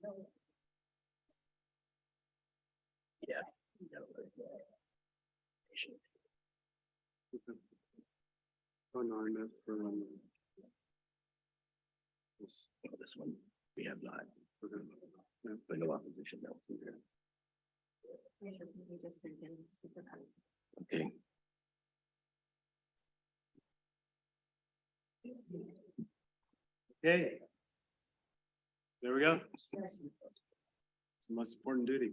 Yeah. This one, we have not. But no opposition. No. Okay. Okay. There we go. It's the most important duty.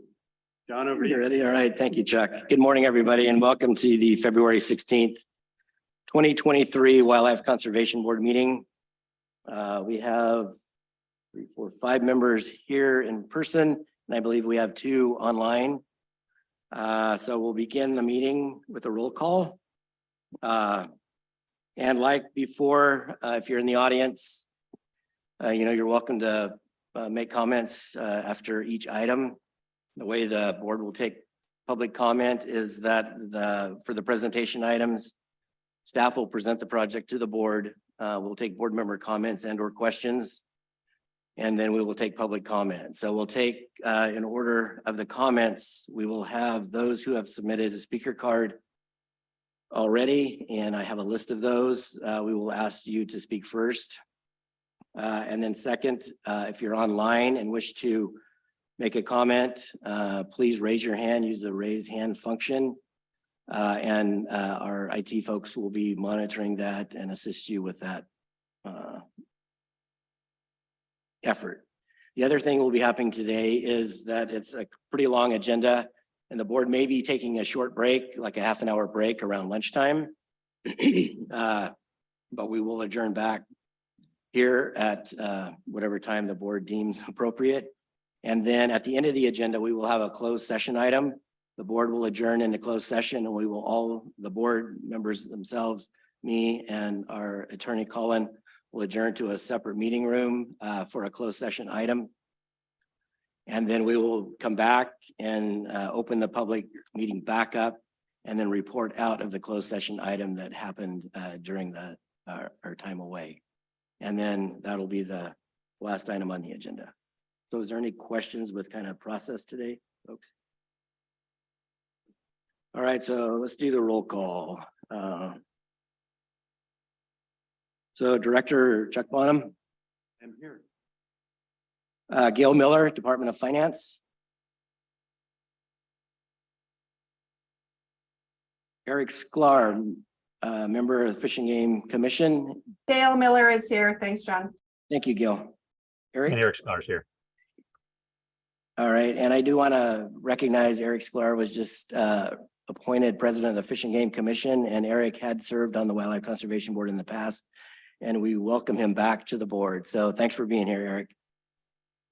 John, over You here. ready? All right. Thank you, Chuck. Good morning, everybody, and welcome to the February 16th, 2023 Wildlife Conservation Board meeting. We have 3, 4, 5 members here in person, and I believe we have 2 online. So we'll begin the meeting with a roll call. And like before, if you're in the audience, you're welcome to make comments after each item. The way the board will take public comment is that for the presentation items, staff will present the project to the board. We'll take board member comments and or questions, and then we will take public comment. So we'll take in order of the comments, we will have those who have submitted a speaker card already, and I have a list of those. We will ask you to speak first. And then second, if you're online and wish to make a comment, please raise your hand, use the raise hand function. And our IT folks will be monitoring that and assist you with that effort. The other thing will be happening today is that it's a pretty long agenda, and the board may be taking a short break, like a half an hour break around lunchtime. But we will adjourn back here at whatever time the board deems appropriate. And then at the end of the agenda, we will have a closed session item. The board will adjourn into closed session, and we will the board members themselves, me and our attorney Colin, will adjourn to a separate meeting room for a closed session item. And then we will come back and open the public meeting back up and then report out of the closed session item that happened during our time away. And then that'll be the last item on the agenda. So is there any questions with kind of process today, folks? All right, so let's do the roll call. So Director Chuck Bonham. I'm here. Gail Miller, Department of Finance. Eric Sklar, member of the Fish and Game Commission. Gail Miller is here. Thanks, John. Thank you, Gail. Eric? And Eric Sklar's here. All right, and I do want to recognize Eric Sklar was just appointed president of the Fish and Game Commission, and Eric had served on the Wildlife Conservation Board in the past, and we welcome him back to the board. So thanks for being here, Eric.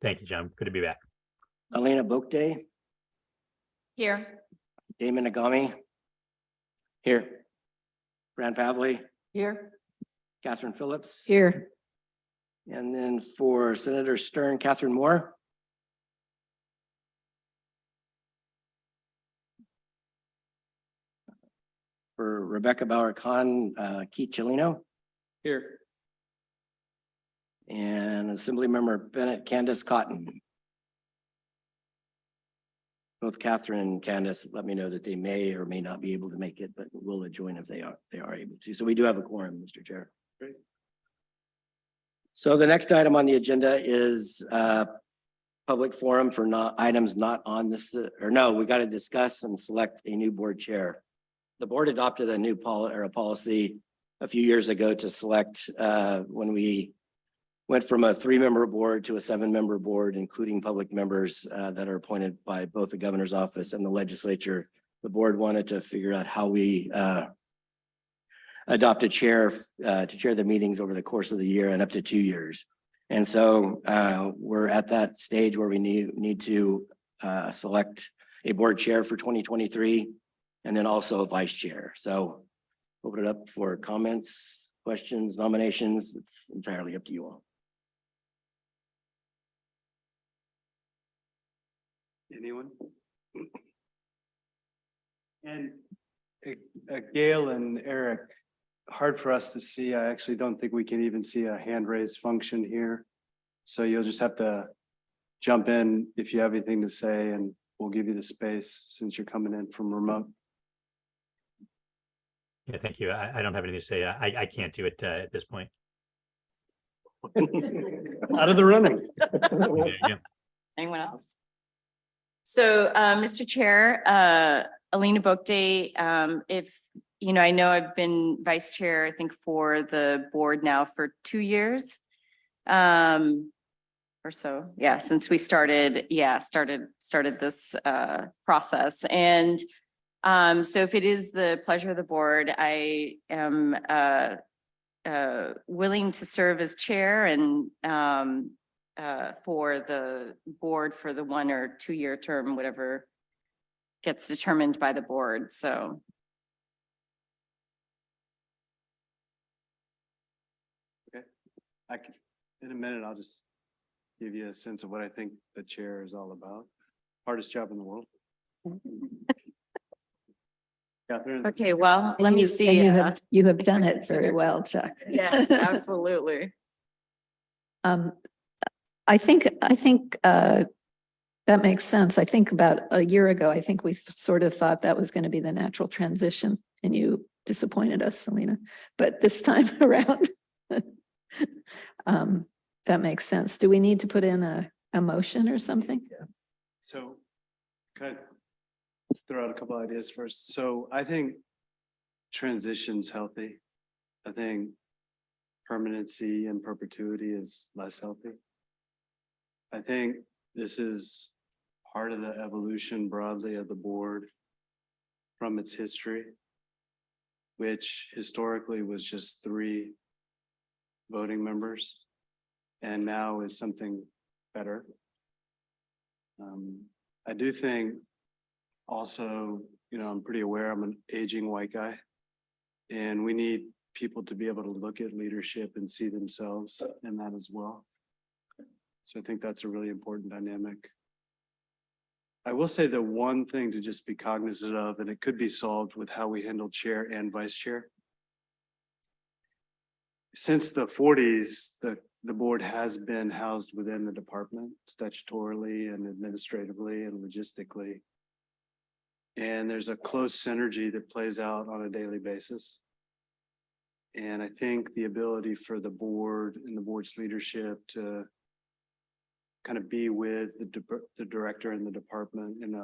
Thank you, John. Good to be back. Elena Bokte, Here. Damon Nagami. Here. Fran Pavley, Here. Catherine Phillips. Here. And then for Senator Stern, Catherine Moore. For Rebecca Bauer-Kahn, Keith Chilino. Here. And Assemblymember Bennett Candace Cotton. Both Catherine and Candace let me know that they may or may not be able to make it, but will join if they are able to. So we do have a quorum, Mr. Chair. Great. So the next item on the agenda is public forum for items not on this, or no, we got to discuss and select a new board chair. The board adopted a new policy a few years ago to select when we went from a 3-member board to a 7-member board, including public members that are appointed by both the governor's office and the legislature. The board wanted to figure out how we adopt a chair to chair the meetings over the course of the year and up to 2 years. And so we're at that stage where we need to select a board chair for 2023 and then also a vice chair. So open it up for comments, questions, nominations. It's entirely up to you all. Anyone? And Gail and Eric, hard for us to see. I actually don't think we can even see a hand raise function here. So you'll just have to jump in if you have anything to say, and we'll give you the space since you're coming in from remote. Yeah, thank you. I don't have anything to say. I can't do it at this point. Out of the running. There you go. Anyone else? So, Mr. Chair, Alina Bookday, if, I know I've been vice chair, I think, for the board now for 2 years. Or so, yeah, since we started this process. And so if it is the pleasure of the board, I am willing to serve as chair and for the board for the 1 or 2 year term, whatever gets determined by the board. So. In a minute, I'll just give you a sense of what I think the chair is all about. Hardest job in the world. Catherine? Okay, well, let me see. And you have done it very well, Chuck. Yes, absolutely. I think that makes sense. I think about a year ago, I think we sort of thought that was going to be the natural transition, and you disappointed us, Selena. But this time around, that makes sense. Do we need to put in a motion or something? So, kind of throw out a couple ideas first. So I think transition's healthy. I think permanency and perpetuity is less healthy. I think this is part of the evolution broadly of the board from its history, which historically was just 3 voting members, and now is something better. I do think also, I'm pretty aware I'm an aging white guy, and we need people to be able to look at leadership and see themselves in that as well. So I think that's a really important dynamic. I will say the one thing to just be cognizant of, and it could be solved with how we handle chair and vice chair. Since the 40s, the board has been housed within the department statutorily and administratively and logistically. And there's a close synergy that plays out on a daily basis. And I think the ability for the board and the board's leadership to kind of be with the director and the department in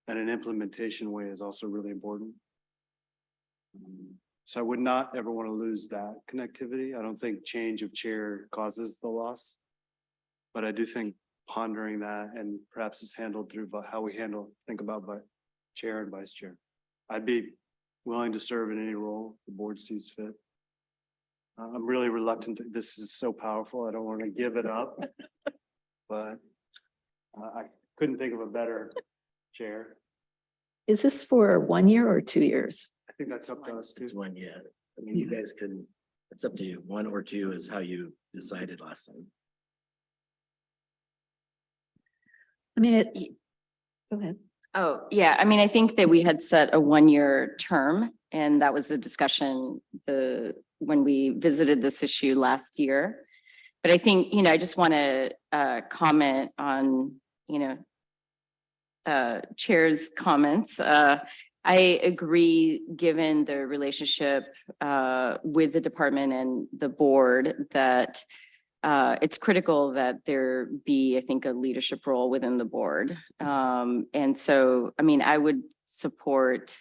an implementation way is also really important. So I would not ever want to lose that connectivity. I don't think change of chair causes the loss, but I do think pondering that, and perhaps it's handled through how we think about chair and vice chair. I'd be willing to serve in any role the board sees fit. I'm really reluctant. This is so powerful. I don't want to give it up, but I couldn't think of a better chair. Is this for 1 year or 2 years? I think that's up to us too. There's 1 yet. I mean, you guys can, it's up to you. 1 or 2 is how you decided last time. I mean, go ahead. Oh, yeah. I mean, I think that we had set a 1 year term, and that was a discussion when we visited this issue last year. But I think, I just want to comment on, Chair's comments. I agree, given the relationship with the department and the board, that it's critical that there be, I think, a leadership role within the board. And so, I mean, I would support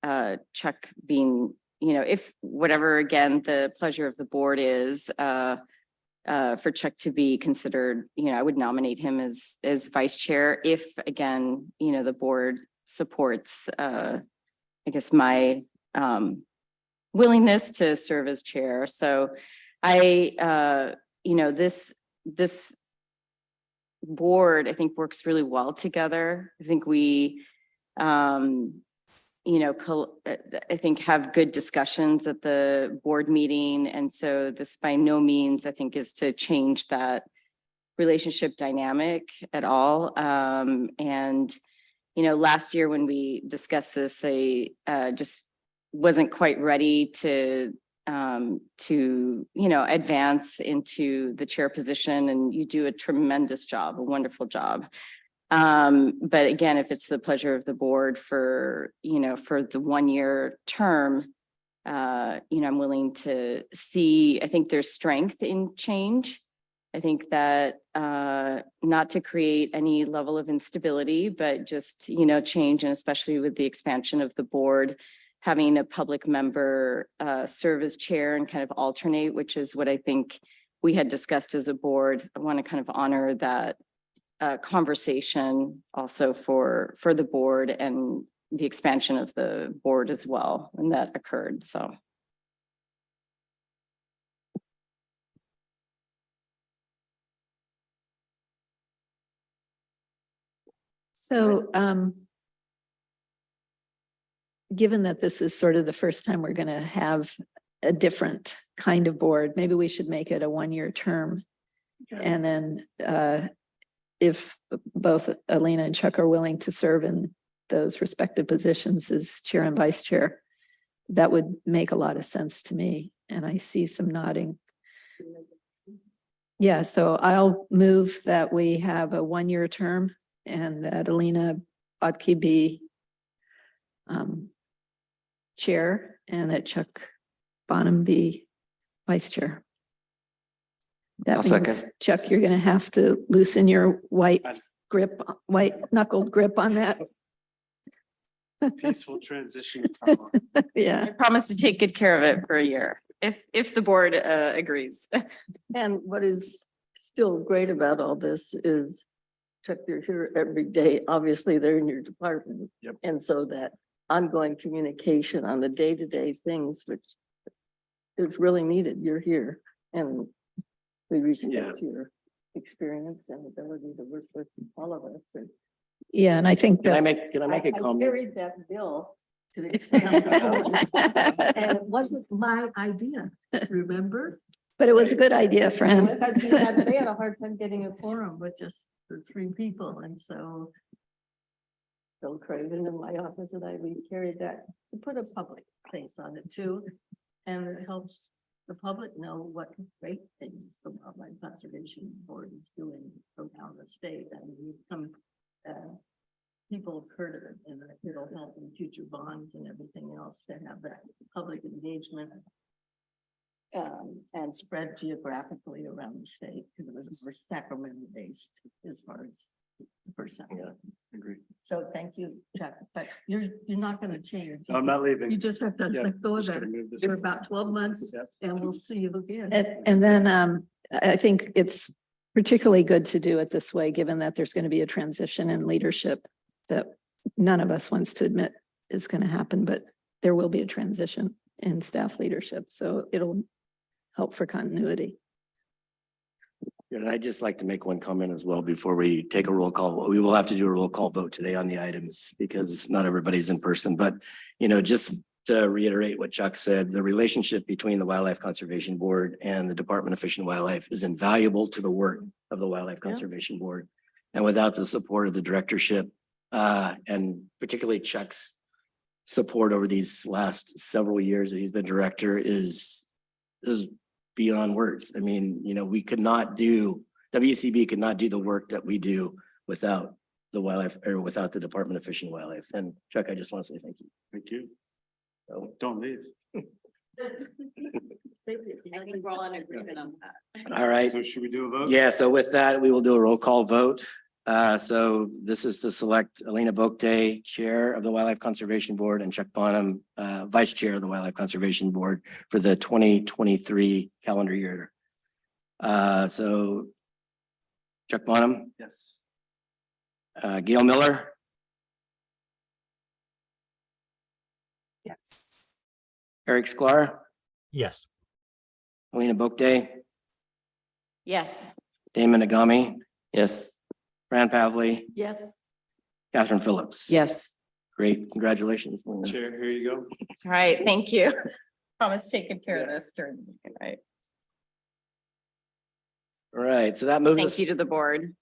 Chuck being, if whatever, again, the pleasure of the board is for Chuck to be considered, I would nominate him as vice chair if, again, the board supports, I guess, my willingness to serve as chair. So this board, I think, works really well together. I think we, I think, have good discussions at the board meeting. And so this by no means, I think, is to change that relationship dynamic at all. And last year when we discussed this, I just wasn't quite ready to to, you know, advance into the chair position, and you do a tremendous job, a wonderful job. But again, if it's the pleasure of the board for, you know, for the 1-year term, you know, I'm willing to see, I think there's strength in change. I think that not to create any level of instability, but just, you know, change, and especially with the expansion of the board, having a public member serve as chair and kind of alternate, which is what I think we had discussed as a board. I want to kind of honor that conversation also for the board and the expansion of the board as well, when that occurred, so. So, given that this is sort of the first time we're going to have a different kind of board, maybe we should make it a 1-year term. Yeah. And then if both Alina and Chuck are willing to serve in those respective positions as chair and vice chair, that would make a lot of sense to me. And I see some nodding. Yeah, so I'll move that we have a 1-year term and that Alina Bodke be chair and that Chuck Bonham be vice chair. That I'll means, second. Chuck, you're gonna have to loosen your white knuckled grip on that. Peaceful transition. Yeah, I promise to take good care of it for a year, if the board agrees. And what is still great about all this is, Chuck, you're here every day. Obviously, they're in your department. Yep. And so that ongoing communication on the day-to-day things, which is really needed. You're here and we respect your experience and ability to work with all of us. And yeah, and I think Can I that's. make a comment? carried that bill to the expand. And it wasn't my idea, remember? But it was a good idea, Fran. They had a hard time getting a quorum with just the 3 people, and so Bill Craven in my office and we carried that to put a public face on it too. And it helps the public know what great things the Wildlife Conservation Board is doing around the state. I mean, we've come, people have heard of it, and it'll help in future bonds and everything else to have that public engagement and spread geographically around the state, because it was more Sacramento based as far as the percent. Yeah, agree. So thank you, Chuck, but you're not gonna change. I'm not leaving. You just have to Yeah, let go of just that gonna move this. for about 12 months Yes. and we'll see you again. And then I think it's particularly good to do it this way, given that there's going to be a transition in leadership that none of us wants to admit is going to happen, but there will be a transition in staff leadership. So it'll help for continuity. And I'd just like to make one comment as well before we take a roll call. We will have to do a roll call vote today on the items because not everybody's in person, but you know, just to reiterate what Chuck said, the relationship between the Wildlife Conservation Board and the Department of Fish and Wildlife is invaluable to the work of the Wildlife Conservation Board. And without the support of the directorship, and particularly Chuck's support over these last several years that he's been director is beyond words. I mean, you know, WCB could not do the work that we do without the wildlife or without the Department of Fish and Wildlife. And Chuck, I just want to say thank you. Thank you. So, Don't leave. I think we're all in agreement on that. all right. So should we do a vote? Yeah, so with that, we will do a roll call vote. So this is to select Alina Bodke, Chair of the Wildlife Conservation Board, and Chuck Bonham, Vice Chair of the Wildlife Conservation Board for the 2023 calendar year. So Chuck Bonham, Yes. Gail Miller, Yes. Eric Sklar, Yes. Alina Bodke, Yes, Damon Agami, Yes. Fran Pavley, Yes. Catherine Phillips. yes. Great, congratulations. Alina. Chair, here you go. All right, thank you. Promise to take good care of this during the week, right? All right, so that moves Thank us you to the board.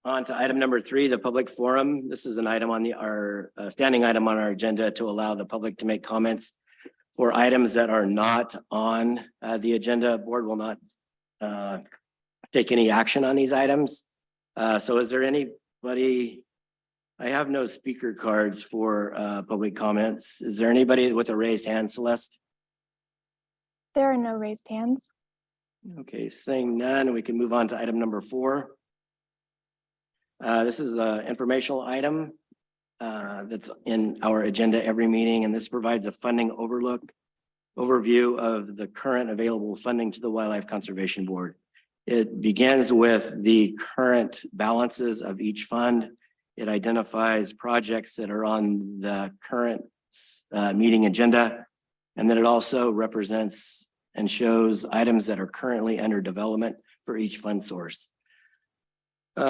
on to item number 3, the public forum. This is an item on our standing item on our agenda to allow the public to make comments For items that are not on the agenda, board will not take any action on these items. So is there anybody? I have no speaker cards for public comments. Is there anybody with a raised hand, Celeste? There are no raised hands. Okay, seeing none, we can move on to item number 4. This is the informational item that's in our agenda every meeting, and this provides a funding overview of the current available funding to the Wildlife Conservation Board. It begins with the current balances of each fund. It identifies projects that are on the current meeting agenda, and then it also represents and shows items that are currently under development for each fund source.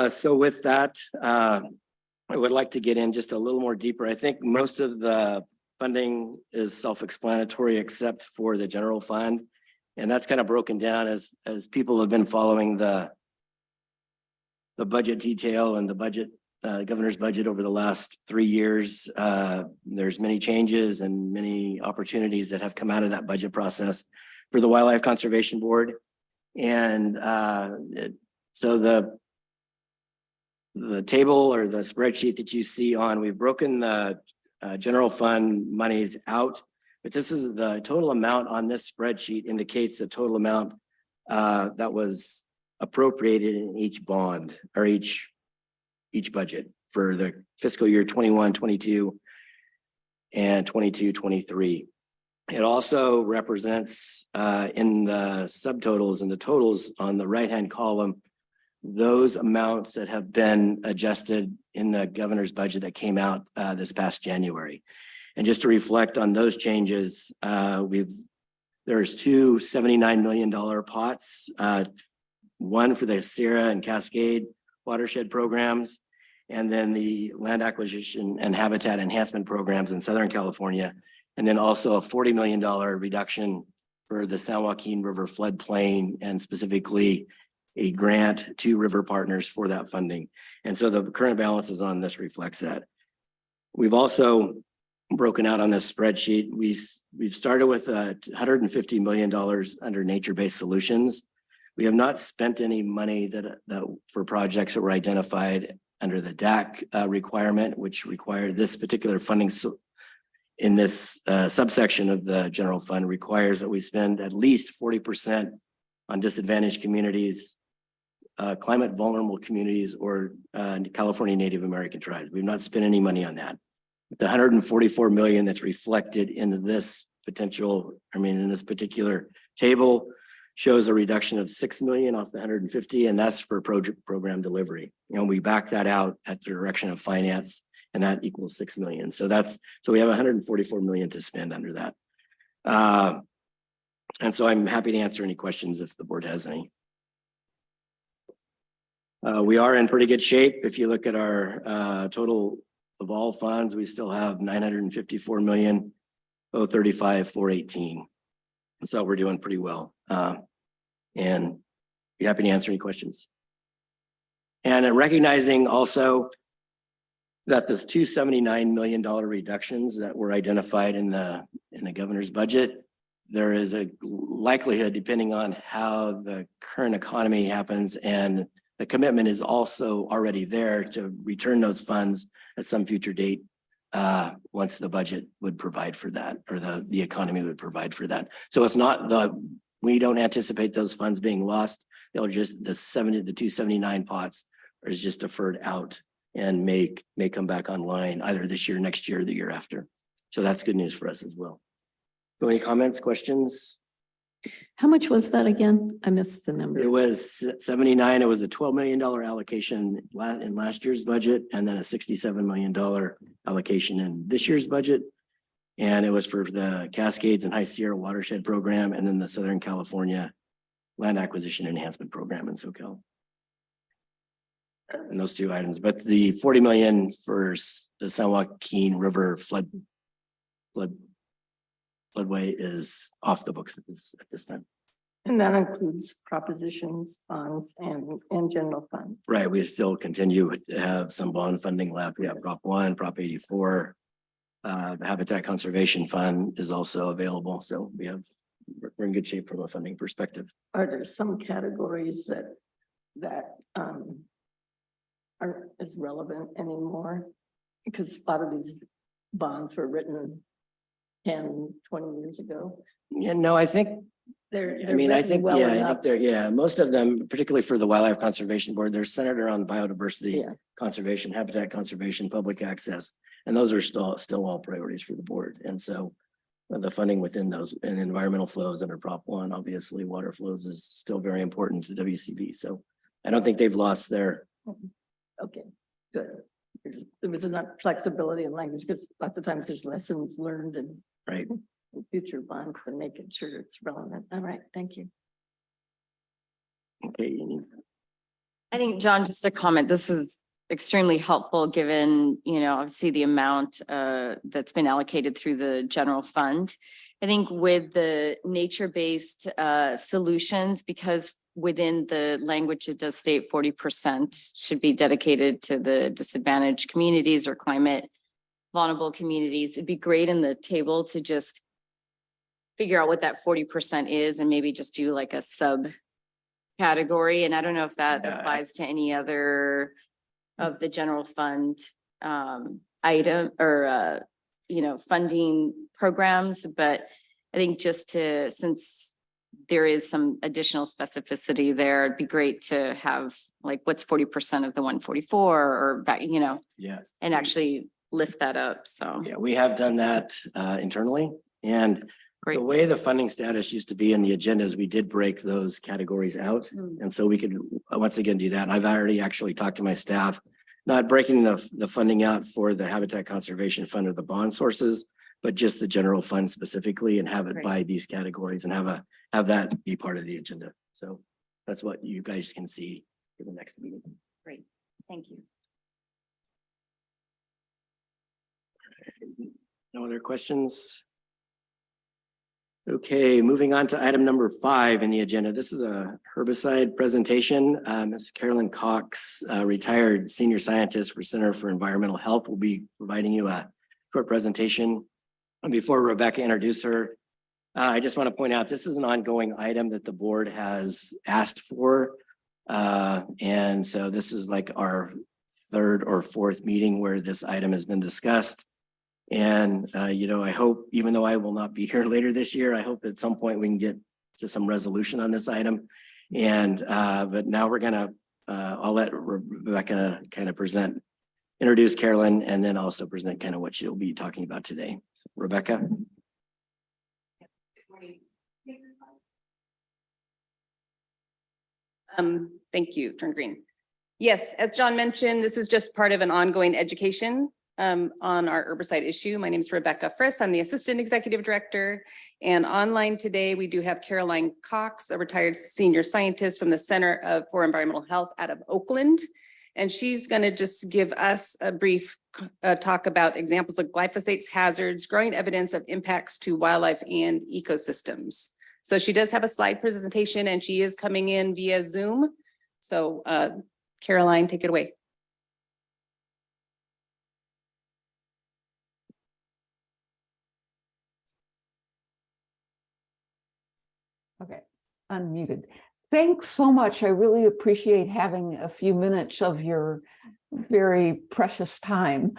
So with that, I would like to get in just a little more deeper. I think most of the funding is self-explanatory except for the general fund. And that's kind of broken down as people have been following the budget detail and the budget, governor's budget over the last 3 years. There's many changes and many opportunities that have come out of that budget process for the Wildlife Conservation Board. And so the table or the spreadsheet that you see on, we've broken the general fund monies out, but this is the total amount on this spreadsheet indicates the total amount that was appropriated in each bond or each budget for the fiscal year 21, 22 and 22, 23. It also represents in the subtotals and the totals on the right-hand column, those amounts that have been adjusted in the governor's budget that came out this past January. And just to reflect on those changes, there's 2 $79 million pots, one for the Sierra and Cascade watershed programs, and then the land acquisition and habitat enhancement programs in Southern California. And then also a $40 million reduction for the San Joaquin River floodplain and specifically a grant to river partners for that funding. And so the current balances on this reflects that. We've also broken out on this spreadsheet. We've started with $150 million under nature-based solutions. We have not spent any money that for projects that were identified under the DAC requirement, which require this particular funding in this subsection of the general fund requires that we spend at least 40% on disadvantaged communities, climate vulnerable communities, or California Native American tribes. We've not spent any money on that. The 144 million that's reflected in this in this particular table shows a reduction of 6 million off the 150, and that's for program delivery. And we back that out at the direction of finance, and that equals 6 million. So we have 144 million to spend under that. And so I'm happy to answer any questions if the board has any. We are in pretty good shape. If you look at our total of all funds, we still have 954 million, 035,418. So we're doing pretty well. And be happy to answer any questions. And recognizing also that this $279 million reductions that were identified in the governor's budget, there is a likelihood, depending on how the current economy happens, and the commitment is also already there to return those funds at some future date once the budget would provide for that, or the economy would provide for that. So it's not we don't anticipate those funds being lost. They'll just the 279 pots is just deferred out and may come back online either this year, next year, or the year after. So that's good news for us as well. So any comments, questions? How much was that again? I missed the number. It was 79. It was a $12 million allocation in last year's budget, and then a $67 million allocation in this year's budget. And it was for the Cascades and High Sierra watershed program, and then the Southern California land acquisition enhancement program in SoCal. And those 2 items, but the 40 million for the San Joaquin River floodway is off the books at this time. And that includes propositions, bonds, and general fund. Right, we still continue to have some bond funding left. We have Prop 1, Prop 84, The Habitat Conservation Fund is also available. So we're in good shape from a funding perspective. Are there some categories that aren't as relevant anymore? Because a lot of these bonds were written 10, 20 years ago. Yeah, no, I think They're I mean, I written think, well yeah, I enough. think they're, yeah, most of them, particularly for the Wildlife Conservation Board, they're centered around biodiversity, Yeah. conservation, habitat conservation, public access. And those are still all priorities for the board. And so the funding within those and environmental flows under Prop 1, obviously water flows is still very important to WCB. So I don't think they've lost their, Okay, good. There was enough flexibility in language because lots of times there's lessons learned and right. future bonds to make it sure it's relevant. All right, thank you. Okay. I think, John, just a comment, this is extremely helpful, given, obviously the amount that's been allocated through the general fund. I think with the nature-based solutions, because within the language, it does state 40% should be dedicated to the disadvantaged communities or climate vulnerable communities. It'd be great in the table to just figure out what that 40% is and maybe just do like a subcategory. And I don't know if that Yeah. applies to any other of the general fund item or, funding programs. But I think since there is some additional specificity there, it'd be great to have like, what's 40% of the 144 or, Yeah. and actually lift that up. So Yeah, we have done that internally. And great. the way the funding status used to be in the agendas, we did break those categories out. And so we could once again do that. And I've already actually talked to my staff, not breaking the funding out for the Habitat Conservation Fund or the bond sources, but just the general fund specifically and have it Great. by these categories and have that be part of the agenda. So that's what you guys can see for the next meeting. Great. Thank you. No other questions? Okay, moving on to item number 5 in the agenda. This is a herbicide presentation. Ms. Carolyn Cox, retired senior scientist for Center for Environmental Health, will be providing you a short presentation. And before Rebecca introduces her, I just want to point out this is an ongoing item that the board has asked for. And so this is like our 3rd or 4th meeting where this item has been discussed. And, I hope, even though I will not be here later this year, I hope at some point we can get to some resolution on this item. And, but now I'll let Rebecca kind of introduce Carolyn and then also present kind of what she'll be talking about today. So, Rebecca. Thank you, turn green. Yes, as John mentioned, this is just part of an ongoing education on our herbicide issue. My name is Rebecca Friss. I'm the Assistant Executive Director. And online today, we do have Caroline Cox, a retired senior scientist from the Center for Environmental Health out of Oakland. And she's going to just give us a brief talk about examples of glyphosate's hazards, growing evidence of impacts to wildlife and ecosystems. So she does have a slide presentation and she is coming in via Zoom. So Caroline, take it away. Okay, unmuted. Thanks so much. I really appreciate having a few minutes of your very precious time.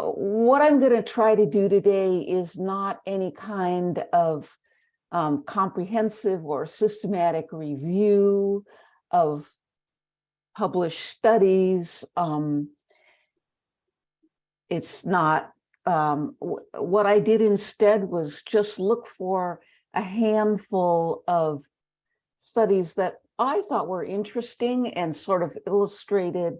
What I'm going to try to do today is not any kind of comprehensive or systematic review of published studies. It's not, what I did instead was just look for a handful of studies that I thought were interesting and sort of illustrated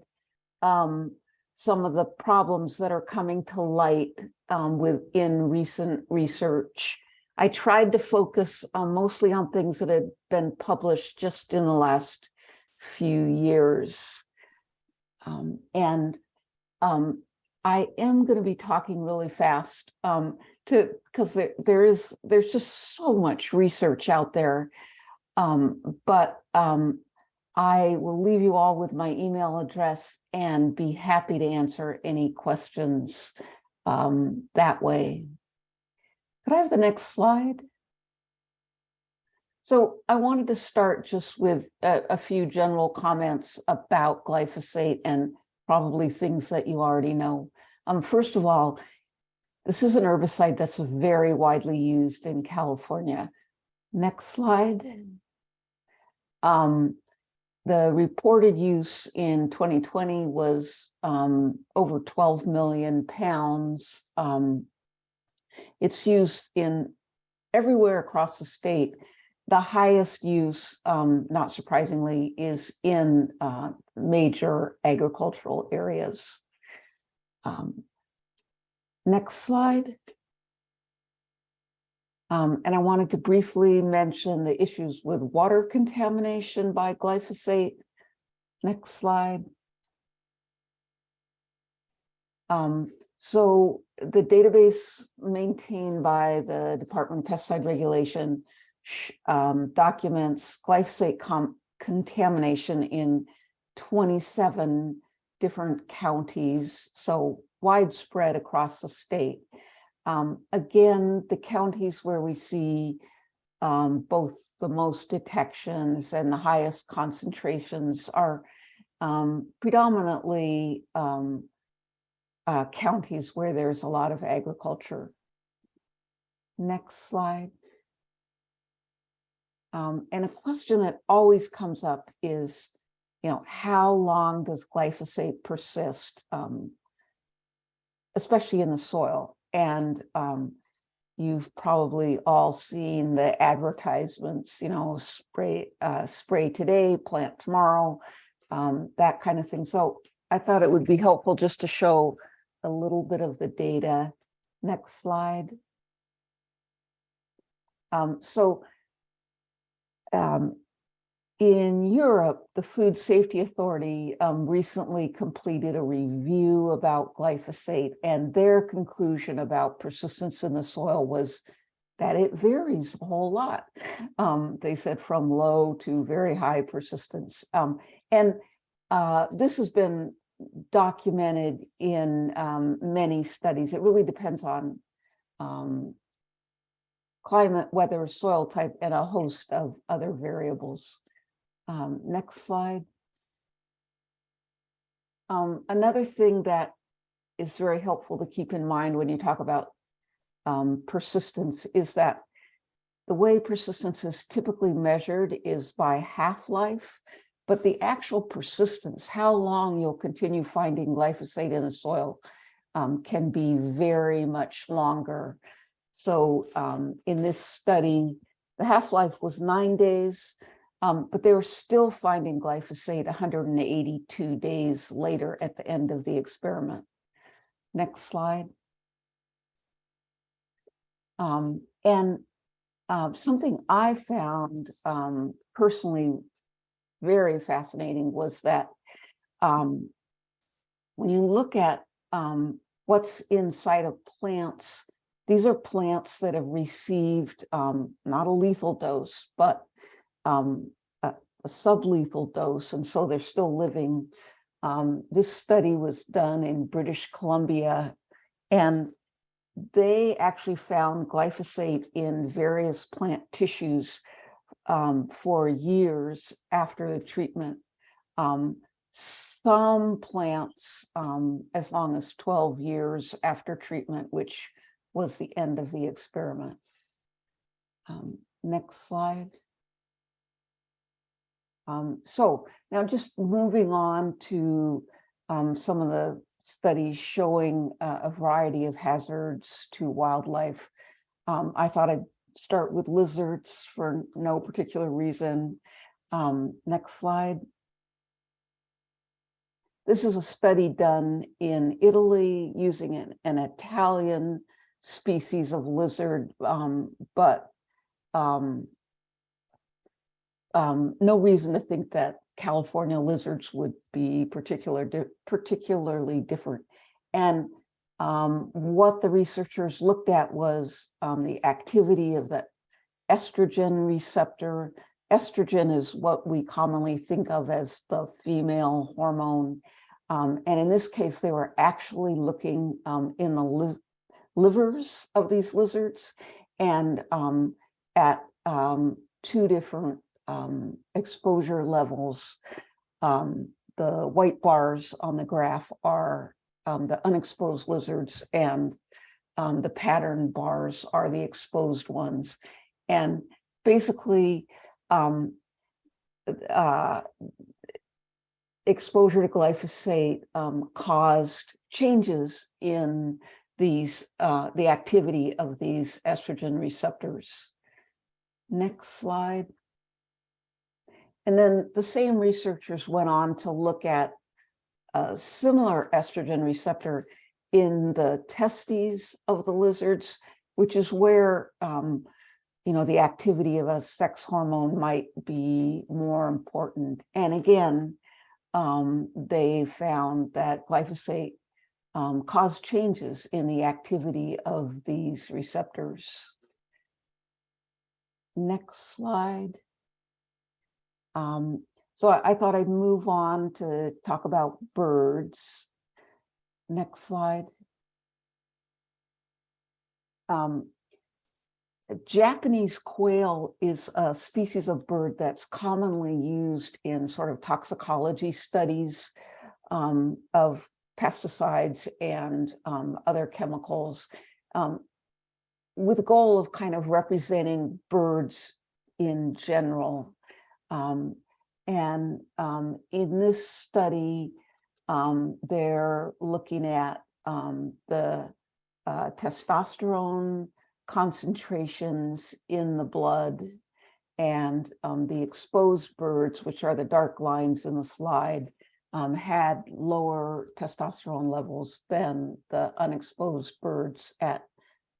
some of the problems that are coming to light within recent research. I tried to focus mostly on things that had been published just in the last few years. I am going to be talking really fast because there's just so much research out there. I will leave you all with my email address and be happy to answer any questions that way. Could I have the next slide? So I wanted to start just with a few general comments about glyphosate and probably things that you already know. First of all, this is an herbicide that's very widely used in California. Next slide. The reported use in 2020 was over 12 million pounds. It's used in everywhere across the state. The highest use, not surprisingly, is in major agricultural areas. Next slide. And I wanted to briefly mention the issues with water contamination by glyphosate. Next slide. So the database maintained by the Department of Pesticide Regulation documents glyphosate contamination in 27 different counties, so widespread across the state. Again, the counties where we see both the most detections and the highest concentrations are predominantly counties where there's a lot of agriculture. Next slide. And a question that always comes up is, how long does glyphosate persist, especially in the soil? And you've probably all seen the advertisements, spray today, plant tomorrow, that kind of thing. So I thought it would be helpful just to show a little bit of the data. Next slide. In Europe, the Food Safety Authority recently completed a review about glyphosate, and their conclusion about persistence in the soil was that it varies a whole lot. They said from low to very high persistence. And this has been documented in many studies. It really depends on climate, weather, soil type, and a host of other variables. Next slide. Another thing that is very helpful to keep in mind when you talk about persistence is that the way persistence is typically measured is by half-life, but the actual persistence, how long you'll continue finding glyphosate in the soil, can be very much longer. So in this study, the half-life was 9 days, but they were still finding glyphosate 182 days later at the end of the experiment. Next slide. Something I found personally very fascinating was that when you look at what's inside of plants, these are plants that have received not a lethal dose, but a sublethal dose, and so they're still living. This study was done in British Columbia, and they actually found glyphosate in various plant tissues for years after the treatment. Some plants as long as 12 years after treatment, which was the end of the experiment. Next slide. So now just moving on to some of the studies showing a variety of hazards to wildlife. I thought I'd start with lizards for no particular reason. Next slide. This is a study done in Italy using an Italian species of lizard, but no reason to think that California lizards would be particularly different. And what the researchers looked at was the activity of the estrogen receptor. Estrogen is what we commonly think of as the female hormone. And in this case, they were actually looking in the livers of these lizards and at two different exposure levels. The white bars on the graph are the unexposed lizards, and the pattern bars are the exposed ones. And basically, exposure to glyphosate caused changes in these, the activity of these estrogen receptors. Next slide. And then the same researchers went on to look at a similar estrogen receptor in the testes of the lizards, which is where the activity of a sex hormone might be more important. And again, they found that glyphosate caused changes in the activity of these receptors. Next slide. So I thought I'd move on to talk about birds. Next slide. Japanese quail is a species of bird that's commonly used in sort of toxicology studies of pesticides and other chemicals, with the goal of kind of representing birds in general. And in this study, they're looking at the testosterone concentrations in the blood, and the exposed birds, which are the dark lines in the slide, had lower testosterone levels than the unexposed birds at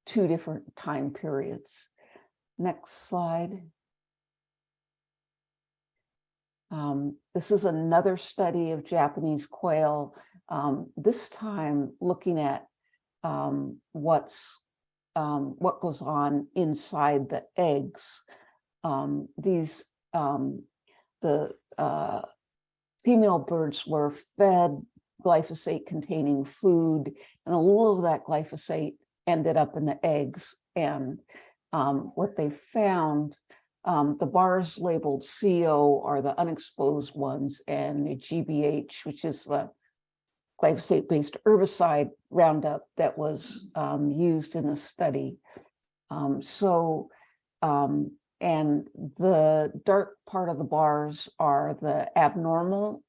two different time periods. Next slide. This is another study of Japanese quail, this time looking at what goes on inside the eggs. The female birds were fed glyphosate containing food, and a little of that glyphosate ended up in the eggs. And what they found, the bars labeled CO are the unexposed ones, and the GBH, which is the glyphosate-based herbicide Roundup that was used in the study. And the dark part of the bars are the abnormal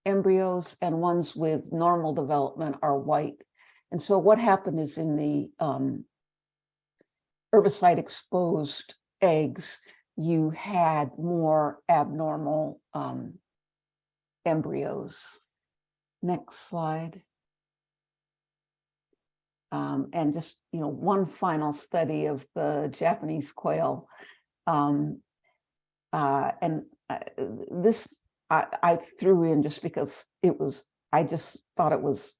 embryos, and ones with normal development are white. And so what happened is in the herbicide-exposed eggs, you had more abnormal embryos. Next slide. And just, one final study of the Japanese quail. This I threw in just because I just thought it was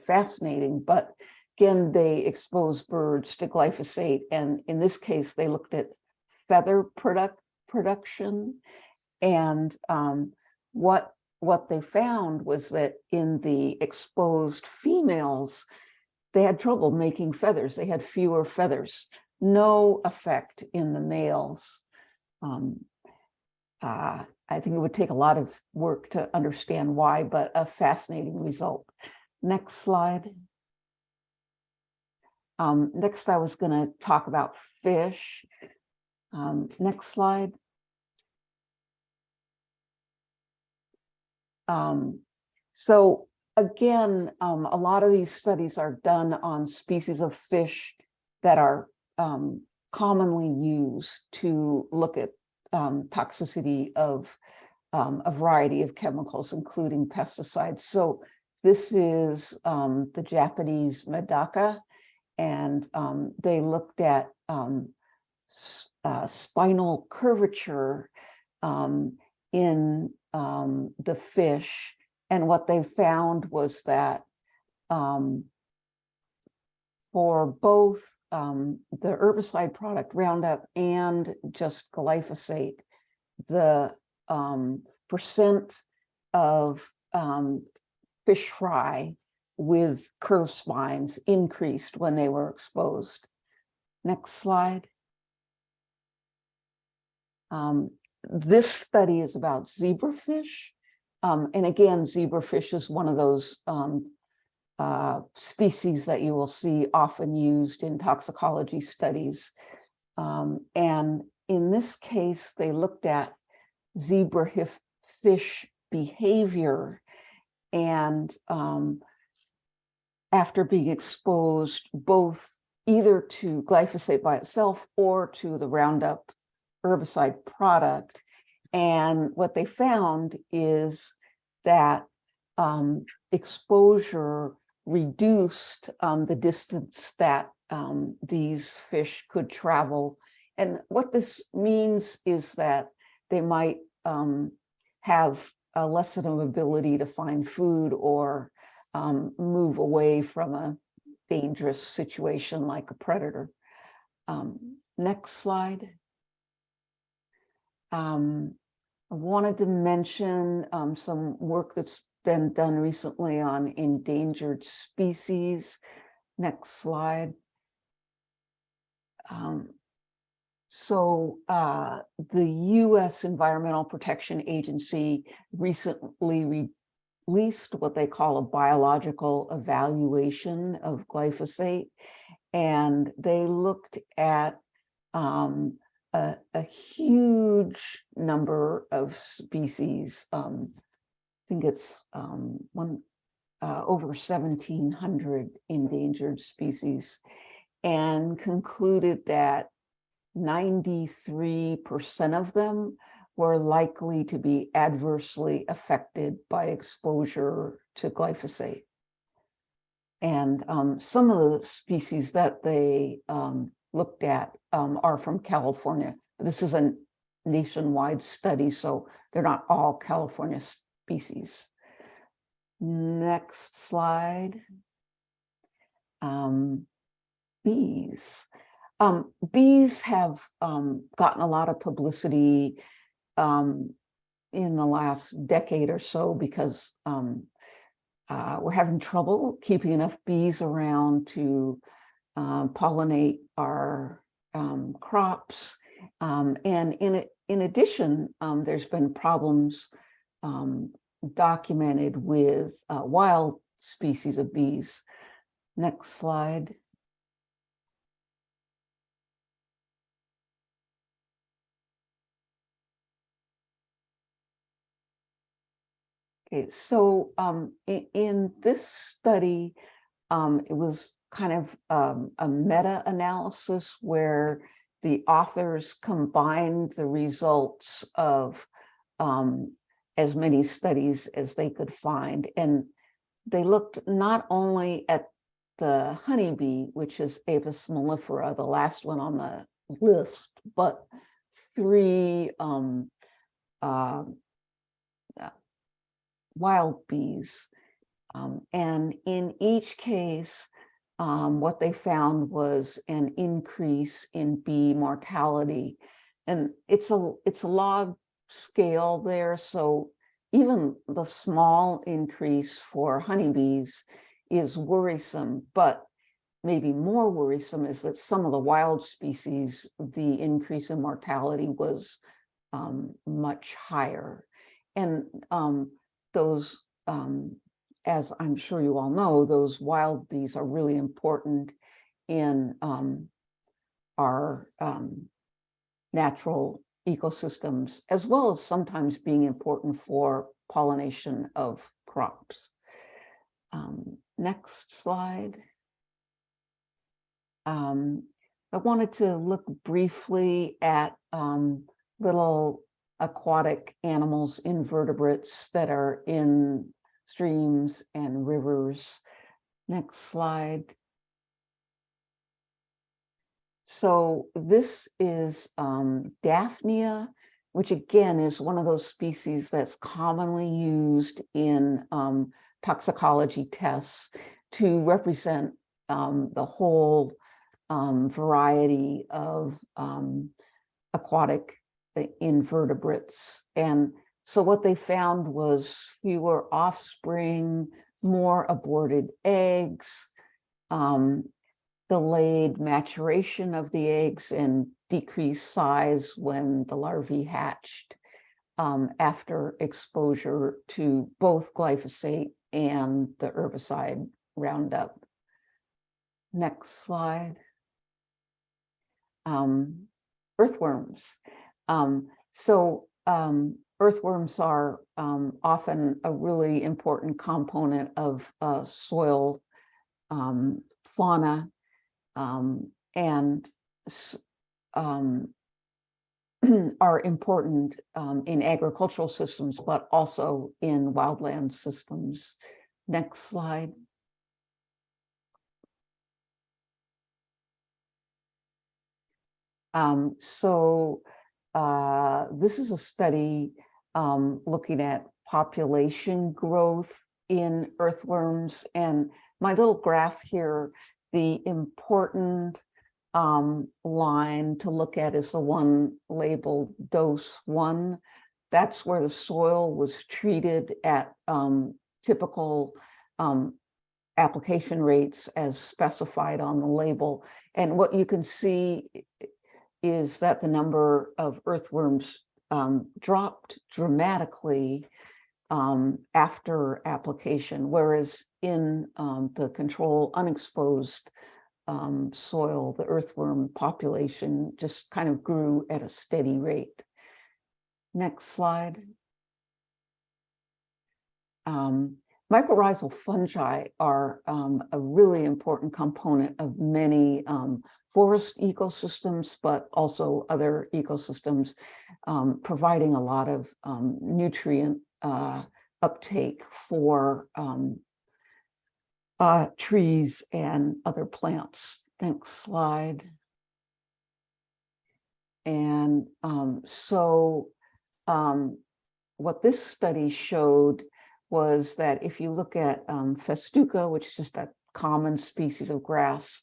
fascinating, but again, they exposed birds to glyphosate. And in this case, they looked at feather production. And what they found was that in the exposed females, they had trouble making feathers. They had fewer feathers, no effect in the males. I think it would take a lot of work to understand why, but a fascinating result. Next slide. Next, I was going to talk about fish. Next slide. So again, a lot of these studies are done on species of fish that are commonly used to look at toxicity of a variety of chemicals, including pesticides. So this is the Japanese Medaka, and they looked at spinal curvature in the fish. And what they found was that for both the herbicide product Roundup and just glyphosate, the percent of fish fry with curved spines increased when they were exposed. Next slide. This study is about zebrafish. And again, zebrafish is one of those species that you will see often used in toxicology studies. And in this case, they looked at zebrafish behavior, and after being exposed both either to glyphosate by itself or to the Roundup herbicide product. And what they found is that exposure reduced the distance that these fish could travel. And what this means is that they might have a less of an ability to find food or move away from a dangerous situation like a predator. Next slide. I wanted to mention some work that's been done recently on endangered species. Next slide. The U.S. Environmental Protection Agency recently released what they call a biological evaluation of glyphosate, and they looked at a huge number of species. I think it's over 1,700 endangered species, and concluded that 93% of them were likely to be adversely affected by exposure to glyphosate. And some of the species that they looked at are from California. This is a nationwide study, so they're not all California species. Next slide. Bees. Bees have gotten a lot of publicity in the last decade or so because we're having trouble keeping enough bees around to pollinate our crops. And in addition, there's been problems documented with wild species of bees. Next slide. Okay, so in this study, it was kind of a meta-analysis where the authors combined the results of as many studies as they could find. And they looked not only at the honeybee, which is Apis mellifera, the last one on the list, but 3 wild bees. And in each case, what they found was an increase in bee mortality. And it's a log scale there, so even the small increase for honeybees is worrisome, but maybe more worrisome is that some of the wild species, the increase in mortality was much higher. And those, as I'm sure you all know, those wild bees are really important in our natural ecosystems, as well as sometimes being important for pollination of crops. Next slide. I wanted to look briefly at little aquatic animals, invertebrates that are in streams and rivers. Next slide. So this is Daphnia, which again is one of those species that's commonly used in toxicology tests to represent the whole variety of aquatic invertebrates. And So what they found was fewer offspring, more aborted eggs, delayed maturation of the eggs, and decreased size when the larvae hatched after exposure to both glyphosate and the herbicide Roundup. Next slide. Earthworms. Earthworms are often a really important component of soil fauna and are important in agricultural systems, but also in wildland systems. Next slide. This is a study looking at population growth in earthworms, and my little graph here, the important line to look at is the one labeled dose 1. That's where the soil was treated at typical application rates as specified on the label. And what you can see is that the number of earthworms dropped dramatically after application, whereas in the control unexposed soil, the earthworm population just kind of grew at a steady rate. Next slide. Mycorrhizal fungi are a really important component of many forest ecosystems, but also other ecosystems, providing a lot of nutrient uptake for trees and other plants. Next slide. And what this study showed was that if you look at festuca, which is just a common species of grass,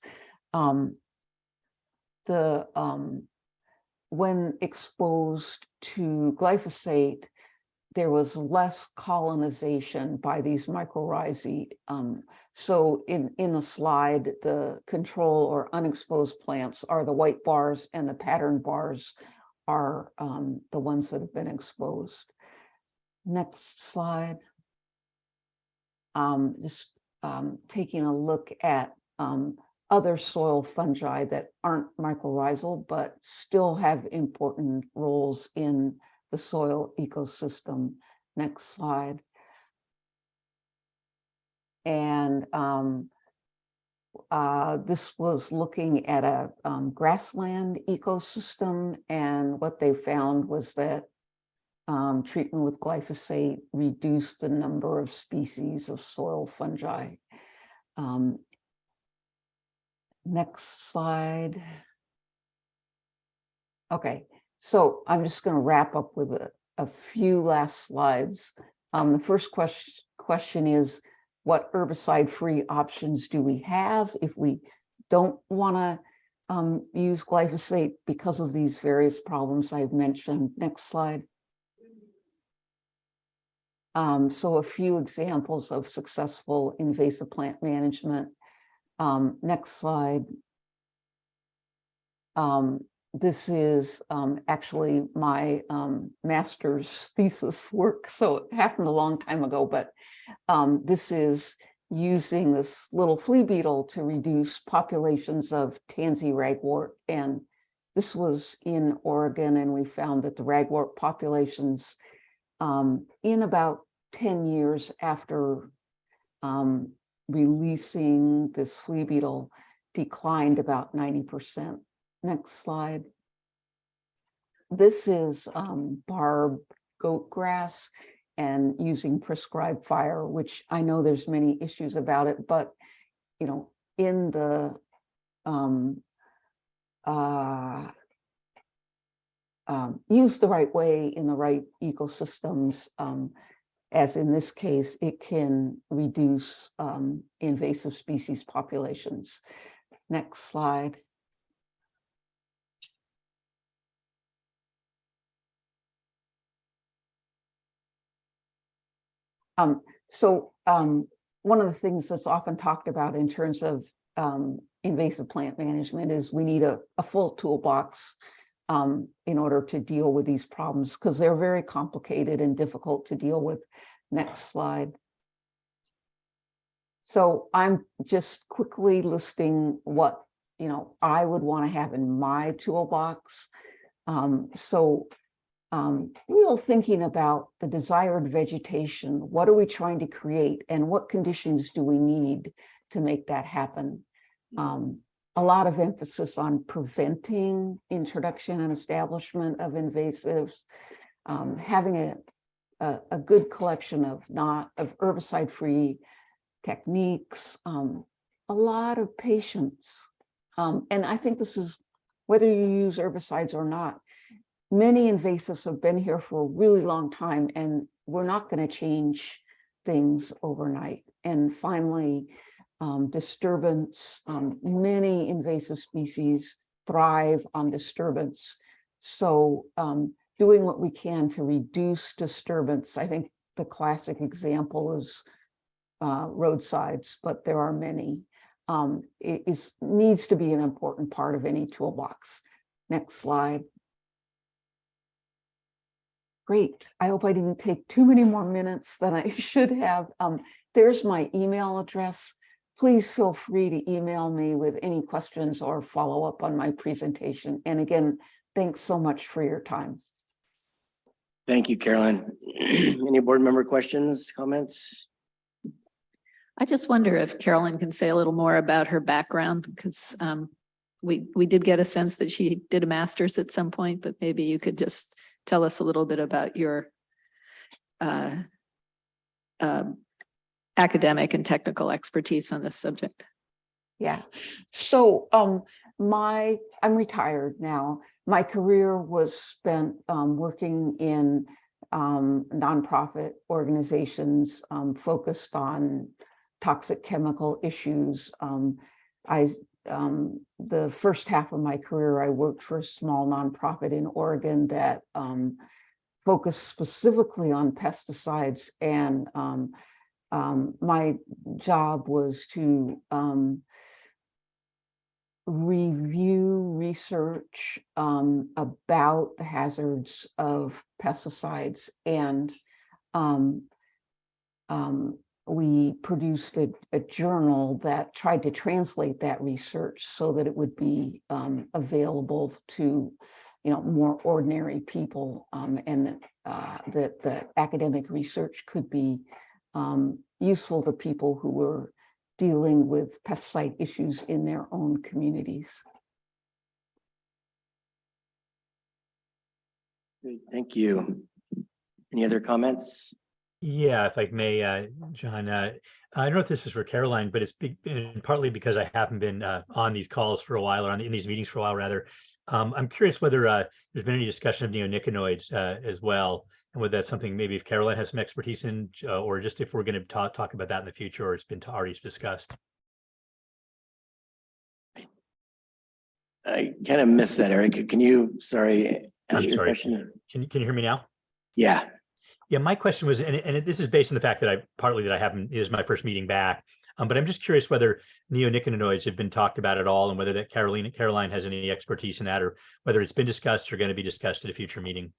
when exposed to glyphosate, there was less colonization by these mycorrhizae. So in the slide, the control or unexposed plants are the white bars, and the pattern bars are the ones that have been exposed. Next slide. Taking a look at other soil fungi that aren't mycorrhizal, but still have important roles in the soil ecosystem. Next slide. And this was looking at a grassland ecosystem, and what they found was that treatment with glyphosate reduced the number of species of soil fungi. Next slide. Okay, so I'm just going to wrap up with a few last slides. The first question is, what herbicide-free options do we have if we don't want to use glyphosate because of these various problems I've mentioned? Next slide. So a few examples of successful invasive plant management. Next slide. This is actually my master's thesis work, so it happened a long time ago, but this is using this little flea beetle to reduce populations of tansy ragwort. And this was in Oregon, and we found that the ragwort populations in about 10 years after releasing this flea beetle declined about 90%. Next slide. This is barb goat grass and using prescribed fire, which I know there's many issues about it, but you know, in the used the right way in the right ecosystems, as in this case, it can reduce invasive species populations. Next slide. One of the things that's often talked about in terms of invasive plant management is we need a full toolbox in order to deal with these problems, because they're very complicated and difficult to deal with. Next slide. So I'm just quickly listing what I would want to have in my toolbox. Real thinking about the desired vegetation, what are we trying to create and what conditions do we need to make that happen? A lot of emphasis on preventing introduction and establishment of invasives, having a good collection of herbicide-free techniques, a lot of patience. And I think this is whether you use herbicides or not. Many invasives have been here for a really long time, and we're not going to change things overnight. And finally, disturbance. Many invasive species thrive on disturbance. So doing what we can to reduce disturbance. I think the classic example is roadsides, but there are many. It needs to be an important part of any toolbox. Next slide. Great. I hope I didn't take too many more minutes than I should have. There's my email address. Please feel free to email me with any questions or follow up on my presentation. And again, thanks so much for your time. Thank you, Carolyn. Any board member questions, comments? I just wonder if Carolyn can say a little more about her background, because we did get a sense that she did a master's at some point, but maybe you could just tell us a little bit about your academic and technical expertise on this subject. Yeah. So I'm retired now. My career was spent working in nonprofit organizations focused on toxic chemical issues. The first half of my career, I worked for a small nonprofit in Oregon that focused specifically on pesticides, and my job was to review research about the hazards of pesticides, and we produced a journal that tried to translate that research so that it would be available to more ordinary people, and that the academic research could be useful to people who were dealing with pesticide issues in their own communities. Great, thank you. Any other comments? Yeah, if I may, John, I don't know if this is for Caroline, but it's partly because I haven't been on these calls for a while, or in these meetings for a while, rather. I'm curious whether there's been any discussion of neonicotinoids as well, and whether that's something maybe if Caroline has some expertise in, or just if we're going to talk about that in the future, or it's been already discussed. I kind of missed that, Eric. Can you, sorry, ask your question? Can you hear me now? Yeah. Yeah, my question was, and this is based on the fact that I haven't, is my first meeting back, but I'm just curious whether neonicotinoids have been talked about at all, and whether that Caroline has any expertise in that, or whether it's been discussed or going to be discussed at a future meeting.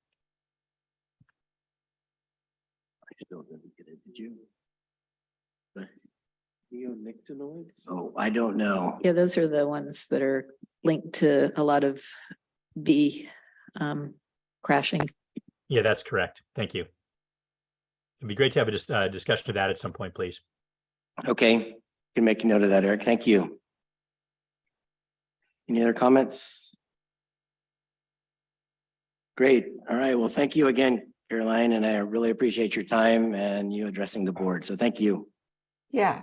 I still didn't get it. Did you? Neonicotinoids? Oh, I don't know. Yeah, those are the ones that are linked to a lot of bee crashing. Yeah, that's correct. Thank you. It'd be great to have a discussion of that at some point, please. Okay, can make a note of that, Eric. Thank you. Any other comments? Great. All right. Well, thank you again, Caroline, and I really appreciate your time and you addressing the board. So thank you. Yeah.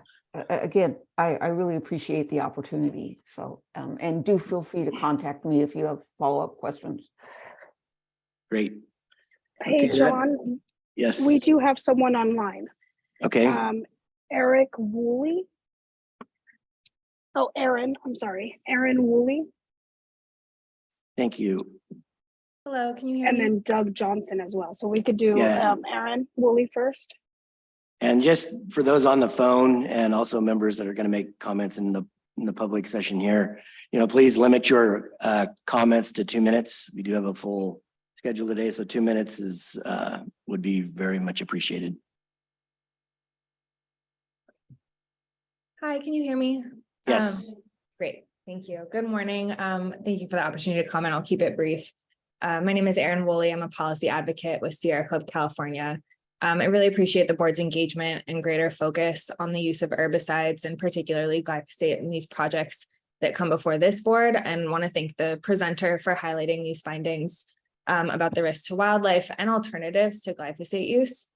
Again, I really appreciate the opportunity. So, and do feel free to contact me if you have follow-up questions. Great. Hey, Okay, John, yes. we do have someone online. Okay. Eric Woolley. Oh, Aaron, I'm sorry. Aaron Woolley. Thank you. Hello, can you hear And me? then Doug Johnson as well. So we could do Yeah. Aaron Woolley first. And just for those on the phone and also members that are going to make comments in the public session here, please limit your comments to 2 minutes. We do have a full schedule today, so 2 minutes would be very much appreciated. Hi, can you hear me? Yes. Great, thank you. Good morning. Thank you for the opportunity to comment. I'll keep it brief. My name is Erin Woolley. I'm a policy advocate with Sierra Club California. I really appreciate the board's engagement and greater focus on the use of herbicides and particularly glyphosate in these projects that come before this board, and want to thank the presenter for highlighting these findings about the risk to wildlife and alternatives to glyphosate use.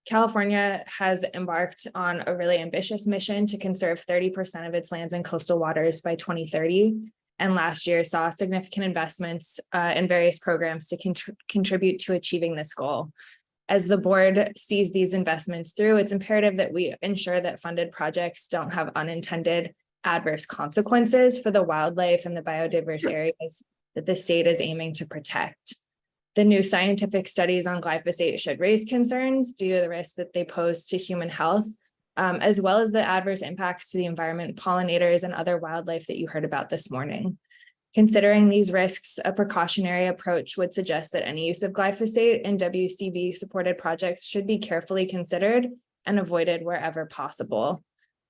California has embarked on a really ambitious mission to conserve 30% of its lands and coastal waters by 2030. And last year saw significant investments in various programs to contribute to achieving this goal. As the board sees these investments through, it's imperative that we ensure that funded projects don't have unintended adverse consequences for the wildlife and the biodiverse areas that the state is aiming to protect. The new scientific studies on glyphosate should raise concerns due to the risks that they pose to human health, as well as the adverse impacts to the environment, pollinators, and other wildlife that you heard about this morning. Considering these risks, a precautionary approach would suggest that any use of glyphosate in WCB supported projects should be carefully considered and avoided wherever possible.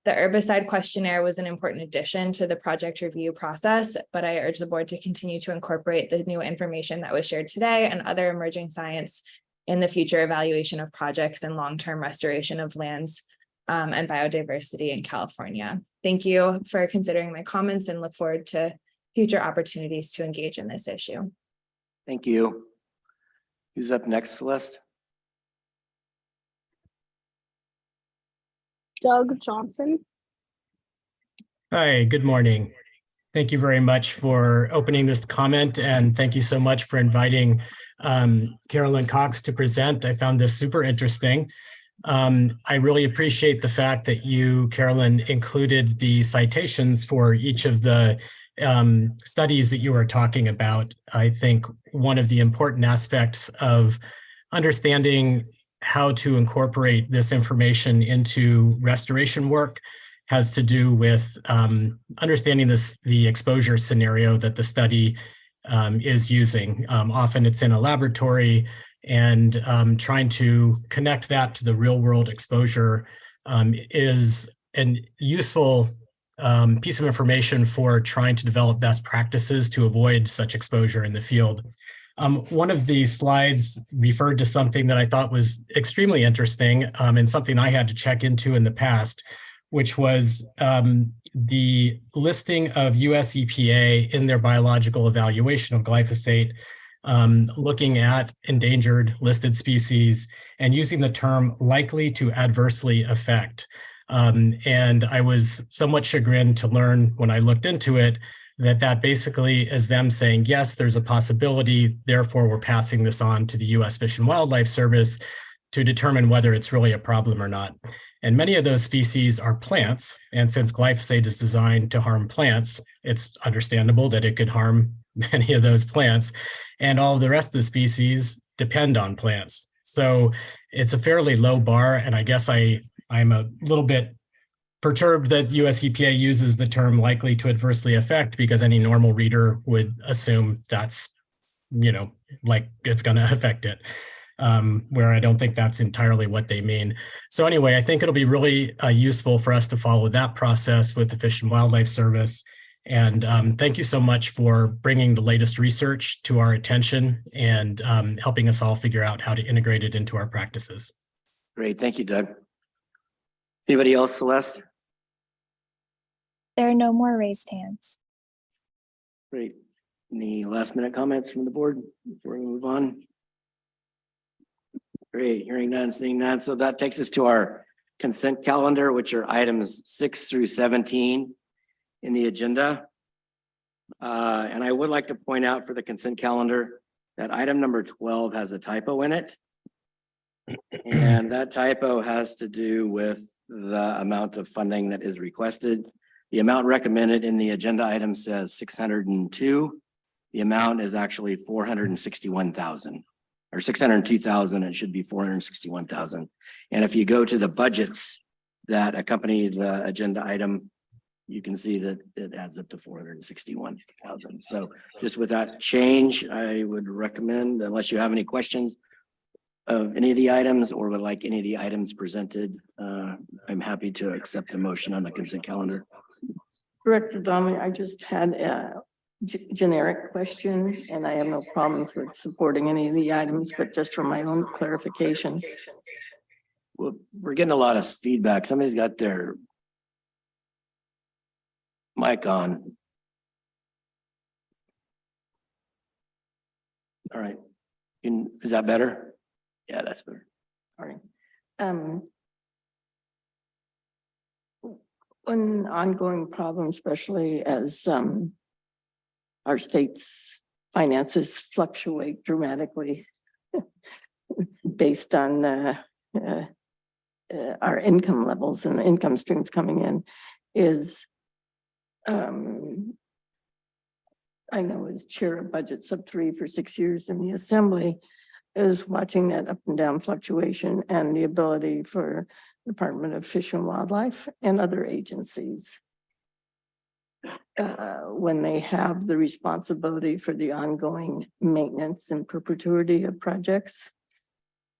The herbicide questionnaire was an important addition to the project review process, but I urge the board to continue to incorporate the new information that was shared today and other emerging science in the future evaluation of projects and long-term restoration of lands and biodiversity in California. Thank you for considering my comments and look forward to future opportunities to engage in this issue. Thank you. Who's up next, Celeste? Doug Johnson. Hi, good morning. Thank you very much for opening this comment, and thank you so much for inviting Carolyn Cox to present. I found this super interesting. I really appreciate the fact that you, Carolyn, included the citations for each of the studies that you were talking about. I think one of the important aspects of understanding how to incorporate this information into restoration work has to do with understanding the exposure scenario that the study is using. Often it's in a laboratory, and trying to connect that to the real world exposure is a useful piece of information for trying to develop best practices to avoid such exposure in the field. One of the slides referred to something that I thought was extremely interesting and something I had to check into in the past, which was the listing of US EPA in their biological evaluation of glyphosate, looking at endangered listed species and using the term likely to adversely affect. And I was somewhat chagrined to learn when I looked into it that basically is them saying, yes, there's a possibility, therefore we're passing this on to the US Fish and Wildlife Service to determine whether it's really a problem or not. And many of those species are plants, and since glyphosate is designed to harm plants, it's understandable that it could harm many of those plants, and all of the rest of the species depend on plants. So it's a fairly low bar, and I guess I'm a little bit perturbed that US EPA uses the term likely to adversely affect, because any normal reader would assume that's, like it's going to affect it, where I don't think that's entirely what they mean. So anyway, I think it'll be really useful for us to follow that process with the Fish and Wildlife Service. And thank you so much for bringing the latest research to our attention and helping us all figure out how to integrate it into our practices. Great. Thank you, Doug. Anybody else, Celeste? There are no more raised hands. Great. Any last minute comments from the board before we move on? Great. Hearing none, seeing none. So that takes us to our consent calendar, which are items 6 through 17 in the agenda. And I would like to point out for the consent calendar that item number 12 has a typo in it. And that typo has to do with the amount of funding that is requested. The amount recommended in the agenda item says 602. The amount is actually 461,000. or 602,000, it should be 461,000. And if you go to the budgets that accompany the agenda item, you can see that it adds up to 461,000. So just with that change, I would recommend, unless you have any questions of any of the items or would like any of the items presented, I'm happy to accept the motion on the consent calendar. Director Donnelly, I just had a generic question and I have no problems with supporting any of the items, but just for my own clarification. Well, we're getting a lot of feedback. Somebody's got their mic on. All right. Is that better? Yeah, that's better. All right. One ongoing problem, especially as our state's finances fluctuate dramatically based on our income levels and the income streams coming in, is I know as chair of budget sub 3 for 6 years in the assembly, is watching that up and down fluctuation and the ability for Department of Fish and Wildlife and other agencies when they have the responsibility for the ongoing maintenance and perpetuity of projects,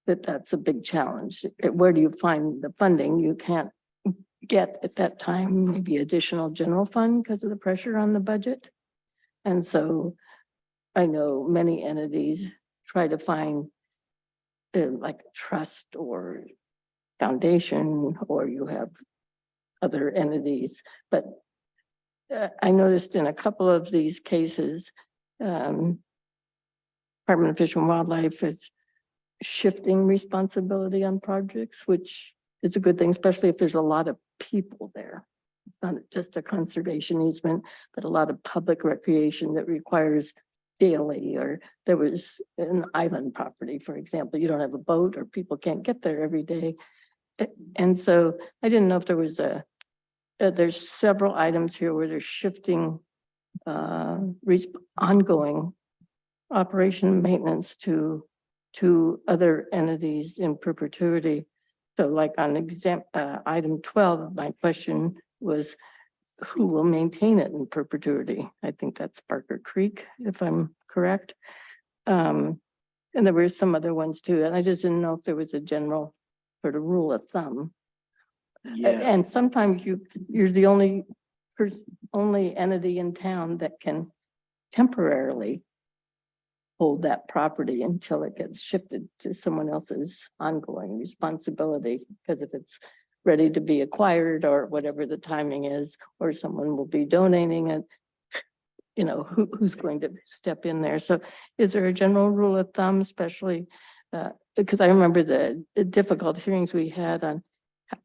that's a big challenge. Where do you find the funding? You can't get at that time maybe additional general fund because of the pressure on the budget. And so I know many entities try to find like a trust or foundation, or you have other entities. But I noticed in a couple of these cases, Department of Fish and Wildlife is shifting responsibility on projects, which is a good thing, especially if there's a lot of people there. It's not just a conservation easement, but a lot of public recreation that requires daily, or there was an island property, for example, you don't have a boat or people can't get there every day. And so I didn't know if there was there's several items here where they're shifting ongoing operation and maintenance to other entities in perpetuity. So like on item 12, my question was, who will maintain it in perpetuity? I think that's Barker Creek, if I'm correct. And there were some other ones too, and I just didn't know if there was a general sort of rule of thumb. Yeah. And sometimes you're the only entity in town that can temporarily hold that property until it gets shifted to someone else's ongoing responsibility. Because if it's ready to be acquired or whatever the timing is, or someone will be donating it, you know, who's going to step in there? So is there a general rule of thumb, especially because I remember the difficult hearings we had on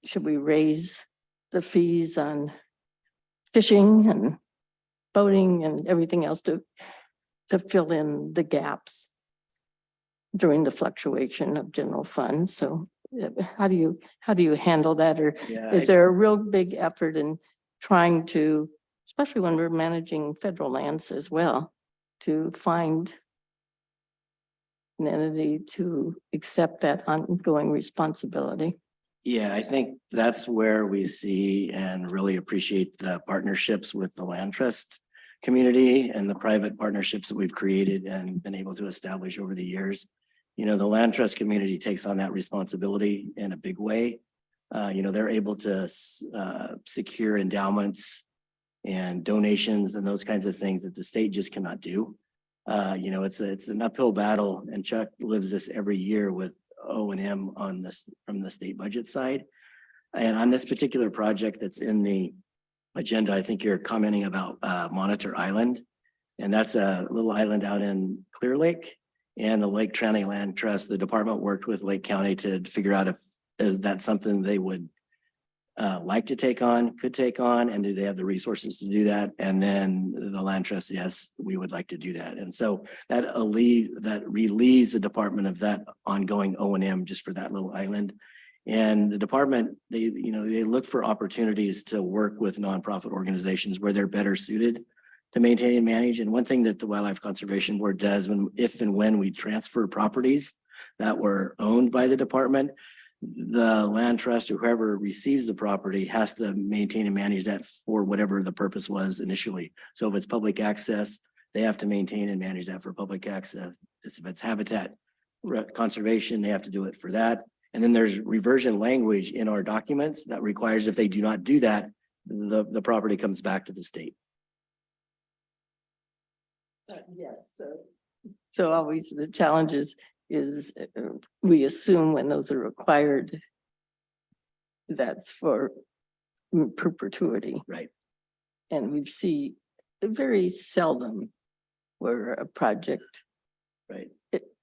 should we raise the fees on fishing and boating and everything else to fill in the gaps during the fluctuation of general funds. So how do you handle that? Or is there a real big effort in trying to, especially when we're managing federal lands as well, to find an entity to accept that ongoing responsibility? Yeah, I think that's where we see and really appreciate the partnerships with the land trust community and the private partnerships that we've created and been able to establish over the years. You know, the land trust community takes on that responsibility in a big way. You know, they're able to secure endowments and donations and those kinds of things that the state just cannot do. You know, it's an uphill battle, and Chuck lives this every year with O&M on this from the state budget side. And on this particular project that's in the agenda, I think you're commenting about Monitor Island, and that's a little island out in Clear Lake. And the Lake County Land Trust, the department worked with Lake County to figure out if that's something they would like to take on, could take on, and do they have the resources to do that? And then the land trust, yes, we would like to do that. And so that relieves the department of that ongoing O&M just for that little island. And the department, they look for opportunities to work with nonprofit organizations where they're better suited to maintain and manage. And one thing that the Wildlife Conservation Board does if and when we transfer properties that were owned by the department, the land trust or whoever receives the property has to maintain and manage that for whatever the purpose was initially. So if it's public access, they have to maintain and manage that for public access. If it's habitat conservation, they have to do it for that. And then there's reversion language in our documents that requires if they do not do that, the property comes back to the state. Yes, so always the challenges is we assume when those are required, that's for perpetuity. Right. And we see very seldom where a project, Right.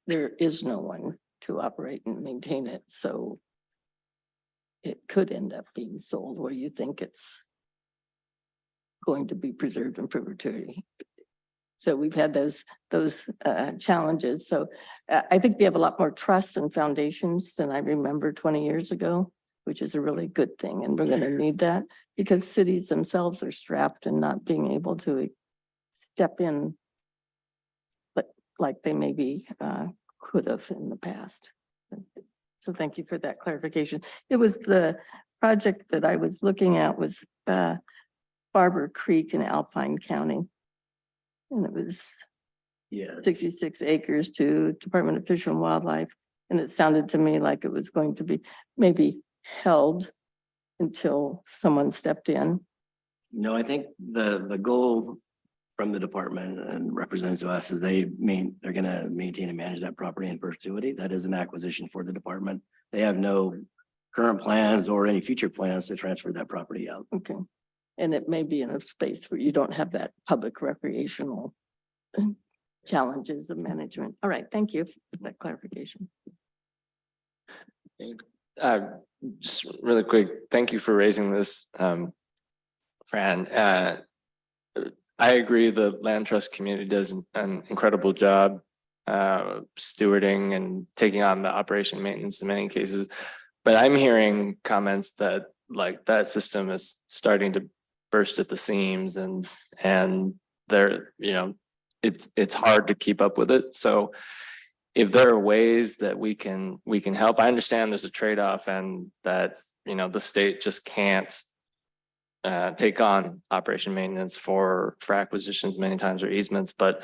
there is no one to operate and maintain it, so it could end up being sold where you think it's going to be preserved in perpetuity. So we've had those challenges. So I think we have a lot more trust and foundations than I remember 20 years ago, which is a really good thing. And we're going to need that because cities themselves are strapped and not being able to step in, but like they maybe could have in the past. So thank you for that clarification. It was the project that I was looking at was Barber Creek in Alpine County. And it was 66 acres to Department of Fish and Wildlife. And it sounded to me like it was going to be maybe held until someone stepped in. No, I think the goal from the department and represented to us is they're gonna maintain and manage that property in perpetuity. That is an acquisition for the department. They have no current plans or any future plans to transfer that property out. Okay. And it may be in a space where you don't have that public recreational challenges of management. All right, thank you for that clarification. Just really quick, thank you for raising this, Fran. I agree the land trust community does an incredible job stewarding and taking on the operation maintenance in many cases. But I'm hearing comments that like that system is starting to burst at the seams and they're, it's hard to keep up with it. So if there are ways that we can help, I understand there's a trade-off and that, the state just can't take on operation maintenance for acquisitions many times or easements, but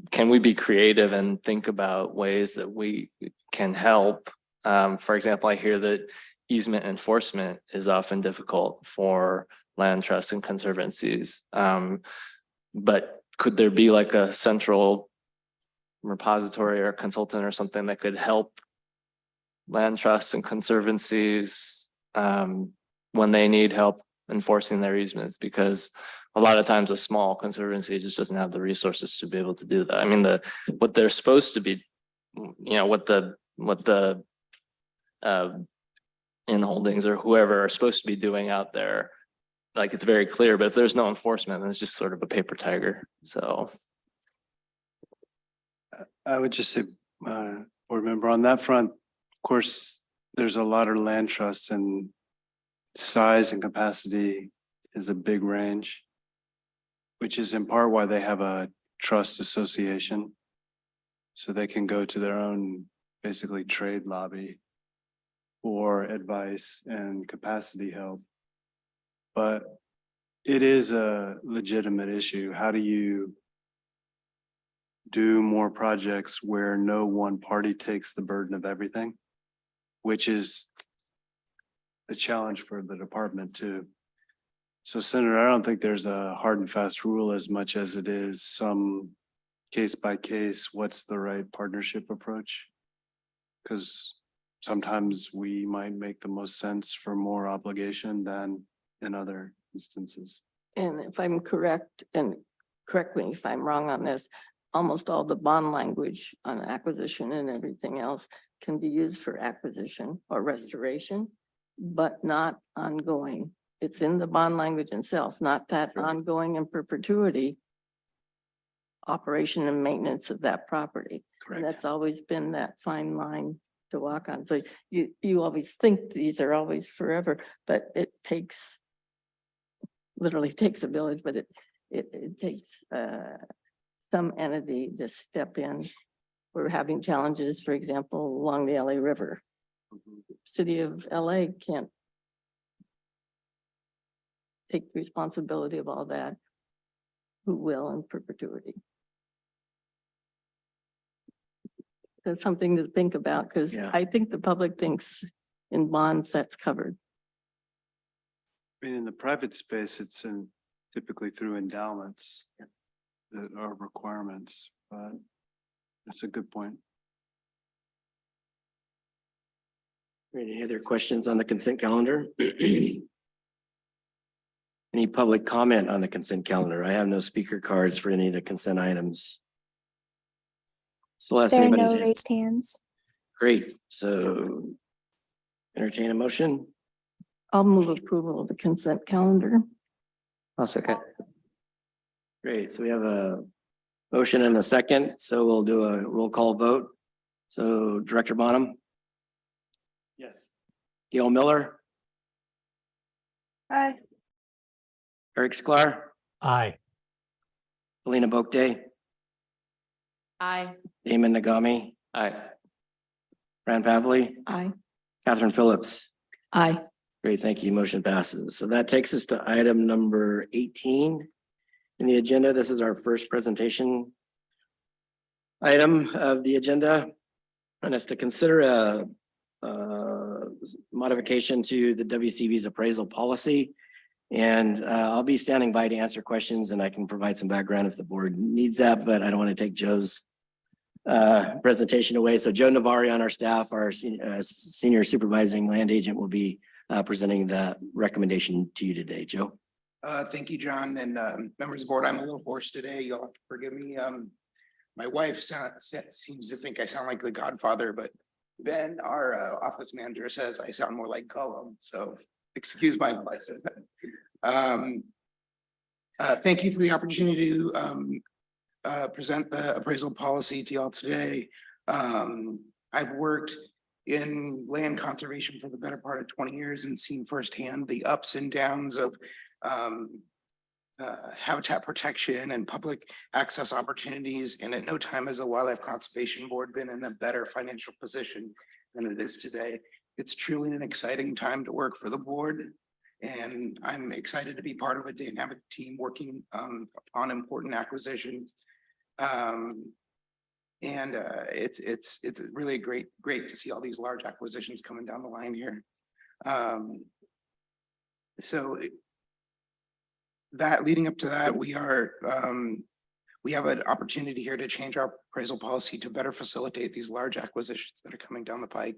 can we be creative and think about ways that we can help? For example, I hear that easement enforcement is often difficult for land trusts and conservancies. But could there be like a central repository or consultant or something that could help land trusts and conservancies when they need help enforcing their easements? Because a lot of times a small conservancy just doesn't have the resources to be able to do that. I mean, what they're supposed to be, what the in holdings or whoever are supposed to be doing out there, like it's very clear, but if there's no enforcement, then it's just sort of a paper tiger. So I would just say, board member, on that front, of course, there's a lot of land trusts and size and capacity is a big range, which is in part why they have a trust association. So they can go to their own basically trade lobby for advice and capacity help. But it is a legitimate issue. How do you do more projects where no one party takes the burden of everything? Which is a challenge for the department too. So Senator, I don't think there's a hard and fast rule as much as it is some case by case, what's the right partnership approach? Because sometimes we might make the most sense for more obligation than in other instances. And if I'm correct, and correct me if I'm wrong on this, almost all the bond language on acquisition and everything else can be used for acquisition or restoration, but not ongoing. It's in the bond language itself, not that ongoing in perpetuity operation and maintenance of that property. Correct. And that's always been that fine line to walk on. So you always think these are always forever, but it takes, literally takes a village, but it takes some entity to step in we're having challenges, for example, along the LA River. City of LA can't take responsibility of all that. Who will in perpetuity? That's something to think about, because Yeah. I think the public thinks in bonds that's covered. I mean, in the private space, it's typically through endowments that are requirements, but that's a good point. Any other questions on the consent calendar? Any public comment on the consent calendar? I have no speaker cards for any of the consent items. Celeste, There are anybody's no hand? raised hands. Great, so entertain a motion. I'll move approval of the consent calendar. I'll second. Great, so we have a motion and a second, so we'll do a roll call vote. So Director Bonham, Yes. Gail Miller, Aye. Eric Sklar, Aye. Helena Boakday, Aye. Damon Nagami, Aye. Fran Pavley, Aye. Catherine Phillips. Aye. Great, thank you. Motion passes. So that takes us to item number 18 in the agenda. This is our first presentation item of the agenda. And it's to consider a modification to the WCB's appraisal policy. And I'll be standing by to answer questions, and I can provide some background if the board needs that, but I don't want to take Joe's presentation away. So Joe Navari on our staff, our senior supervising land agent, will be presenting the recommendation to you today. Joe. Thank you, John, and members of the board. I'm a little hoarse today. You'll have to forgive me. My wife seems to think I sound like the Godfather, but Ben, our office manager, says I sound more like Gollum. So excuse my voice. Thank you for the opportunity to present the appraisal policy to y'all today. I've worked in land conservation for the better part of 20 years and seen firsthand the ups and downs of habitat protection and public access opportunities. And at no time has the Wildlife Conservation Board been in a better financial position than it is today. It's truly an exciting time to work for the board. And I'm excited to be part of a dynamic team working on important acquisitions. It's really great to see all these large acquisitions coming down the line here. So that leading up to that, we have an opportunity here to change our appraisal policy to better facilitate these large acquisitions that are coming down the pike.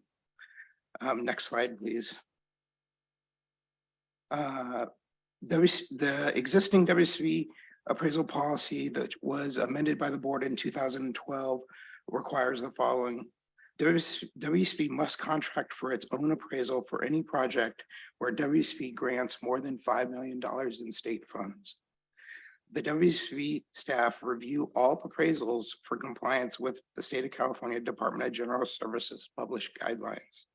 Next slide, please. The existing WCB appraisal policy that was amended by the board in 2012 requires the following. WCB must contract for its own appraisal for any project where WCB grants more than $5 million in state funds. The WCB staff review all appraisals for compliance with the state of California Department of General Services published guidelines.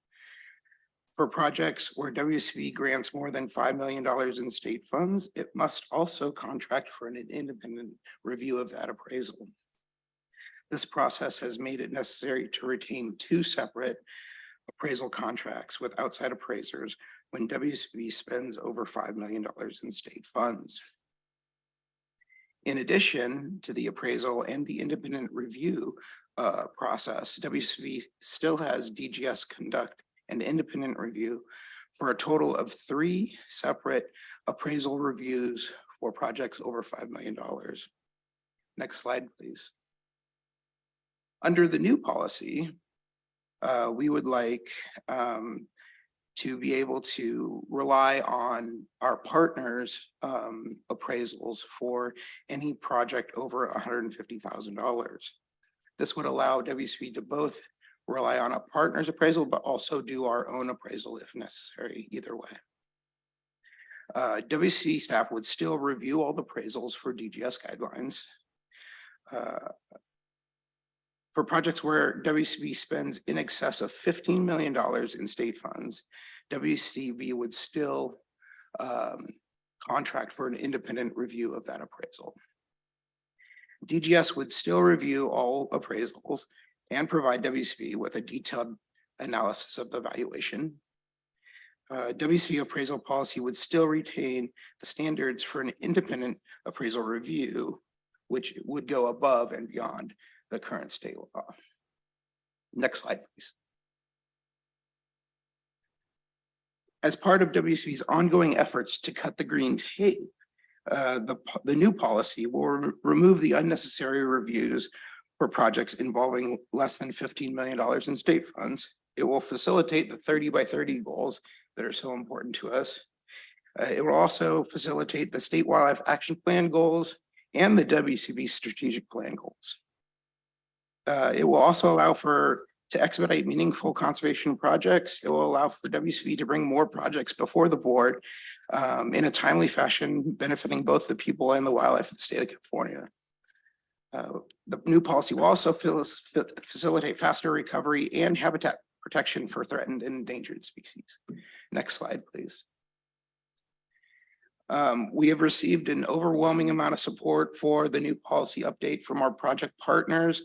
For projects where WCB grants more than $5 million in state funds, it must also contract for an independent review of that appraisal. This process has made it necessary to retain two separate appraisal contracts with outside appraisers when WCB spends over $5 million in state funds. In addition to the appraisal and the independent review process, WCB still has DGS conduct an independent review for a total of 3 separate appraisal reviews for projects over $5 million. Next slide, please. Under the new policy, we would like to be able to rely on our partners' appraisals for any project over $150,000. This would allow WCB to both rely on a partner's appraisal, but also do our own appraisal if necessary, either way. WCB staff would still review all the appraisals for DGS guidelines. For projects where WCB spends in excess of $15 million in state funds, WCB would still contract for an independent review of that appraisal. DGS would still review all appraisals and provide WCB with a detailed analysis of the valuation. WCB appraisal policy would still retain the standards for an independent appraisal review, which would go above and beyond the current state law. Next slide, please. As part of WCB's ongoing efforts to cut the green tape, the new policy will remove the unnecessary reviews for projects involving less than $15 million in state funds. It will facilitate the 30 by 30 goals that are so important to us. It will also facilitate the State Wildlife Action Plan goals and the WCB strategic plan goals. It will also allow to expedite meaningful conservation projects. It will allow for WCB to bring more projects before the board in a timely fashion, benefiting both the people and the wildlife of the state of California. The new policy will also facilitate faster recovery and habitat protection for threatened and endangered species. Next slide, please. We have received an overwhelming amount of support for the new policy update from our project partners,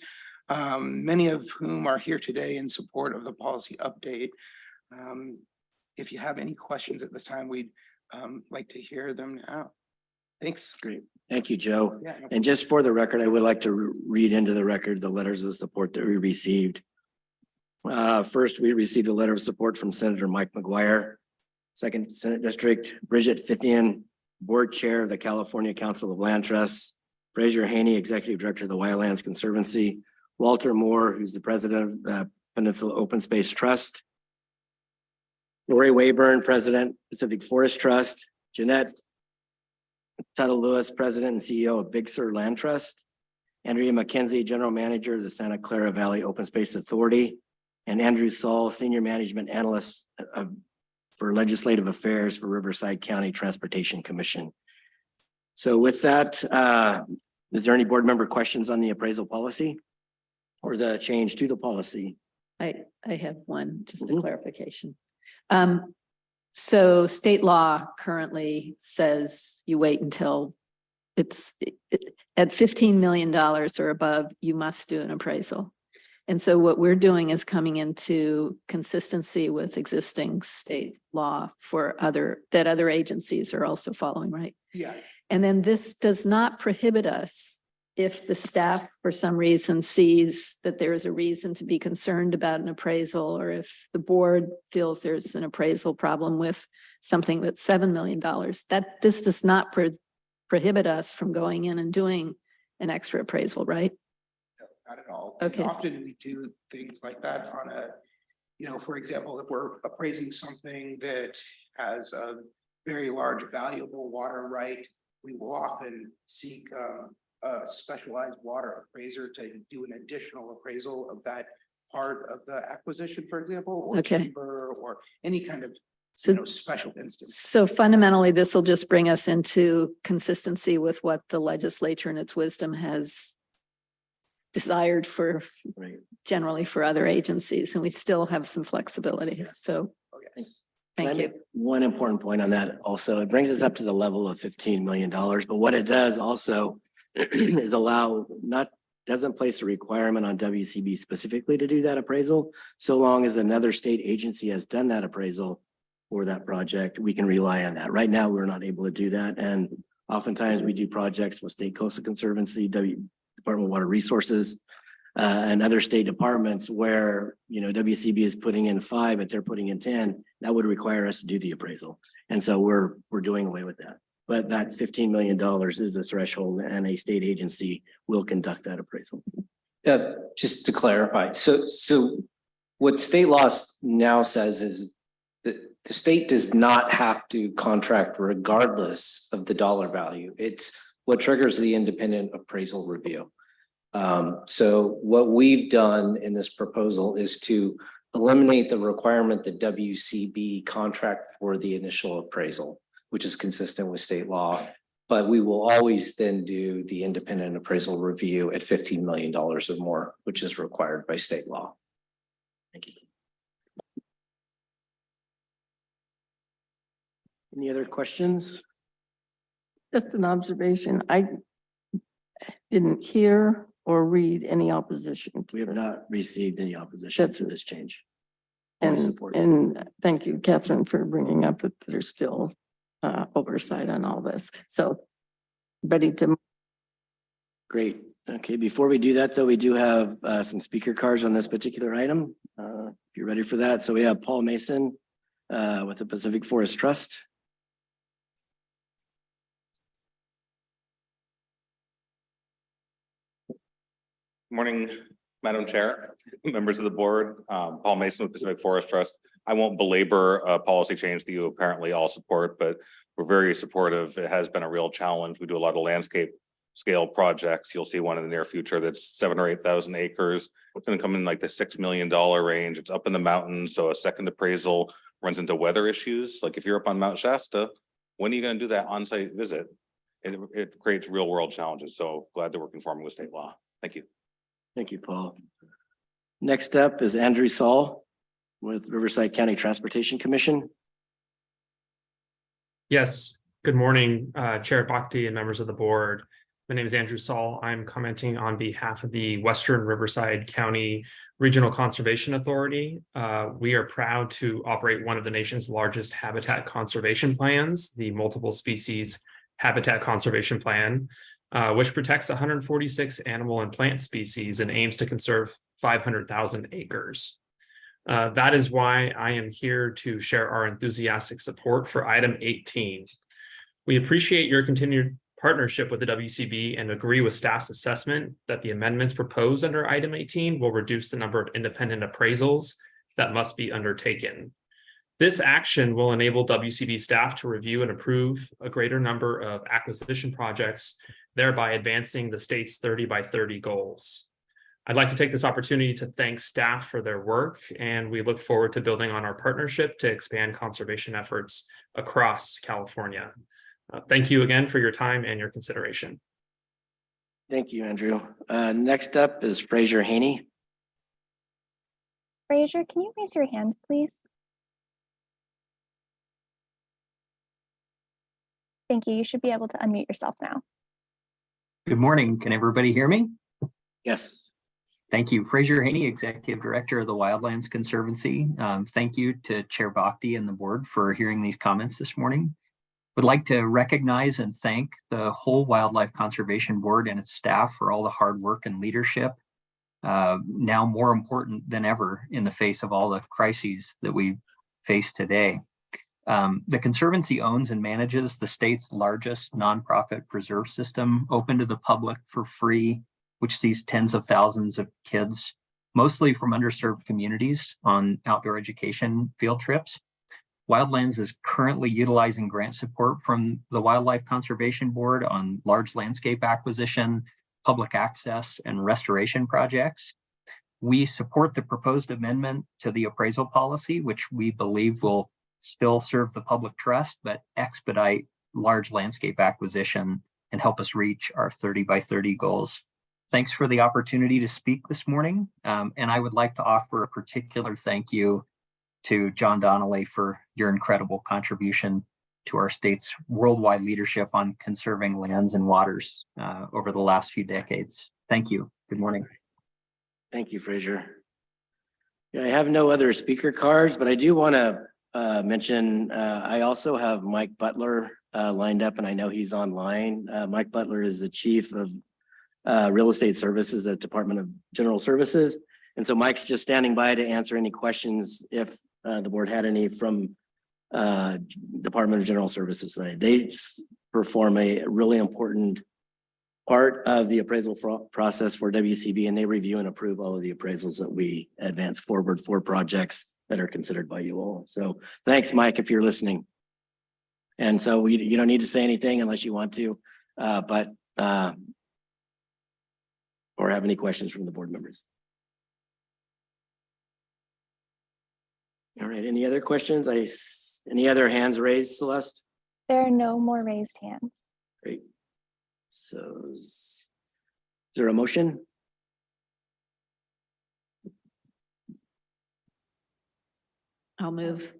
many of whom are here today in support of the policy update. If you have any questions at this time, we'd like to hear them now. Thanks. Great. Thank you, Joe. Yeah, no And just for the record, I would like to read into the record the letters of support that we received. First, we received a letter of support from Senator Mike McGuire, 2nd Senate District, Bridget Fithian, Board Chair of the California Council of Land Trusts, Fraser Haney, Executive Director of the Wildlands Conservancy, Walter Moore, who's the President of the Peninsula Open Space Trust, Lori Wayburn, President, Pacific Forest Trust, Jeanette Tuttle Lewis, President and CEO of Big Sur Land Trust, Andrea McKenzie, General Manager of the Santa Clara Valley Open Space Authority, and Andrew Saul, Senior Management Analyst for Legislative Affairs for Riverside County Transportation Commission. So with that, is there any board member questions on the appraisal policy or the change to the policy? I have one, just a clarification. So state law currently says you wait until it's at $15 million or above, you must do an appraisal. And so what we're doing is coming into consistency with existing state law for that other agencies are also following, right? Yeah. And then this does not prohibit us if the staff for some reason sees that there is a reason to be concerned about an appraisal, or if the board feels there's an appraisal problem with something that's $7 million, that this does not prohibit us from going in and doing an extra appraisal, right? No, not at all. Okay. And often we do things like that on for example, if we're appraising something that has a very large valuable water right, we will often seek a specialized water appraiser to do an additional appraisal of that part of the acquisition, for example, or Okay. timber or any kind of special instance. So fundamentally, this will just bring us into consistency with what the legislature in its wisdom has desired for generally for other agencies, and we still have some flexibility. So Oh, yes. Can I thank you. make one important point on that also? It brings us up to the level of $15 million, but what it does also is doesn't place a requirement on WCB specifically to do that appraisal. So long as another state agency has done that appraisal for that project, we can rely on that. Right now, we're not able to do that. And oftentimes we do projects with State Coastal Conservancy, Department of Water Resources, and other state departments where, WCB is putting in 5, but they're putting in 10, that would require us to do the appraisal. And so we're doing away with that. But that $15 million is the threshold, and a state agency will conduct that appraisal. Just to clarify, so what state law now says is that the state does not have to contract regardless of the dollar value. It's what triggers the independent appraisal review. So what we've done in this proposal is to eliminate the requirement that WCB contract for the initial appraisal, which is consistent with state law, but we will always then do the independent appraisal review at $15 million or more, which is required by state law. Thank you. Any other questions? Just an observation. I didn't hear or read any opposition? We have not received any opposition to this change. And, support. and thank you, Catherine, for bringing up that there's still oversight on all this. So ready to, Great. Okay, before we do that, though, we do have some speaker cards on this particular item. If you're ready for that. So we have Paul Mason with the Pacific Forest Trust. Morning, Madam Chair, members of the board, Paul Mason with Pacific Forest Trust. I won't belabor a policy change that you apparently all support, but we're very supportive. It has been a real challenge. We do a lot of landscape scale projects. You'll see one in the near future that's 7,000 or 8,000 acres. It's going to come in like the $6 million range. It's up in the mountains. So a second appraisal runs into weather issues. Like if you're up on Mount Shasta, when are you going to do that on-site visit? It creates real world challenges. So glad that we're conforming with state law. Thank you. Thank you, Paul. Next up is Andrew Saul with Riverside County Transportation Commission. Yes, good morning, Chair Bhakti and members of the board. My name is Andrew Saul. I'm commenting on behalf of the Western Riverside County Regional Conservation Authority. We are proud to operate one of the nation's largest habitat conservation plans, the Multiple Species Habitat Conservation Plan, which protects 146 animal and plant species and aims to conserve 500,000 acres. That is why I am here to share our enthusiastic support for item 18. We appreciate your continued partnership with the WCB and agree with staff's assessment that the amendments proposed under item 18 will reduce the number of independent appraisals that must be undertaken. This action will enable WCB staff to review and approve a greater number of acquisition projects, thereby advancing the state's 30 by 30 goals. I'd like to take this opportunity to thank staff for their work, and we look forward to building on our partnership to expand conservation efforts across California. Thank you again for your time and your consideration. Thank you, Andrew. Next up is Fraser Haney. Fraser, can you raise your hand, please? Thank you. You should be able to unmute yourself now. Good morning. Can everybody hear me? Yes. Thank you. Fraser Haney, Executive Director of the Wildlands Conservancy. Thank you to Chair Bhakti and the board for hearing these comments this morning. Would like to recognize and thank the whole Wildlife Conservation Board and its staff for all the hard work and leadership, now more important than ever in the face of all the crises that we face today. The Conservancy owns and manages the state's largest nonprofit preserve system, open to the public for free, which sees tens of thousands of kids, mostly from underserved communities, on outdoor education field trips. Wildlands is currently utilizing grant support from the Wildlife Conservation Board on large landscape acquisition, public access, and restoration projects. We support the proposed amendment to the appraisal policy, which we believe will still serve the public trust, but expedite large landscape acquisition and help us reach our 30 by 30 goals. Thanks for the opportunity to speak this morning. And I would like to offer a particular thank you to John Donnelly for your incredible contribution to our state's worldwide leadership on conserving lands and waters over the last few decades. Thank you. Good morning. Thank you, Fraser. Yeah, I have no other speaker cards, but I do want to mention, I also have Mike Butler lined up, and I know he's online. Mike Butler is the Chief of Real Estate Services at Department of General Services. And so Mike's just standing by to answer any questions if the board had any from Department of General Services. They perform a really important part of the appraisal process for WCB, and they review and approve all of the appraisals that we advance forward for projects that are considered by you all. So thanks, Mike, if you're listening. And so you don't need to say anything unless you want to, or have any questions from the board members. All right, any other questions? Any other hands raised, Celeste? There are no more raised hands. Great. So is there a motion? I'll move.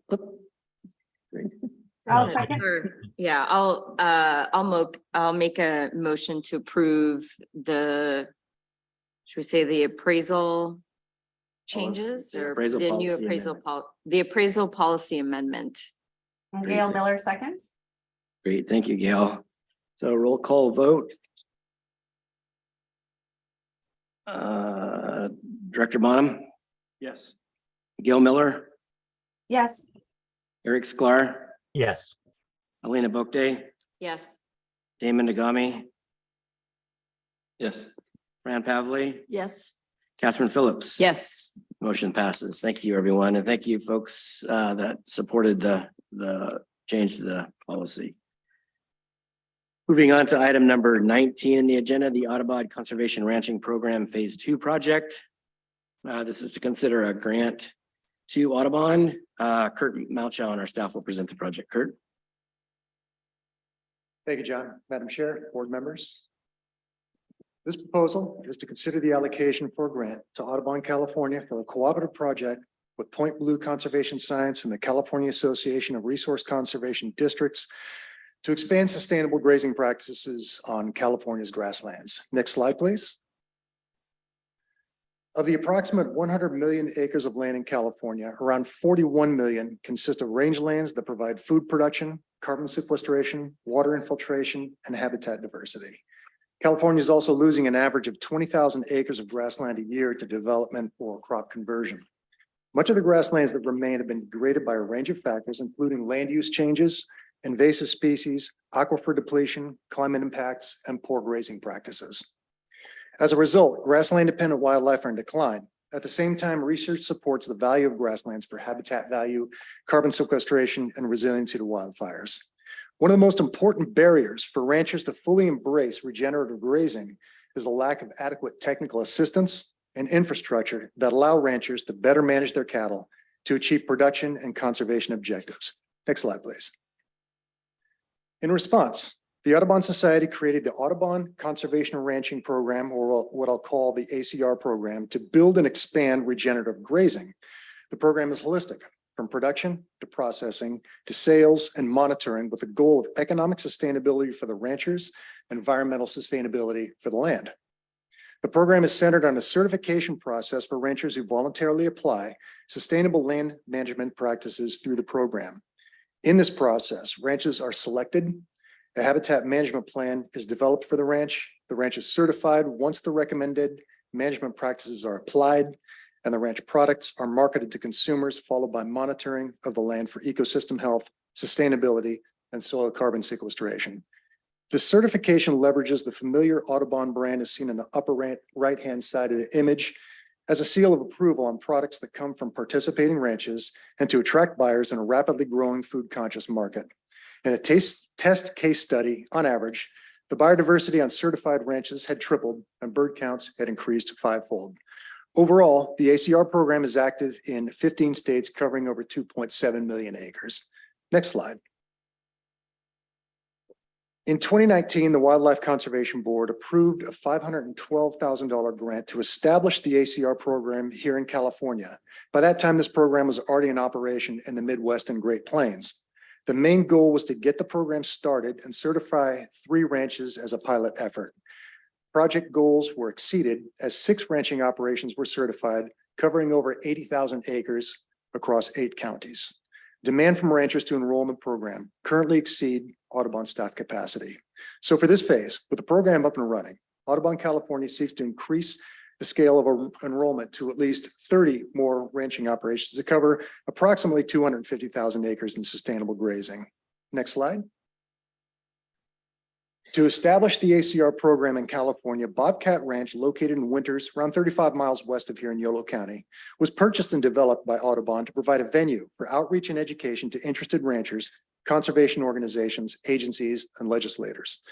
I'll second. Yeah, I'll make a motion to approve the should we say the appraisal changes or Appraisal the new policy appraisal, the appraisal policy amendment? Gail Miller seconds. Great, thank you, Gail. So roll call vote. Director Bonham, Yes. Gail Miller, Yes. Eric Sklar, Yes. Alina Boukde, Yes. Damon Nagami, Yes. Fran Pavley, Yes. Catherine Phillips. Yes. Motion passes. Thank you, everyone. And thank you, folks, that supported the change to the policy. Moving on to item number 19 in the agenda, the Audubon Conservation Ranching Program Phase 2 project. This is to consider a grant to Audubon. Kurt Malchow on our staff will present the project. Kurt. Thank you, John. Madam Chair, board members. This proposal is to consider the allocation for a grant to Audubon, California for a cooperative project with Point Blue Conservation Science and the California Association of Resource Conservation Districts to expand sustainable grazing practices on California's grasslands. Next slide, please. Of the approximate 100 million acres of land in California, around 41 million consist of rangelands that provide food production, carbon sequestration, water infiltration, and habitat diversity. California is also losing an average of 20,000 acres of grassland a year to development or crop conversion. Much of the grasslands that remain have been degraded by a range of factors, including land use changes, invasive species, aquifer depletion, climate impacts, and poor grazing practices. As a result, grassland-dependent wildlife are in decline. At the same time, research supports the value of grasslands for habitat value, carbon sequestration, and resiliency to wildfires. One of the most important barriers for ranchers to fully embrace regenerative grazing is the lack of adequate technical assistance and infrastructure that allow ranchers to better manage their cattle to achieve production and conservation objectives. Next slide, please. In response, the Audubon Society created the Audubon Conservation Ranching Program, or what I'll call the ACR program, to build and expand regenerative grazing. The program is holistic, from production to processing to sales and monitoring, with the goal of economic sustainability for the ranchers, environmental sustainability for the land. The program is centered on a certification process for ranchers who voluntarily apply sustainable land management practices through the program. In this process, ranches are selected, a habitat management plan is developed for the ranch is certified once the recommended management practices are applied, and the ranch products are marketed to consumers, followed by monitoring of the land for ecosystem health, sustainability, and soil carbon sequestration. This certification leverages the familiar Audubon brand as seen in the upper right-hand side of the image as a seal of approval on products that come from participating ranches and to attract buyers in a rapidly growing food-conscious market. In a test case study, on average, the biodiversity on certified ranches had tripled and bird counts had increased fivefold. Overall, the ACR program is active in 15 states covering over 2.7 million acres. Next slide. In 2019, the Wildlife Conservation Board approved a $512,000 grant to establish the ACR program here in California. By that time, this program was already in operation in the Midwest and Great Plains. The main goal was to get the program started and certify 3 ranches as a pilot effort. Project goals were exceeded as 6 ranching operations were certified, covering over 80,000 acres across 8 counties. Demand from ranchers to enroll in the program currently exceed Audubon staff capacity. So for this phase, with the program up and running, Audubon California seeks to increase the scale of enrollment to at least 30 more ranching operations to cover approximately 250,000 acres in sustainable grazing. Next slide. To establish the ACR program in California, Bobcat Ranch, located in Winters, around 35 miles west of here in Yolo County, was purchased and developed by Audubon to provide a venue for outreach and education to interested ranchers, conservation organizations, agencies, and legislators.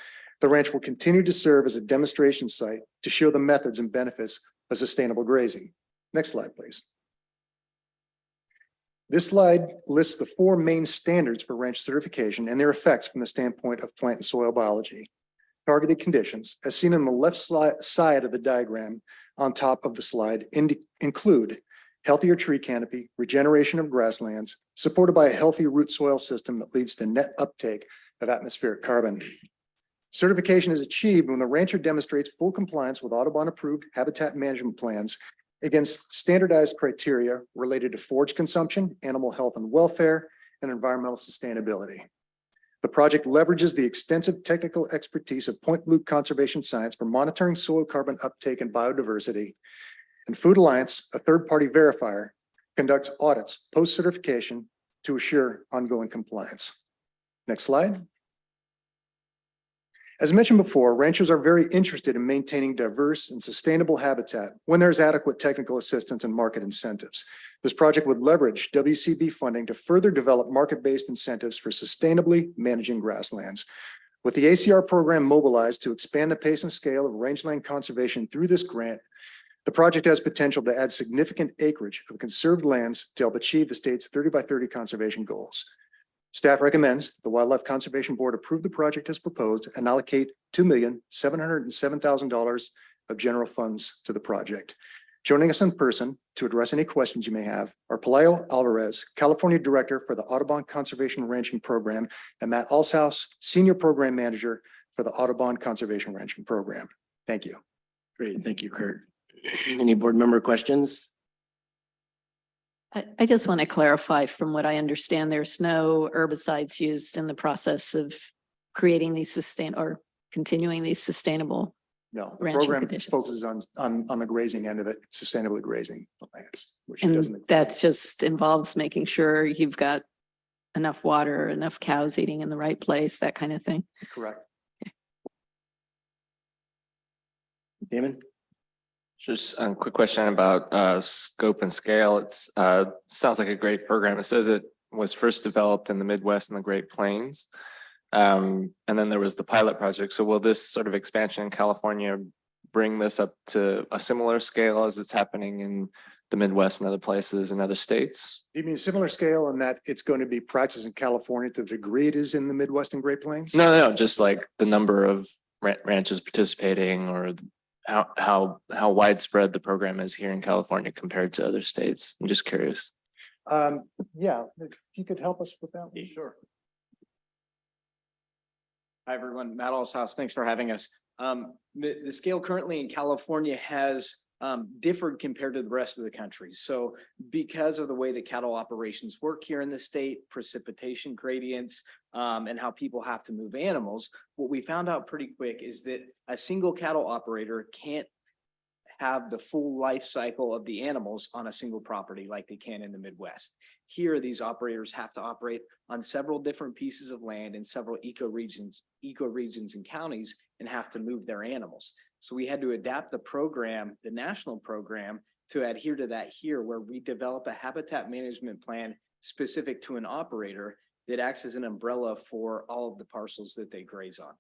The ranch will continue to serve as a demonstration site to show the methods and benefits of sustainable grazing. Next slide, please. This slide lists the 4 main standards for ranch certification and their effects from the standpoint of plant and soil biology. Targeted conditions, as seen on the left side of the diagram on top of the slide, include healthier tree canopy, regeneration of grasslands, supported by a healthy root soil system that leads to net uptake of atmospheric carbon. Certification is achieved when the rancher demonstrates full compliance with Audubon-approved habitat management plans against standardized criteria related to forage consumption, animal health and welfare, and environmental sustainability. The project leverages the extensive technical expertise of Point Luke Conservation Science for monitoring soil carbon uptake and biodiversity. And Food Alliance, a third-party verifier, conducts audits post-certification to assure ongoing compliance. Next slide. As mentioned before, ranchers are very interested in maintaining diverse and sustainable habitat when there's adequate technical assistance and market incentives. This project would leverage WCB funding to further develop market-based incentives for sustainably managing grasslands. With the ACR program mobilized to expand the pace and scale of rangeland conservation through this grant, the project has potential to add significant acreage of conserved lands to help achieve the state's 30 by 30 conservation goals. Staff recommends the Wildlife Conservation Board approve the project as proposed and allocate $2,707,000 of general funds to the project. Joining us in person to address any questions you may have are Pelayo Alvarez, California Director for the Audubon Conservation Ranching Program, and Matt Alshouse, Senior Program Manager for the Audubon Conservation Ranching Program. Thank you. Great. Thank you, Kurt. Any board member questions? I just want to clarify, from what I understand, there's no herbicides used in the process of creating these continuing these sustainable. No, the ranching program conditions. focuses on the grazing end of it, sustainably grazing the lands, which And doesn't. that just involves making sure you've got enough water, enough cows eating in the right place, that kind of thing. Correct. Damon? Just a quick question about scope and scale. It's sounds like a great program. It says it was first developed in the Midwest and the Great Plains. And then there was the pilot project. So will this sort of expansion in California bring this up to a similar scale as it's happening in the Midwest and other places and other states? Do you mean similar scale in that it's going to be practiced in California to the degree it is in the Midwest and Great Plains? No, just like the number of ranches participating, or how widespread the program is here in California compared to other states. I'm just curious. Yeah, if you could help us with that one. Sure. Hi, everyone. Matt Alshouse. Thanks for having us. The scale currently in California has differed compared to the rest of the country. So because of the way that cattle operations work here in the state, precipitation gradients, and how people have to move animals, what we found out pretty quick is that a single cattle operator can't have the full life cycle of the animals on a single property like they can in the Midwest. Here, these operators have to operate on several different pieces of land in several ecoregions and counties, and have to move their animals. So we had to adapt the program, the national program, to adhere to that here, where we develop a habitat management plan specific to an operator that acts as an umbrella for all of the parcels that they graze on.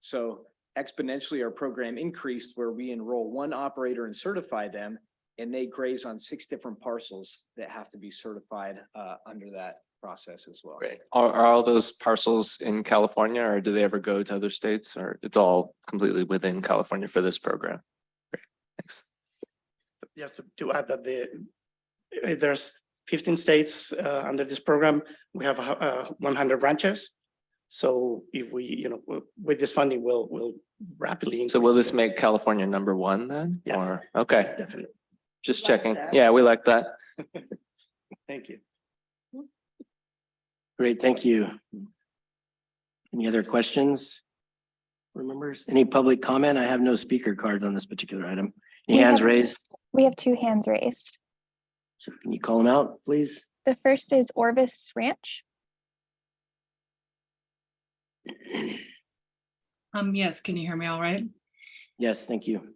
So exponentially, our program increased where we enroll one operator and certify them, and they graze on 6 different parcels that have to be certified under that process as well. Great. Are all those parcels in California, or do they ever go to other states, or it's all completely within California for this program? Great, thanks. Just to add that there's 15 states under this program. We have 100 ranches. So if we, with this funding, we'll rapidly increase. So will this make California #1 then? Yes. Or, okay, Definitely. just checking. Yeah, we like that. Thank you. Great, thank you. Any other questions? Members, any public comment? I have no speaker cards on this particular item. Any hands raised? We have 2 hands raised. So can you call them out, please? The first is Orvis Ranch. Yes, can you hear me all right? Yes, thank you.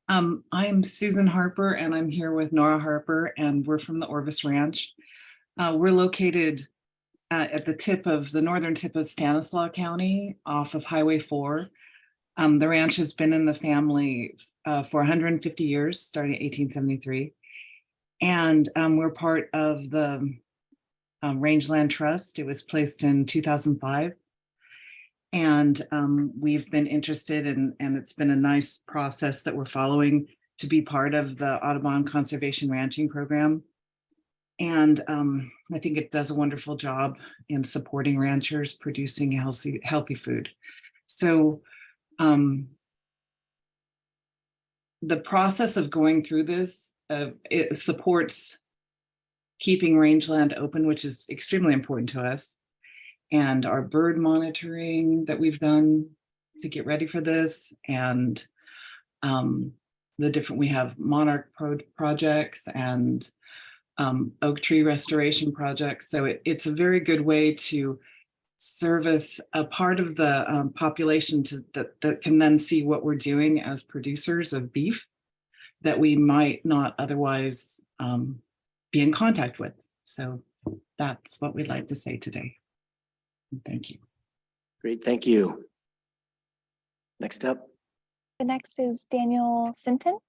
I'm Susan Harper, and I'm here with Nora Harper, and we're from the Orvis Ranch. We're located at the northern tip of Stanislaus County off of Highway 4. The ranch has been in the family for 150 years, starting in 1873. And we're part of the Rangeland Trust. It was placed in 2005. And we've been interested in, and it's been a nice process that we're following to be part of the Audubon Conservation Ranching Program. And I think it does a wonderful job in supporting ranchers producing healthy food. So The process of going through this, it supports keeping rangeland open, which is extremely important to us. And our bird monitoring that we've done to get ready for this, and we have monarch projects and oak tree restoration projects. So it's a very good way to service a part of the population that can then see what we're doing as producers of beef that we might not otherwise be in contact with. So that's what we'd like to say today. Thank you. Great, thank you. Next up. The next is Daniel Sinton.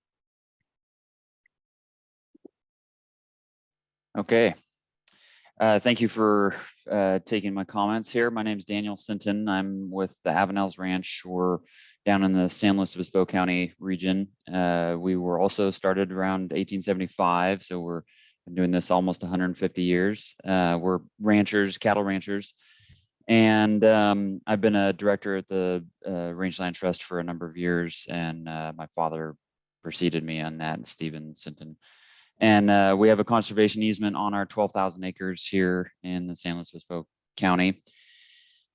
Okay. Thank you for taking my comments here. My name is Daniel Sinton. I'm with the Avenels Ranch. We're down in the San Luis Obispo County region. We were also started around 1875, so we're been doing this almost 150 years. We're ranchers, cattle ranchers. And I've been a director at the Rangeland Trust for a number of years, and my father preceded me on that, Stephen Sinton. And we have a conservation easement on our 12,000 acres here in the San Luis Obispo County.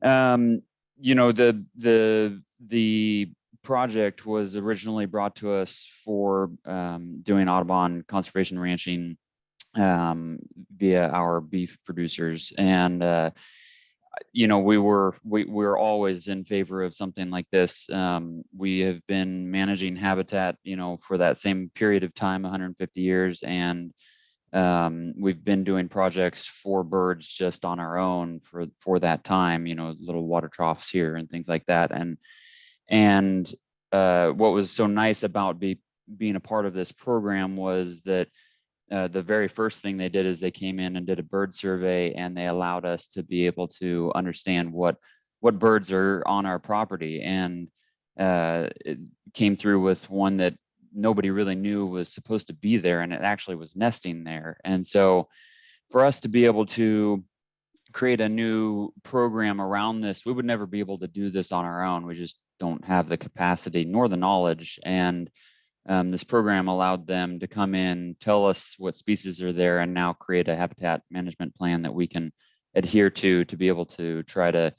You know, the project was originally brought to us for doing Audubon conservation ranching via our beef producers, and you know, we're always in favor of something like this. We have been managing habitat, you know, for that same period of time, 150 years, and we've been doing projects for birds just on our own for that time, you know, little water troughs here and things like that. And what was so nice about being a part of this program was that the very first thing they did is they came in and did a bird survey, and they allowed us to be able to understand what birds are on our property. And it came through with one that nobody really knew was supposed to be there, and it actually was nesting there. And so for us to be able to create a new program around this, we would never be able to do this on our own. We just don't have the capacity nor the knowledge. And this program allowed them to come in, tell us what species are there, and now create a habitat management plan that we can adhere to be able to try to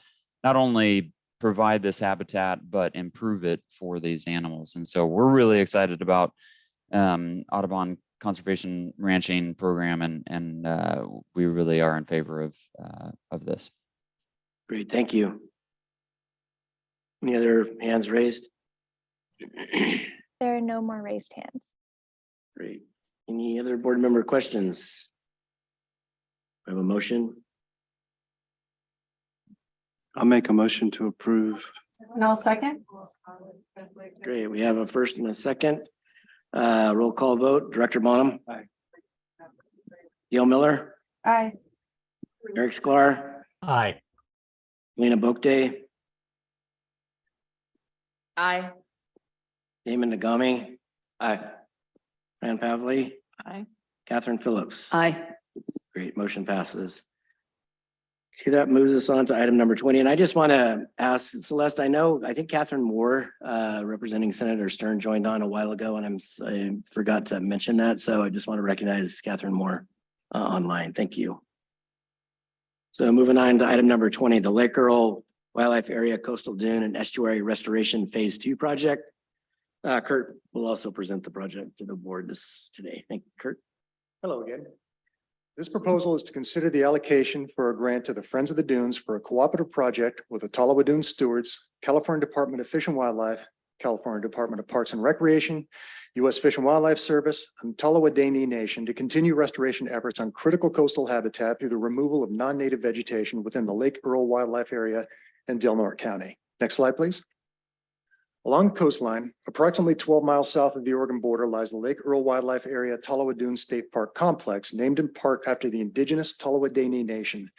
not only provide this habitat, but improve it for these animals. And so we're really excited about Audubon conservation ranching program, and we really are in favor of this. Great, thank you. Any other hands raised? There are no more raised hands. Great. Any other board member questions? We have a motion. I'll make a motion to approve. And I'll second. Great, we have a first and a second. Roll call vote. Director Bonham. Aye. Gail Miller. Aye. Eric Sklar. Aye. Lena Boakday. Aye. Damon Nagami. Aye. Fran Pavley. Aye. Catherine Phillips. Aye. Great, motion passes. Okay, that moves us on to item number 20. And I just want to ask Celeste, I think Catherine Moore, representing Senator Stern, joined on a while ago, and I forgot to mention that. So I just want to recognize Catherine Moore online. Thank you. So moving on to item number 20, the Lake Earl Wildlife Area Coastal Dune and Estuary Restoration Phase 2 project. Kurt will also present the project to the board today. Thank you, Kurt. Hello again. This proposal is to consider the allocation for a grant to the Friends of the Dunes for a cooperative project with the Tolowa Dune Stewards, California Department of Fish and Wildlife, California Department of Parks and Recreation, U.S. Fish and Wildlife Service, and Tolowa Dene Nation to continue restoration efforts on critical coastal habitat through the removal of non-native vegetation within the Lake Earl Wildlife Area in Del Norte County. Next slide, please. Along the coastline, approximately 12 miles south of the Oregon border, lies the Lake Earl Wildlife Area Tolowa Dune State Park Complex, named in part after the indigenous Tolowa Dene Nation.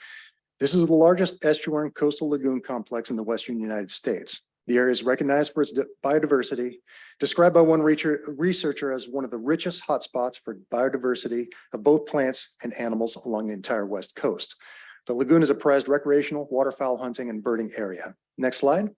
This is the largest estuarine coastal lagoon complex in the western United States. The area is recognized for its biodiversity, described by one researcher as one of the richest hotspots for biodiversity of both plants and animals along the entire West Coast. The lagoon is a prized recreational, waterfowl hunting, and birding area. Next slide.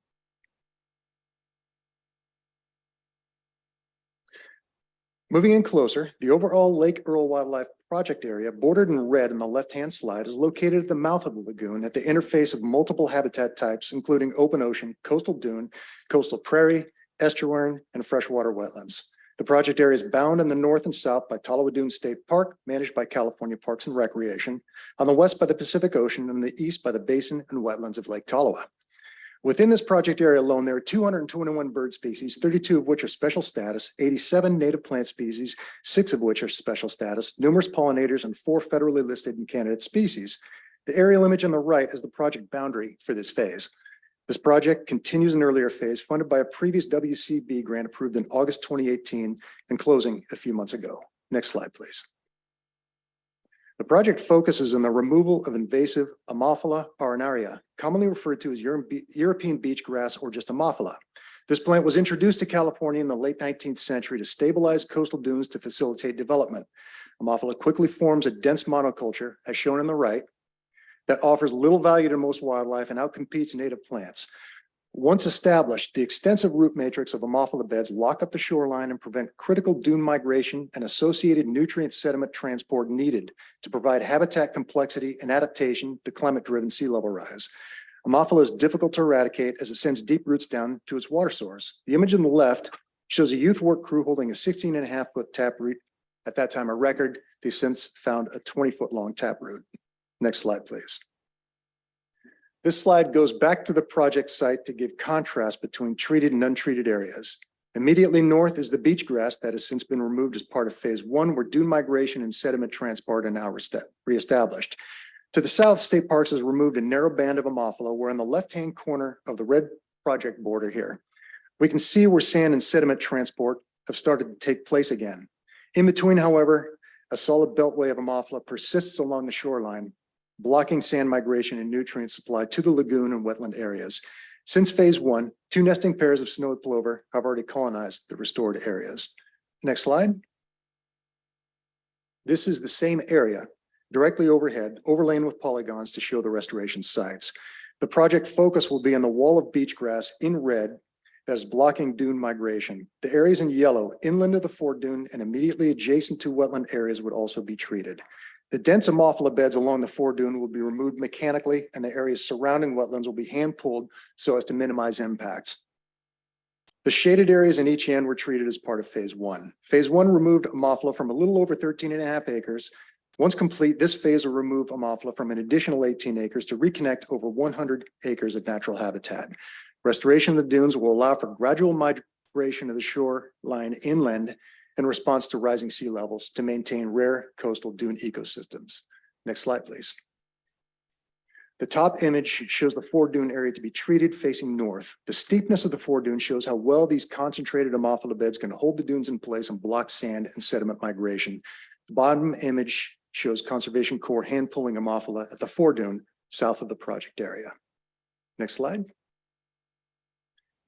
Moving in closer, the overall Lake Earl Wildlife Project area, bordered in red in the left-hand slide, is located at the mouth of the lagoon at the interface of multiple habitat types, including open ocean, coastal dune, coastal prairie, estuarine, and freshwater wetlands. The project area is bound in the north and south by Tolowa Dune State Park, managed by California Parks and Recreation, on the west by the Pacific Ocean, and the east by the basin and wetlands of Lake Tolowa. Within this project area alone, there are 221 bird species, 32 of which are special status, 87 native plant species, 6 of which are special status, numerous pollinators, and 4 federally listed and candidate species. The aerial image on the right is the project boundary for this phase. This project continues an earlier phase funded by a previous WCB grant approved in August 2018 and closing a few months ago. Next slide, please. The project focuses on the removal of invasive Ammophila arenaria, commonly referred to as European beach grass or just Ammophila. This plant was introduced to California in the late 19th century to stabilize coastal dunes to facilitate development. Ammophila quickly forms a dense monoculture, as shown on the right, that offers little value to most wildlife and outcompetes native plants. Once established, the extensive root matrix of Ammophila beds lock up the shoreline and prevent critical dune migration and associated nutrient sediment transport needed to provide habitat complexity and adaptation to climate-driven sea level rise. Ammophila is difficult to eradicate as it sends deep roots down to its water source. The image on the left shows a youth work crew holding a 16.5-foot taproot. At that time, a record. They since found a 20-foot long taproot. Next slide, please. This slide goes back to the project site to give contrast between treated and untreated areas. Immediately north is the beach grass that has since been removed as part of phase 1, where dune migration and sediment transport are now reestablished. To the south, State Parks has removed a narrow band of Ammophila, where on the left-hand corner of the red project border here, we can see where sand and sediment transport have started to take place again. In between, however, a solid beltway of Ammophila persists along the shoreline, blocking sand migration and nutrient supply to the lagoon and wetland areas. Since phase 1, 2 nesting pairs of snowy plover have already colonized the restored areas. Next slide. This is the same area directly overhead, overlain with polygons to show the restoration sites. The project focus will be on the wall of beach grass in red that is blocking dune migration. The areas in yellow, inland of the fore dune and immediately adjacent to wetland areas, would also be treated. The dense Ammophila beds along the fore dune will be removed mechanically, and the areas surrounding wetlands will be hand pulled so as to minimize impacts. The shaded areas in each end were treated as part of phase 1. Phase 1 removed Ammophila from a little over 13.5 acres. Once complete, this phase will remove Ammophila from an additional 18 acres to reconnect over 100 acres of natural habitat. Restoration of the dunes will allow for gradual migration of the shoreline inland in response to rising sea levels to maintain rare coastal dune ecosystems. Next slide, please. The top image shows the fore dune area to be treated facing north. The steepness of the fore dune shows how well these concentrated Ammophila beds can hold the dunes in place and block sand and sediment migration. The bottom image shows Conservation Corps hand pulling Ammophila at the fore dune south of the project area. Next slide.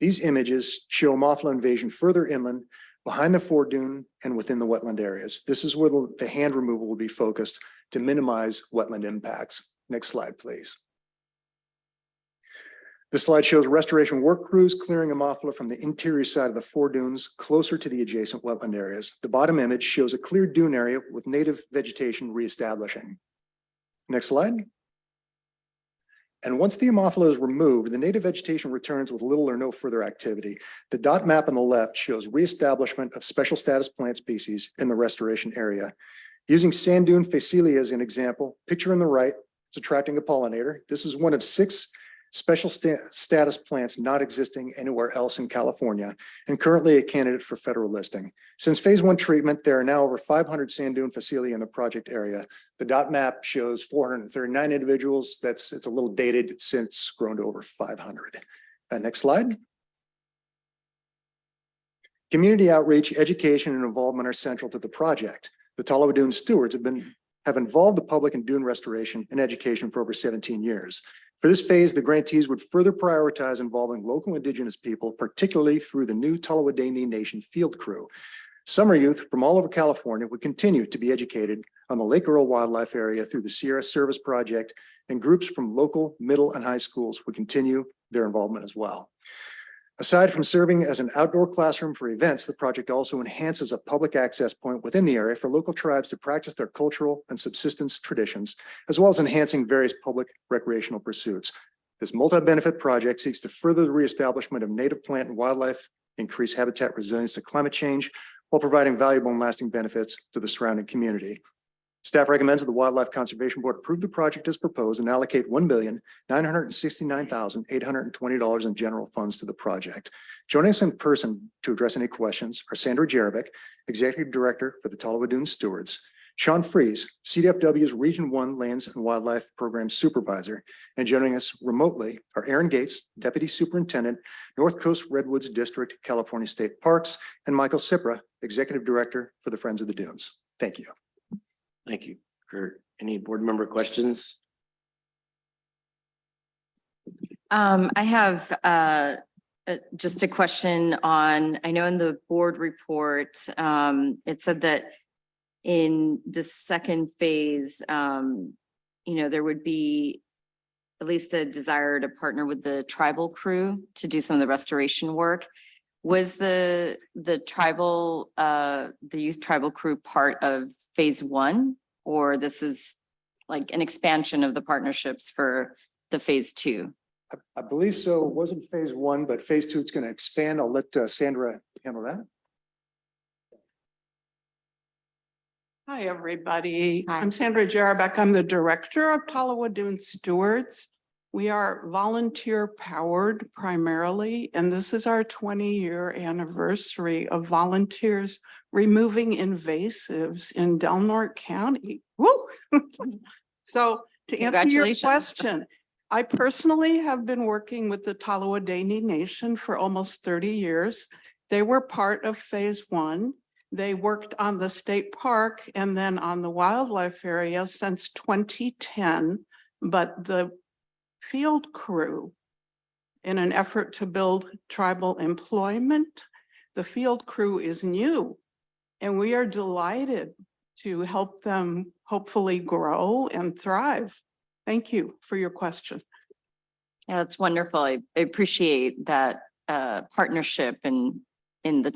These images show Ammophila invasion further inland, behind the fore dune and within the wetland areas. This is where the hand removal will be focused to minimize wetland impacts. Next slide, please. This slide shows restoration work crews clearing Ammophila from the interior side of the fore dunes closer to the adjacent wetland areas. The bottom image shows a clear dune area with native vegetation reestablishing. Next slide. And once the Ammophila is removed, the native vegetation returns with little or no further activity. The dot map on the left shows reestablishment of special status plant species in the restoration area. Using sand dune phacelia as an example, picture on the right, it's attracting a pollinator. This is one of 6 special status plants not existing anywhere else in California, and currently a candidate for federal listing. Since phase 1 treatment, there are now over 500 sand dune phacelia in the project area. The dot map shows 439 individuals. It's a little dated. It's since grown to over 500. Next slide. Community outreach, education, and involvement are central to the project. The Tolowa Dune stewards have involved the public in dune restoration and education for over 17 years. For this phase, the grantees would further prioritize involving local Indigenous people, particularly through the new Tolowa Dene Nation field crew. Summer youth from all over California would continue to be educated on the Lake Earl Wildlife Area through the Sierra Service Project, and groups from local, middle, and high schools would continue their involvement as well. Aside from serving as an outdoor classroom for events, the project also enhances a public access point within the area for local tribes to practice their cultural and subsistence traditions, as well as enhancing various public recreational pursuits. This multi-benefit project seeks to further the reestablishment of native plant and wildlife, increase habitat resilience to climate change, while providing valuable and lasting benefits to the surrounding community. Staff recommends that the Wildlife Conservation Board approve the project as proposed and allocate $1,969,820 in general funds to the project. Joining us in person to address any questions are Sandra Jerebick, Executive Director for the Ottawa Dunes Stewards, Sean Fries, CDFW's Region 1 Lands and Wildlife Program Supervisor, and joining us remotely are Aaron Gates, Deputy Superintendent, North Coast Redwoods District, California State Parks, and Michael Sipra, Executive Director for the Friends of the Dunes. Thank you. Thank you, Kurt. Any board member questions? I have just a question on, I know in the board report, it said that in the second phase, there would be at least a desire to partner with the tribal crew to do some of the restoration work. Was the tribal, the youth tribal crew part of phase 1, or this is like an expansion of the partnerships for the phase 2? I believe so. It wasn't phase 1, but phase 2 is going to expand. I'll let Sandra handle that. Hi, everybody. Hi. I'm Sandra Jerebick. I'm the Director of Ottawa Dunes Stewards. We are volunteer powered primarily, and this is our 20-year anniversary of volunteers removing invasives in Del Norte County. Woo! So to answer your question, I personally have been working with the Ottawa-Dene Nation for almost 30 years. They were part of phase 1. They worked on the state park and then on the wildlife area since 2010, but the field crew, in an effort to build tribal employment, the field crew is new, and we are delighted to help them hopefully grow and thrive. Thank you for your question. Yeah, it's wonderful. I appreciate that partnership and in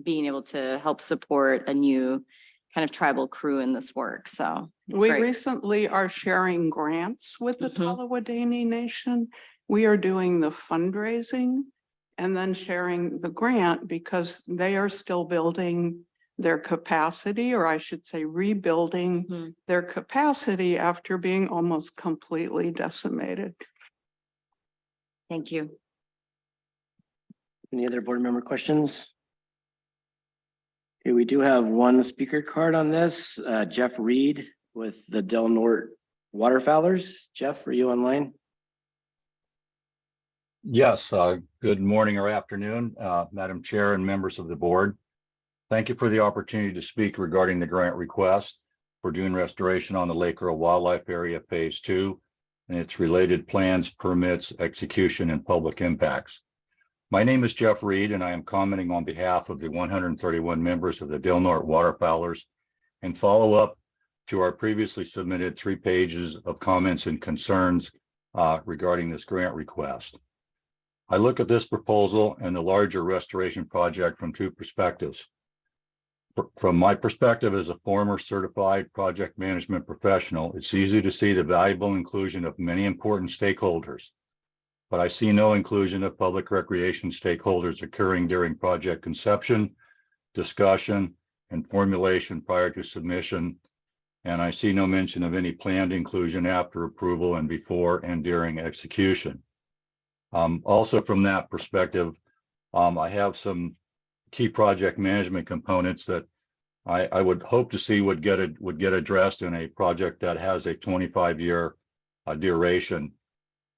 being able to help support a new kind of tribal crew in this work. So it's We great. recently are sharing grants with the Ottawa-Dene Nation. We are doing the fundraising and then sharing the grant because they are still building their capacity, or I should say rebuilding their capacity after being almost completely decimated. Thank you. Any other board member questions? Okay, we do have one speaker card on this, Jeff Reed with the Del Norte Waterfowlers. Jeff, are you online? Yes, good morning or afternoon, Madam Chair and members of the board. Thank you for the opportunity to speak regarding the grant request for dune restoration on the Lake Earl Wildlife Area Phase 2 and its related plans, permits, execution, and public impacts. My name is Jeff Reed, and I am commenting on behalf of the 131 members of the Del Norte Waterfowlers and follow up to our previously submitted 3 pages of comments and concerns regarding this grant request. I look at this proposal and the larger restoration project from 2 perspectives. From my perspective as a former certified project management professional, it's easy to see the valuable inclusion of many important stakeholders, but I see no inclusion of public recreation stakeholders occurring during project conception, discussion, and formulation prior to submission. And I see no mention of any planned inclusion after approval and before and during execution. Also from that perspective, I have some key project management components that I would hope to see would get addressed in a project that has a 25-year duration.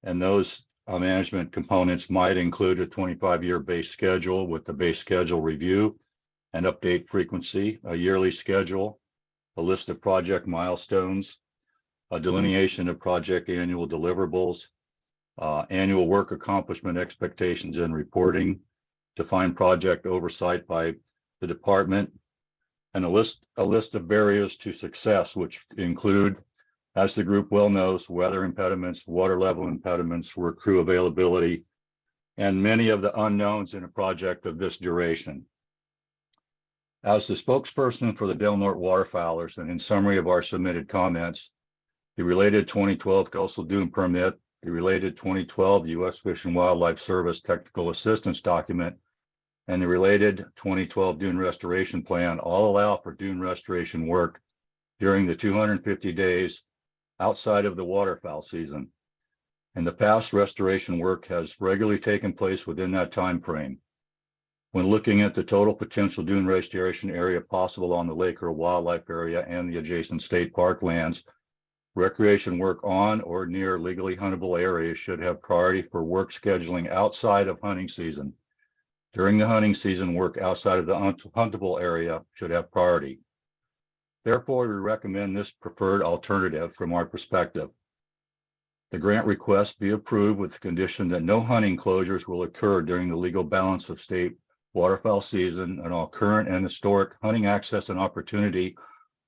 And those management components might include a 25-year base schedule with the base schedule review and update frequency, a yearly schedule, a list of project milestones, a delineation of project annual deliverables, annual work accomplishment expectations and reporting, define project oversight by the department, and a list of barriers to success, which include, as the group well knows, weather impediments, water level impediments, work crew availability, and many of the unknowns in a project of this duration. As the spokesperson for the Del Norte waterfowlers, and in summary of our submitted comments, the related 2012 coastal dune permit, the related 2012 U.S. Fish and Wildlife Service technical assistance document, and the related 2012 dune restoration plan all allow for dune restoration work during the 250 days outside of the waterfowl season. In the past, restoration work has regularly taken place within that time frame. When looking at the total potential dune restoration area possible on the Lake Earl Wildlife Area and the adjacent state park lands, recreation work on or near legally huntable areas should have priority for work scheduling outside of hunting season. During the hunting season, work outside of the huntable area should have priority. Therefore, we recommend this preferred alternative from our perspective. The grant request be approved with the condition that no hunting closures will occur during the legal balance of state waterfowl season, and all current and historic hunting access and opportunity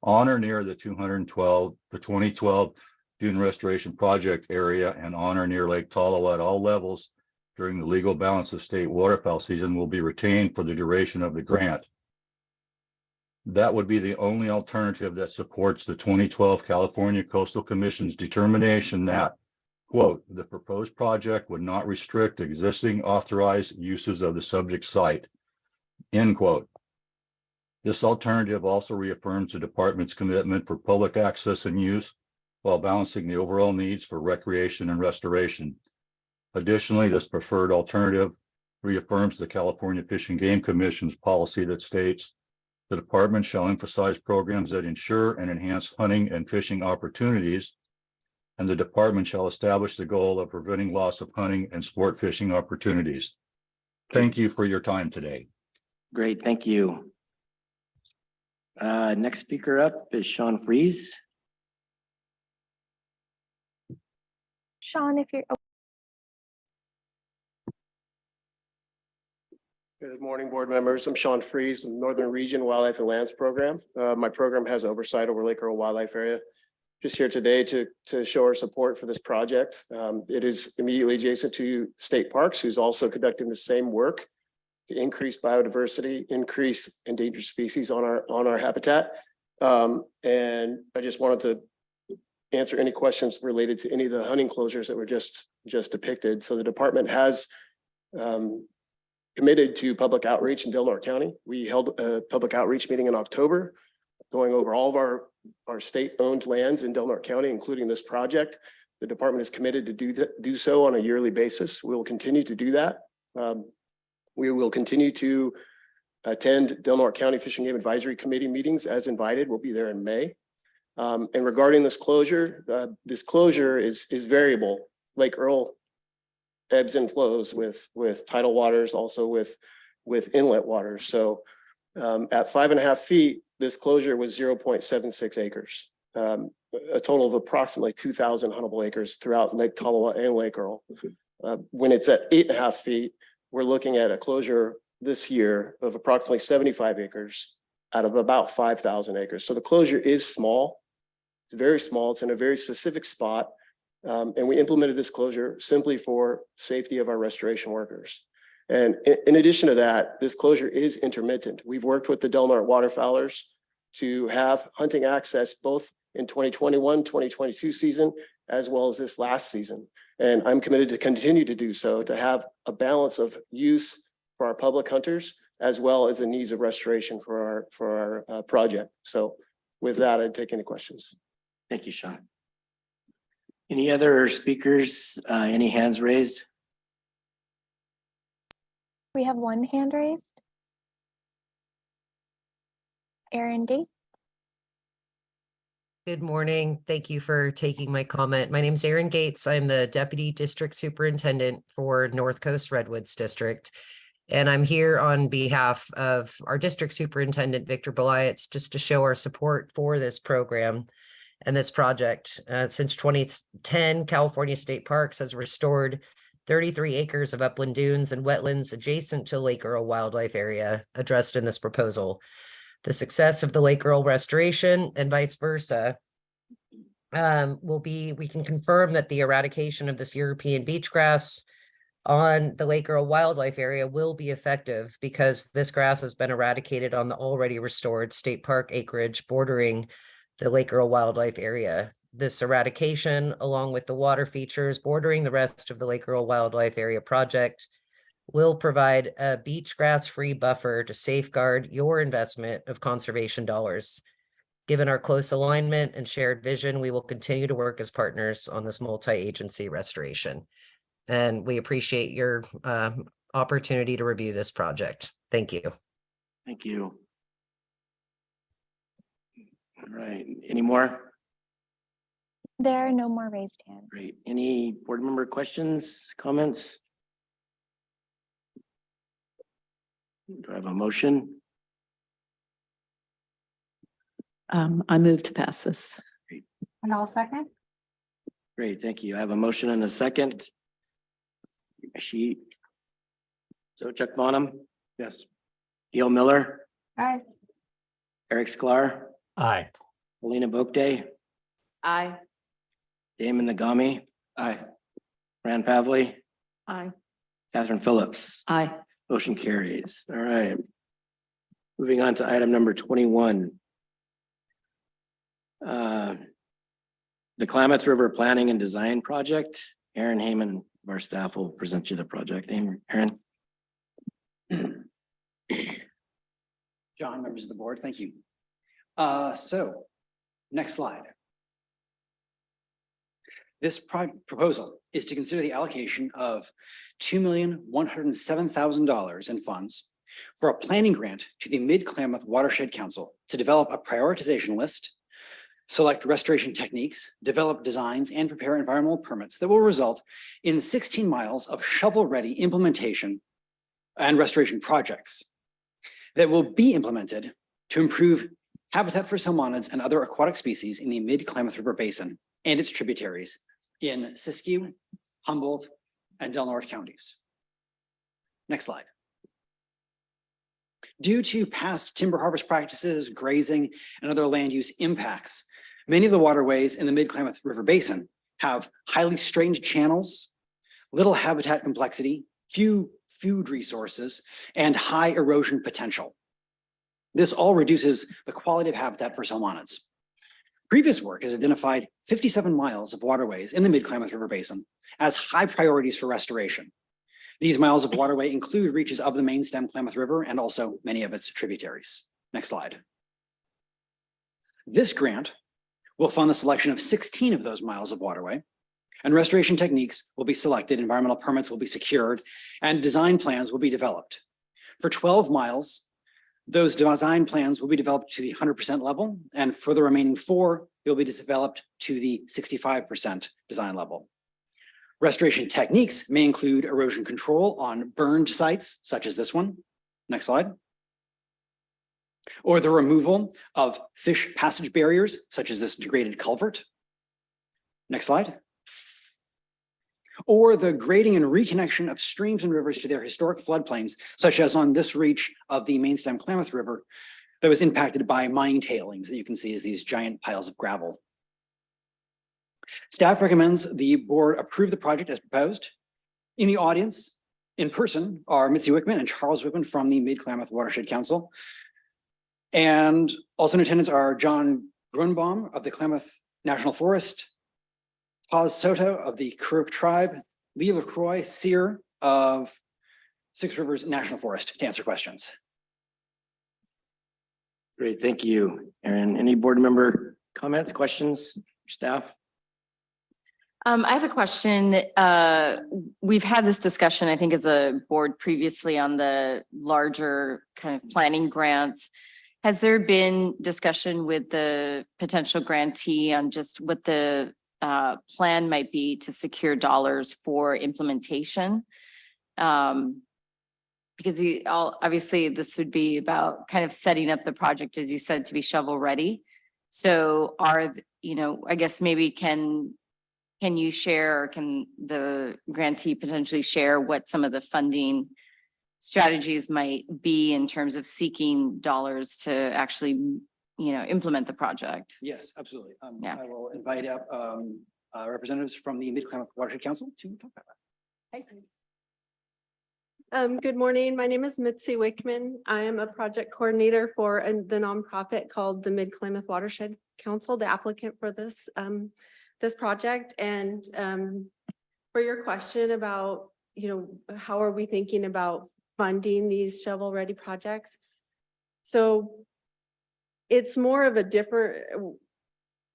on or near the 2012 dune restoration project area and on or near Lake Tolowa at all levels during the legal balance of state waterfowl season will be retained for the duration of the grant. That would be the only alternative that supports the 2012 California Coastal Commission's determination that, quote, the proposed project would not restrict existing authorized uses of the subject site, end quote. This alternative also reaffirms the department's commitment for public access and use while balancing the overall needs for recreation and restoration. Additionally, this preferred alternative reaffirms the California Fish and Game Commission's policy that states the department shall emphasize programs that ensure and enhance hunting and fishing opportunities, and the department shall establish the goal of preventing loss of hunting and sport fishing opportunities. Thank you for your time today. Great, thank you. Next speaker up is Sean Fries. Sean, if you're, Good morning, board members. I'm Sean Fries, from Northern Region Wildlife and Lands Program. My program has oversight over Lake Earl Wildlife Area. Just here today to show our support for this project. It is immediately adjacent to state parks, who's also conducting the same work to increase biodiversity, increase endangered species on our habitat. And I just wanted to answer any questions related to any of the hunting closures that were just depicted. So the department has committed to public outreach in Del Norte County. We held a public outreach meeting in October, going over all of our state-owned lands in Del Norte County, including this project. The department is committed to do so on a yearly basis. We will continue to do that. We will continue to attend Del Norte County Fish and Game Advisory Committee meetings as invited. We'll be there in May. And regarding this closure is variable. Lake Earl ebbs and flows with tidal waters, also with inlet waters. So at 5.5 feet, this closure was 0.76 acres, a total of approximately 2,000 huntable acres throughout Lake Tolowa and Lake Earl. When it's at 8.5 feet, we're looking at a closure this year of approximately 75 acres out of about 5,000 acres. So the closure is small. It's very small. It's in a very specific spot. And we implemented this closure simply for safety of our restoration workers. And in addition to that, this closure is intermittent. We've worked with the Del Norte waterfowlers to have hunting access both in 2021, 2022 season, as well as this last season. And I'm committed to continue to do so, to have a balance of use for our public hunters, as well as the needs of restoration for our project. So with that, I'd take any questions. Thank you, Sean. Any other speakers? Any hands raised? we have one hand raised. Aaron Gates. Good morning. Thank you for taking my comment. My name is Erin Gates. I'm the Deputy District Superintendent for North Coast Redwoods District. And I'm here on behalf of our District Superintendent, Victor Beliotz, just to show our support for this program and this project. Since 2010, California State Parks has restored 33 acres of upland dunes and wetlands adjacent to Lake Earl Wildlife Area addressed in this proposal. The success of the Lake Earl restoration and vice versa we can confirm that the eradication of this European beach grass on the Lake Earl Wildlife Area will be effective because this grass has been eradicated on the already restored state park acreage bordering the Lake Earl Wildlife Area. This eradication, along with the water features bordering the rest of the Lake Earl Wildlife Area project, will provide a beach grass-free buffer to safeguard your investment of conservation dollars. Given our close alignment and shared vision, we will continue to work as partners on this multi-agency restoration. And we appreciate your opportunity to review this project. Thank you. Thank you. All right, any more? There are no more raised hands. Great. Any board member questions, comments? Do I have a motion? I move to pass this. And I'll second. Great, thank you. I have a motion and a second. Sheet. So Chuck Bonham, Yes. Gail Miller, Aye. Eric Sklar, Aye. Alina Boakday, Aye. Damon Nagami, Aye. Fran Pavley, Aye. Catherine Phillips. Aye. Motion carries. All right. Moving on to item number 21. The Klamath River Planning and Design Project. Aaron Heyman, of our staff, will present you the project. Aaron. John, members of the board, thank you. So, next slide. This proposal is to consider the allocation of $2,107,000 in funds for a planning grant to the Mid-Klamath Watershed Council to develop a prioritization list, select restoration techniques, develop designs, and prepare environmental permits that will result in 16 miles of shovel-ready implementation and restoration projects that will be implemented to improve habitat for salmonids and other aquatic species in the Mid-Klamath River Basin and its tributaries in Siskiyou, Humboldt, and Del Norte counties. Next slide. Due to past timber harvest practices, grazing, and other land use impacts, many of the waterways in the Mid-Klamath River Basin have highly strained channels, little habitat complexity, few food resources, and high erosion potential. This all reduces the quality of habitat for salmonids. Previous work has identified 57 miles of waterways in the Mid-Klamath River Basin as high priorities for restoration. These miles of waterway include reaches of the main stem Klamath River and also many of its tributaries. Next slide. This grant will fund the selection of 16 of those miles of waterway, and restoration techniques will be selected, environmental permits will be secured, and design plans will be developed. For 12 miles, those design plans will be developed to the 100% level, and for the remaining 4, they'll be developed to the 65% design level. Restoration techniques may include erosion control on burned sites, such as this one. Next slide. Or the removal of fish passage barriers, such as this degraded culvert. Next slide. Or the grading and reconnection of streams and rivers to their historic floodplains, such as on this reach of the main stem Klamath River that was impacted by mining tailings that you can see as these giant piles of gravel. Staff recommends the board approve the project as proposed. In the audience, in person, are Mitzi Wickman and Charles Wickman from the Mid-Klamath Watershed Council. And also in attendance are John Grunbaum of the Klamath National Forest, Paz Soto of the Kuruk Tribe, Lee LaCroix Sear of Six Rivers National Forest to answer questions. Great, thank you, Aaron. Any board member comments, questions, staff? I have a question. We've had this discussion, I think, as a board previously on the larger kind of planning grants. Has there been discussion with the potential grantee on just what the plan might be to secure dollars for implementation? Because obviously this would be about kind of setting up the project, as you said, to be shovel ready. So I guess maybe can you share, or can the grantee potentially share what some of the funding strategies might be in terms of seeking dollars to actually, implement the project? Yes, absolutely. Yeah. I will invite up representatives from the Mid-Klamath Watershed Council to talk about that. Good morning. My name is Mitzi Wickman. I am a project coordinator for the nonprofit called the Mid-Klamath Watershed Council, the applicant for this this project. And for your question about, how are we thinking about funding these shovel-ready projects? So it's more of a different,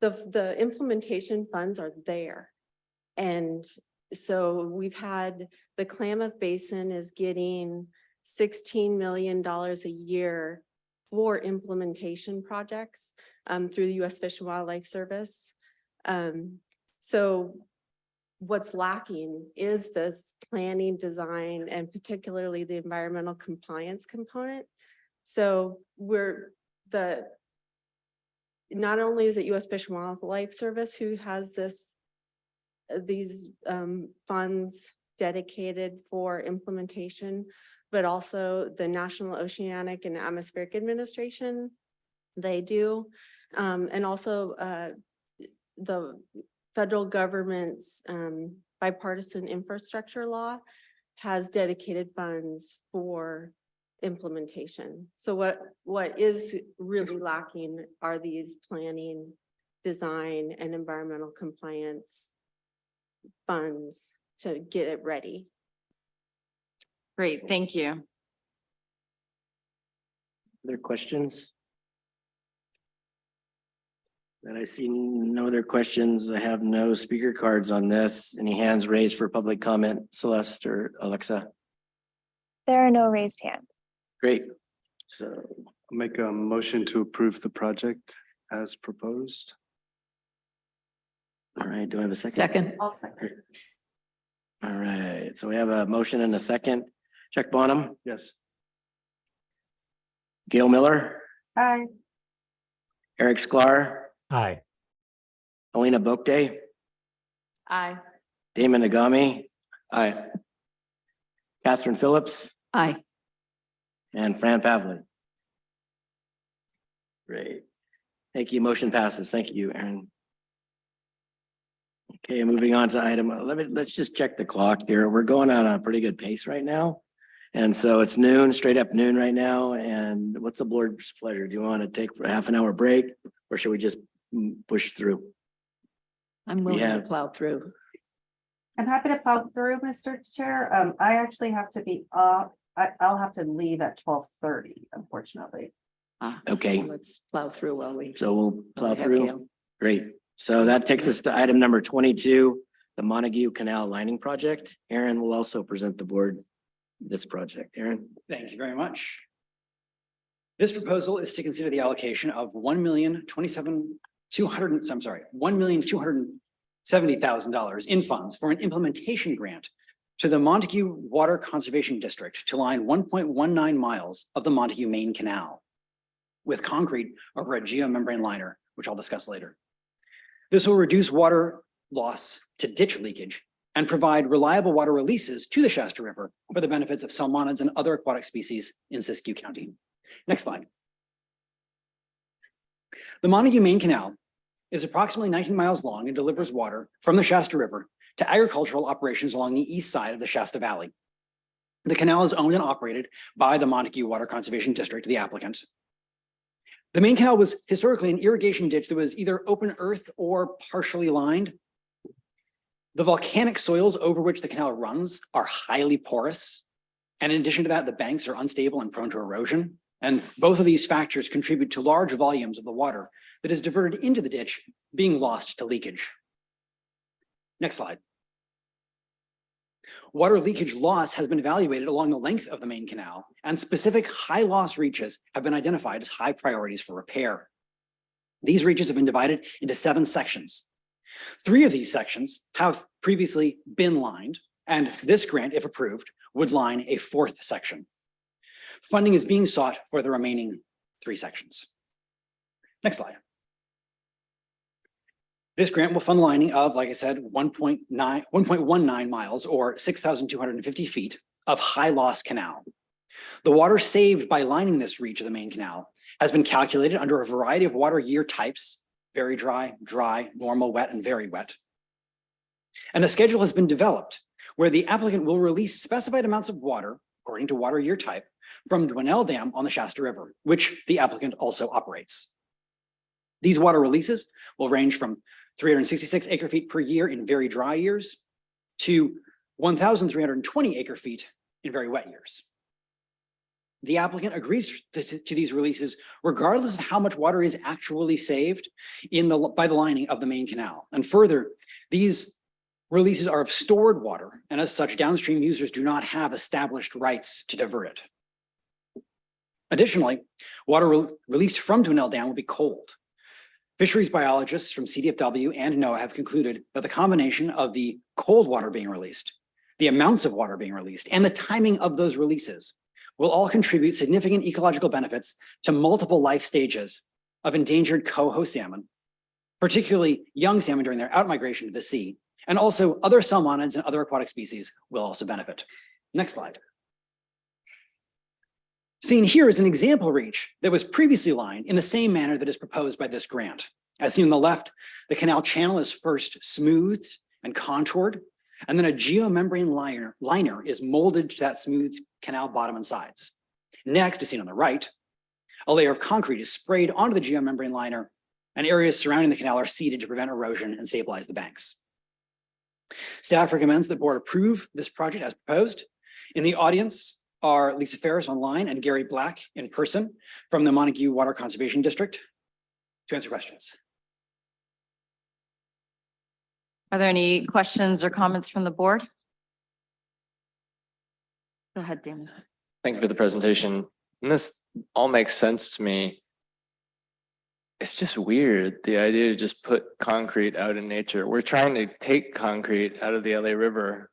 the implementation funds are there. And so we've had, the Klamath Basin is getting $16 million a year for implementation projects through the U.S. Fish and Wildlife Service. So what's lacking is this planning, design, and particularly the environmental compliance component. So not only is it U.S. Fish and Wildlife Service who has these funds dedicated for implementation, but also the National Oceanic and Atmospheric Administration, they do. And also the federal government's bipartisan infrastructure law has dedicated funds for implementation. So what is really lacking are these planning, design, and environmental compliance funds to get it ready. Great, thank you. Other questions? And I see no other questions. I have no speaker cards on this. Any hands raised for public comment, Celeste or Alexa? There are no raised hands. Great. So I'll make a motion to approve the project as proposed. all right, do I have a second? Second. I'll second. All right, so we have a motion and a second. Chuck Bonham, Yes. Gail Miller, Aye. Eric Sklar, Aye. Alina Bokde, Aye. Damon Nagami, Aye. Catherine Phillips, Aye. and Fran Pavlin. Great. Thank you. Motion passes. Thank you, Aaron. Okay, moving on to item, let's just check the clock here. We're going on a pretty good pace right now. And so it's noon, straight up noon right now. And what's the board's pleasure? Do you want to take a half an hour break or should we just push through? I'm willing to have- plow through. I'm happy to plow through, Mr. Chair. I actually have to be up. I'll have to leave at 12:30, unfortunately. Okay. So let's plow through while we. So we'll plow have through. Gail. Great. So that takes us to item number 22, the Montague Canal Lining Project. Aaron will also present the board this project. Aaron? Thank you very much. This proposal is to consider the allocation of $1,270,000 in funds for an implementation grant to the Montague Water Conservation District to line 1.19 miles of the Montague Main Canal with concrete over a geomembrane liner, which I'll discuss later. This will reduce water loss to ditch leakage and provide reliable water releases to the Shasta River for the benefits of salmonids and other aquatic species in Siskiyou County. Next slide. The Montague Main Canal is approximately 19 miles long and delivers water from the Shasta River to agricultural operations along the east side of the Shasta Valley. The canal is owned and operated by the Montague Water Conservation District, the applicant. The main canal was historically an irrigation ditch that was either open earth or partially lined. The volcanic soils over which the canal runs are highly porous. And in addition to that, the banks are unstable and prone to erosion. And both of these factors contribute to large volumes of the water that is diverted into the ditch, being lost to leakage. Next slide. Water leakage loss has been evaluated along the length of the main canal, and specific high loss reaches have been identified as high priorities for repair. These reaches have been divided into 7 sections. 3 of these sections have previously been lined, and this grant, if approved, would line a 4th section. Funding is being sought for the remaining 3 sections. Next slide. This grant will fund lining of, like I said, 1.19 miles or 6,250 feet of high loss canal. The water saved by lining this reach of the main canal has been calculated under a variety of water year types: very dry, dry, normal, wet, and very wet. And a schedule has been developed where the applicant will release specified amounts of water according to water year type, from the Winnell Dam on the Shasta River, which the applicant also operates. These water releases will range from 366 acre feet per year in very dry years to 1,320 acre feet in very wet years. The applicant agrees to these releases regardless of how much water is actually saved by the lining of the main canal. And further, these releases are of stored water, and as such, downstream users do not have established rights to divert it. Additionally, water released from Winnell Dam will be cold. Fisheries biologists from CDFW and NOAA have concluded that the combination of the cold water being released, the amounts of water being released, and the timing of those releases will all contribute significant ecological benefits to multiple life stages of endangered coho salmon, particularly young salmon during their outmigration to the sea, and also other salmonids and other aquatic species will also benefit. Next slide. Seen here is an example reach that was previously lined in the same manner that is proposed by this grant. As seen on the left, the canal channel is first smoothed and contoured, and then a geomembrane liner is molded to that smooth canal bottom and sides. Next, as seen on the right, a layer of concrete is sprayed onto the geomembrane liner, and areas surrounding the canal are seeded to prevent erosion and stabilize the banks. Staff recommends that the board approve this project as proposed. In the audience are Lisa Ferris online and Gary Black in person from the Montague Water Conservation District to answer questions. Are there any questions or comments from the board? Go ahead, Damon. Thank you for the presentation. And this all makes sense to me. It's just weird, the idea to just put concrete out in nature. We're trying to take concrete out of the LA River,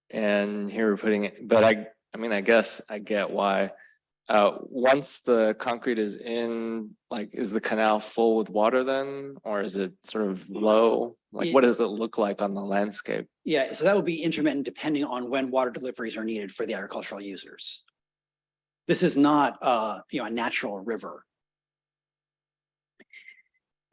and here we're putting it, but I mean, I guess I get why. Once the concrete is in, like, is the canal full with water then, or is it sort of low? Like, what does it look like on the landscape? Yeah, so that will be intermittent depending on when water deliveries are needed for the agricultural users. This is not a natural river.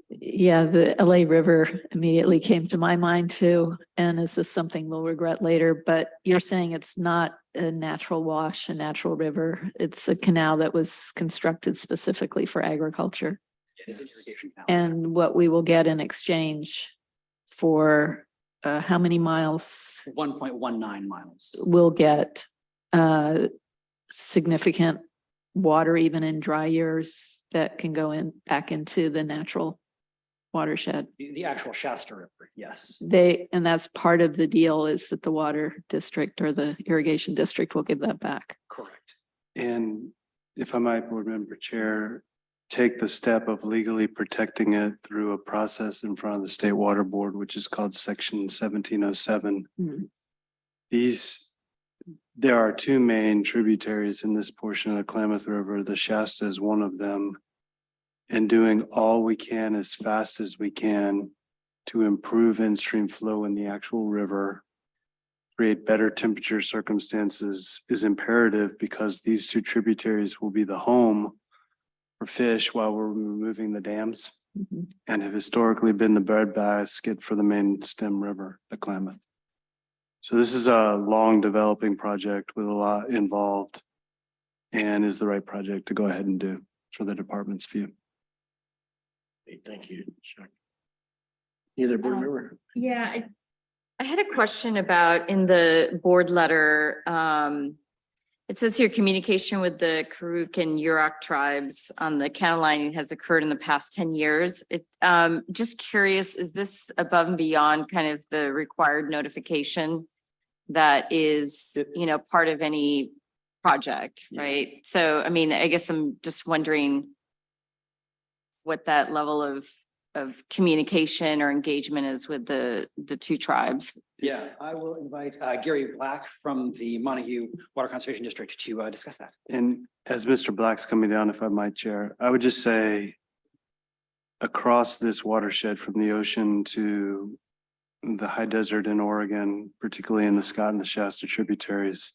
Yeah, the LA River immediately came to my mind too. And is this something we'll regret later? But you're saying it's not a natural wash, a natural river. It's a canal that was constructed specifically for agriculture. It is an irrigation canal. And what we will get in exchange for how many miles? 1.19 miles. We'll get significant water even in dry years that can go back into the natural watershed. The actual Shasta River, yes. And that's part of the deal, is that the water district or the irrigation district will give that back. Correct. And if I might, Board Member Chair, take the step of legally protecting it through a process in front of the State Water Board, which is called Section 1707. There are two main tributaries in this portion of the Klamath River. The Shasta is one of them. And doing all we can as fast as we can to improve in-stream flow in the actual river, create better temperature circumstances is imperative, because these two tributaries will be the home for fish while we're removing the dams, and have historically been the breadbasket for the main stem river, the Klamath. So this is a long developing project with a lot involved, and is the right project to go ahead and do for the department's view. Thank you, Chuck. Either board member? Yeah, I had a question about in the board letter. It says here communication with the Karuk and Yurok tribes on the canal lining has occurred in the past 10 years. Just curious, is this above and beyond kind of the required notification that is, part of any project, right? So, I mean, I guess I'm just wondering what that level of communication or engagement is with the two tribes. Yeah, I will invite Gary Black from the Montague Water Conservation District to discuss that. And as Mr. Black's coming down, if I might, Chair, I would just say across this watershed from the ocean to the high desert in Oregon, particularly in the Scott and the Shasta tributaries,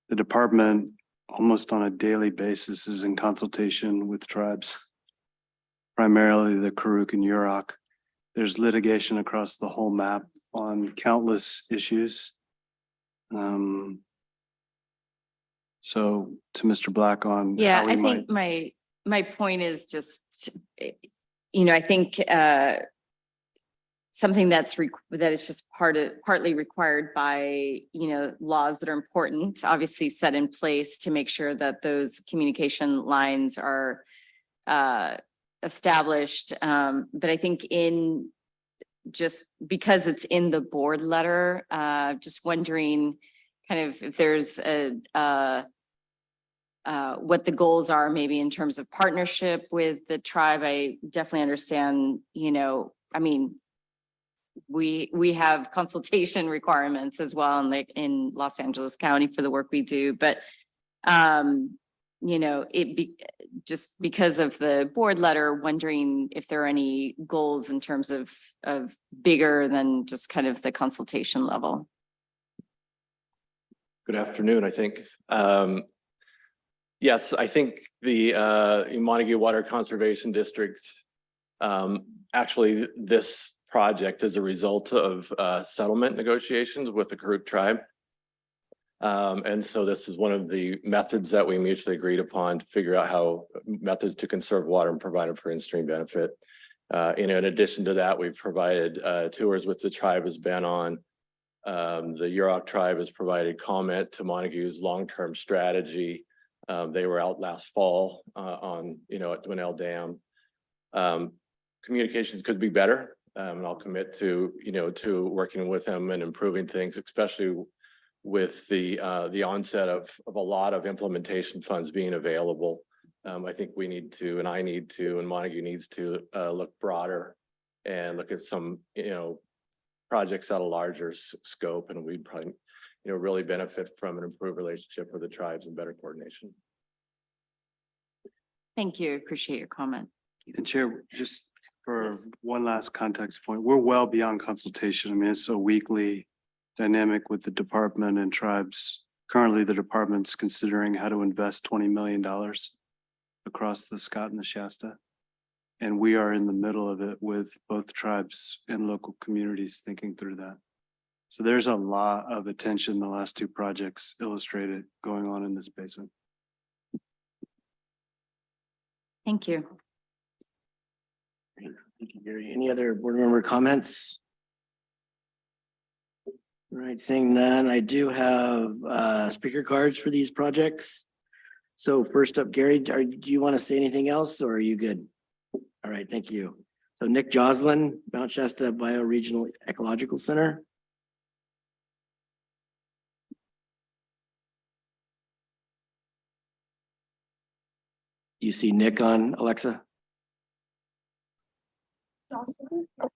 the department almost on a daily basis is in consultation with tribes, primarily the Karuk and Yurok. There's litigation across the whole map on countless issues. So to Mr. Black on. Yeah, how we I might- think my point is just, I think something that is just partly required by, laws that are important, obviously set in place to make sure that those communication lines are established. But I think just because it's in the board letter, just wondering kind of if there's what the goals are, maybe in terms of partnership with the tribe. I definitely understand, we have consultation requirements as well in Los Angeles County for the work we do, but just because of the board letter, wondering if there are any goals in terms of bigger than just kind of the consultation level. Good afternoon, I think. Yes, I think the Montague Water Conservation District, actually this project is a result of settlement negotiations with the Karuk tribe. And so this is one of the methods that we mutually agreed upon to figure out how methods to conserve water and provide it for in-stream benefit. In addition to that, we've provided tours with the tribe has been on. The Yurok tribe has provided comment to Montague's long-term strategy. They were out last fall on, at Dwinell Dam. Communications could be better. And I'll commit to, to working with them and improving things, especially with the onset of a lot of implementation funds being available. I think we need to, and I need to, and Montague needs to look broader and look at some, projects at a larger scope, and we'd probably, really benefit from an improved relationship with the tribes and better coordination. Thank you. Appreciate your comment. And Chair, just for one last context point, we're well beyond consultation. I mean, it's a weekly dynamic with the department and tribes. Currently, the department's considering how to invest $20 million across the Scott and the Shasta. And we are in the middle of it with both tribes and local communities thinking through that. So there's a lot of attention the last two projects illustrated going on in this basin. Thank you. Thank you, Gary. Any other board member comments? All right, seeing none, I do have speaker cards for these projects. So first up, Gary, do you want to say anything else or are you good? All right, thank you. So Nick Joslin, Mount Shasta Bioregional Ecological Center. Do you see Nick on, Alexa?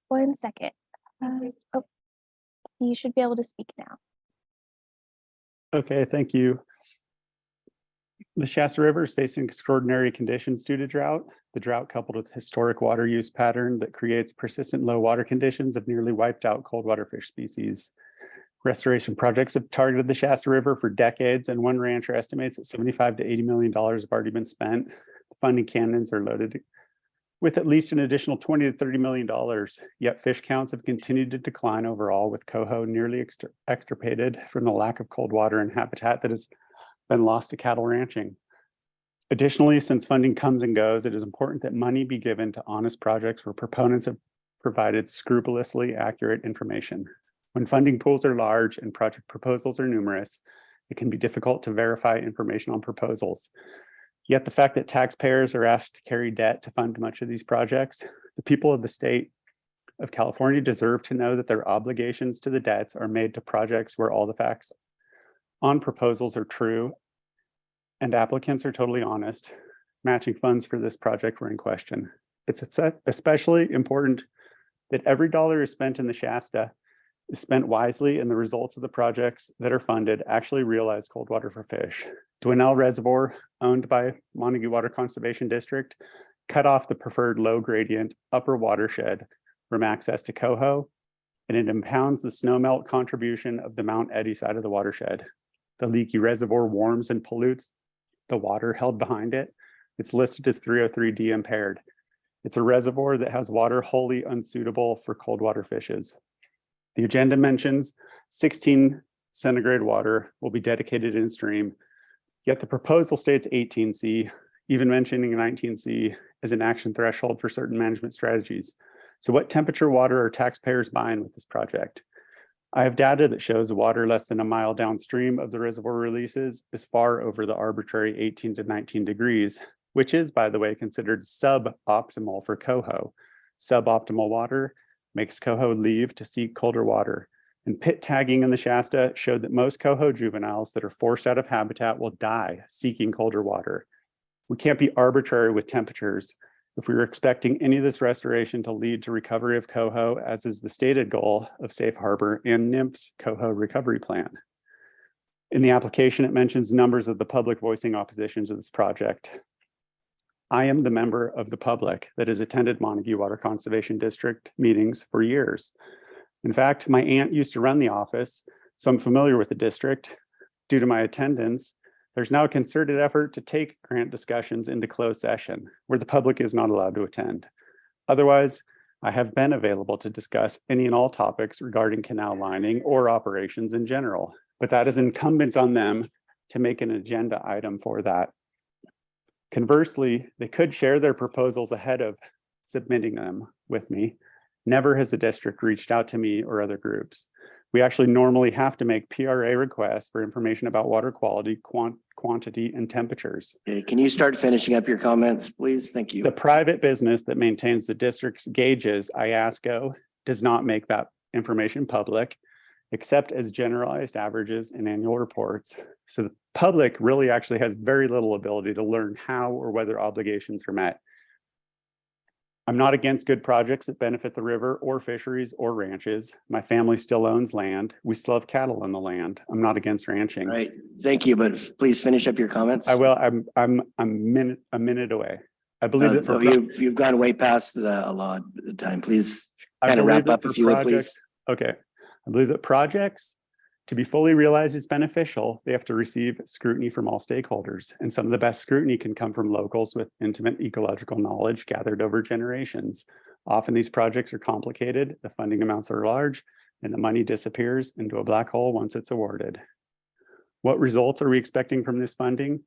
One second. You should be able to speak now. Okay, thank you. The Shasta River is facing extraordinary conditions due to drought. The drought, coupled with historic water use pattern that creates persistent low water conditions, have nearly wiped out cold water fish species. Restoration projects have targeted the Shasta River for decades, and one rancher estimates that $75 to $80 million have already been spent. The funding cannons are loaded with at least an additional $20 to $30 million, yet fish counts have continued to decline overall, with coho nearly extirpated from the lack of cold water and habitat that has been lost to cattle ranching. Additionally, since funding comes and goes, it is important that money be given to honest projects where proponents have provided scrupulously accurate information. When funding pools are large and project proposals are numerous, it can be difficult to verify information on proposals. Yet the fact that taxpayers are asked to carry debt to fund much of these projects, the people of the state of California deserve to know that their obligations to the debts are made to projects where all the facts on proposals are true and applicants are totally honest. Matching funds for this project were in question. It's especially important that every dollar is spent in the Shasta is spent wisely, and the results of the projects that are funded actually realize cold water for fish. Dwinell Reservoir, owned by Montague Water Conservation District, cut off the preferred low gradient upper watershed from access to coho, and it impounds the snowmelt contribution of the Mount Eddy side of the watershed. The leaky reservoir warms and pollutes the water held behind it. It's listed as 303D impaired. It's a reservoir that has water wholly unsuitable for cold water fishes. The agenda mentions 16 centigrade water will be dedicated in stream, Yet the proposal states 18C, even mentioning 19C as an action threshold for certain management strategies. So what temperature water are taxpayers buying with this project? I have data that shows water less than a mile downstream of the reservoir releases is far over the arbitrary 18 to 19 degrees, which is, by the way, considered suboptimal for coho. Suboptimal water makes coho leave to seek colder water. And pit tagging in the Shasta showed that most coho juveniles that are forced out of habitat will die seeking colder water. We can't be arbitrary with temperatures. If we were expecting any of this restoration to lead to recovery of coho, as is the stated goal of Safe Harbor and NIMF's coho recovery plan. In the application, it mentions numbers of the public voicing opposition to this project. I am the member of the public that has attended Montague Water Conservation District meetings for years. In fact, my aunt used to run the office, so I'm familiar with the district. Due to my attendance, there's now a concerted effort to take grant discussions into closed session where the public is not allowed to attend. Otherwise, I have been available to discuss any and all topics regarding canal lining or operations in general, but that is incumbent on them to make an agenda item for that. Conversely, they could share their proposals ahead of submitting them with me. Never has the district reached out to me or other groups. We actually normally have to make PRA requests for information about water quality, quantity, and temperatures. Okay, can you start finishing up your comments, please? Thank you. The private business that maintains the district's gauges, IASCO, does not make that information public, except as generalized averages in annual reports. So the public really actually has very little ability to learn how or whether obligations are met. I'm not against good projects that benefit the river or fisheries or ranches. My family still owns land. We still have cattle on the land. I'm not against ranching. All right, thank you, but please finish up your comments. I will. I'm a minute away. I believe that for you've gone way past the allotted time. Please kind of wrap up if you would, please. Okay. I believe that projects to be fully realized as beneficial, they have to receive scrutiny from all stakeholders. And some of the best scrutiny can come from locals with intimate ecological knowledge gathered over generations. Often these projects are complicated, the funding amounts are large, and the money disappears into a black hole once it's awarded. What results are we expecting from this funding?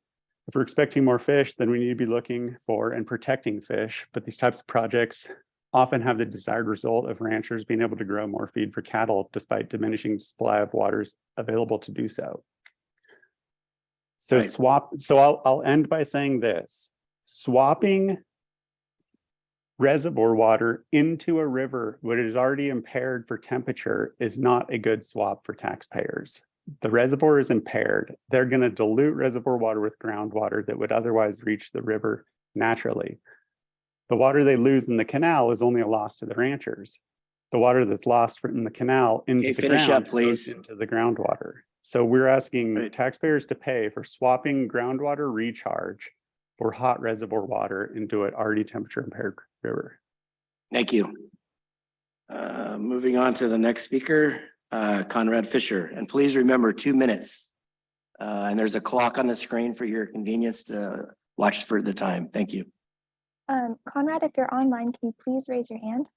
If we're expecting more fish, then we need to be looking for and protecting fish, but these types of projects often have the desired result of ranchers being able to grow more feed for cattle despite diminishing supply of waters available to do so. So I'll end by saying this: swapping reservoir water into a river when it is already impaired for temperature is not a good swap for taxpayers. The reservoir is impaired. They're going to dilute reservoir water with groundwater that would otherwise reach the river naturally. The water they lose in the canal is only a loss to the ranchers. The water that's lost in the canal into the ground goes into the groundwater. So we're asking taxpayers to pay for swapping groundwater recharge for hot reservoir water into an already temperature impaired river. Thank you. Moving on to the next speaker, Conrad Fisher. And please remember 2 minutes. And there's a clock on the screen for your convenience to watch for the time. Thank you. Conrad, if you're online, can you please raise your hand?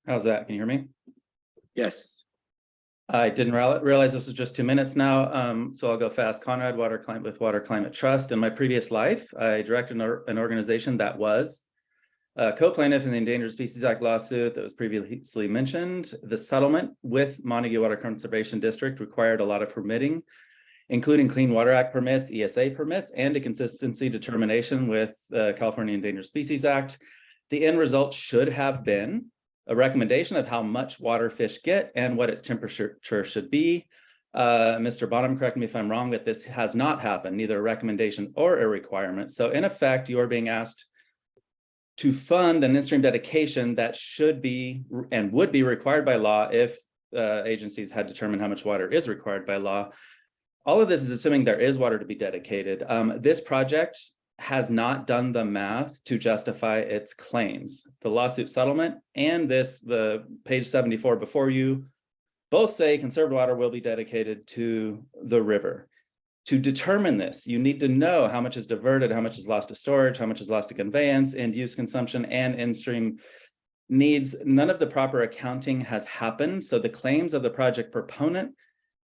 How's that? Can you hear me? Yes. I didn't realize this was just 2 minutes now, so I'll go fast. Conrad, Water Climate Trust. In my previous life, I directed an organization that was a co-plaintiff in the Endangered Species Act lawsuit that was previously mentioned. The settlement with Montague Water Conservation District required a lot of permitting, including Clean Water Act permits, ESA permits, and a consistency determination with the California Endangered Species Act. The end result should have been a recommendation of how much water fish get and what its temperature should be. Mr. Bonham, correct me if I'm wrong, but this has not happened, neither a recommendation or a requirement. So in effect, you are being asked to fund an in-stream dedication that should be and would be required by law if agencies had determined how much water is required by law. All of this is assuming there is water to be dedicated. This project has not done the math to justify its claims. The lawsuit settlement and the page 74 before you both say conserved water will be dedicated to the river. To determine this, you need to know how much is diverted, how much is lost to storage, how much is lost to conveyance, end use consumption, and in-stream none of the proper accounting has happened. So the claims of the project proponent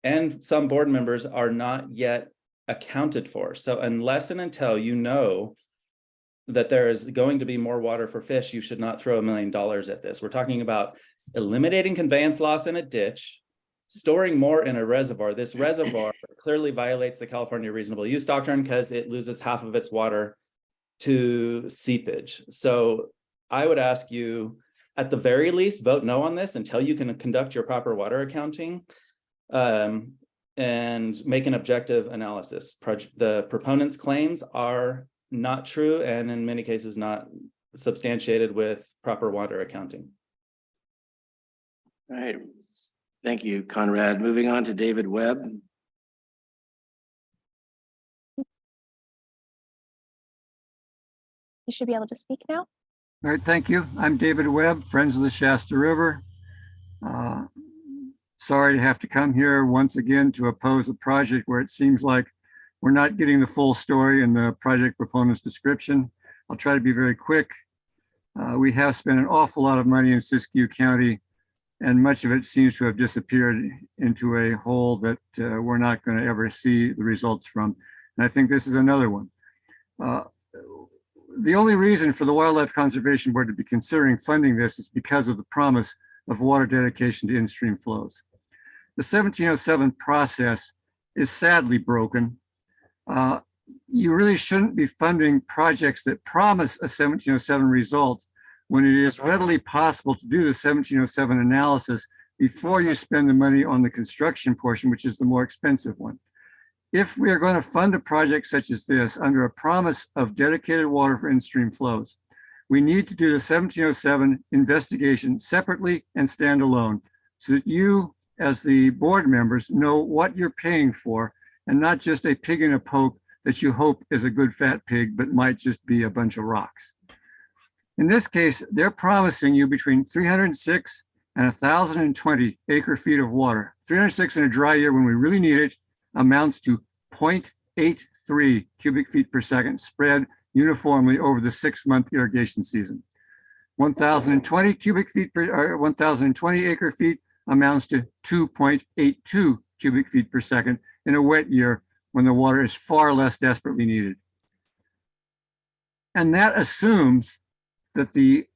and some board members are not yet accounted for. So unless and until you know that there is going to be more water for fish, you should not throw $1 million at this. We're talking about eliminating conveyance loss in a ditch, storing more in a reservoir. This reservoir clearly violates the California reasonable use doctrine because it loses half of its water to seepage. So I would ask you, at the very least, vote no on this until you can conduct your proper water accounting and make an objective analysis. The proponent's claims are not true and in many cases not substantiated with proper water accounting. All right. Thank you, Conrad. Moving on to David Webb. You should be able to speak now. All right, thank you. I'm David Webb, Friends of the Shasta River. Sorry to have to come here once again to oppose a project where it seems like we're not getting the full story in the project proponent's description. I'll try to be very quick. We have spent an awful lot of money in Siskiyou County, and much of it seems to have disappeared into a hole that we're not going to ever see the results from. And I think this is another one. The only reason for the Wildlife Conservation Board to be considering funding this is because of the promise of water dedication to in-stream flows. The 1707 process is sadly broken. You really shouldn't be funding projects that promise a 1707 result when it is readily possible to do the 1707 analysis before you spend the money on the construction portion, which is the more expensive one. If we are going to fund a project such as this under a promise of dedicated water for in-stream flows, we need to do the 1707 investigation separately and standalone so that you, as the board members, know what you're paying for and not just a pig in a poke that you hope is a good fat pig, but might just be a bunch of rocks. In this case, they're promising you between 306 and 1,020 acre feet of water. 306 in a dry year when we really need it amounts to 0.83 cubic feet per second spread uniformly over the 6-month irrigation season. 1,020 cubic feet per, or 1,020 acre feet amounts to 2.82 cubic feet per second in a wet year when the water is far less desperately needed. And that assumes that the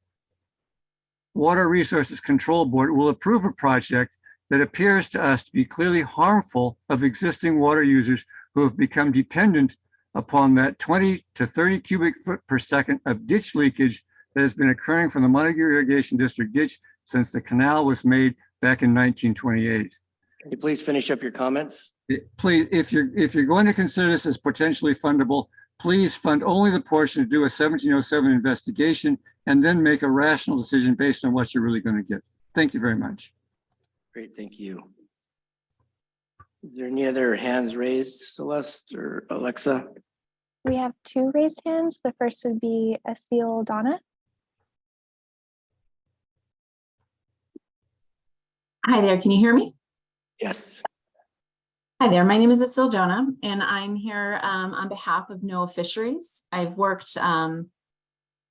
Water Resources Control Board will approve a project that appears to us to be clearly harmful of existing water users who have become dependent upon that 20 to 30 cubic foot per second of ditch leakage that has been occurring from the Montague Irrigation District ditch since the canal was made back in 1928. Can you please finish up your comments? Please, if you're going to consider this as potentially fundable, please fund only the portion to do a 1707 investigation and then make a rational decision based on what you're really going to get. Thank you very much. Great, thank you. Is there any other hands raised, Celeste or Alexa? We have 2 raised hands. The first would be Asil Donna. Hi there, can you hear me? Yes. Hi there, my name is Asil Jonah, and I'm here on behalf of NOAA Fisheries. I've worked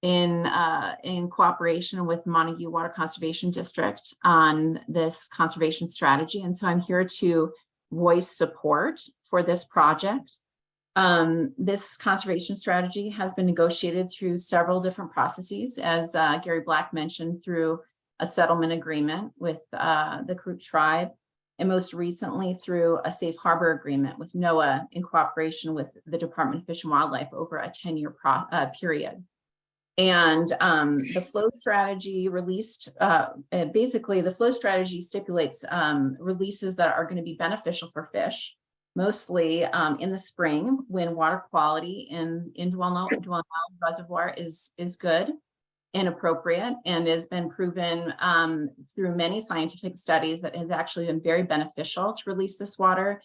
in cooperation with Montague Water Conservation District on this conservation strategy, and so I'm here to voice support for this project. This conservation strategy has been negotiated through several different processes, as Gary Black mentioned, through a settlement agreement with the Creek Tribe, and most recently through a safe harbor agreement with NOAA in cooperation with the Department of Fish and Wildlife over a 10-year period. And the flow strategy released, basically the flow strategy stipulates releases that are going to be beneficial for fish, mostly in the spring when water quality in Dwell Reservoir is good and appropriate, and has been proven through many scientific studies that has actually been very beneficial to release this water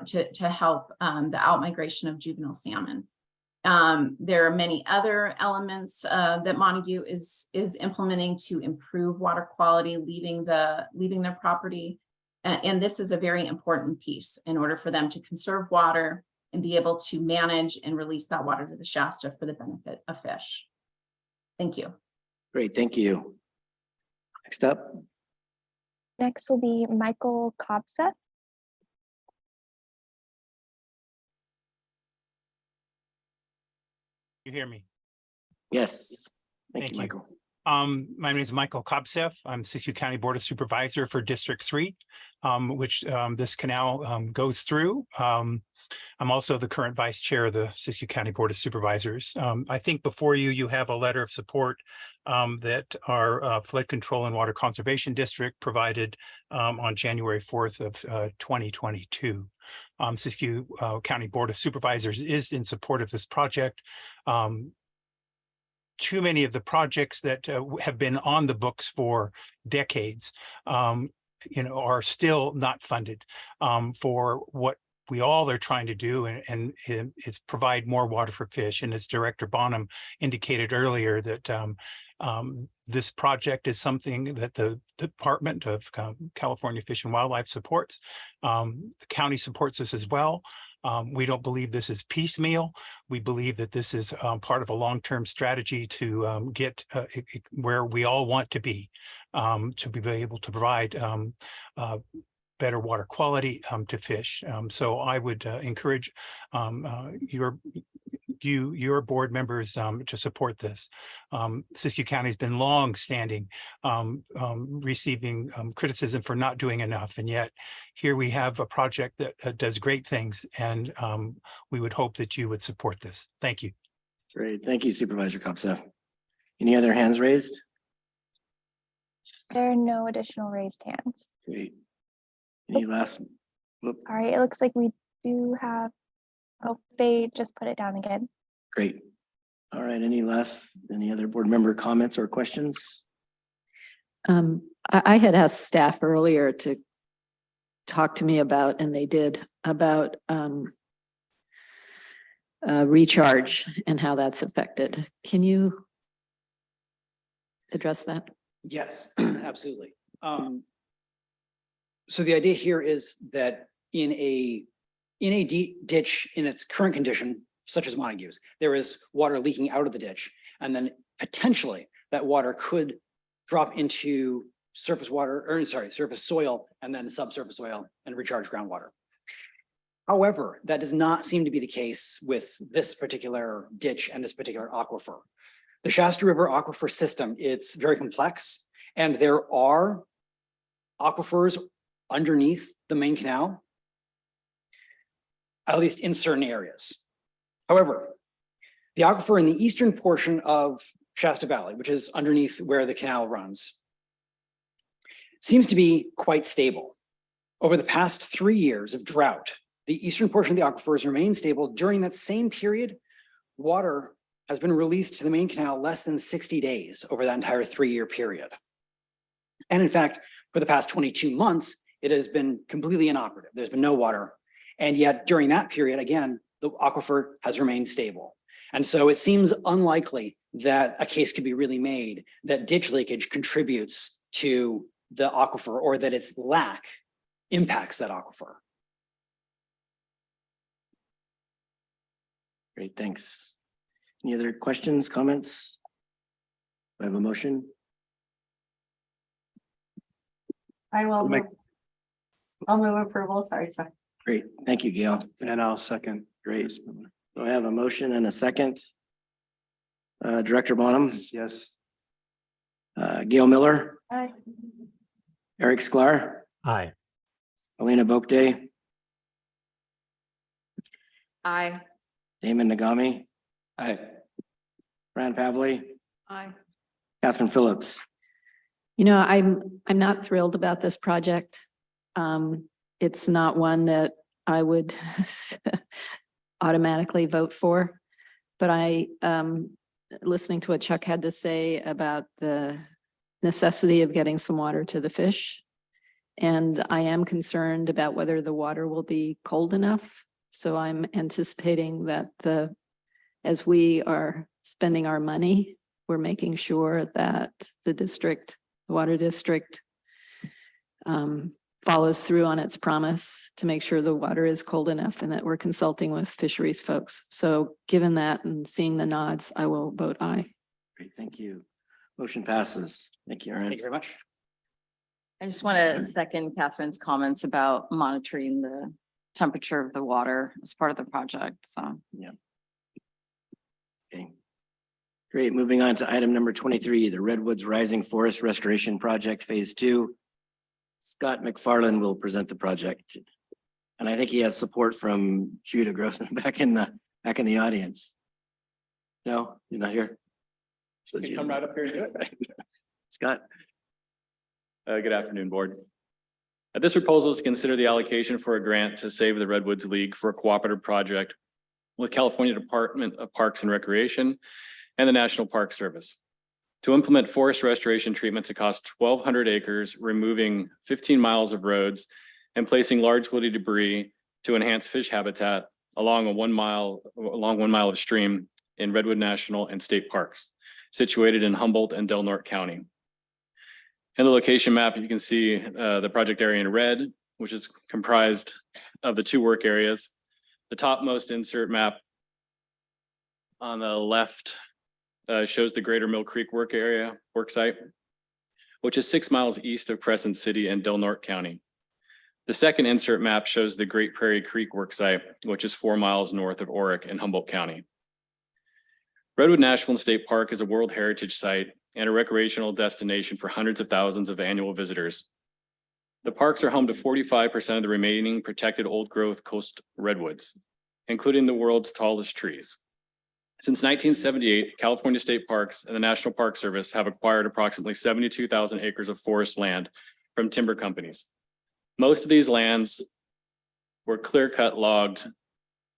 to help the outmigration of juvenile salmon. There are many other elements that Montague is implementing to improve water quality, leaving their property. And this is a very important piece in order for them to conserve water and be able to manage and release that water to the Shasta for the benefit of fish. Thank you. Great, thank you. Next up, Next will be Michael Kobsa. You hear me? yes. Thank Thank you, you. Michael. My name is Michael Kobsev. I'm Siskiyou County Board of Supervisor for District 3, which this canal goes through. I'm also the current vice chair of the Siskiyou County Board of Supervisors. I think before you, you have a letter of support that our Flood Control and Water Conservation District provided on January 4th of 2022. Siskiyou County Board of Supervisors is in support of this project. Too many of the projects that have been on the books for decades, are still not funded for what we all are trying to do, and it's provide more water for fish. And as Director Bonham indicated earlier, that this project is something that the Department of California Fish and Wildlife supports. The county supports this as well. We don't believe this is piecemeal. We believe that this is part of a long-term strategy to get where we all want to be able to provide better water quality to fish. So I would encourage your board members to support this. Siskiyou County has been long-standing receiving criticism for not doing enough, and yet here we have a project that does great things, and we would hope that you would support this. Thank you. Great. Thank you, Supervisor Kopsa. Any other hands raised? There are no additional raised hands. Great. Any last? Whoop. All right, it looks like we do have, oh, they just put it down again. Great. All right. Any other board member comments or questions? I had asked staff earlier to talk to me about, and they did, about recharge and how that's affected. Can you address that? Yes, absolutely. So the idea here is that in a ditch in its current condition, such as Montague's, there is water leaking out of the ditch, and then potentially that water could drop into surface soil, and then subsurface soil and recharge groundwater. However, that does not seem to be the case with this particular ditch and this particular aquifer. The Shasta River aquifer system, it's very complex, and there are aquifers underneath the main canal, at least in certain areas. However, the aquifer in the eastern portion of Shasta Valley, which is underneath where the canal runs, seems to be quite stable. Over the past 3 years of drought, the eastern portion of the aquifers remained stable. During that same period, water has been released to the main canal less than 60 days over that entire 3-year period. And in fact, for the past 22 months, it has been completely inoperative. There's been no water. And yet during that period, again, the aquifer has remained stable. And so it seems unlikely that a case could be really made that ditch leakage contributes to the aquifer, or that its lack impacts that aquifer. Great, thanks. Any other questions, comments? I have a motion. I'll move approval. Sorry, Chuck. Great, thank you, Gail. And I'll second. Great. So I have a motion and a second. Director Bonham, Yes. Gail Miller, Aye. Eric Sklar, Aye. Elena Boakday, Aye. Damon Nagami, Aye. Fran Pavley, Aye. Catherine Phillips. You know, I'm not thrilled about this project. It's not one that I would automatically vote for, but listening to what Chuck had to say about the necessity of getting some water to the fish. And I am concerned about whether the water will be cold enough. So I'm anticipating that as we are spending our money, we're making sure that the water district follows through on its promise to make sure the water is cold enough, and that we're consulting with fisheries folks. So given that and seeing the nods, I will vote aye. Great, thank you. Motion passes. Thank you, Aaron. Thank you very much. I just want to second Catherine's comments about monitoring the temperature of the water as part of the project, so. Yeah. Okay. Great, moving on to item number 23, the Redwoods Rising Forest Restoration Project Phase 2. Scott McFarland will present the project. And I think he has support from Judah Grossman back in the audience. No, he's not here. So You can come right up here and do it. Scott. Good afternoon, board. This proposal is to consider the allocation for a grant to save the Redwoods League for a cooperative project with California Department of Parks and Recreation and the National Park Service to implement forest restoration treatments across 1,200 acres, removing 15 miles of roads and placing large woody debris to enhance fish habitat along 1 mile of stream in Redwood National and State Parks, situated in Humboldt and Del Norte County. In the location map, you can see the project area in red, which is comprised of the 2 work areas. The topmost insert map on the left shows the Greater Mill Creek work site, which is 6 miles east of Crescent City and Del Norte County. The second insert map shows the Great Prairie Creek work site, which is 4 miles north of Oric in Humboldt County. Redwood National and State Park is a World Heritage Site and a recreational destination for hundreds of thousands of annual visitors. The parks are home to 45% of the remaining protected old growth coast redwoods, including the world's tallest trees. Since 1978, California State Parks and the National Park Service have acquired approximately 72,000 acres of forest land from timber companies. Most of these lands were clear-cut logged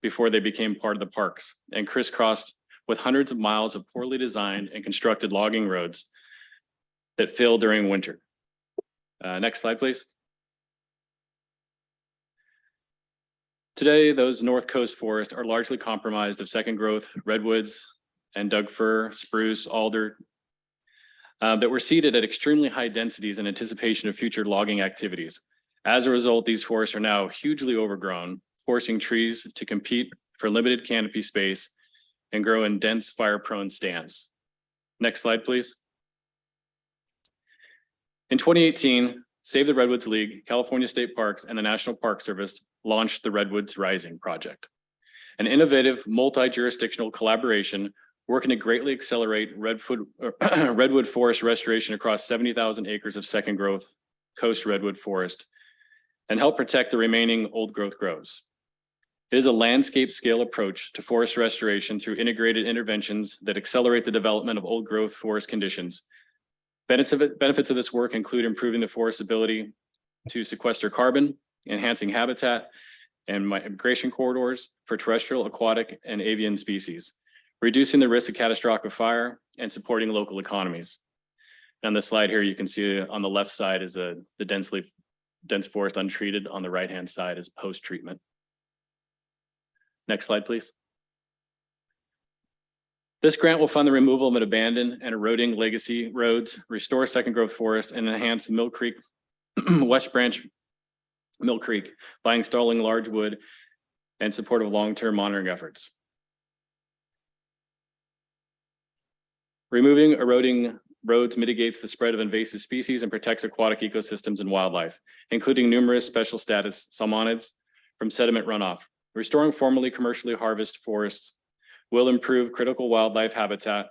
before they became part of the parks and crisscrossed with hundreds of miles of poorly designed and constructed logging roads that fill during winter. Next slide, please. Today, those North Coast forests are largely comprised of second growth redwoods and Doug fir, spruce, alder that were seeded at extremely high densities in anticipation of future logging activities. As a result, these forests are now hugely overgrown, forcing trees to compete for limited canopy space and grow in dense fire-prone stands. Next slide, please. In 2018, Save the Redwoods League, California State Parks, and the National Park Service launched the Redwoods Rising project, an innovative multi-jurisdictional collaboration working to greatly accelerate redwood forest restoration across 70,000 acres of second growth coast redwood forest and help protect the remaining old growth groves. It is a landscape scale approach to forest restoration through integrated interventions that accelerate the development of old growth forest conditions. Benefits of this work include improving the forest's ability to sequester carbon, enhancing habitat and migration corridors for terrestrial, aquatic, and avian species, reducing the risk of catastrophic fire, and supporting local economies. On the slide here, you can see on the left side is the dense forest untreated. On the right-hand side is post-treatment. Next slide, please. This grant will fund the removal of an abandoned and eroding legacy roads, restore second growth forest, and enhance Mill Creek, West Branch Mill Creek by installing large wood and support of long-term monitoring efforts. Removing eroding roads mitigates the spread of invasive species and protects aquatic ecosystems and wildlife, including numerous special status salmonids from sediment runoff. Restoring formerly commercially harvested forests will improve critical wildlife habitat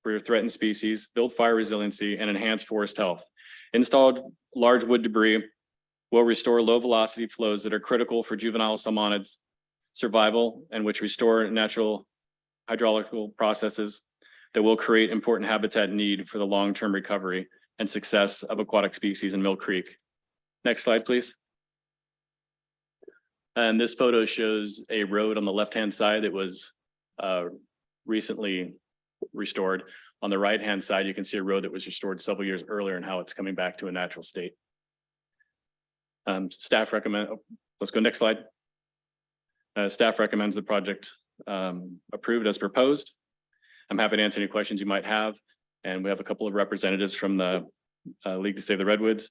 for threatened species, build fire resiliency, and enhance forest health. Installed large wood debris will restore low velocity flows that are critical for juvenile salmonids survival and which restore natural hydraulical processes that will create important habitat need for the long-term recovery and success of aquatic species in Mill Creek. Next slide, please. And this photo shows a road on the left-hand side that was recently restored. On the right-hand side, you can see a road that was restored several years earlier and how it's coming back to a natural state. Staff recommend, let's go next slide. Staff recommends the project approved as proposed. I'm happy to answer any questions you might have. And we have a couple of representatives from the League to Save the Redwoods.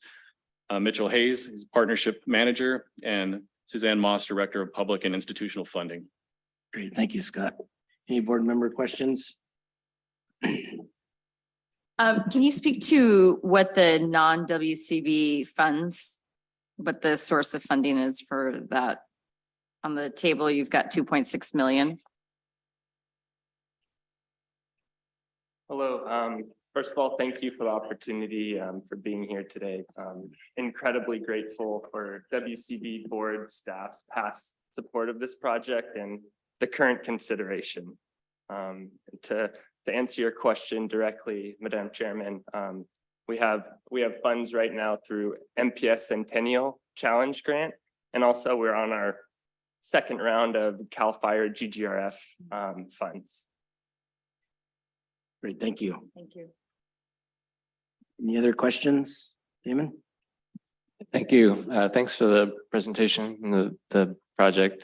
Mitchell Hayes, he's partnership manager, and Suzanne Moss, director of public and institutional funding. Great, thank you, Scott. Any board member questions? Can you speak to what the non-WCB funds, what the source of funding is for that? On the table, you've got 2.6 million. Hello. First of all, thank you for the opportunity for being here today. Incredibly grateful for WCB board staff's past support of this project and the current consideration. To answer your question directly, Madam Chairman, we have funds right now through MPS Centennial Challenge Grant, and also we're on our second round of CAL FIRE GGRF funds. Great, thank you. Thank you. Any other questions, Damon? Thank you. Thanks for the presentation and the project.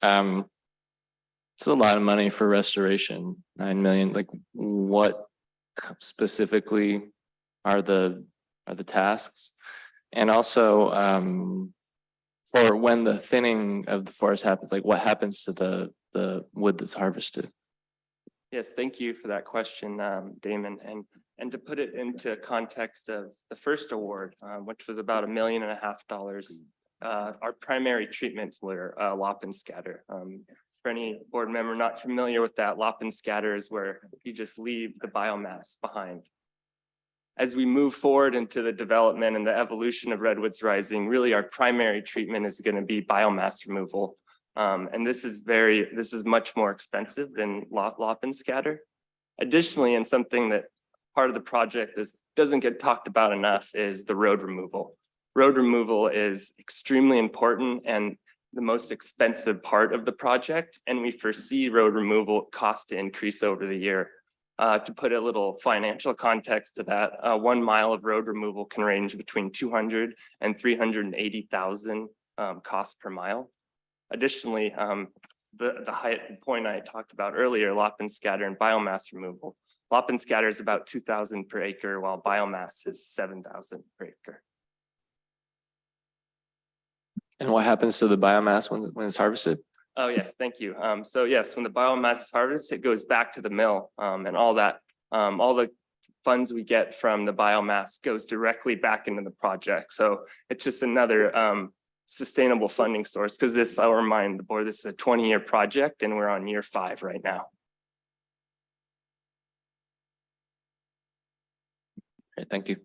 It's a lot of money for restoration, 9 million. Like, what specifically are the tasks? And also, for when the thinning of the forest happens, like what happens to the wood that's harvested? Yes, thank you for that question, Damon. And to put it into context of the first award, which was about $1.5 million, our primary treatments were lop and scatter. For any board member not familiar with that, lop and scatter is where you just leave the biomass behind. As we move forward into the development and the evolution of Redwoods Rising, really our primary treatment is going to be biomass removal. And this is much more expensive than lop and scatter. Additionally, and something that part of the project doesn't get talked about enough is the road removal. Road removal is extremely important and the most expensive part of the project. And we foresee road removal costs to increase over the year. To put a little financial context to that, 1 mile of road removal can range between $200,000 and $380,000 cost per mile. Additionally, the high point I talked about earlier, lop and scatter and biomass removal. Lop and scatter is about 2,000 per acre, while biomass is 7,000 per acre. And what happens to the biomass when it's harvested? Oh, yes, thank you. So yes, when the biomass is harvested, it goes back to the mill, and all the funds we get from the biomass goes directly back into the project. So it's just another sustainable funding source, because I'll remind the board, this is a 20-year project and we're on year 5 right now. Okay, thank you.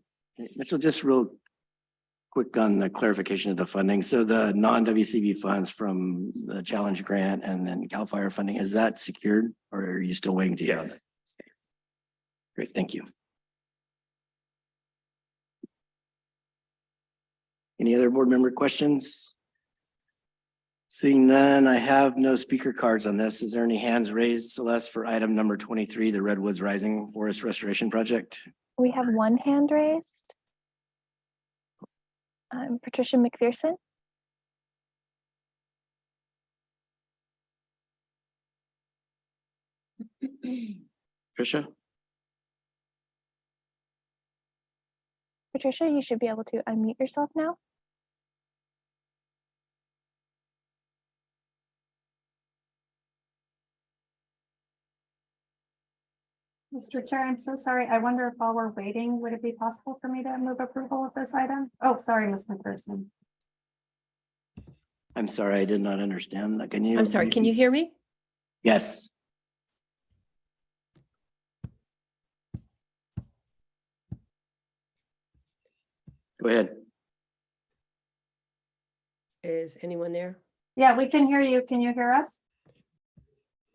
Mitchell, just real quick on the clarification of the funding. So the non-WCB funds from the challenge grant and then CAL FIRE funding, is that secured or are you still waiting to hear on that? Great, thank you. Any other board member questions? Seeing none, I have no speaker cards on this. Is there any hands raised, Celeste, for item number 23, the Redwoods Rising Forest Restoration Project? We have one hand raised. Patricia McPherson. Tricia? Patricia, you should be able to unmute yourself now. Mr. Chair, I'm so sorry. I wonder if while we're waiting, would it be possible for me to move approval of this item? Oh, sorry, Ms. McPherson. I'm sorry, I did not understand that. Can you? I'm sorry, can you hear me? Yes. Go ahead. Is anyone there? Yeah, we can hear you. Can you hear us?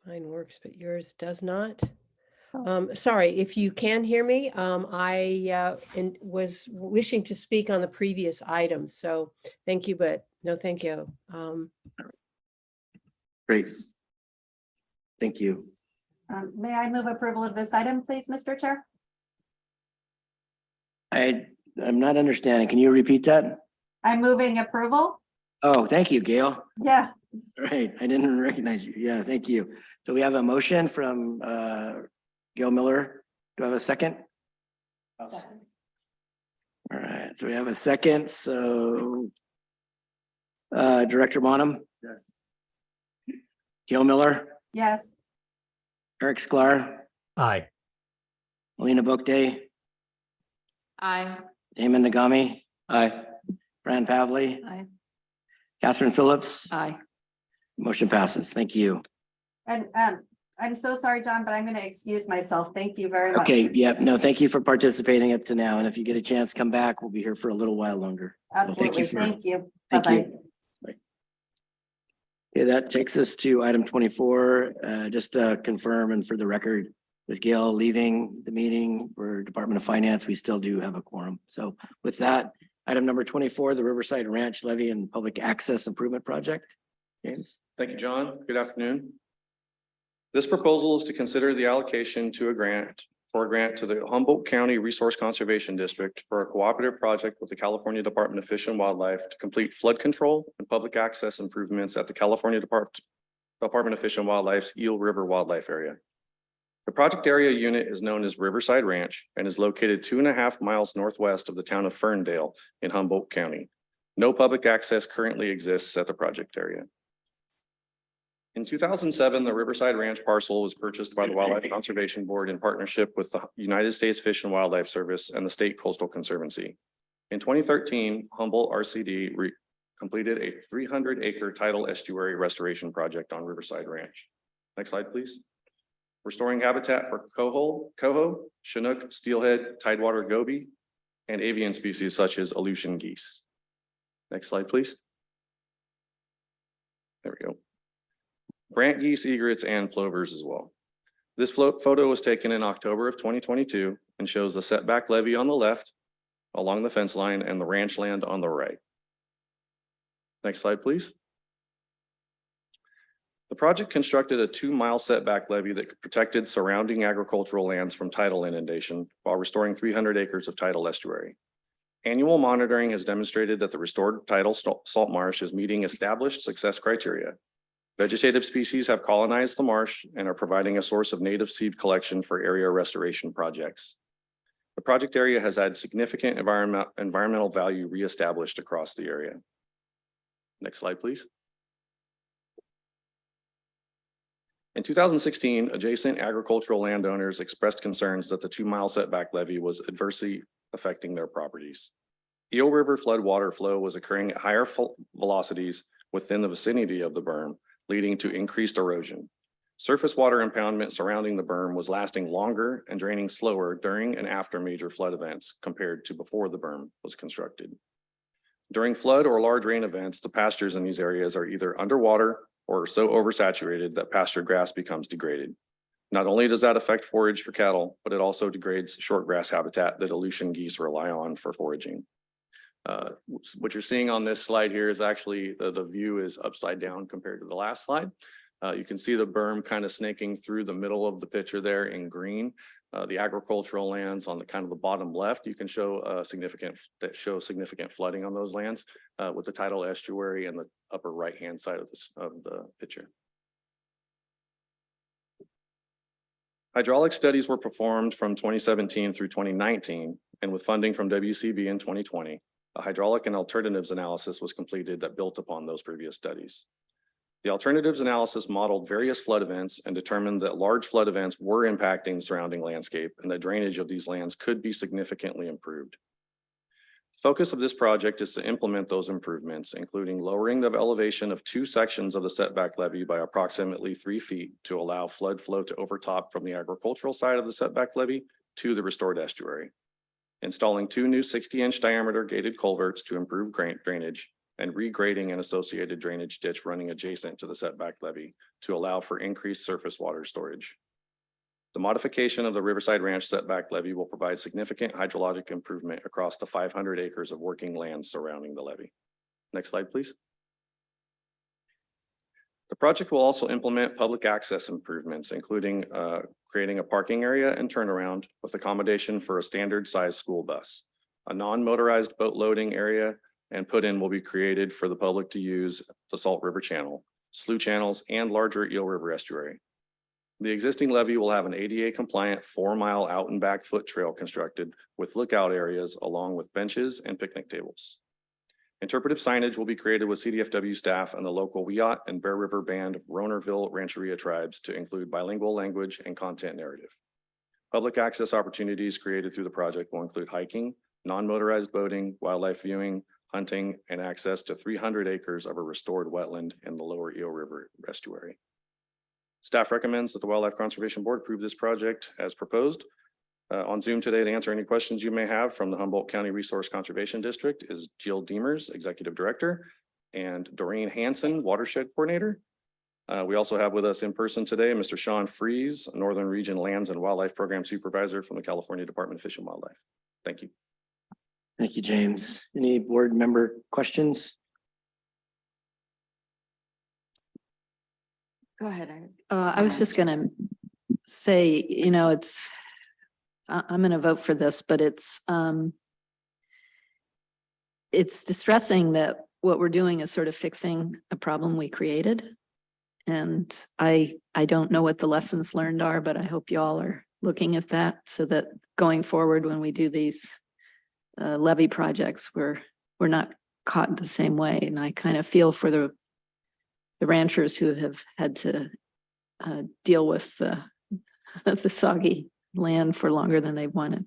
Mine works, but yours does not. Sorry, if you can hear me, I was wishing to speak on the previous item, so thank you, but no, thank you. Great. Thank you. May I move approval of this item, please, Mr. Chair? I'm not understanding. Can you repeat that? I'm moving approval. Oh, thank you, Gail. Yeah. Right, I didn't recognize you. Yeah, thank you. So we have a motion from Gail Miller. Do I have a second? All right, so we have a second. So Director Bonham? Yes. Gail Miller? Yes. Eric Sklar? Aye. Melina Bookday? Aye. Damon Nagami, Aye. Fran Pavley, Aye. Catherine Phillips. Aye. Motion passes. Thank you. And I'm so sorry, John, but I'm going to excuse myself. Thank you very much. Okay, yep. No, thank you for participating up to now. And if you get a chance, come back. We'll be here for a little while longer. So Absolutely. Thank you. Thank Bye-bye. you. Bye. Okay, that takes us to item 24. Just to confirm and for the record, with Gail leaving the meeting for Department of Finance, we still do have a quorum. So with that, item number 24, the Riverside Ranch Levy and Public Access Improvement Project. James. Thank you, John. Good afternoon. This proposal is to consider the allocation to a grant to the Humboldt County Resource Conservation District for a cooperative project with the California Department of Fish and Wildlife to complete flood control and public access improvements at the California Department of Fish and Wildlife's Eel River Wildlife Area. The project area unit is known as Riverside Ranch and is located 2.5 miles northwest of the town of Ferndale in Humboldt County. No public access currently exists at the project area. In 2007, the Riverside Ranch parcel was purchased by the Wildlife Conservation Board in partnership with the United States Fish and Wildlife Service and the State Coastal Conservancy. In 2013, Humboldt RCD completed a 300-acre tidal estuary restoration project on Riverside Ranch. Next slide, please. Restoring habitat for coho, chinook, steelhead, tidewater goby, and avian species such as Aleutian geese. Next slide, please. There we go. Brant geese, egrets, and plovers as well. This photo was taken in October of 2022 and shows the setback levee on the left along the fence line and the ranch land on the right. Next slide, please. The project constructed a 2-mile setback levee that protected surrounding agricultural lands from tidal inundation while restoring 300 acres of tidal estuary. Annual monitoring has demonstrated that the restored tidal salt marsh is meeting established success criteria. Vegetative species have colonized the marsh and are providing a source of native seed collection for area restoration projects. The project area has had significant environmental value reestablished across the area. Next slide, please. In 2016, adjacent agricultural landowners expressed concerns that the 2-mile setback levee was adversely affecting their properties. Eel River flood water flow was occurring at higher velocities within the vicinity of the berm, leading to increased erosion. Surface water impoundment surrounding the berm was lasting longer and draining slower during and after major flood events compared to before the berm was constructed. During flood or large rain events, the pastures in these areas are either underwater or so oversaturated that pasture grass becomes degraded. Not only does that affect forage for cattle, but it also degrades short grass habitat that Aleutian geese rely on for foraging. What you're seeing on this slide here is actually the view is upside down compared to the last slide. You can see the berm kind of snaking through the middle of the picture there in green. The agricultural lands on the kind of the bottom left, you can show significant flooding on those lands with the tidal estuary and the upper right-hand side of the picture. Hydraulic studies were performed from 2017 through 2019, and with funding from WCB in 2020, a hydraulic and alternatives analysis was completed that built upon those previous studies. The alternatives analysis modeled various flood events and determined that large flood events were impacting surrounding landscape and the drainage of these lands could be significantly improved. The focus of this project is to implement those improvements, including lowering the elevation of 2 sections of the setback levee by approximately 3 feet to allow flood flow to overtop from the agricultural side of the setback levee to the restored estuary. Installing 2 new 60-inch diameter gated culverts to improve drainage, and regrading an associated drainage ditch running adjacent to the setback levee to allow for increased surface water storage. The modification of the Riverside Ranch setback levee will provide significant hydrologic improvement across the 500 acres of working land surrounding the levee. Next slide, please. The project will also implement public access improvements, including creating a parking area and turnaround with accommodation for a standard size school bus. A non-motorized boat loading area and put-in will be created for the public to use the Salt River Channel, slough channels, and larger Eel River estuary. The existing levee will have an ADA compliant 4-mile out and back foot trail constructed with lookout areas along with benches and picnic tables. Interpretive signage will be created with CDFW staff and the local Wiyot and Bear River Band of Ronerville Rancheria tribes to include bilingual language and content narrative. Public access opportunities created through the project will include hiking, non-motorized boating, wildlife viewing, hunting, and access to 300 acres of a restored wetland in the lower Eel River estuary. Staff recommends that the Wildlife Conservation Board approve this project as proposed. On Zoom today to answer any questions you may have from the Humboldt County Resource Conservation District is Jill Deemers, Executive Director, and Doreen Hansen, Watershed Coordinator. We also have with us in person today, Mr. Sean Fries, Northern Region Lands and Wildlife Program Supervisor from the California Department of Fish and Wildlife. Thank you. Thank you, James. Any board member questions? Go ahead. I was just gonna say, you know, I'm gonna vote for this, but it's distressing that what we're doing is sort of fixing a problem we created. And I don't know what the lessons learned are, but I hope y'all are looking at that so that going forward, when we do these levee projects, we're not caught the same way. And I kind of feel for the ranchers who have had to deal with the soggy land for longer than they've wanted.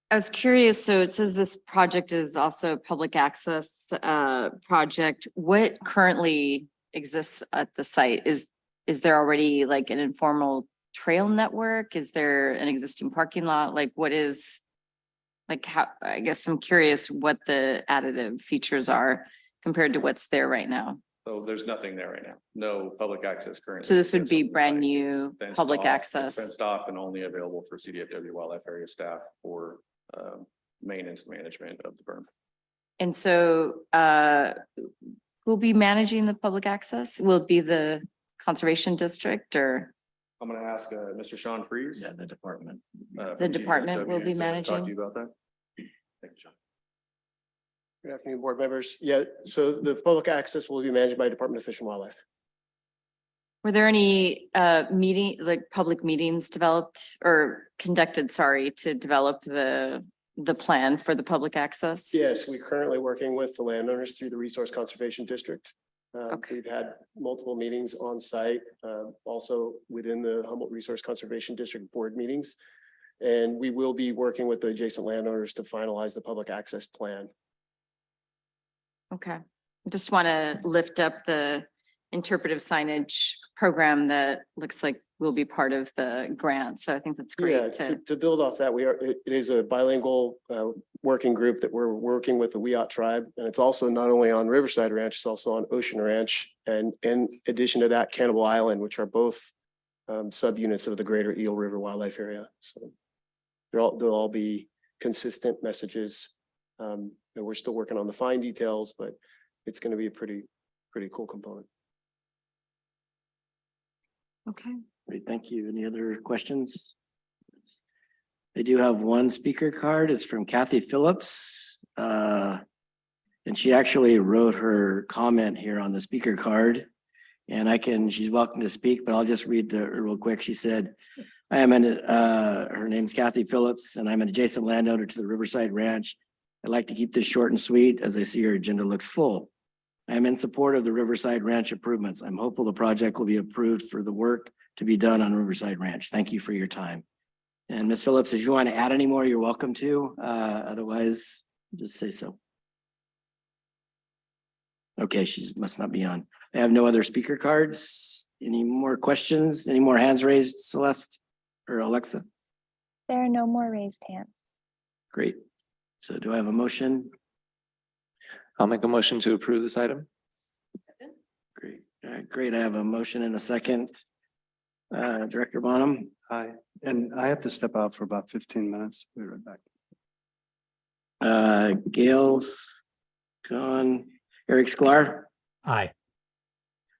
I was curious, so it says this project is also a public access project. What currently exists at the site? Is there already like an informal trail network? Is there an existing parking lot? Like what is, like how, I guess I'm curious what the additive features are compared to what's there right now. So there's nothing there right now. No public access currently. So this would exists be on the brand site. new It's fenced public off. access. It's fenced off and only available for CDFW wildlife area staff for maintenance management of the berm. And so who'll be managing the public access? Will it be the conservation district or? I'm gonna ask Mr. Sean Fries. Yeah, the department. The department will be to Talk managing? to you about that. Thank you, Sean. Good afternoon, board members. Yeah, so the public access will be managed by Department of Fish and Wildlife. Were there any public meetings developed or conducted, sorry, to develop the plan for the public access? Yes, we're currently working with the landowners through the Resource Conservation District. We've had multiple meetings on site, also within the Humboldt Resource Conservation District board meetings. And we will be working with the adjacent landowners to finalize the public access plan. Okay, I just want to lift up the interpretive signage program that looks like will be part of the grant. So I think that's Yeah, great to build off that, it is a bilingual working group that we're working with the Wiat tribe. And it's also not only on Riverside Ranch, it's also on Ocean Ranch. And in addition to that, Cannibal Island, which are both subunits of the greater Eel River wildlife area. So they'll all be consistent messages. And we're still working on the fine details, but it's going to be a pretty cool component. Okay. Great, thank you. Any other questions? They do have one speaker card. It's from Kathy Phillips. And she actually wrote her comment here on the speaker card. And she's welcome to speak, but I'll just read real quick. She said, her name's Kathy Phillips, and I'm an adjacent landowner to the Riverside Ranch. I'd like to keep this short and sweet as I see your agenda looks full. I am in support of the Riverside Ranch improvements. I'm hopeful the project will be approved for the work to be done on Riverside Ranch. Thank you for your time. And Ms. Phillips, if you want to add any more, you're welcome to. Otherwise, just say so. Okay, she must not be on. I have no other speaker cards. Any more questions? Any more hands raised, Celeste or Alexa? There are no more raised hands. Great. So do I have a motion? I'll make a motion to approve this item. Great. All right, great. I have a motion and a second. Director Bonham. Hi, and I have to step out for about 15 minutes. We'll be right back. Gail's gone. Eric Sklar. Aye.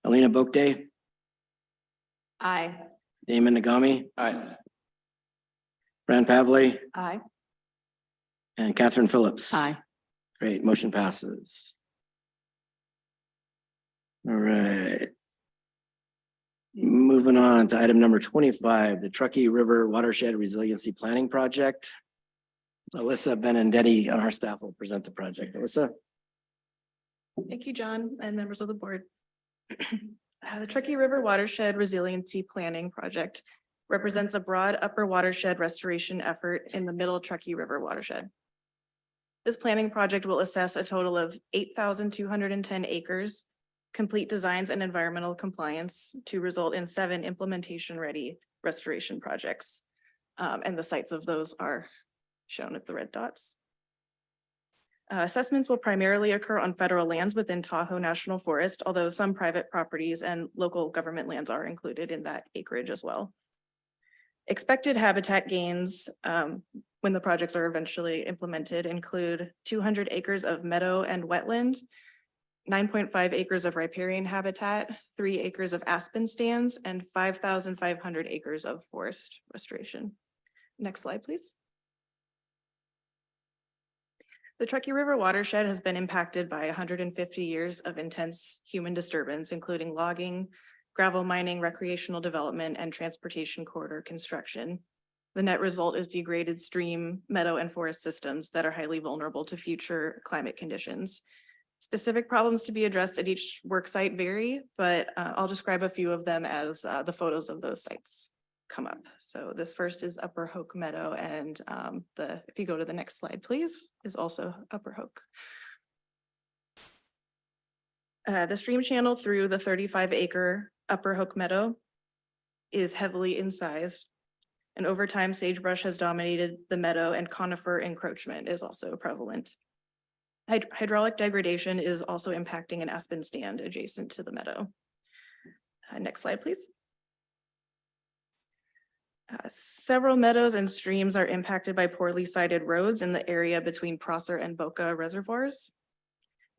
Alina Bokde. Aye. Damon Nagami. Aye. Fran Pavley. Aye. And Catherine Phillips. Aye. Great, motion passes. All right. Moving on to item number 25, the Truckee River Watershed Resiliency Planning Project. Alyssa Benindetti on our staff will present the project. Alyssa. Thank you, John, and members of the board. The Truckee River Watershed Resiliency Planning Project represents a broad upper watershed restoration effort in the Middle Truckee River watershed. This planning project will assess a total of 8,210 acres, complete designs and environmental compliance to result in 7 implementation-ready restoration projects. And the sites of those are shown at the red dots. Assessments will primarily occur on federal lands within Tahoe National Forest, although some private properties and local government lands are included in that acreage as well. Expected habitat gains when the projects are eventually implemented include 200 acres of meadow and wetland, 9.5 acres of riparian habitat, 3 acres of aspen stands, and 5,500 acres of forest restoration. Next slide, please. The Truckee River watershed has been impacted by 150 years of intense human disturbance, including logging, gravel mining, recreational development, and transportation corridor construction. The net result is degraded stream, meadow, and forest systems that are highly vulnerable to future climate conditions. Specific problems to be addressed at each work site vary, but I'll describe a few of them as the photos of those sites come up. So this first is Upper Hoke Meadow, and if you go to the next slide, please, is also Upper Hoke. The stream channel through the 35-acre Upper Hoke Meadow is heavily incised, and over time, sagebrush has dominated the meadow, and conifer encroachment is also prevalent. Hydraulic degradation is also impacting an aspen stand adjacent to the meadow. Next slide, please. Several meadows and streams are impacted by poorly sited roads in the area between Prosser and Boca reservoirs.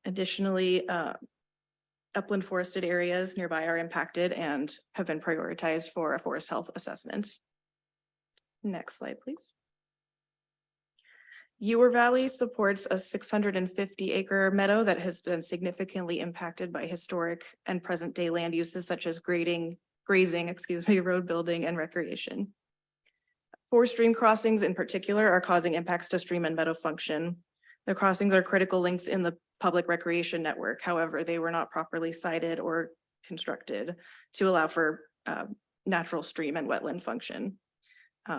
Additionally, upland forested areas nearby are impacted and have been prioritized for a forest health assessment. Next slide, please. Ewer Valley supports a 650-acre meadow that has been significantly impacted by historic and present day land uses such as grazing, road building, and recreation. 4 stream crossings in particular are causing impacts to stream and meadow function. The crossings are critical links in the public recreation network. However, they were not properly sited or constructed to allow for natural stream and wetland function.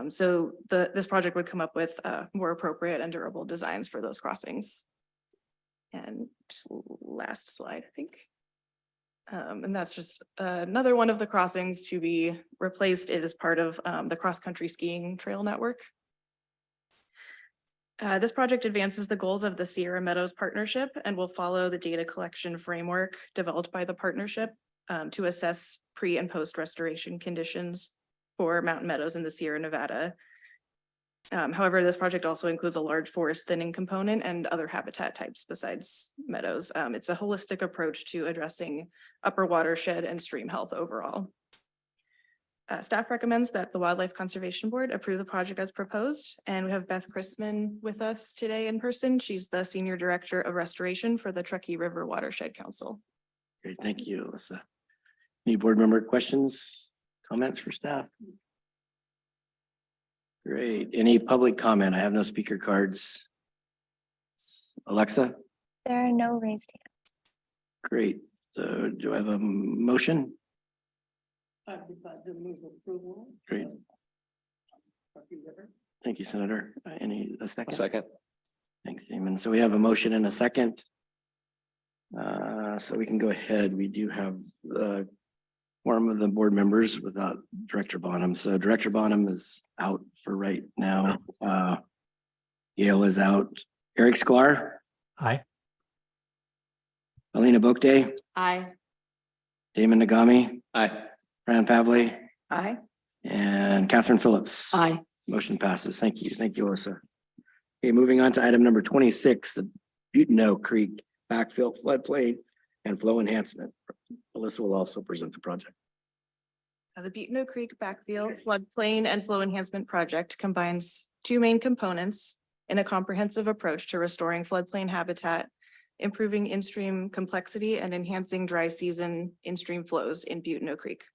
So this project would come up with more appropriate and durable designs for those crossings. And last slide, I think. And that's just another one of the crossings to be replaced. It is part of the cross-country skiing trail network. This project advances the goals of the Sierra Meadows Partnership and will follow the data collection framework developed by the partnership to assess pre and post restoration conditions for mountain meadows in the Sierra Nevada. However, this project also includes a large forest thinning component and other habitat types besides meadows. It's a holistic approach to addressing upper watershed and stream health overall. Staff recommends that the Wildlife Conservation Board approve the project as proposed. And we have Beth Chrisman with us today in person. She's the Senior Director of Restoration for the Truckee River Watershed Council. Great, thank you, Alyssa. Any board member questions, comments for staff? Great. Any public comment? I have no speaker cards. Alexa? There are no raised hands. Great. So do I have a motion? Great. Thank you, Senator. A second? Second. Thanks, Damon. So we have a motion and a second. So we can go ahead. We do have the quorum of the board members without Director Bonham. So Director Bonham is out for right now. Gail is out. Eric Sklar. Aye. Alina Bokde. Aye. Damon Nagami. Aye. Fran Pavley. Aye. And Catherine Phillips. Aye. Motion passes. Thank you. Thank you, Alyssa. Okay, moving on to item number 26, the Butano Creek backfill floodplain and flow enhancement. Alyssa will also present the project. The Butano Creek Backfill Floodplain and Flow Enhancement Project combines 2 main components in a comprehensive approach to restoring floodplain habitat, improving in-stream complexity, and enhancing dry season in-stream flows in Butano Creek.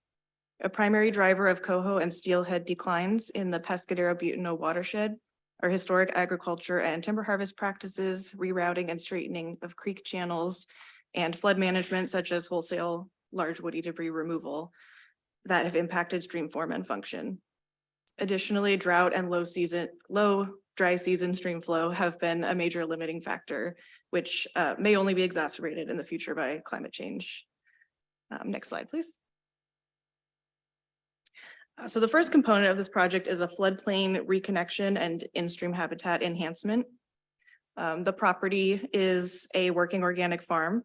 A primary driver of coho and steelhead declines in the Pescadero-Butano watershed are historic agriculture and timber harvest practices, rerouting and straightening of creek channels, and flood management such as wholesale large woody debris removal that have impacted stream form and function. Additionally, drought and low dry season stream flow have been a major limiting factor, which may only be exacerbated in the future by climate change. Next slide, please. So the first component of this project is a floodplain reconnection and in-stream habitat enhancement. The property is a working organic farm,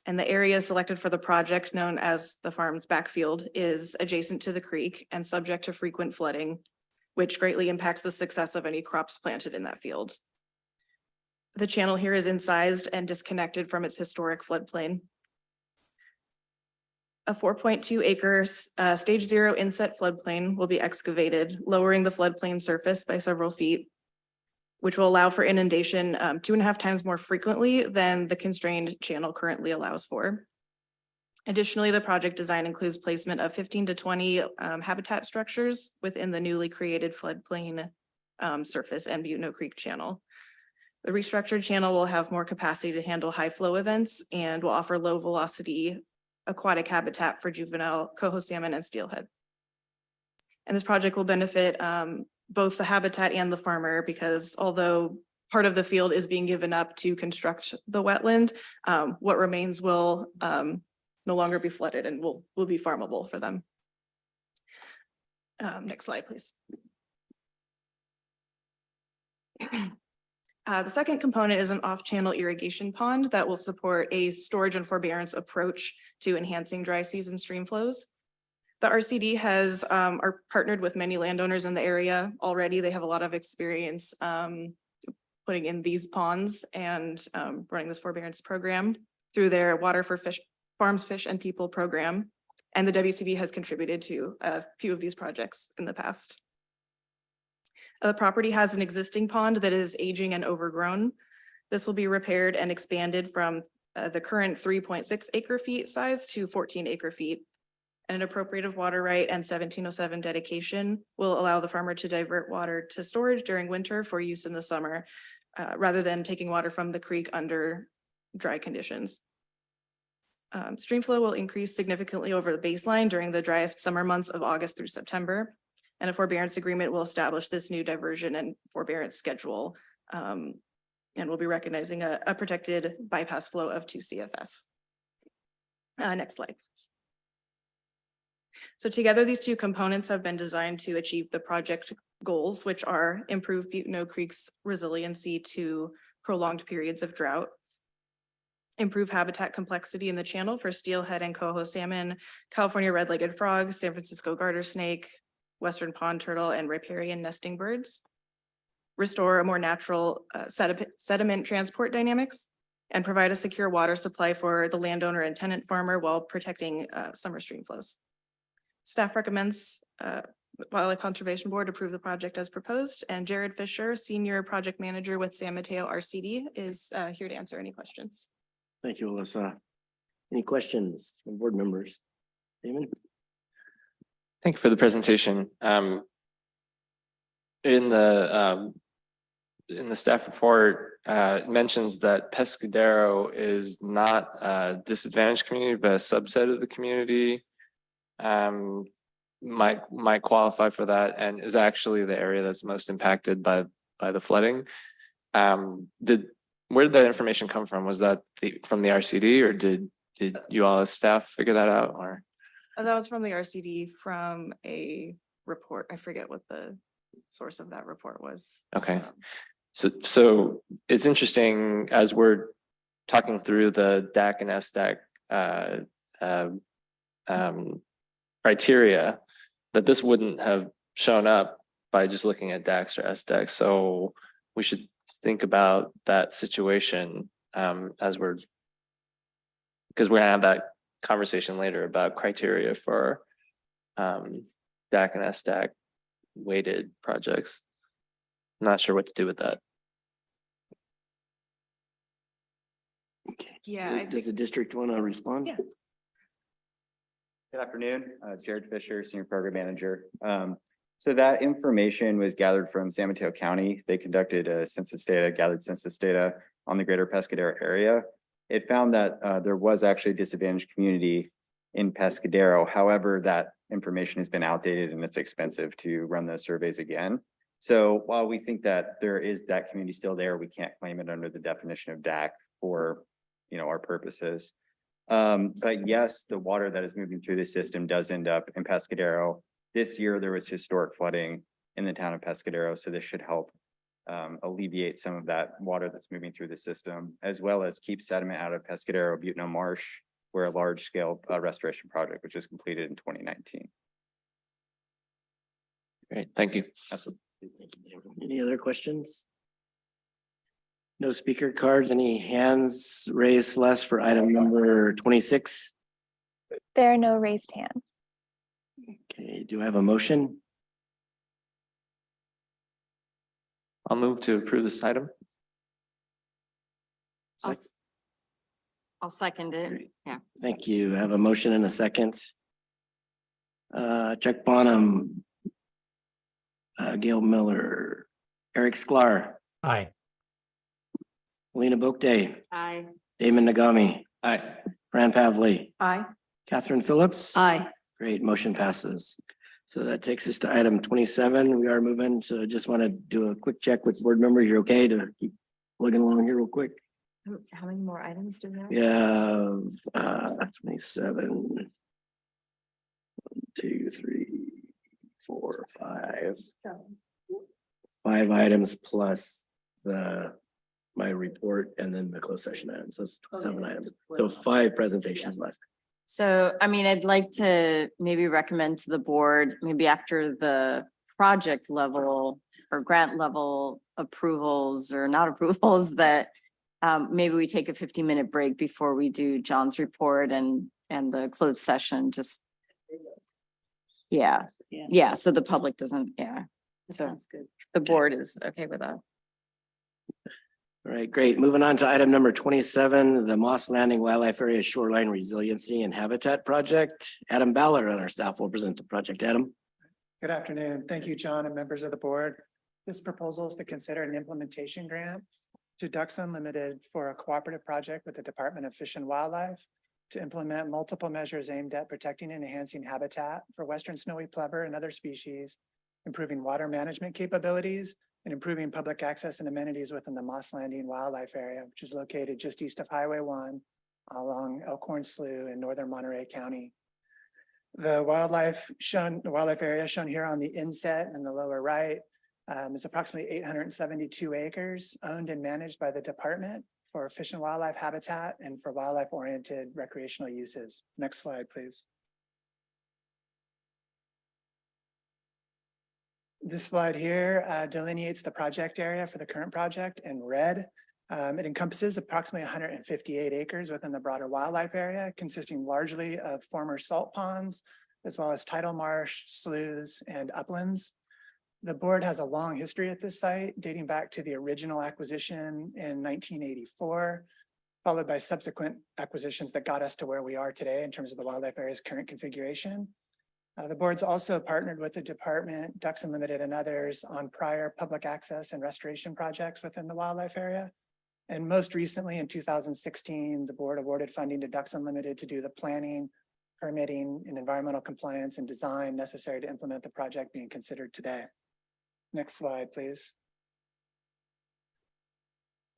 and the area selected for the project, known as the farm's backfield, is adjacent to the creek and subject to frequent flooding, which greatly impacts the success of any crops planted in that field. The channel here is incised and disconnected from its historic floodplain. A 4.2 acres stage 0 inset floodplain will be excavated, lowering the floodplain surface by several feet, which will allow for inundation 2.5 times more frequently than the constrained channel currently allows for. Additionally, the project design includes placement of 15 to 20 habitat structures within the newly created floodplain surface and Butno Creek channel. The restructured channel will have more capacity to handle high flow events and will offer low velocity aquatic habitat for juvenile coho salmon and steelhead. And this project will benefit both the habitat and the farmer, because although part of the field is being given up to construct the wetland, what remains will no longer be flooded and will be farmable for them. Next slide, please. The second component is an off-channel irrigation pond that will support a storage and forbearance approach to enhancing dry season stream flows. The RCD has are partnered with many landowners in the area already. They have a lot of experience putting in these ponds and running this forbearance program through their Water for Fish, Farms, Fish and People program. And the WCB has contributed to a few of these projects in the past. The property has an existing pond that is aging and overgrown. This will be repaired and expanded from the current 3.6 acre feet size to 14 acre feet. And an appropriative water right and 1707 dedication will allow the farmer to divert water to storage during winter for use in the summer, rather than taking water from the creek under dry conditions. Stream flow will increase significantly over the baseline during the driest summer months of August through September. And a forbearance agreement will establish this new diversion and forbearance schedule. And we'll be recognizing a protected bypass flow of 2 CFS. Next slide, please. So together, these two components have been designed to achieve the project goals, which are improve Butno Creek's resiliency to prolonged periods of drought, improve habitat complexity in the channel for steelhead and coho salmon, California red-legged frogs, San Francisco garter snake, western pond turtle, and riparian nesting birds, restore a more natural sediment transport dynamics, and provide a secure water supply for the landowner and tenant farmer while protecting summer stream flows. Staff recommends Wildlife Conservation Board approve the project as proposed, and Jared Fisher, Senior Project Manager with San Mateo RCD, is here to answer any questions. Thank you, Alyssa. Any questions from board members? Damon? Thank you for the presentation. In the staff report, it mentions that Pescadero is not a disadvantaged community, but a subset of the community. Might qualify for that, and is actually the area that's most impacted by the flooding. Where did that information come from? Was that from the RCD, or did you all as staff figure that out, or? That was from the RCD from a report. I forget what the source of that report was. Okay. So it's interesting as we're talking through the DAC and SDAC criteria, that this wouldn't have shown up by just looking at DACs or SDACs. So we should think about that situation because we're gonna have that conversation later about criteria for DAC and SDAC weighted projects. Not sure what to do with that. Yeah. Does the district want to respond? Yeah. Good afternoon, Jared Fisher, Senior Program Manager. So that information was gathered from San Mateo County. They conducted gathered census data on the greater Pescadero area. It found that there was actually a disadvantaged community in Pescadero. However, that information has been outdated and it's expensive to run those surveys again. So while we think that there is that community still there, we can't claim it under the definition of DAC for, our purposes. But yes, the water that is moving through the system does end up in Pescadero. This year, there was historic flooding in the town of Pescadero, so this should help alleviate some of that water that's moving through the system, as well as keep sediment out of Pescadero Butno Marsh, where a large-scale restoration project, which was completed in 2019. Great, thank you. Absolutely. Any other questions? No speaker cards, any hands raised, Celeste, for item number 26? There are no raised hands. Okay, do I have a motion? I'll move to approve this item. I'll second it. Yeah. Thank you. I have a motion and a second. Chuck Bonham, Gail Miller, Eric Sklar, Aye. Lena Boakday, Aye. Damon Nagami, Aye. Fran Pavley, Aye. Catherine Phillips. Aye. Great, motion passes. So that takes us to item 27. We are moving, so just want to do a quick check with board members. You're okay to keep plugging along here real quick? How many more items do we have? We have 27. 1, 2, 3, 4, 5. 5 items plus my report and then the closed session items. So it's 7 items. So 5 presentations left. So, I mean, I'd like to maybe recommend to the board, maybe after the project level or grant level approvals or not approvals, that maybe we take a 15-minute break before we do John's report and the closed session, just. Yeah, so the public doesn't, so the board is okay with that. All right, great. Moving on to item number 27, the Moss Landing Wildlife Area Shoreline Resiliency and Habitat Project. Adam Ballard on our staff will present the project. Adam. Good afternoon. Thank you, John, and members of the board. This proposal is to consider an implementation grant to Ducks Unlimited for a cooperative project with the Department of Fish and Wildlife to implement multiple measures aimed at protecting and enhancing habitat for western snowy plover and other species, improving water management capabilities, and improving public access and amenities within the Moss Landing Wildlife Area, which is located just east of Highway 1 along Elkhorn Slough in northern Monterey County. The wildlife area shown here on the inset in the lower right is approximately 872 acres owned and managed by the department for fish and wildlife habitat and for wildlife-oriented recreational uses. Next slide, please. This slide here delineates the project area for the current project in red. It encompasses approximately 158 acres within the broader wildlife area, consisting largely of former salt ponds, as well as tidal marsh, sloughs, and uplands. The board has a long history at this site, dating back to the original acquisition in 1984, followed by subsequent acquisitions that got us to where we are today in terms of the wildlife area's current configuration. The board's also partnered with the department, Ducks Unlimited, and others on prior public access and restoration projects within the wildlife area. And most recently in 2016, the board awarded funding to Ducks Unlimited to do the planning, permitting, and environmental compliance and design necessary to implement the project being considered today. Next slide, please.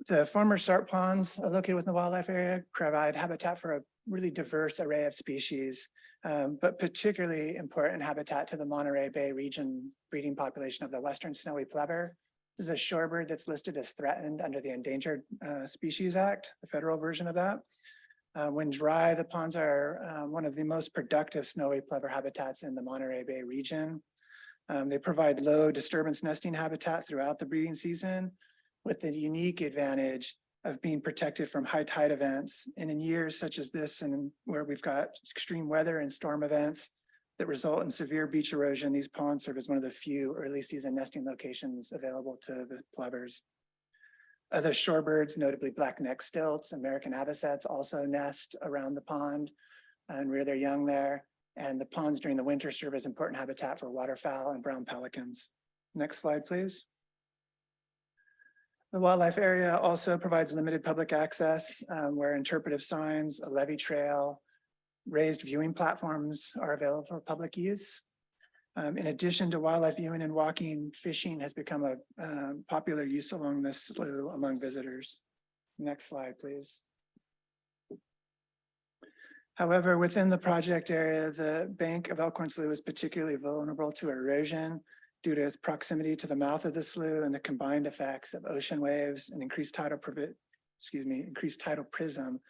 The former salt ponds located within the wildlife area provide habitat for a really diverse array of species, but particularly important habitat to the Monterey Bay region breeding population of the western snowy plover. This is a shorebird that's listed as threatened under the Endangered Species Act, the federal version of that. When dry, the ponds are one of the most productive snowy plover habitats in the Monterey Bay region. They provide low disturbance nesting habitat throughout the breeding season, with the unique advantage of being protected from high tide events. And in years such as this, and where we've got extreme weather and storm events that result in severe beach erosion, these ponds serve as one of the few early season nesting locations available to the plovers. Other shorebirds, notably black-necked stilts, American avocets, also nest around the pond and rear their young there. And the ponds during the winter serve as important habitat for waterfowl and brown pelicans. Next slide, please. The wildlife area also provides limited public access where interpretive signs, a levee trail, Raised viewing platforms are available for public use. In addition to wildlife viewing and walking, fishing has become a popular use along this slough among visitors. Next slide, please. However, within the project area, the bank of Elkhorn Slough is particularly vulnerable to erosion due to its proximity to the mouth of the slough and the combined effects of ocean waves and increased tidal prism,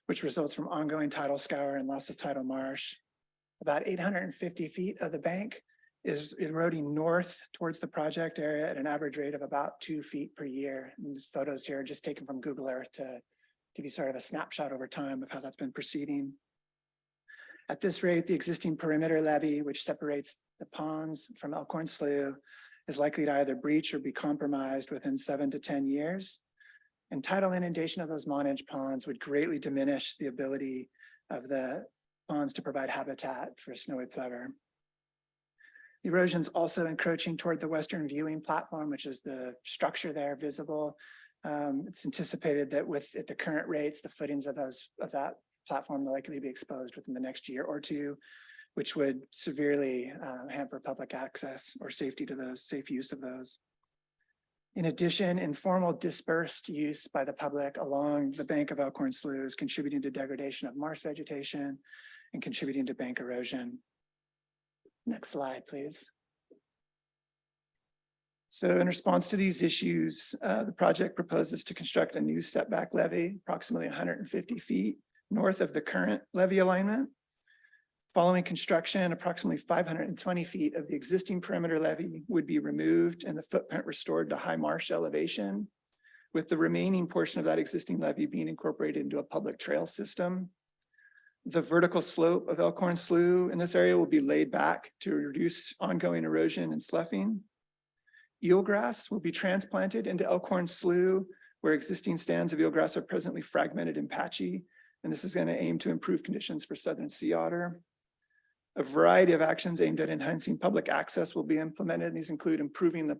which results from ongoing tidal scour and loss of tidal marsh. About 850 feet of the bank is eroding north towards the project area at an average rate of about 2 feet per year. And these photos here are just taken from Google Earth to give you sort of a snapshot over time of how that's been proceeding. At this rate, the existing perimeter levee, which separates the ponds from Elkhorn Slough, is likely to either breach or be compromised within 7 to 10 years. And tidal inundation of those managed ponds would greatly diminish the ability of the ponds to provide habitat for snowy plover. The erosion's also encroaching toward the western viewing platform, which is the structure there visible. It's anticipated that at the current rates, the footings of that platform are likely to be exposed within the next year or two, which would severely hamper public access or safe use of those. In addition, informal dispersed use by the public along the bank of Elkhorn Slough is contributing to degradation of marsh vegetation and contributing to bank erosion. Next slide, please. So in response to these issues, the project proposes to construct a new setback levee approximately 150 feet north of the current levee alignment. Following construction, approximately 520 feet of the existing perimeter levee would be removed and the footprint restored to high marsh elevation, with the remaining portion of that existing levee being incorporated into a public trail system. The vertical slope of Elkhorn Slough in this area will be laid back to reduce ongoing erosion and sloughing. Eelgrass will be transplanted into Elkhorn Slough, where existing stands of eelgrass are presently fragmented and patchy, and this is going to aim to improve conditions for southern sea otter. A variety of actions aimed at enhancing public access will be implemented. These include improving the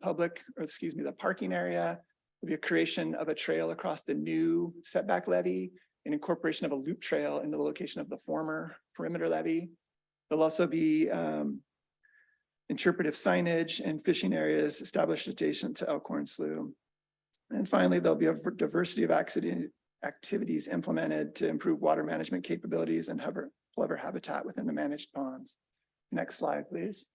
parking area. There'll be a creation of a trail across the new setback levee, and incorporation of a loop trail in the location of the former perimeter levee. There'll also be interpretive signage and fishing areas established adjacent to Elkhorn Slough. And finally, there'll be a diversity of activities implemented to improve water management capabilities and plover habitat within the managed ponds. Next slide, please.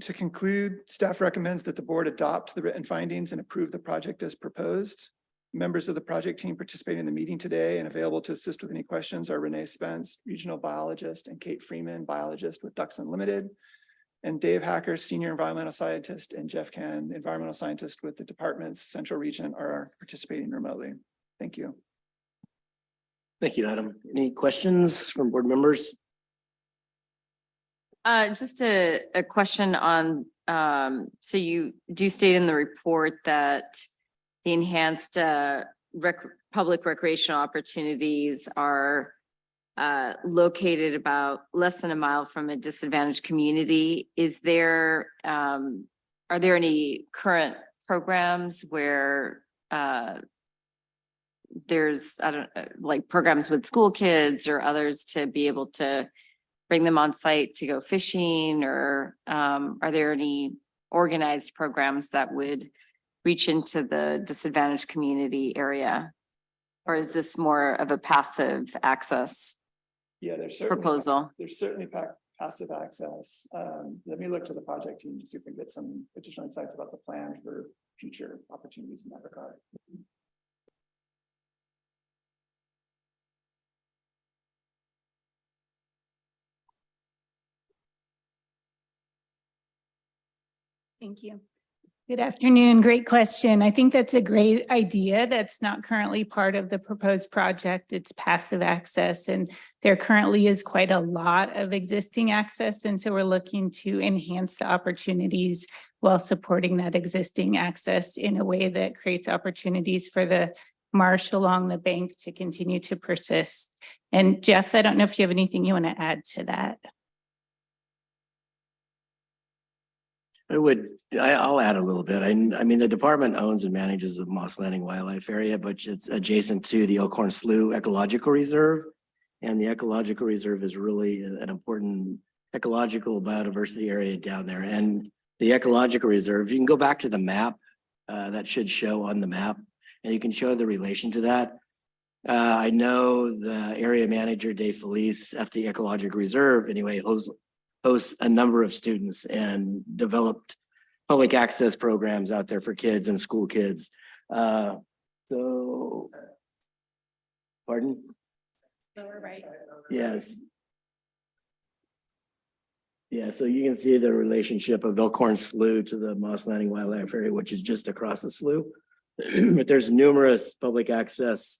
To conclude, staff recommends that the board adopt the written findings and approve the project as proposed. Members of the project team participating in the meeting today and available to assist with any questions are Renee Spence, regional biologist, and Kate Freeman, biologist with Ducks Unlimited, and Dave Hacker, senior environmental scientist, and Jeff Can, environmental scientist with the department's central region, are participating remotely. Thank you. Thank you, Adam. Any questions from board members? Just a question on, so you do state in the report that the enhanced public recreational opportunities are located about less than a mile from a disadvantaged community. Is there, are there any current programs where there's, like programs with school kids or others to be able to bring them on site to go fishing, or are there any organized programs that would reach into the disadvantaged community area? Or is this more of a passive access proposal? There's certainly passive access. Let me look to the project team to see if we can get some additional insights about the plan for future opportunities in that regard. Thank you. Good afternoon. Great question. I think that's a great idea. That's not currently part of the proposed project. It's passive access, and there currently is quite a lot of existing access. And so we're looking to enhance the opportunities while supporting that existing access in a way that creates opportunities for the marsh along the bank to continue to persist. And Jeff, I don't know if you have anything you want to add to that. I'll add a little bit. I mean, the department owns and manages the Moss Landing Wildlife Area, but it's adjacent to the Elkhorn Slough Ecological Reserve. And the ecological reserve is really an important ecological biodiversity area down there. And the ecological reserve, you can go back to the map that should show on the map, and you can show the relation to that. I know the area manager, Dave Felice, at the ecological reserve, anyway, hosts a number of students and developed public access programs out there for kids and school kids. So, pardon? Lower right. Yes. Yeah, so you can see the relationship of Elkhorn Slough to the Moss Landing Wildlife Area, which is just across the slough. But there's numerous public access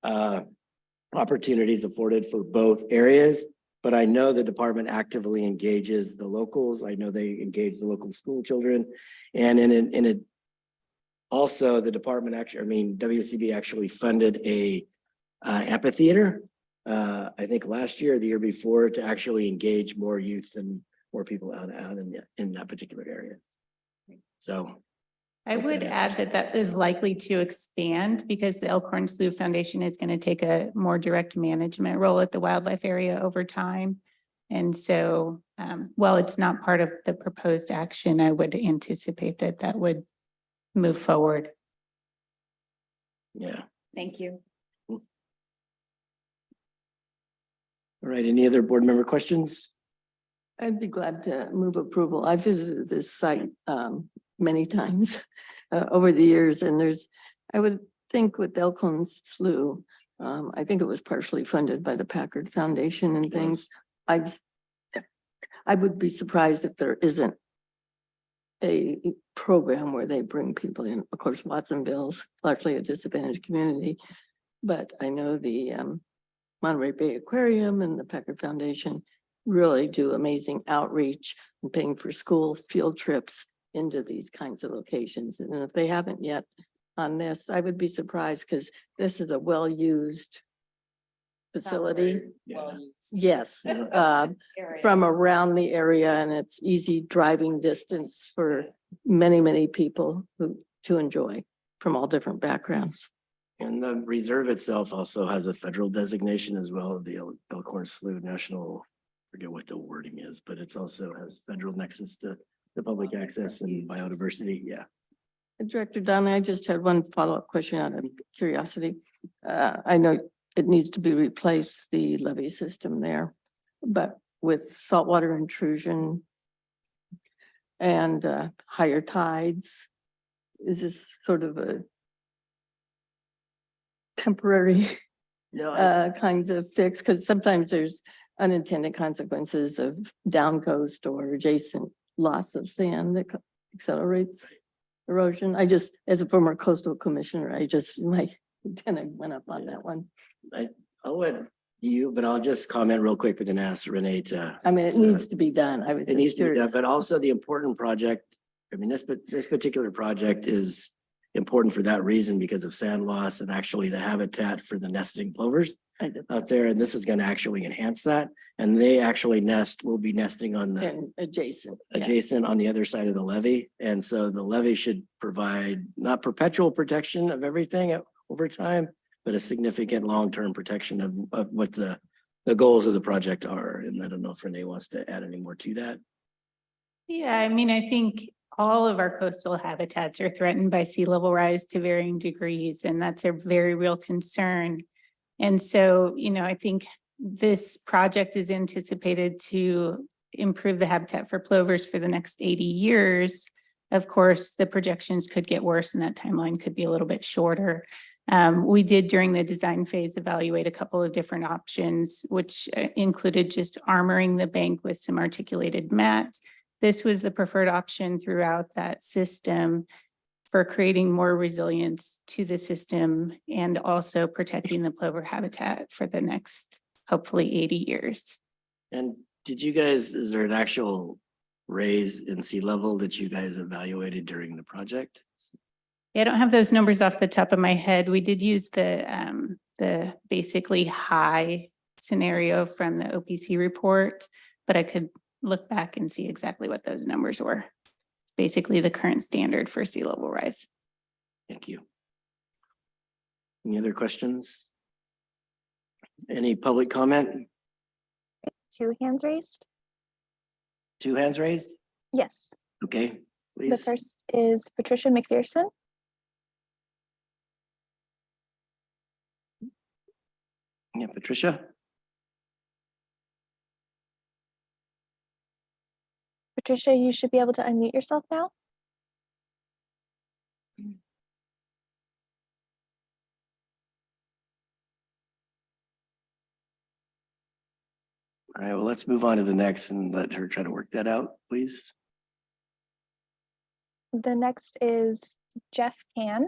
opportunities afforded for both areas. But I know the department actively engages the locals. I know they engage the local school children. And in a also the department WCB actually funded a amphitheater. I think last year or the year before, to actually engage more youth and more people out in that particular area. So I would add that is likely to expand because the Elkhorn Slough Foundation is going to take a more direct management role at the wildlife area over time. And so while it's not part of the proposed action, I would anticipate that would move forward. Yeah. Thank you. All right, any other board member questions? I'd be glad to move approval. I visited this site many times over the years, and I would think with Elkhorn Slough, I think it was partially funded by the Packard Foundation and things. I would be surprised if there isn't a program where they bring people in. Of course, Watsonville's largely a disadvantaged community, but I know the Monterey Bay Aquarium and the Packard Foundation really do amazing outreach and paying for school field trips into these kinds of locations. And if they haven't yet on this, I would be surprised because this is a well-used facility. Yes, from around the area, and it's easy driving distance for many, many people to enjoy from all different backgrounds. And the reserve itself also has a federal designation as well, the Elkhorn Slough National, I forget what the wording is, but it's also has federal nexus to the public access and biodiversity. Yeah. Director Donnelly, I just had one follow-up question out of curiosity. I know it needs to be replaced, the levee system there, but with saltwater intrusion and higher tides, is this sort of a temporary kinds of fix? Because sometimes there's unintended consequences of downcoast or adjacent loss of sand that accelerates erosion. I just, as a former coastal commissioner, my antenna went up on that one. I'll let you, but I'll just comment real quick and then ask Renee to. I mean, it needs to be done. It needs to be done, but also the important project. I mean, this particular project is important for that reason because of sand loss and actually the habitat for the nesting plovers out there. And this is going to actually enhance that. And they actually will be nesting on the adjacent on the other side of the levee. And so the levee should provide not perpetual protection of everything over time, but a significant long-term protection of what the goals of the project are. And I don't know if Renee wants to add any more to that. Yeah, I mean, I think all of our coastal habitats are threatened by sea level rise to varying degrees, and that's a very real concern. And so, I think this project is anticipated to improve the habitat for plovers for the next 80 years. Of course, the projections could get worse and that timeline could be a little bit shorter. We did during the design phase evaluate a couple of different options, which included just armoring the bank with some articulated mat. This was the preferred option throughout that system for creating more resilience to the system and also protecting the plover habitat for the next, hopefully 80 years. And is there an actual raise in sea level that you guys evaluated during the project? I don't have those numbers off the top of my head. We did use the basically high scenario from the OPC report, but I could look back and see exactly what those numbers were. It's basically the current standard for sea level rise. Thank you. Any other questions? Any public comment? 2 hands raised. 2 hands raised? Yes. Okay, The please. first is Patricia McPherson. Yeah, Patricia. Patricia, you should be able to unmute yourself now. All right, well, let's move on to the next and let her try to work that out, please. The next is Jeff Can.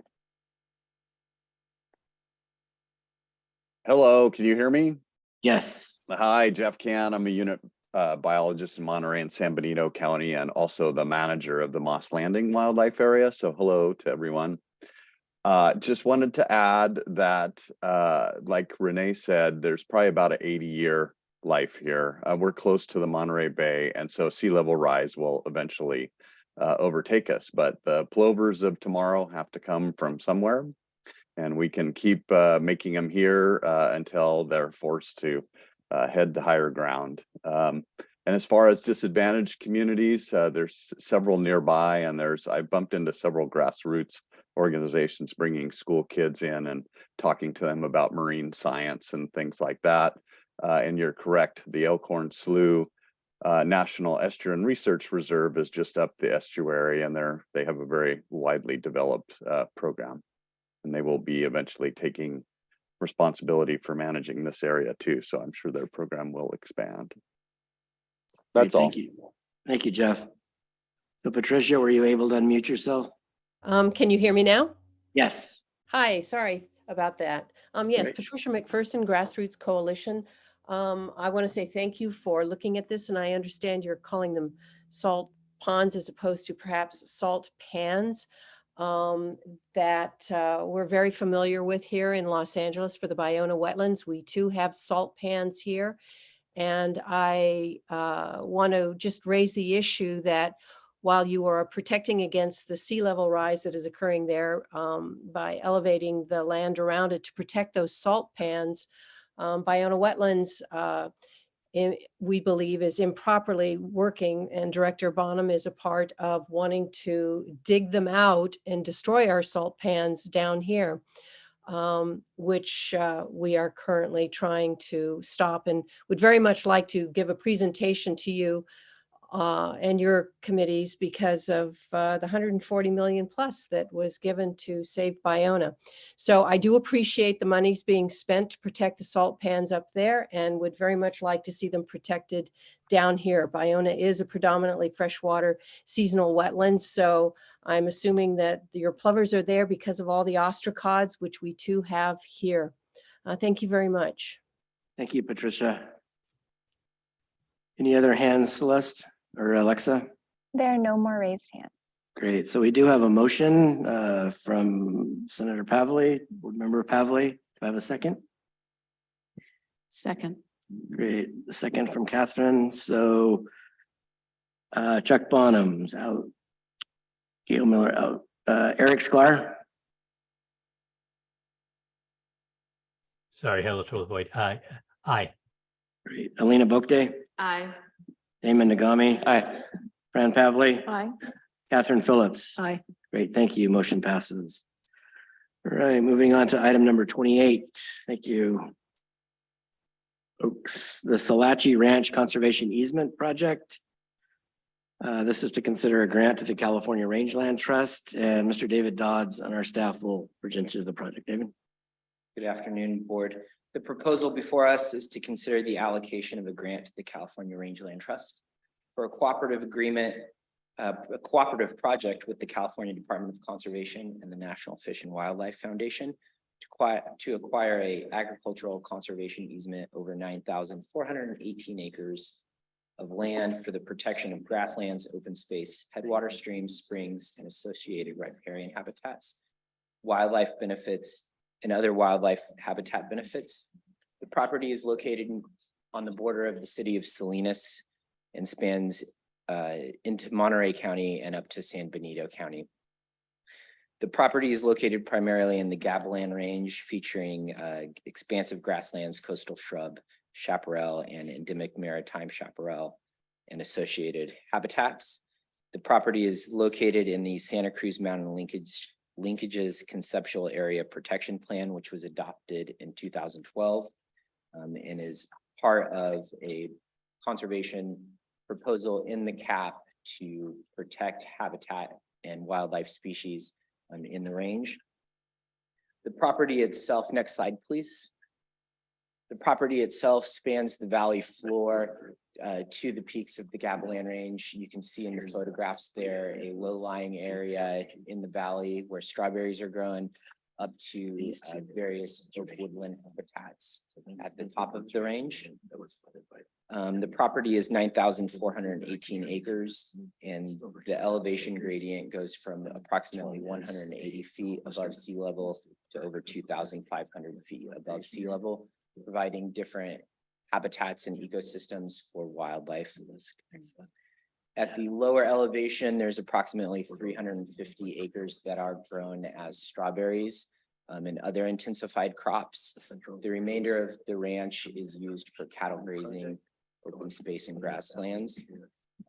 Hello, can you hear me? Yes. Hi, Jeff Can. I'm a unit biologist in Monterey and San Benito County and also the manager of the Moss Landing Wildlife Area. So hello to everyone. Just wanted to add that, like Renee said, there's probably about an 80-year life here. We're close to the Monterey Bay, and so sea level rise will eventually overtake us. But the plovers of tomorrow have to come from somewhere, and we can keep making them here until they're forced to head to higher ground. And as far as disadvantaged communities, there's several nearby, and I've bumped into several grassroots organizations bringing school kids in and talking to them about marine science and things like that. And you're correct, the Elkhorn Slough National Estuarine Research Reserve is just up the estuary, and they have a very widely developed program. And they will be eventually taking responsibility for managing this area too. So I'm sure their program will expand. That's all. Thank you. Thank you, Jeff. So Patricia, were you able to unmute yourself? Can you hear me now? Yes. Hi, sorry about that. Yes, right. Patricia McPherson, Grassroots Coalition. I want to say thank you for looking at this, and I understand you're calling them salt ponds as opposed to perhaps salt pans that we're very familiar with here in Los Angeles for the Ballona wetlands. We too have salt pans here. And I want to just raise the issue that while you are protecting against the sea level rise that is occurring there by elevating the land around it to protect those salt pans, Ballona wetlands, we believe is improperly working, and Director Bonham is a part of wanting to dig them out and destroy our salt pans down here, which we are currently trying to stop, and would very much like to give a presentation to you and your committees because of the 140 million plus that was given to save Ballona. So I do appreciate the monies being spent to protect the salt pans up there, and would very much like to see them protected down here. Ballona is a predominantly freshwater seasonal wetland, so I'm assuming that your plovers are there because of all the ostracods, which we too have here. Thank you very much. Thank you, Patricia. Any other hands, Celeste or Alexa? There are no more raised hands. Great. So we do have a motion from Senator Pavley, Board Member Pavley. Do I have a second? Second. Great. The second from Catherine. So Chuck Bonham's out. Gail Miller out. Eric Sklar. Sorry, hello to the void. Aye. Great. Alina Bokde. Aye. Damon Nagami. Aye. Fran Pavley. Aye. Catherine Phillips. Aye. Great. Thank you. Motion passes. All right. Moving on to item number 28. Thank you. Folks, the Salachi Ranch Conservation Easement Project. This is to consider a grant to the California Rangeland Trust, and Mr. David Dodds on our staff will present you the project. David. Good afternoon, Board. The proposal before us is to consider the allocation of a grant to the California Rangeland Trust for a cooperative agreement, a cooperative project with the California Department of Conservation and the National Fish and Wildlife Foundation to acquire a agricultural conservation easement over 9,418 acres of land for the protection of grasslands, open space, headwater streams, springs, and associated riparian habitats, wildlife benefits, and other wildlife habitat benefits. The property is located on the border of the city of Salinas and spans into Monterey County and up to San Benito County. The property is located primarily in the Gavilan Range, featuring expansive grasslands, coastal shrub, chaparral, and endemic maritime chaparral and associated habitats. The property is located in the Santa Cruz Mountain Linkages Conceptual Area Protection Plan, which was adopted in 2012, and is part of a conservation proposal in the CAP to protect habitat and wildlife species in the range. The property itself, next slide, please. The property itself spans the valley floor to the peaks of the Gavilan Range. You can see in the photographs there a low-lying area in the valley where strawberries are grown, up to various oak woodland habitats at the top of the range. The property is 9,418 acres, and the elevation gradient goes from approximately 180 feet above sea level to over 2,500 feet above sea level, providing different habitats and ecosystems for wildlife. At the lower elevation, there's approximately 350 acres that are grown as strawberries and other intensified crops. The remainder of the ranch is used for cattle grazing, open space, and grasslands.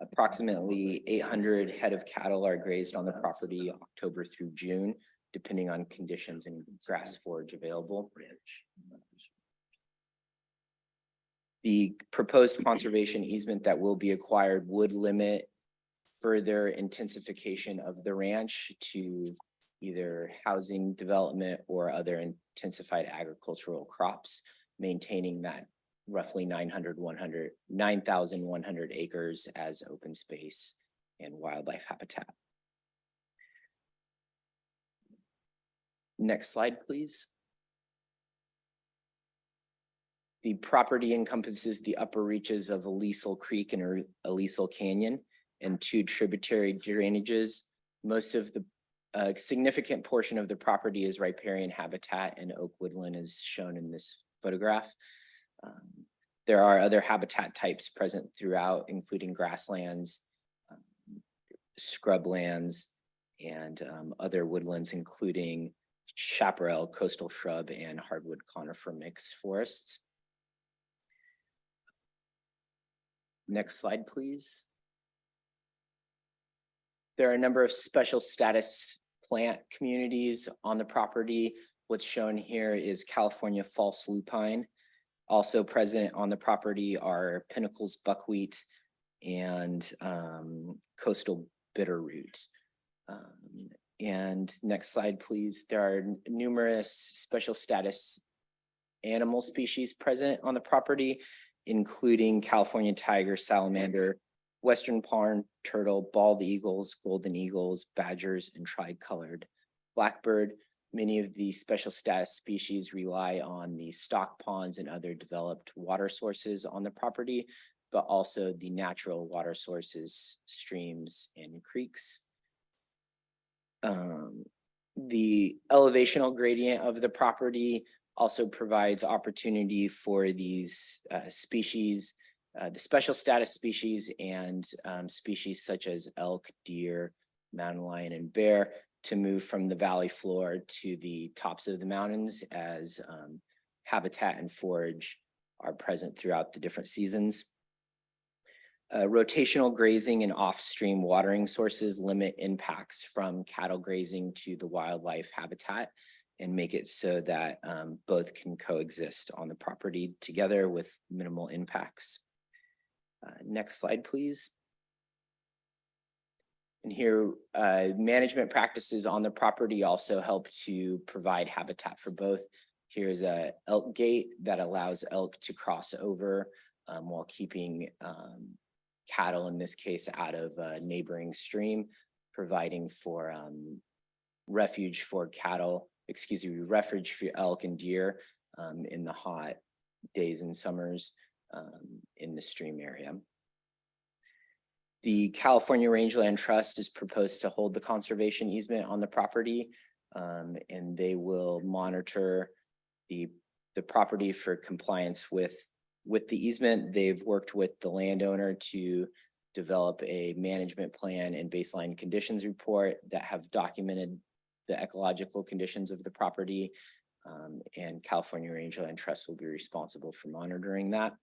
Approximately 800 head of cattle are grazed on the property October through June, depending on conditions and grass forage available. The proposed conservation easement that will be acquired would limit further intensification of the ranch to either housing development or other intensified agricultural crops, maintaining that roughly 9,100 acres as open space and wildlife habitat. Next slide, please. The property encompasses the upper reaches of Alisal Creek and Alisal Canyon and 2 tributary drainages. Most of the significant portion of the property is riparian habitat, and oak woodland is shown in this photograph. There are other habitat types present throughout, including grasslands, scrublands, and other woodlands, including chaparral, coastal shrub, and hardwood conifer mixed forests. Next slide, please. There are a number of special status plant communities on the property. What's shown here is California false lupine. Also present on the property are Pinnacles buckwheat and coastal bitterroot. And next slide, please. There are numerous special status animal species present on the property, including California tiger, salamander, western pond turtle, bald eagles, golden eagles, badgers, and tri-colored blackbird. Many of the special status species rely on the stock ponds and other developed water sources on the property, but also the natural water sources, streams, and creeks. The elevational gradient of the property also provides opportunity for these species, the special status species, and species such as elk, deer, mountain lion, and bear to move from the valley floor to the tops of the mountains as habitat and forage are present throughout the different seasons. Rotational grazing and off-stream watering sources limit impacts from cattle grazing to the wildlife habitat and make it so that both can coexist on the property together with minimal impacts. Next slide, please. And here, management practices on the property also help to provide habitat for both. Here's a elk gate that allows elk to cross over while keeping cattle, in this case, out of a neighboring stream, providing for refuge for cattle, refuge for elk and deer in the hot days and summers in the stream area. The California Rangeland Trust is proposed to hold the conservation easement on the property, and they will monitor the property for compliance with the easement. They've worked with the landowner to develop a management plan and baseline conditions report that have documented the ecological conditions of the property. And California Rangeland Trust will be responsible for monitoring that.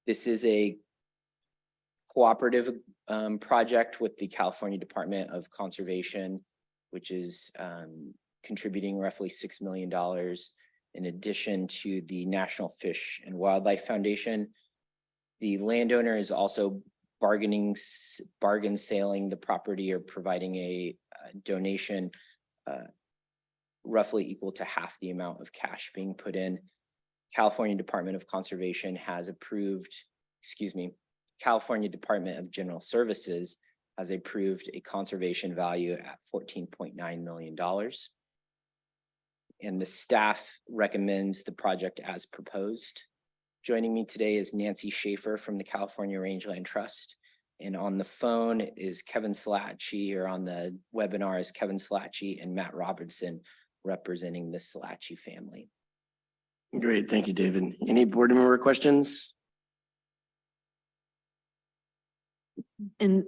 This is a cooperative project with the California Department of Conservation, which is contributing roughly $6 million in addition to the National Fish and Wildlife Foundation. The landowner is also bargain sailing the property or providing a donation roughly equal to half the amount of cash being put in. California Department of Conservation has approved, California Department of General Services has approved a conservation value at $14.9 million. And the staff recommends the project as proposed. Joining me today is Nancy Schaefer from the California Rangeland Trust. And on the phone is Kevin Salacci, or on the webinar is Kevin Salacci and Matt Robertson, representing the Salacci family. Great, thank you, David. Any board member questions? And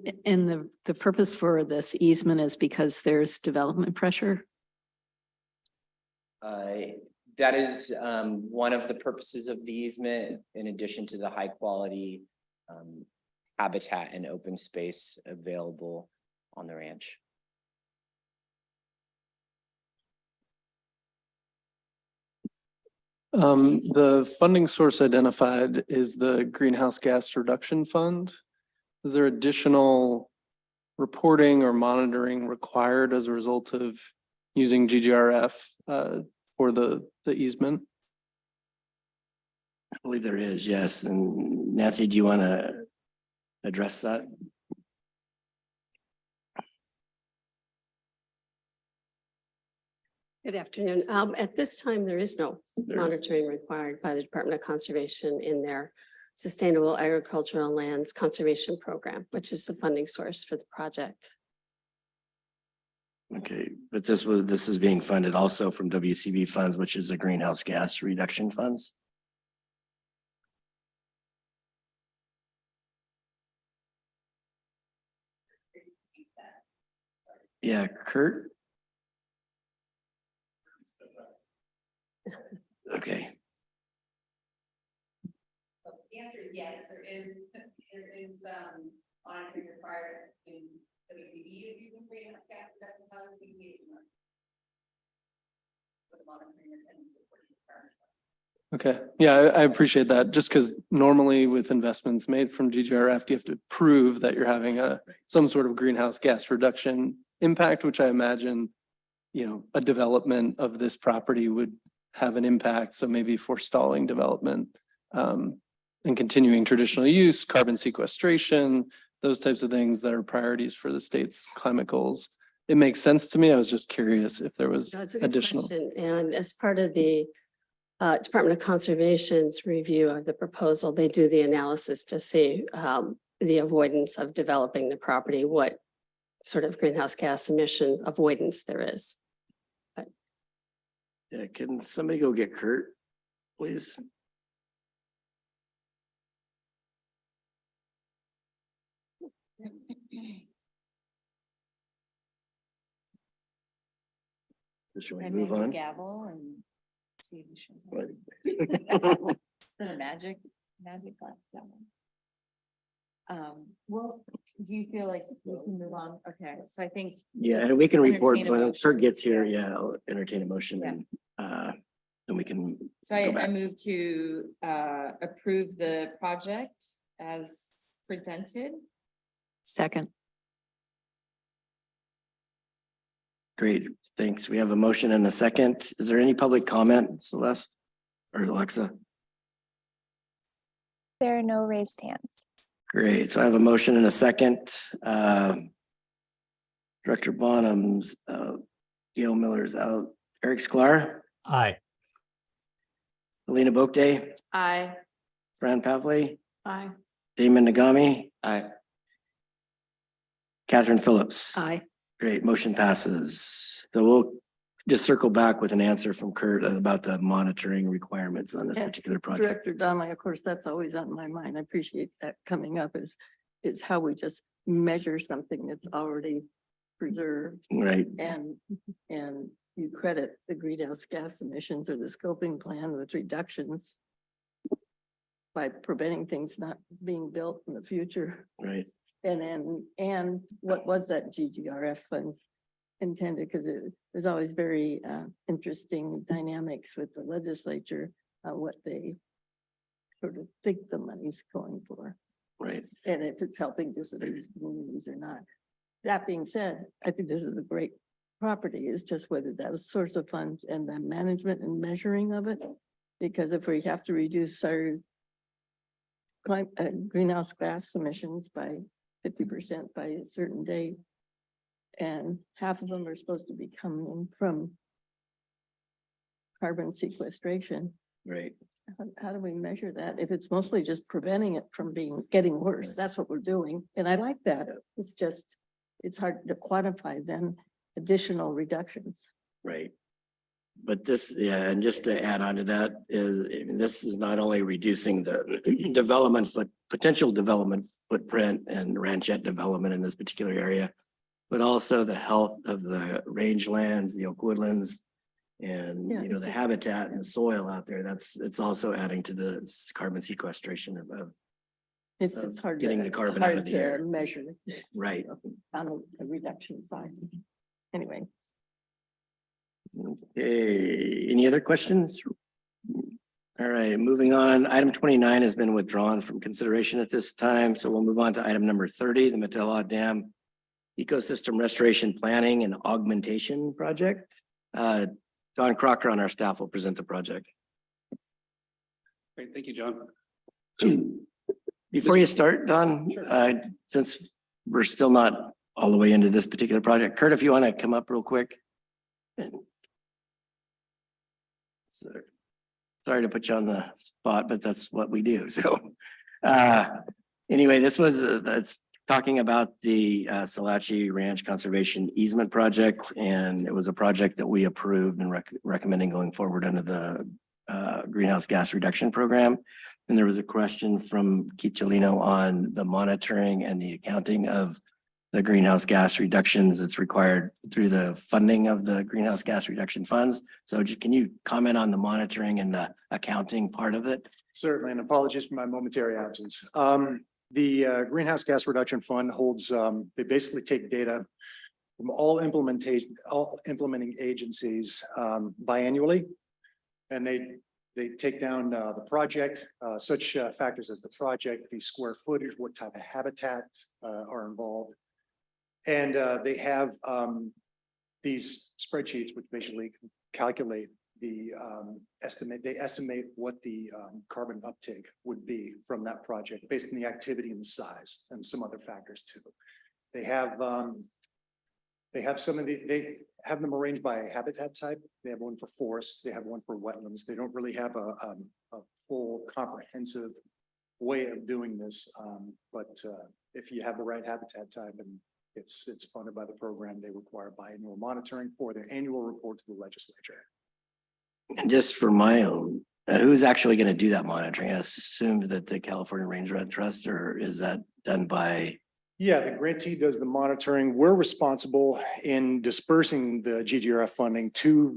the purpose for this easement is because there's development pressure? That is one of the purposes of the easement, in addition to the high quality habitat and open space available on the ranch. The funding source identified is the Greenhouse Gas Reduction Fund. Is there additional reporting or monitoring required as a result of using GGRF for the easement? I believe there is, yes. And Nancy, do you want to address that? Good afternoon. At this time, there is no monitoring required by the Department of Conservation in their Sustainable Agricultural Lands Conservation Program, which is the funding source for the project. Okay, but this is being funded also from WCB funds, which is the greenhouse gas reduction funds. Yeah, Kurt. Okay. The answer is yes, there is monitoring required in WCB if using greenhouse gas reduction funds. Okay, yeah, I appreciate that. Just because normally with investments made from GGRF, you have to prove that you're having some sort of greenhouse gas reduction impact, which I imagine, a development of this property would have an impact. So maybe forestalling development and continuing traditional use, carbon sequestration, those types of things that are priorities for the state's climate goals. It makes sense to me. I was just curious if there was additional. And as part of the Department of Conservation's review of the proposal, they do the analysis to see the avoidance of developing the property, what sort of greenhouse gas emission avoidance there is. Yeah, can somebody go get Kurt, please? Should we move on? Gavel and see if he shows up. Is it a magic glass? Well, do you feel like we can move on? Okay, so I think. Yeah, and we can report entertain a when motion. Kurt gets here. Yeah, I'll entertain a motion and then we can. So go I back. move to approve the project as presented. Second. Great, thanks. We have a motion and a second. Is there any public comment, Celeste or Alexa? There are no raised hands. Great, so I have a motion and a second. Director Bonham's, Gail Miller's out. Eric Sklar, Aye. Alina Boakday, Aye. Fran Pavley, Aye. Damon Nagami, Aye. Catherine Phillips. Aye. Great, motion passes. So we'll just circle back with an answer from Kurt about the monitoring requirements on this Yeah, particular project. Director Donnelly, of course, that's always on my mind. I appreciate that coming up is how we just measure something that's already preserved. Right. And you credit the greenhouse gas emissions or the scoping plan with reductions by preventing things not being built in the future. Right. And what was that GGRF funds intended? Because there's always very interesting dynamics with the legislature, what they sort of think the money's going for. Right. And if it's helping disadvantaged communities or not. That being said, I think this is a great property. It's just whether that was source of funds and the management and measuring of it. Because if we have to reduce our greenhouse gas emissions by 50% by a certain date, and half of them are supposed to be coming from carbon sequestration. Right. How do we measure that? If it's mostly just preventing it from getting worse, that's what we're doing. And I like that. It's just, it's hard to quantify then additional reductions. Right. But this, yeah, and just to add on to that is, I mean, this is not only reducing the potential development footprint and ranchette development in this particular area, but also the health of the rangelands, the oak woodlands, and the habitat and the soil out there. It's also adding to the carbon sequestration of it's just hard getting the carbon out of the air. Measure. Right. On the reduction side. Anyway. Okay, any other questions? All right, moving on. Item 29 has been withdrawn from consideration at this time, so we'll move on to item number 30, the Matilla Dam Ecosystem Restoration Planning and Augmentation Project. Don Crocker on our staff will present the project. Great, thank you, John. Before you start, Don, since we're still not all the way into this particular project, Kurt, if you want to come up real quick. Sorry to put you on the spot, but that's what we do. So anyway, this was that's talking about the Salachi Ranch Conservation Easement Project, and it was a project that we approved and recommending going forward under the greenhouse gas reduction program. And there was a question from Keith Cholino on the monitoring and the accounting of the greenhouse gas reductions that's required through the funding of the greenhouse gas reduction funds. So can you comment on the monitoring and the accounting part of it? Certainly, and apologies for my momentary absence. The Greenhouse Gas Reduction Fund holds, they basically take data from all implementing agencies biannually. And they take down the project, such factors as the project, the square footage, what type of habitat are involved. And they have these spreadsheets which basically calculate the they estimate what the carbon uptake would be from that project based on the activity and the size and some other factors too. They have they have them arranged by habitat type. They have one for forests, they have one for wetlands. They don't really have a full comprehensive way of doing this. But if you have the right habitat type and it's funded by the program, they require biannual monitoring for their annual report to the legislature. And just for my own, who's actually going to do that monitoring? I assumed that the California Rangeland Trust, or is that done by? Yeah, the grantee does the monitoring. We're responsible in dispersing the GGRF funding to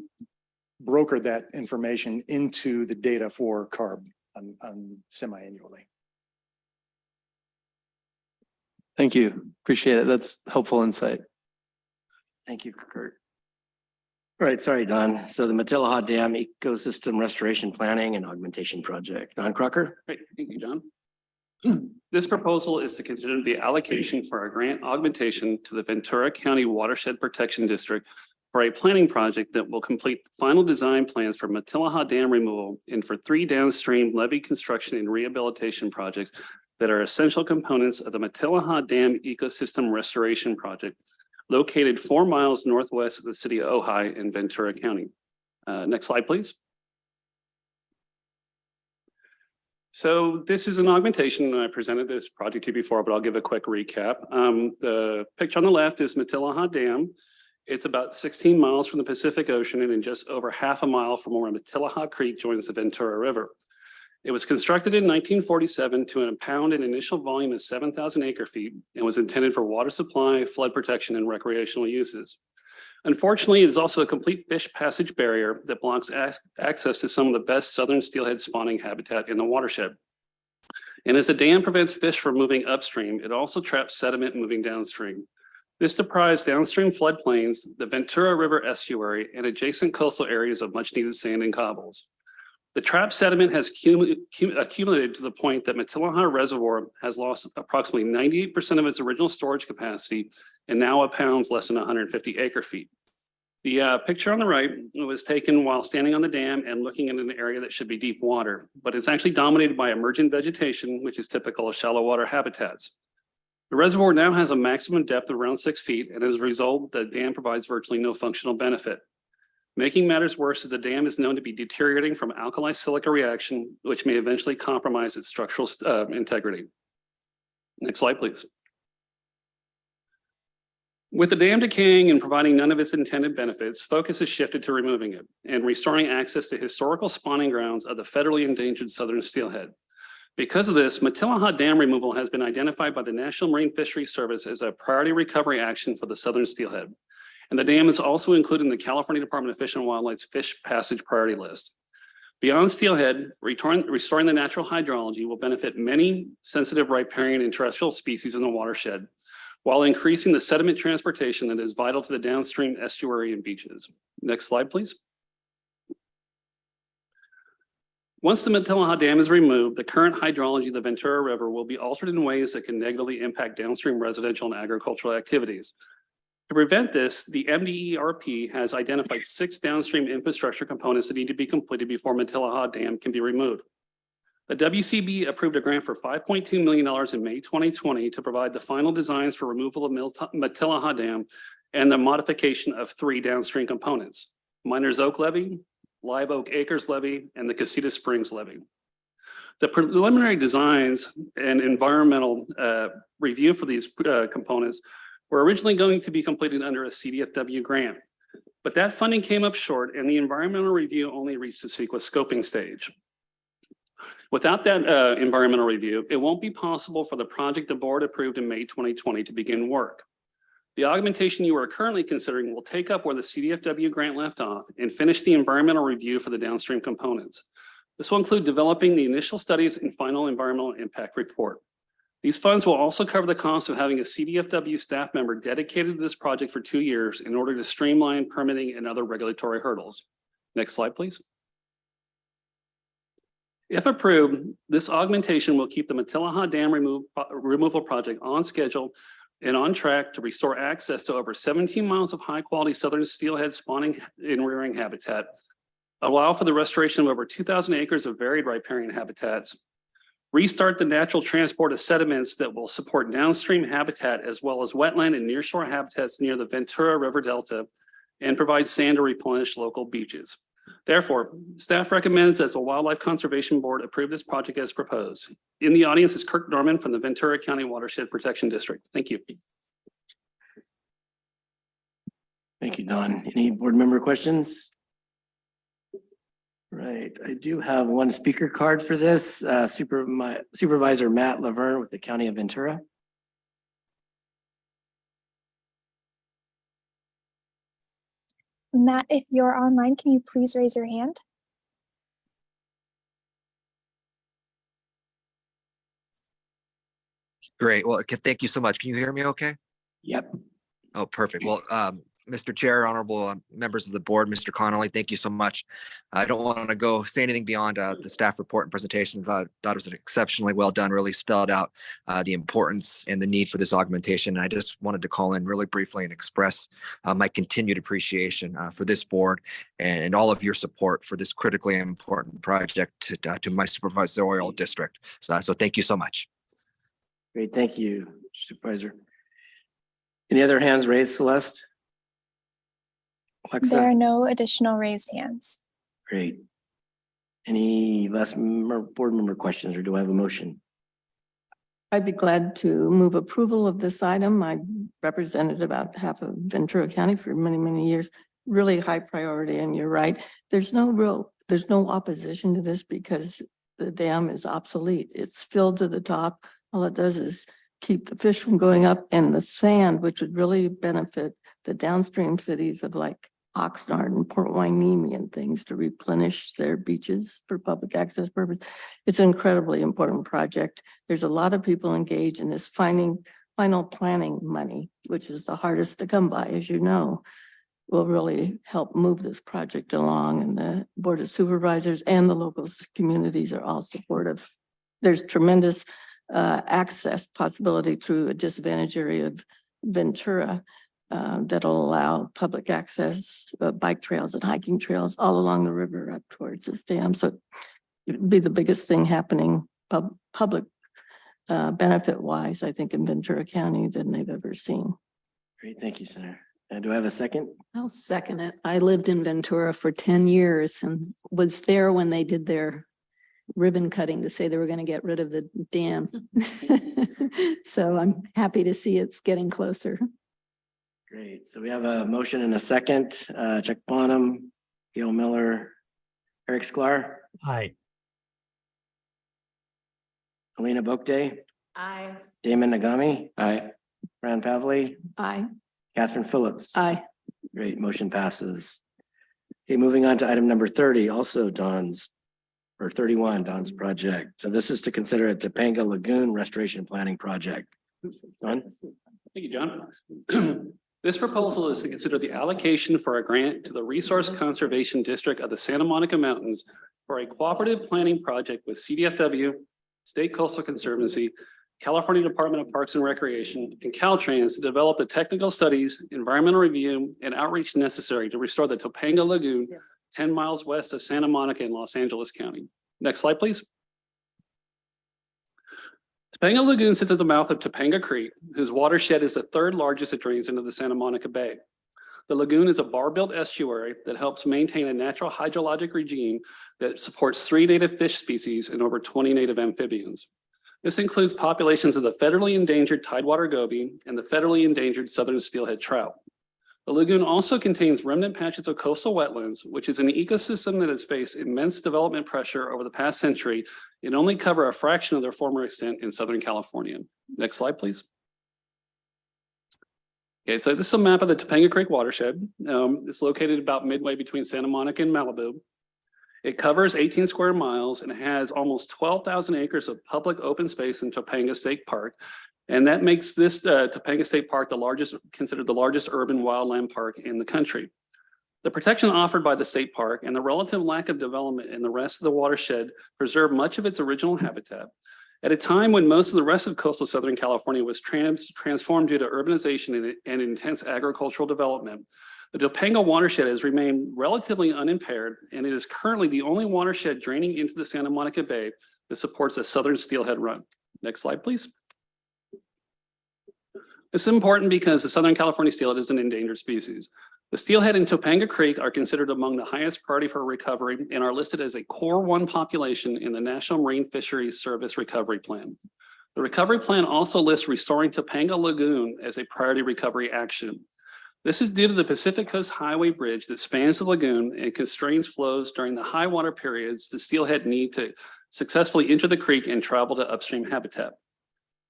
broker that information into the data for CARB on semi-annually. Thank you. Appreciate it. That's helpful insight. Thank you, Kurt. All right, sorry, Don. So the Matilla Dam Ecosystem Restoration Planning and Augmentation Project. Don Crocker. Great, thank you, John. This proposal is to consider the allocation for a grant augmentation to the Ventura County Watershed Protection District for a planning project that will complete final design plans for Matilla Dam removal and for 3 downstream levee construction and rehabilitation projects that are essential components of the Matilla Dam Ecosystem Restoration Project, located 4 miles northwest of the city of Ojai in Ventura County. Next slide, please. So this is an augmentation, and I presented this project to you before, but I'll give a quick recap. The picture on the left is Matilla Dam. It's about 16 miles from the Pacific Ocean and just over half a mile from where Matilla Creek joins the Ventura River. It was constructed in 1947 to impound an initial volume of 7,000 acre feet and was intended for water supply, flood protection, and recreational uses. Unfortunately, it is also a complete fish passage barrier that blocks access to some of the best southern steelhead spawning habitat in the watershed. And as the dam prevents fish from moving upstream, it also traps sediment moving downstream. This deprives downstream floodplains, the Ventura River estuary, and adjacent coastal areas of much needed sand and cobbles. The trapped sediment has accumulated to the point that Matilaha Reservoir has lost approximately 98% of its original storage capacity and now impounds less than 150 acre feet. The picture on the right was taken while standing on the dam and looking at an area that should be deep water, but it's actually dominated by emergent vegetation, which is typical of shallow water habitats. The reservoir now has a maximum depth of around 6 feet, and as a result, the dam provides virtually no functional benefit. Making matters worse is the dam is known to be deteriorating from alkali silica reaction, which may eventually compromise its structural integrity. Next slide, please. With the dam decaying and providing none of its intended benefits, focus has shifted to removing it and restoring access to historical spawning grounds of the federally endangered southern steelhead. Because of this, Matilaha Dam removal has been identified by the National Marine Fisheries Service as a priority recovery action for the southern steelhead. And the dam is also included in the California Department of Fish and Wildlife's fish passage priority list. Beyond steelhead, restoring the natural hydrology will benefit many sensitive riparian and terrestrial species in the watershed, while increasing the sediment transportation that is vital to the downstream estuary and beaches. Next slide, please. Once the Matilaha Dam is removed, the current hydrology of the Ventura River will be altered in ways that can negatively impact downstream residential and agricultural activities. To prevent this, the MDERP has identified 6 downstream infrastructure components that need to be completed before Matilaha Dam can be removed. The WCB approved a grant for $5.2 million in May 2020 to provide the final designs for removal of Matilaha Dam and the modification of 3 downstream components: Miners Oak Levee, Live Oak Acres Levee, and the Casita Springs Levee. The preliminary designs and environmental review for these components were originally going to be completed under a CDFW grant, but that funding came up short and the environmental review only reached the CEQA scoping stage. Without that environmental review, it won't be possible for the project the board approved in May 2020 to begin work. The augmentation you are currently considering will take up where the CDFW grant left off and finish the environmental review for the downstream components. This will include developing the initial studies and final environmental impact report. These funds will also cover the cost of having a CDFW staff member dedicated to this project for 2 years in order to streamline permitting and other regulatory hurdles. Next slide, please. If approved, this augmentation will keep the Matilaha Dam removal project on schedule and on track to restore access to over 17 miles of high-quality southern steelhead spawning and rearing habitat, allow for the restoration of over 2,000 acres of varied riparian habitats, restart the natural transport of sediments that will support downstream habitat as well as wetland and nearshore habitats near the Ventura River Delta, and provide sand to replenish local beaches. Therefore, staff recommends that the Wildlife Conservation Board approve this project as proposed. In the audience is Kirk Norman from the Ventura County Watershed Protection District. Thank you. Thank you, Don. Any board member questions? Right, I do have one speaker card for this. Supervisor Matt Laverne with the County of Ventura. Matt, if you're online, can you please raise your hand? Great. Well, thank you so much. Can you hear me okay? Yep. Oh, perfect. Well, Mr. Chair, honorable members of the board, Mr. Connolly, thank you so much. I don't want to say anything beyond the staff report and presentation. Thought it was an exceptionally well done, really spelled out the importance and the need for this augmentation. And I just wanted to call in really briefly and express my continued appreciation for this board and all of your support for this critically important project to my supervisorial district. So thank you so much. Great, thank you, Supervisor. Any other hands raised, Celeste? Alexa? There are no additional raised hands. Great. Any last board member questions, or do I have a motion? I'd be glad to move approval of this item. I represented about half of Ventura County for many, many years. Really high priority, and you're right. There's no opposition to this because the dam is obsolete. It's filled to the top. All it does is keep the fish from going up, and the sand, which would really benefit the downstream cities of like Oxnard and Port Hueneme and things to replenish their beaches for public access purpose. It's an incredibly important project. There's a lot of people engaged in this final planning money, which is the hardest to come by, as you know, will really help move this project along, and the Board of Supervisors and the local communities are all supportive. There's tremendous access possibility through a disadvantaged area of Ventura that'll allow public access, bike trails and hiking trails all along the river up towards this dam. So it'd be the biggest thing happening public benefit wise, I think, in Ventura County than they've ever seen. Great, thank you, Senator. Do I have a second? I'll second it. I lived in Ventura for 10 years and was there when they did their ribbon cutting to say they were going to get rid of the dam. So I'm happy to see it's getting closer. Great. So we have a motion and a second. Chuck Bonham, Gail Miller, Eric Sklar, Aye. Alina Bokde, Aye. Damon Nagami, Aye. Fran Pavley, Aye. Catherine Phillips. Aye. Great, motion passes. Okay, moving on to item number 30, also Don's, or 31, Don's project. So this is to consider a Topanga Lagoon Restoration Planning Project. Don? Thank you, John. This proposal is to consider the allocation for a grant to the Resource Conservation District of the Santa Monica Mountains for a cooperative planning project with CDFW, State Coastal Conservancy, California Department of Parks and Recreation, and Caltrans to develop the technical studies, environmental review, and outreach necessary to restore the Topanga Lagoon 10 miles west of Santa Monica in Los Angeles County. Next slide, please. Topanga Lagoon sits at the mouth of Topanga Creek, whose watershed is the third largest that drains into the Santa Monica Bay. The lagoon is a bar-built estuary that helps maintain a natural hydrologic regime that supports 3 native fish species and over 20 native amphibians. This includes populations of the federally endangered tidewater goby and the federally endangered southern steelhead trout. The lagoon also contains remnant patches of coastal wetlands, which is an ecosystem that has faced immense development pressure over the past century and only cover a fraction of their former extent in Southern California. Next slide, please. Okay, so this is a map of the Topanga Creek watershed. It's located about midway between Santa Monica and Malibu. It covers 18 square miles and has almost 12,000 acres of public open space in Topanga State Park. And that makes this Topanga State Park considered the largest urban wildland park in the country. The protection offered by the state park and the relative lack of development in the rest of the watershed preserve much of its original habitat. At a time when most of the rest of coastal Southern California was transformed due to urbanization and intense agricultural development, the Topanga watershed has remained relatively unimpaired, and it is currently the only watershed draining into the Santa Monica Bay that supports a southern steelhead run. Next slide, please. This is important because the Southern California steelhead is an endangered species. The steelhead in Topanga Creek are considered among the highest priority for recovery and are listed as a Core 1 population in the National Marine Fisheries Service Recovery Plan. The recovery plan also lists restoring Topanga Lagoon as a priority recovery action. This is due to the Pacific Coast Highway Bridge that spans the lagoon and constrains flows during the high water periods the steelhead need to successfully enter the creek and travel to upstream habitat.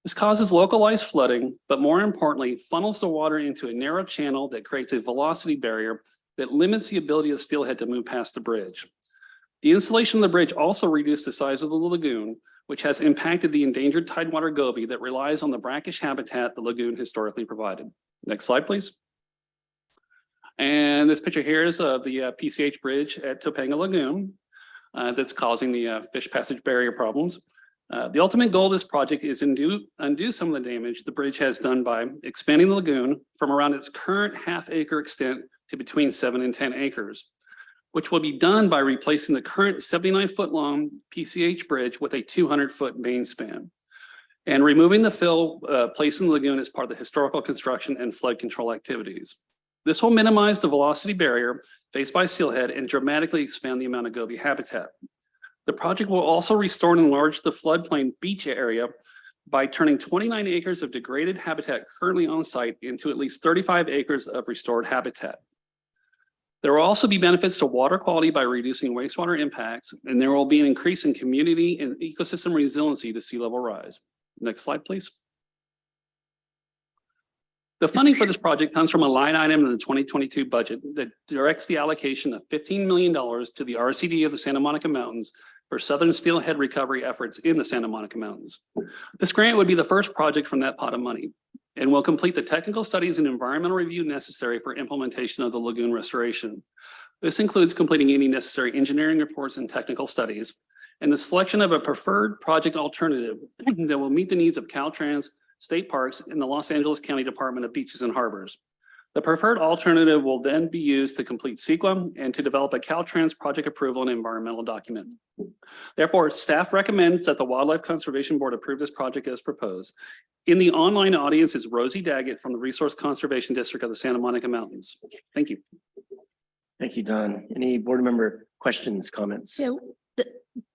This causes localized flooding, but more importantly, funnels the water into a narrow channel that creates a velocity barrier that limits the ability of steelhead to move past the bridge. The installation of the bridge also reduced the size of the lagoon, which has impacted the endangered tidewater goby that relies on the brackish habitat the lagoon historically provided. Next slide, please. And this picture here is of the PCH bridge at Topanga Lagoon that's causing the fish passage barrier problems. The ultimate goal of this project is to undo some of the damage the bridge has done by expanding the lagoon from around its current half-acre extent to between 7 and 10 acres, which will be done by replacing the current 79-foot-long PCH bridge with a 200-foot main span and removing the fill placed in the lagoon as part of the historical construction and flood control activities. This will minimize the velocity barrier faced by steelhead and dramatically expand the amount of goby habitat. The project will also restore and enlarge the floodplain beach area by turning 29 acres of degraded habitat currently on site into at least 35 acres of restored habitat. There will also be benefits to water quality by reducing wastewater impacts, and there will be an increase in community and ecosystem resiliency to sea level rise. Next slide, please. The funding for this project comes from a line item in the 2022 budget that directs the allocation of $15 million to the RCD of the Santa Monica Mountains for Southern steelhead recovery efforts in the Santa Monica Mountains. This grant would be the first project from that pot of money and will complete the technical studies and environmental review necessary for implementation of the lagoon restoration. This includes completing any necessary engineering reports and technical studies, and the selection of a preferred project alternative that will meet the needs of Caltrans, state parks, and the Los Angeles County Department of Beaches and Harbors. The preferred alternative will then be used to complete CEQA and to develop a Caltrans project approval and environmental document. Therefore, staff recommends that the Wildlife Conservation Board approve this project as proposed. In the online audience is Rosie Daggett from the Resource Conservation District of the Santa Monica Mountains. Thank you. Thank you, Don. Any board member questions, comments? Yeah,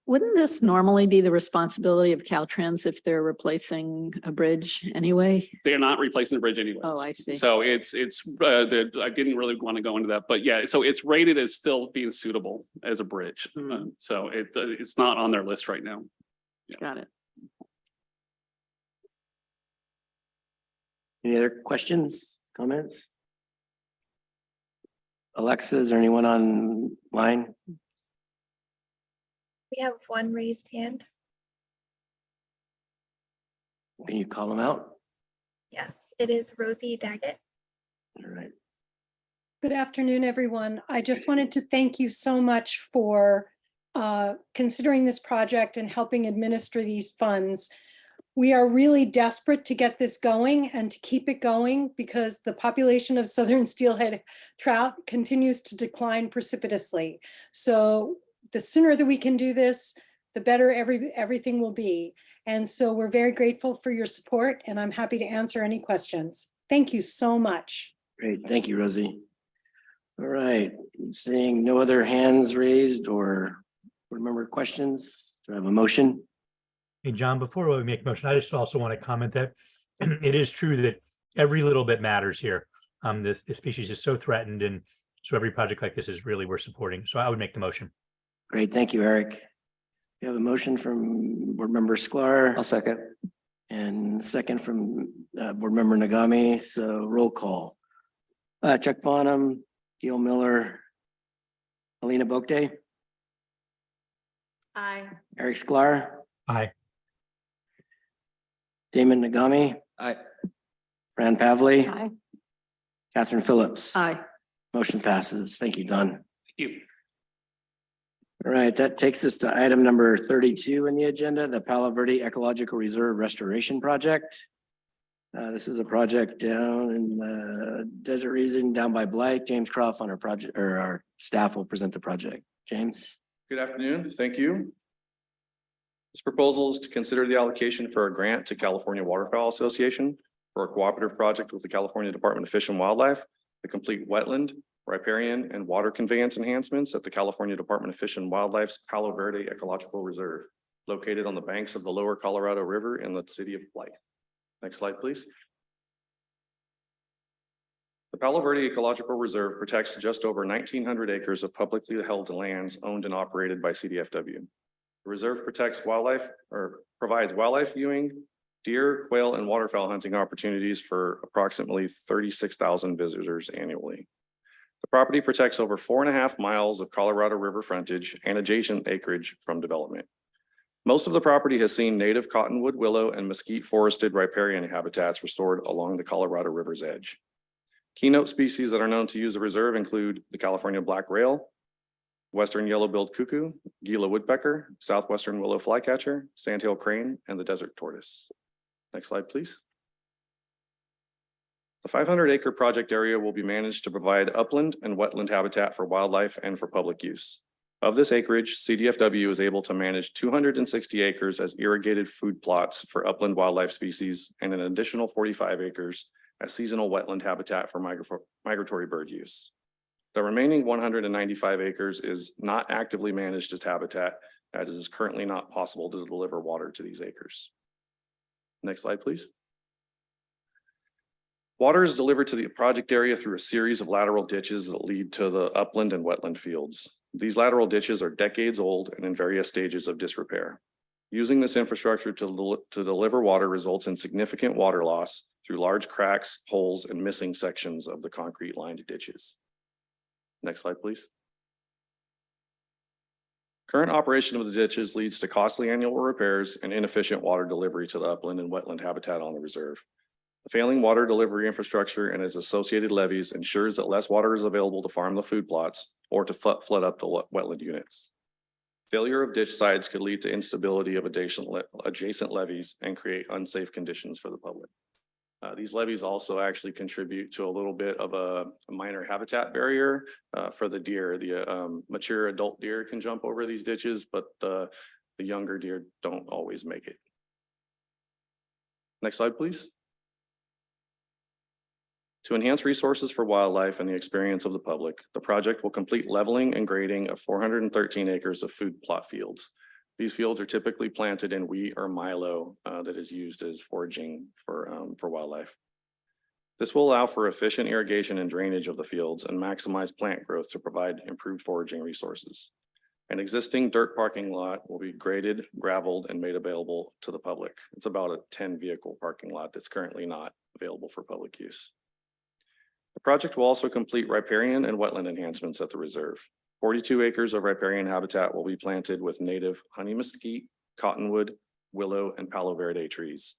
wouldn't this normally be the responsibility of Caltrans if they're replacing a bridge anyway? They're not replacing the bridge anyways. Oh, I see. So I didn't really want to go into that, but yeah, so it's rated as still being suitable as a bridge. So it's not on their list right now. Got it. Any other questions, comments? Alexa, is there anyone online? We have one raised hand. Can you call them out? Yes, it is Rosie Daggett. All right. Good afternoon, everyone. I just wanted to thank you so much for considering this project and helping administer these funds. We are really desperate to get this going and to keep it going because the population of southern steelhead trout continues to decline precipitously. So the sooner that we can do this, the better everything will be. And so we're very grateful for your support, and I'm happy to answer any questions. Thank you so much. Great. Thank you, Rosie. All right. Seeing no other hands raised or board member questions, do I have a motion? Hey, John, before we make a motion, I just also want to comment that it is true that every little bit matters here. This species is so threatened, and so every project like this is really worth supporting. So I would make the motion. Great. Thank you, Eric. We have a motion from board member Sklar. I'll second. And second from board member Nagami. So roll call. Chuck Bonham, Gail Miller, Alina Bokde, Aye. Eric Sklar, Aye. Damon Nagami, Aye. Fran Pavley, Aye. Catherine Phillips. Aye. Motion passes. Thank you, Don. Thank you. All right, that takes us to item number 32 in the agenda, the Palo Verde Ecological Reserve Restoration Project. This is a project down in the desert region down by Blythe. James Croft on our project, or our staff will present the project. James. Good afternoon. Thank you. This proposal is to consider the allocation for a grant to California Waterfowl Association for a cooperative project with the California Department of Fish and Wildlife to complete wetland, riparian, and water conveyance enhancements at the California Department of Fish and Wildlife's Palo Verde Ecological Reserve, located on the banks of the Lower Colorado River in the city of Blythe. Next slide, please. The Palo Verde Ecological Reserve protects just over 1,900 acres of publicly held lands owned and operated by CDFW. The reserve protects wildlife or provides wildlife viewing, deer, quail, and waterfowl hunting opportunities for approximately 36,000 visitors annually. The property protects over 4.5 miles of Colorado River frontage and adjacent acreage from development. Most of the property has seen native cottonwood, willow, and mesquite forested riparian habitats restored along the Colorado River's edge. Keynote species that are known to use the reserve include the California black rail, western yellow-billed cuckoo, Gila woodpecker, southwestern willow flycatcher, sandhill crane, and the desert tortoise. Next slide, please. The 500-acre project area will be managed to provide upland and wetland habitat for wildlife and for public use. Of this acreage, CDFW is able to manage 260 acres as irrigated food plots for upland wildlife species and an additional 45 acres as seasonal wetland habitat for migratory bird use. The remaining 195 acres is not actively managed as habitat, as it is currently not possible to deliver water to these acres. Next slide, please. Water is delivered to the project area through a series of lateral ditches that lead to the upland and wetland fields. These lateral ditches are decades old and in various stages of disrepair. Using this infrastructure to deliver water results in significant water loss through large cracks, holes, and missing sections of the concrete lined ditches. Next slide, please. Current operation of the ditches leads to costly annual repairs and inefficient water delivery to the upland and wetland habitat on the reserve. The failing water delivery infrastructure and its associated levees ensures that less water is available to farm the food plots or to flood up the wetland units. Failure of ditch sides could lead to instability of adjacent levees and create unsafe conditions for the public. These levees also actually contribute to a little bit of a minor habitat barrier for the deer. The mature adult deer can jump over these ditches, but the younger deer don't always make it. Next slide, please. To enhance resources for wildlife and the experience of the public, the project will complete leveling and grading of 413 acres of food plot fields. These fields are typically planted in wheat or milo that is used as foraging for wildlife. This will allow for efficient irrigation and drainage of the fields and maximize plant growth to provide improved foraging resources. An existing dirt parking lot will be graded, gravelled, and made available to the public. It's about a 10-vehicle parking lot that's currently not available for public use. The project will also complete riparian and wetland enhancements at the reserve. 42 acres of riparian habitat will be planted with native honey mesquite, cottonwood, willow, and palo verde trees.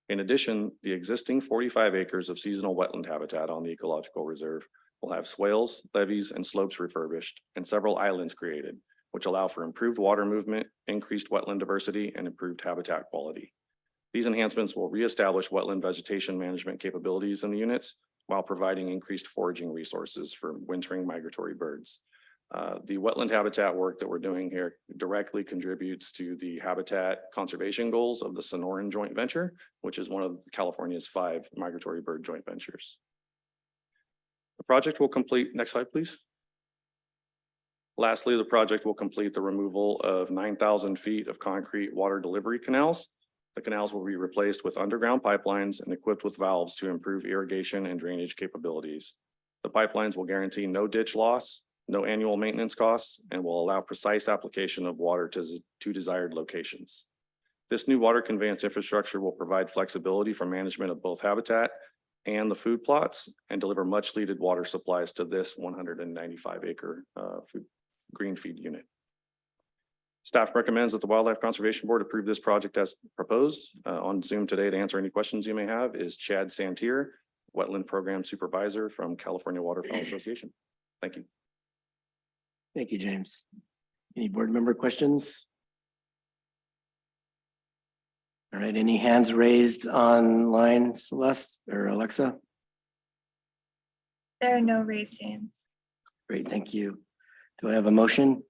In addition, the existing 45 acres of seasonal wetland habitat on the ecological reserve will have swales, levees, and slopes refurbished and several islands created, which allow for improved water movement, increased wetland diversity, and improved habitat quality. These enhancements will reestablish wetland vegetation management capabilities in the units while providing increased foraging resources for wintering migratory birds. The wetland habitat work that we're doing here directly contributes to the habitat conservation goals of the Sonoran Joint Venture, which is one of California's 5 migratory bird joint ventures. The project will complete, next slide, please. Lastly, the project will complete the removal of 9,000 feet of concrete water delivery canals. The canals will be replaced with underground pipelines and equipped with valves to improve irrigation and drainage capabilities. The pipelines will guarantee no ditch loss, no annual maintenance costs, and will allow precise application of water to desired locations. This new water conveyance infrastructure will provide flexibility for management of both habitat and the food plots and deliver much needed water supplies to this 195-acre green feed unit. Staff recommends that the Wildlife Conservation Board approve this project as proposed. On Zoom today to answer any questions you may have is Chad Santier, Wetland Program Supervisor from California Waterfowl Association. Thank you. Thank you, James. Any board member questions? All right, any hands raised online, Celeste or Alexa? There are no raised hands. Great, thank you. Do I have a motion?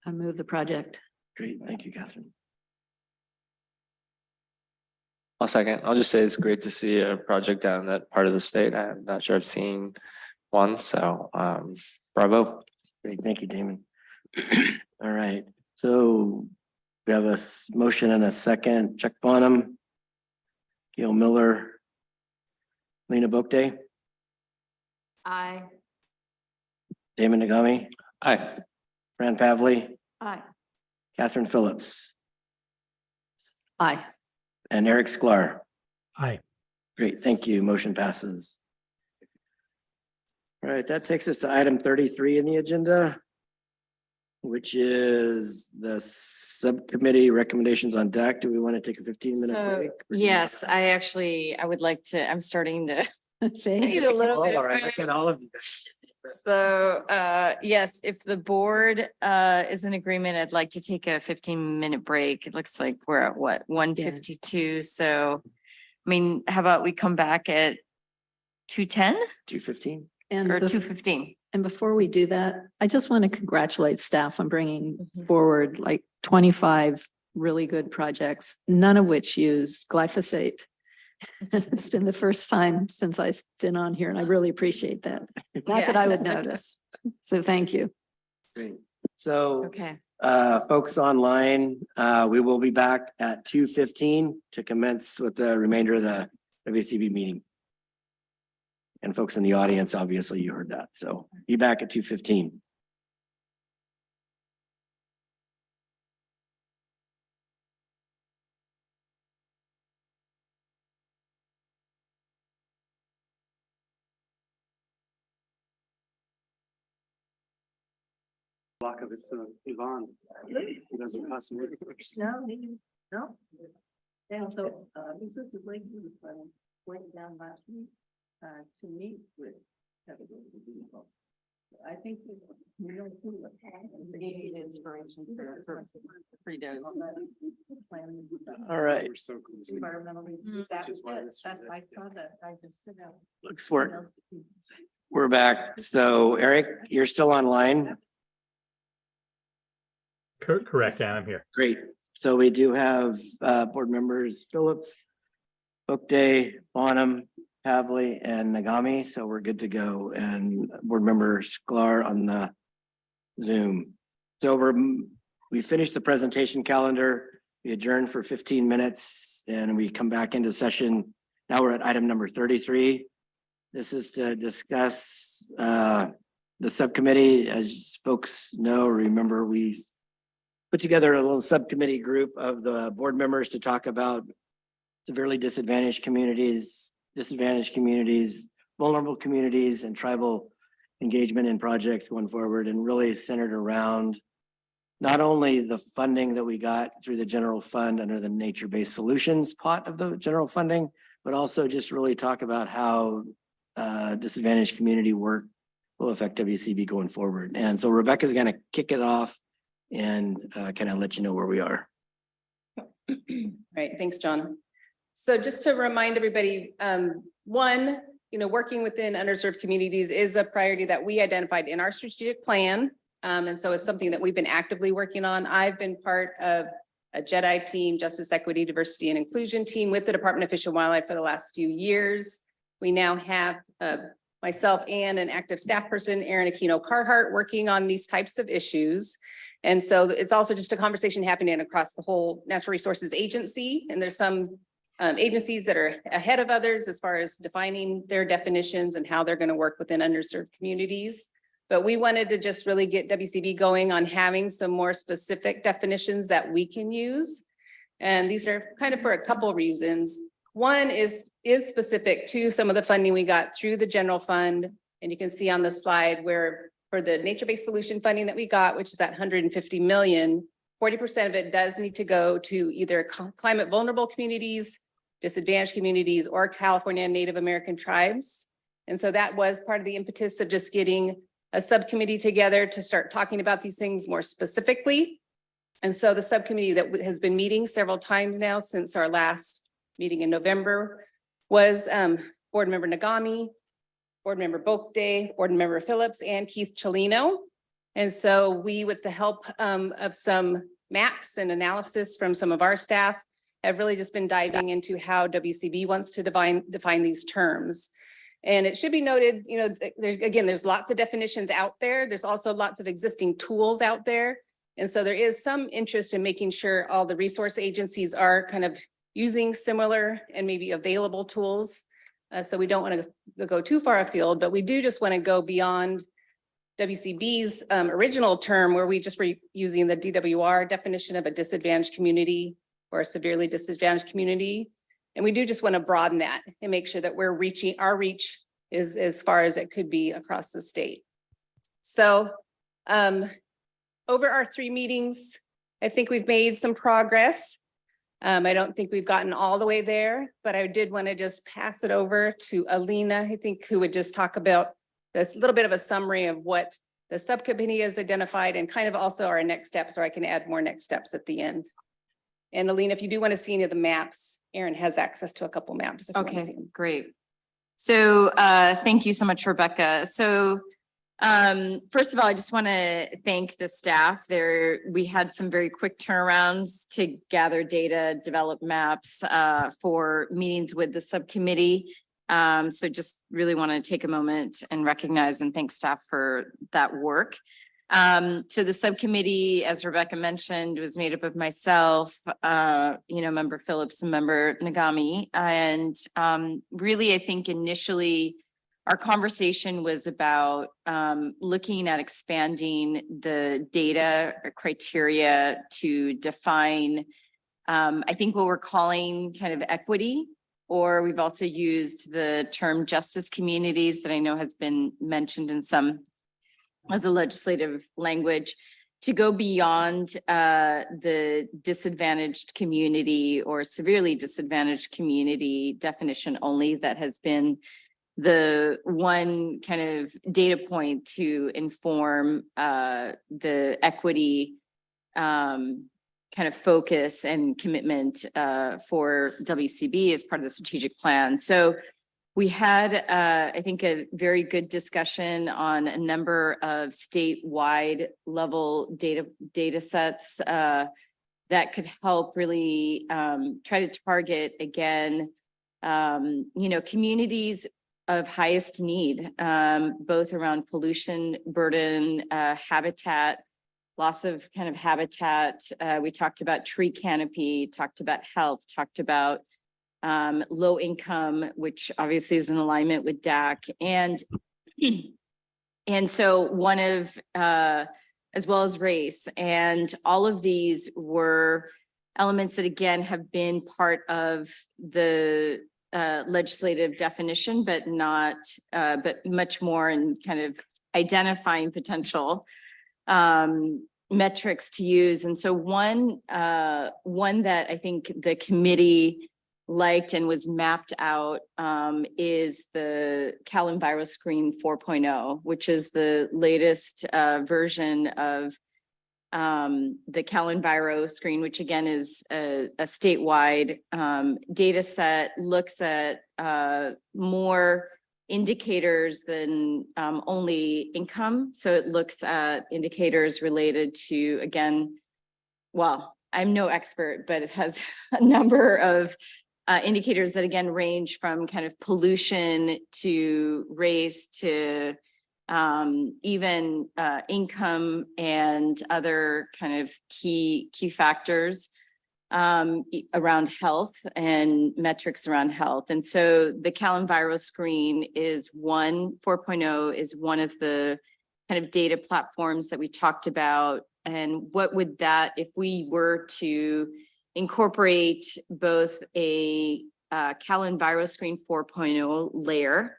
I move the project. Great, thank you, Catherine. I'll second. I'll just say it's great to see a project down in that part of the state. I'm not sure I've seen one, so bravo. Great, thank you, Damon. All right, so we have a motion and a second. Chuck Bonham, Gail Miller, Lena Boakday, Aye. Damon Nagami, Aye. Fran Pavley, Aye. Catherine Phillips, Aye. and Eric Sklar. Aye. Great, thank you. Motion passes. All right, that takes us to item 33 in the agenda, which is the subcommittee recommendations on DAC. Do we want to take a 15-minute So, break? yes, I would like to, I'm starting to Fade. need a little bit All of right, I break. get all of you. So, yes, if the board is in agreement, I'd like to take a 15-minute break. It looks like we're at what, 1:52. So, I mean, how about we come back at 2:10 2:15? And or bef- 2:15? And before we do that, I just want to congratulate staff on bringing forward like 25 really good projects, none of which use glyphosate. It's been the first time since I've been on here, and I really appreciate that. Not that I would notice. So thank you. Great. So Okay. Folks online, we will be back at 2:15 to commence with the remainder of the WCB meeting. And folks in the audience, obviously you heard that, so be back at 2:15. Block of it to Yvonne. He doesn't pass it. No. And also, Mrs. Blake went down last week, to meet with. People. I think. We know who the. Maybe the inspiration for 3 days. All right. Environmentally, that was it. I saw that, I just sit out. Looks we're back. So Eric, you're still online. Correct, Ann, I'm here. Great. So we do have board members Phillips, Bookday, Bonham, Havley, and Nagami. So we're good to go. And board member Sklar on the Zoom. So we finished the presentation calendar. We adjourned for 15 minutes and we come back into session. Now we're at item number 33. This is to discuss the subcommittee. As folks know, remember we put together a little subcommittee group of the board members to talk about severely disadvantaged communities, vulnerable communities, and tribal engagement in projects going forward, and really centered around not only the funding that we got through the general fund under the nature-based solutions pot of the general funding, but also just really talk about how disadvantaged community work will affect WCB going forward. And so Rebecca's going to kick it off and kind of let you know where we are. Right, thanks, John. So just to remind everybody, one, working within underserved communities is a priority that we identified in our strategic plan. And so it's something that we've been actively working on. I've been part of a JEDI team, Justice, Equity, Diversity, and Inclusion team with the Department of Fish and Wildlife for the last few years. We now have myself and an active staff person, Erin Aquino Carhart, working on these types of issues. And so it's also just a conversation happening across the whole Natural Resources Agency. And there's some agencies that are ahead of others as far as defining their definitions and how they're going to work within underserved communities. But we wanted to just really get WCB going on having some more specific definitions that we can use. And these are kind of for a couple reasons. One is specific to some of the funding we got through the general fund. And you can see on the slide where for the nature-based solution funding that we got, which is that 150 million, 40% of it does need to go to either climate vulnerable communities, disadvantaged communities, or California and Native American tribes. And so that was part of the impetus of just getting a subcommittee together to start talking about these things more specifically. And so the subcommittee that has been meeting several times now since our last meeting in November was board member Nagami, board member Boakday, board member Phillips, and Keith Cholino. And so we, with the help of some maps and analysis from some of our staff, have really just been diving into how WCB wants to define these terms. And it should be noted, there's lots of definitions out there. There's also lots of existing tools out there. And so there is some interest in making sure all the resource agencies are kind of using similar and maybe available tools. So we don't want to go too far afield, but we do just want to go beyond WCB's original term where we just were using the DWR definition of a disadvantaged community or a severely disadvantaged community. And we do just want to broaden that and make sure that we're reaching, our reach is as far as it could be across the state. So over our 3 meetings, I think we've made some progress. I don't think we've gotten all the way there, but I did want to just pass it over to Alina, I think, who would just talk about this little bit of a summary of what the subcommittee has identified and kind of also our next steps, or I can add more next steps at the end. And Alina, if you do want to see any of the maps, Erin has access to a couple maps. If you want to see them. Great. So thank you so much, Rebecca. So first of all, I just want to thank the staff there. We had some very quick turnarounds to gather data, develop maps for meetings with the subcommittee. So just really want to take a moment and recognize and thank staff for that work. So the subcommittee, as Rebecca mentioned, was made up of myself, member Phillips and member Nagami. And really, I think initially our conversation was about looking at expanding the data criteria to define, I think what we're calling kind of equity, or we've also used the term justice communities that I know has been mentioned in some as a legislative language, to go beyond the disadvantaged community or severely disadvantaged community definition only that has been the one kind of data point to inform the equity kind of focus and commitment for WCB as part of the strategic plan. So we had, I think, a very good discussion on a number of statewide level data sets that could help really try to target, again, communities of highest need, both around pollution, burden, habitat, loss of kind of habitat. We talked about tree canopy, talked about health, talked about low income, which obviously is in alignment with DAC. And so one of, as well as race, and all of these were elements that again have been part of the legislative definition, but not, but much more in kind of identifying potential metrics to use. And so one that I think the committee liked and was mapped out is the CalEnviroScreen 4.0, which is the latest version of the CalEnviroScreen, which again is a statewide data set, looks at more indicators than only income. So it looks at indicators related to, again, well, I'm no expert, but it has a number of indicators that again range from kind of pollution to race to even income and other kind of key factors around health and metrics around health. And so the CalEnviroScreen is 4.0 is one of the kind of data platforms that we talked about. And what would that, if we were to incorporate both a CalEnviroScreen 4.0 layer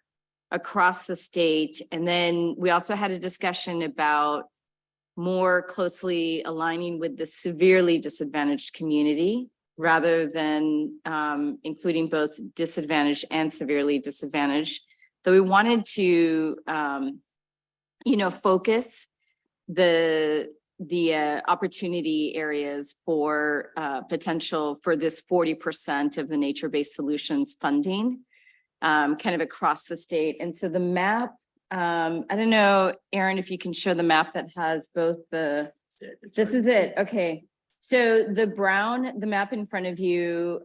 across the state. And then we also had a discussion about more closely aligning with the severely disadvantaged community rather than including both disadvantaged and severely disadvantaged. So we wanted to, focus the opportunity areas for potential for this 40% of the nature-based solutions funding kind of across the state. And so the map, I don't know, Aaron, if you can show the map that has both this is it. Okay. So the map in front of you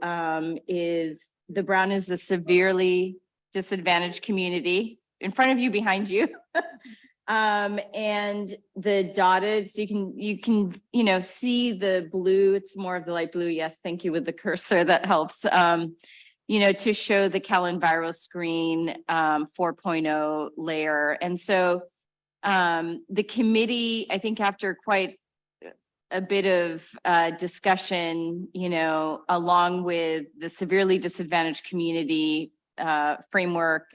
is the severely disadvantaged community in front of you, behind you. And the dotted, so you can see the blue, it's more of the light blue. Yes, thank you, with the cursor, that helps. To show the CalEnviroScreen 4.0 layer. And so the committee, I think after quite a bit of discussion, along with the severely disadvantaged community framework,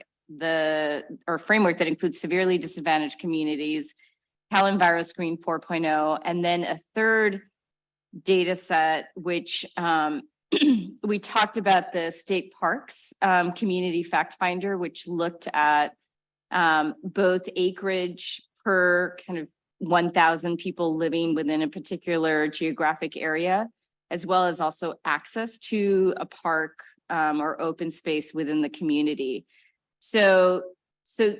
framework that includes severely disadvantaged communities, CalEnviroScreen 4.0, and then a third data set, which we talked about the state parks community fact finder, which looked at both acreage per kind of 1,000 people living within a particular geographic area, as well as also access to a park or open space within the community.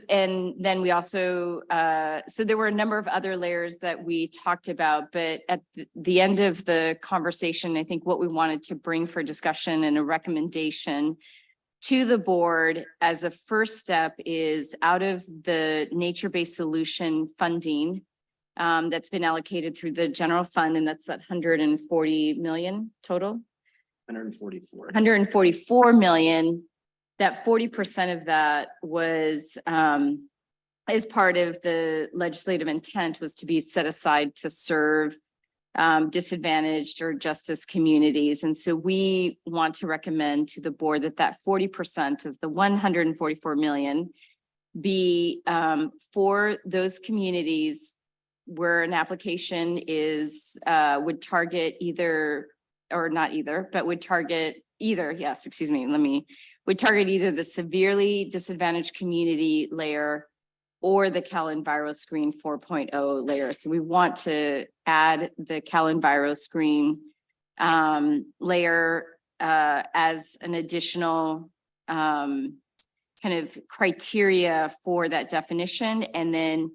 And then we also, so there were a number of other layers that we talked about, but at the end of the conversation, I think what we wanted to bring for discussion and a recommendation to the board as a first step is, out of the nature-based solution funding that's been allocated through the general fund, and that's that 140 million total. 144. 144 million. That 40% of that was as part of the legislative intent was to be set aside to serve disadvantaged or justice communities. And so we want to recommend to the board that that 40% of the 144 million be for those communities where an application is would target either, or not either, but would target either, yes, excuse me, would target either the severely disadvantaged community layer or the CalEnviroScreen 4.0 layer. So we want to add the CalEnviroScreen layer as an additional kind of criteria for that definition, and then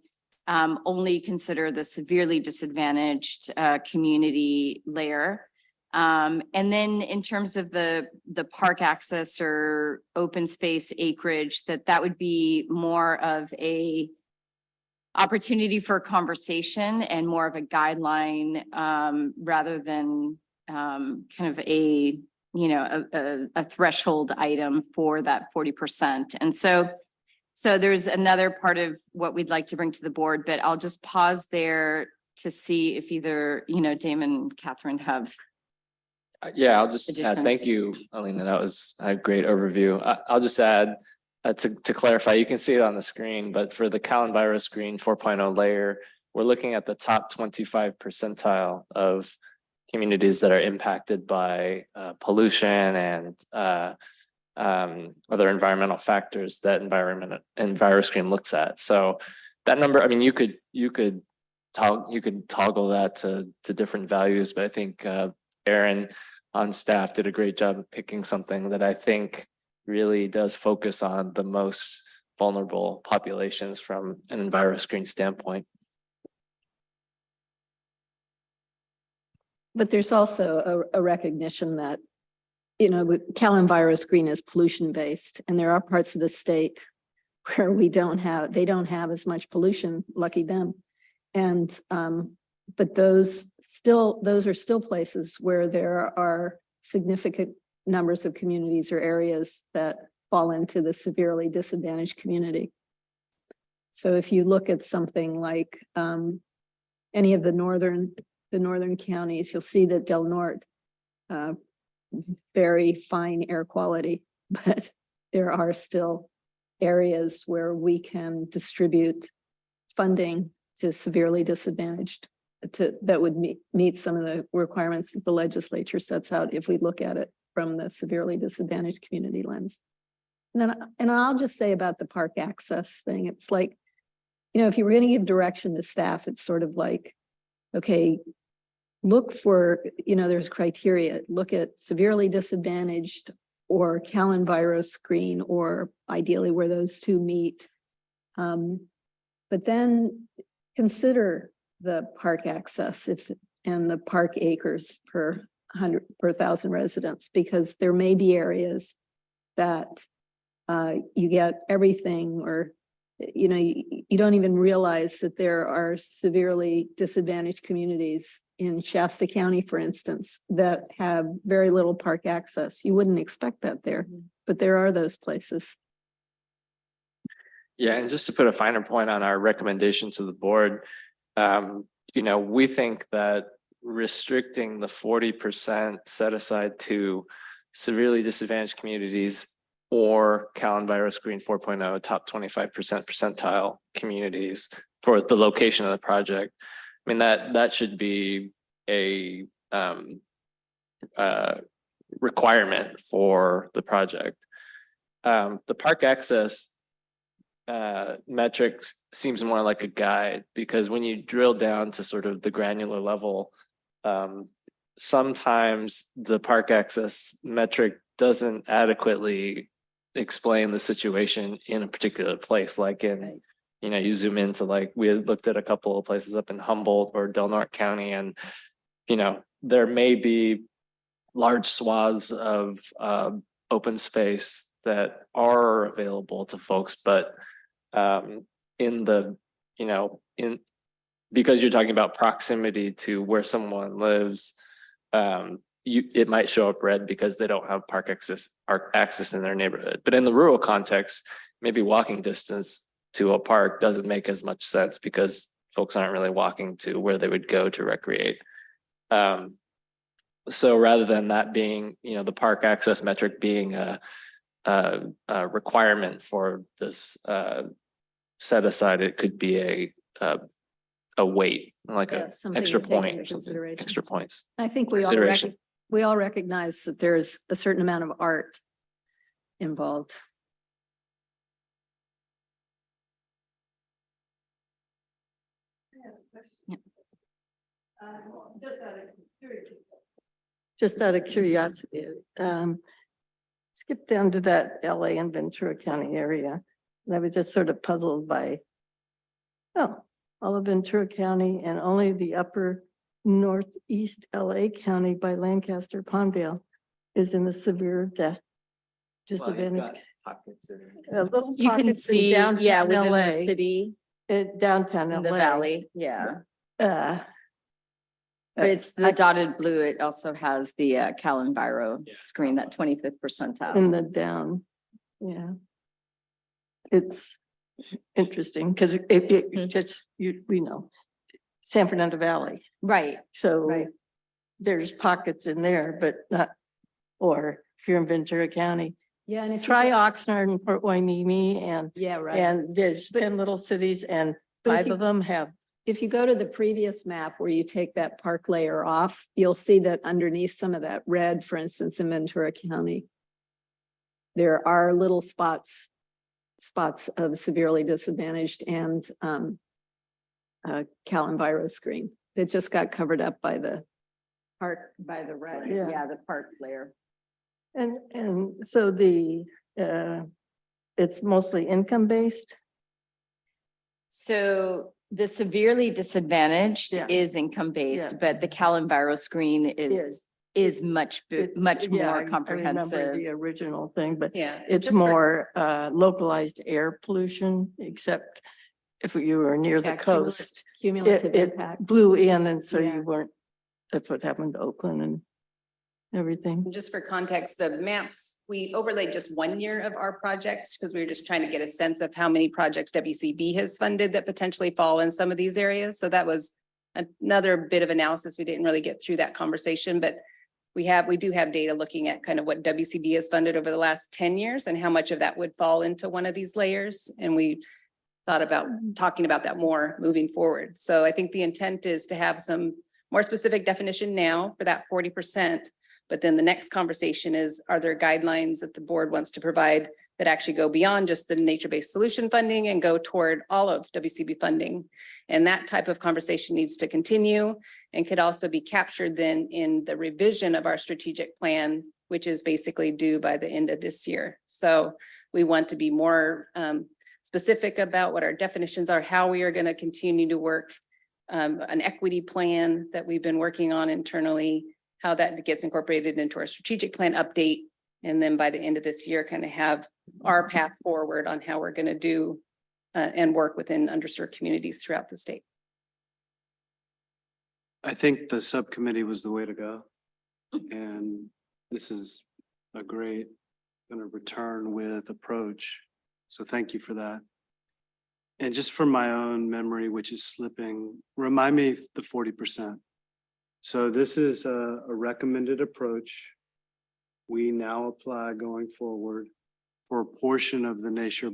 only consider the severely disadvantaged community layer. And then in terms of the park access or open space acreage, that would be more of a opportunity for conversation and more of a guideline rather than kind of a, you know, a threshold item for that 40%. And so there's another part of what we'd like to bring to the board, but I'll just pause there to see if either, you know, Damon and Catherine have. Yeah, I'll just add, Additions. thank you, Alina. That was a great overview. I'll just add to clarify, you can see it on the screen, but for the CalEnviroScreen 4.0 layer, we're looking at the top 25 percentile of communities that are impacted by pollution and other environmental factors that EnviroScreen looks at. So that number, I mean, you could toggle that to different values, but I think Aaron on staff did a great job of picking something that I think really does focus on the most vulnerable populations from an EnviroScreen standpoint. But there's also a recognition that, you know, CalEnviroScreen is pollution based, and there are parts of the state where they don't have as much pollution, lucky them. And but those are still places where there are significant numbers of communities or areas that fall into the severely disadvantaged community. So if you look at something like any of the northern counties, you'll see that Del Norte, very fine air quality, but there are still areas where we can distribute funding to severely disadvantaged that would meet some of the requirements that the legislature sets out if we look at it from the severely disadvantaged community lens. And I'll just say about the park access thing, it's like, you know, if you were going to give direction to staff, it's sort of like, okay, look for, you know, there's criteria, look at severely disadvantaged or CalEnviroScreen, or ideally where those two meet. But then consider the park access and the park acres per 1,000 residents, because there may be areas that you get everything, or you know, you don't even realize that there are severely disadvantaged communities in Shasta County, for instance, that have very little park access. You wouldn't expect that there, but there are those places. Yeah, and just to put a finer point on our recommendation to the board, you know, we think that restricting the 40% set aside to severely disadvantaged communities or CalEnviroScreen 4.0 top 25% percentile communities for the location of the project, I mean, that should be a requirement for the project. The park access metrics seems more like a guide, because when you drill down to sort of the granular level, sometimes the park access metric doesn't adequately explain the situation in a particular place. Like in, you know, you zoom into, like, we had looked at a couple of places up in Humboldt or Del Norte County, and, you know, there may be large swaths of open space that are available to folks, but in the, you know, in because you're talking about proximity to where someone lives, it might show up red because they don't have park access in their neighborhood. But in the rural context, maybe walking distance to a park doesn't make as much sense because folks aren't really walking to where they would go to recreate. So rather than that being, the park access metric being a requirement for this set aside, it could be a weight, like Yeah, a something extra to take point into or something, consideration. extra points. I think Consideration. we all recognize that there's a certain amount of art involved. Just out of curiosity, skip down to that LA and Ventura County area. And I was just sort of puzzled by, all of Ventura County and only the upper northeast LA County by Lancaster, Palmdale is in the severe disadvantage. Little You can pockets in see, yeah, downtown within LA, the city, downtown in the LA. valley, yeah. Uh, But it's the dotted blue. It also has the Cal Enviro screen, that 25th percentile. In the down, yeah. It's interesting because it just, we know, San Fernando Valley. Right. So Right. there's pockets in there, but not, or if you're in Ventura County. Yeah, and if you Try go- Oxnard and Port Hueneme and, Yeah, right. and there's 10 little cities and But if 5 you- of them have. If you go to the previous map where you take that park layer off, you'll see that underneath some of that red, for instance, in Ventura County, there are little spots of severely disadvantaged and Cal Enviro screen that just got covered up by the red, Yeah. the park layer. And so it's mostly income based. So the severely disadvantaged Yeah. is income-based, Yes. but the Cal Enviro screen is much It's- yeah, I more remember comprehensive. the original thing, but Yeah. it's just for- more localized air pollution, except if you were near the Yeah, coast. cumulative It impact. blew in and so Yeah. you weren't, that's what happened to Oakland and everything. And just for context, the maps, we overlaid just 1 year of our projects because we were just trying to get a sense of how many projects WCB has funded that potentially fall in some of these areas. So that was another bit of analysis. We didn't really get through that conversation, but we do have data looking at kind of what WCB has funded over the last 10 years and how much of that would fall into one of these layers. And we thought about talking about that more moving forward. So I think the intent is to have some more specific definition now for that 40%. But then the next conversation is, are there guidelines that the board wants to provide that actually go beyond just the nature-based solution funding and go toward all of WCB funding? And that type of conversation needs to continue and could also be captured then in the revision of our strategic plan, which is basically due by the end of this year. So we want to be more specific about what our definitions are, how we are going to continue to work an equity plan that we've been working on internally, how that gets incorporated into our strategic plan update. And then by the end of this year, kind of have our path forward on how we're going to do and work within underserved communities throughout the state. I think the subcommittee was the way to go. And this is a great kind of return with approach. So thank you for that. And just from my own memory, which is slipping, remind me the 40%. So this is a recommended approach. We now apply going forward for a portion of the nature.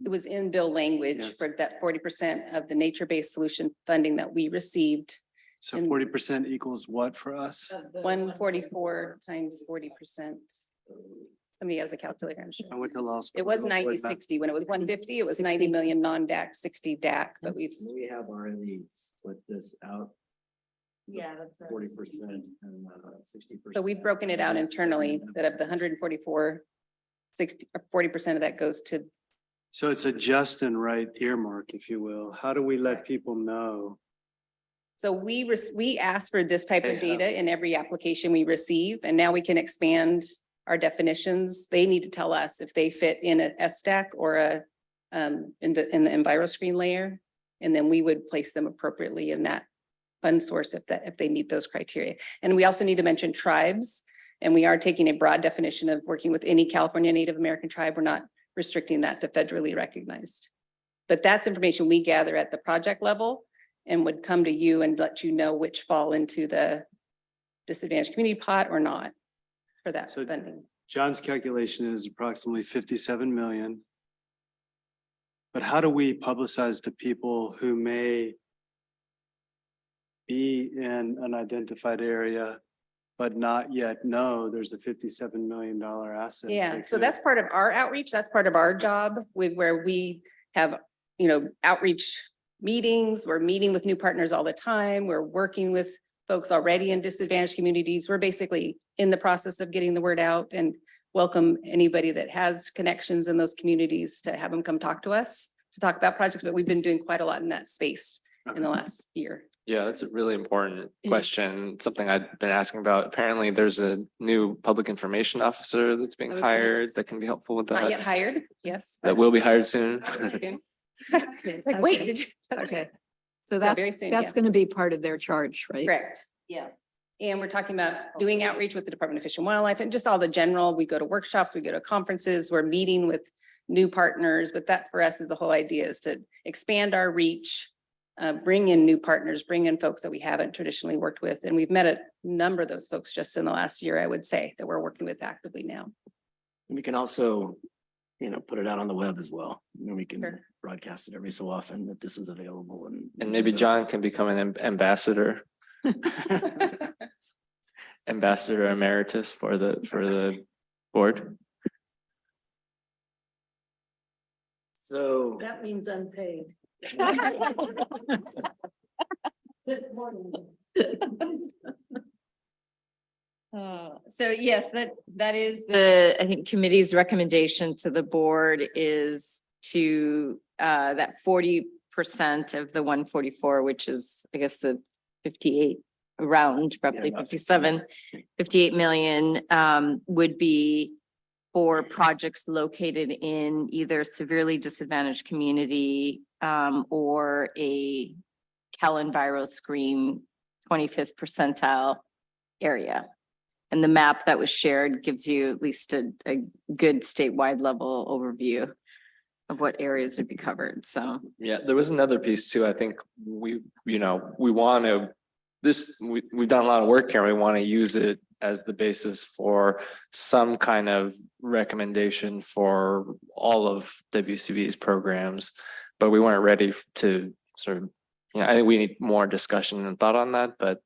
It was in bill language Yes. for that 40% of the nature-based solution funding that we received. So 40% equals what for us? 144 times 40%. Somebody has a calculator, I'm sure. I went to law school. It was I don't know what 90-60. When it was 150, it was 90 million non-DAC, 60 DAC, but We have already split this out. Yeah, that's 40% and 60%. So we've broken it out internally that of the 144, 40% of that goes to, So it's a just and right earmark, if you will. How do we let people know? so we ask for this type of data in every application we receive, and now we can expand our definitions. They need to tell us if they fit in a SDAC or a in the Enviro screen layer. And then we would place them appropriately in that fund source if they meet those criteria. And we also need to mention tribes. And we are taking a broad definition of working with any California Native American tribe. We're not restricting that to federally recognized. But that's information we gather at the project level and would come to you and let you know which fall into the disadvantaged community pot or not for that So- funding. John's calculation is approximately 57 million. But how do we publicize to people who may be in an identified area, but not yet know there's a $57 million asset? Yeah, that so could- that's part of our outreach. That's part of our job where we have, outreach meetings. We're meeting with new partners all the time. We're working with folks already in disadvantaged communities. We're basically in the process of getting the word out and welcome anybody that has connections in those communities to have them come talk to us to talk about projects. But we've been doing quite a lot in that space in the last year. Yeah, that's a really important question. Something I've been asking about. Apparently, there's a new public information officer that's being I was gonna hired ask. that can be helpful with Not yet that. hired, yes. That will be hired soon. It's like, wait, did you? Okay. So So that, very soon, that's yeah. going to be part of their charge, right? Correct, yes. And we're talking about doing outreach with the Department of Fish and Wildlife and just all the general, we go to workshops, we go to conferences, we're meeting with new partners, but that for us is the whole idea is to expand our reach, bring in new partners, bring in folks that we haven't traditionally worked with. And we've met a number of those folks just in the last year, I would say, that we're working with actively now. And we can also, put it out on the web as well. And we can Sure. broadcast it every so often that this is available And maybe John can become an ambassador. Ambassador emeritus for the board. So, That means unpaid. This morning. So yes, that is I think committee's recommendation to the board is to that 40% of the 144, which is, I guess, the 58 around roughly about 58 million would be for projects located in either severely disadvantaged community or a CalEnviro Screen 25th percentile area. And the map that was shared gives you at least a good statewide level overview of what areas would be covered. So Yeah, there was another piece too. I think we want to, we've done a lot of work here. We want to use it as the basis for some kind of recommendation for all of WCB's programs, but we weren't ready to sort of, I think we need more discussion and thought on that, but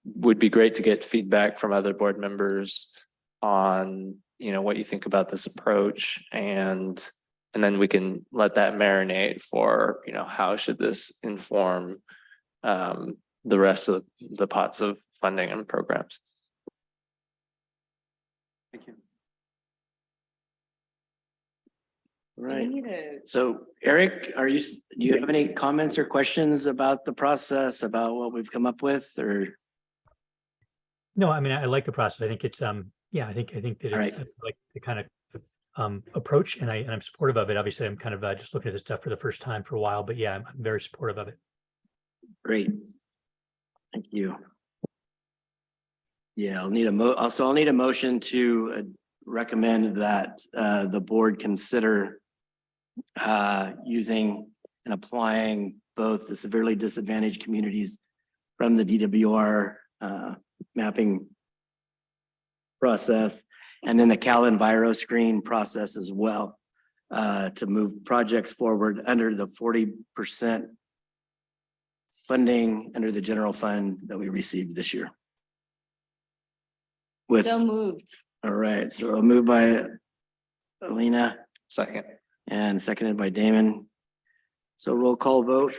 would be great to get feedback from other board members on, what you think about this approach, and then we can let that marinate for, how should this inform the rest of the pots of funding and programs. Thank you. right. So Eric, do you have any comments or questions about the process, about what we've come up with, or? No, I mean, I like the process. I think it's, yeah, I think that All it's right. like the kind of approach, and I'm supportive of it. Obviously, I'm kind of just looking at this stuff for the first time for a while, but yeah, I'm very supportive of it. Great. Thank you. Yeah, I'll need a motion to recommend that the board consider using and applying both the severely disadvantaged communities from the DWR mapping process and then the CalEnviro screen process as well to move projects forward under the 40% funding under the general fund that we received this year. so moved. All right, so a move by Alina Second. and seconded by Damon. So roll call vote.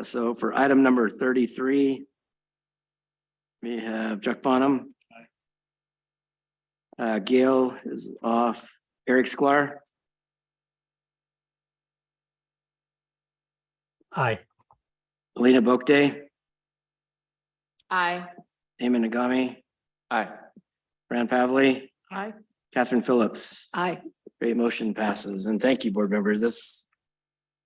So for item number 33, we have Chuck Bonham. Gail is off. Eric Sklar, Aye. Alina Bokde, Aye. Damon Nagami, Aye. Fran Pavley, Aye. Catherine Phillips. Aye. Great, motion passes. And thank you, board members. This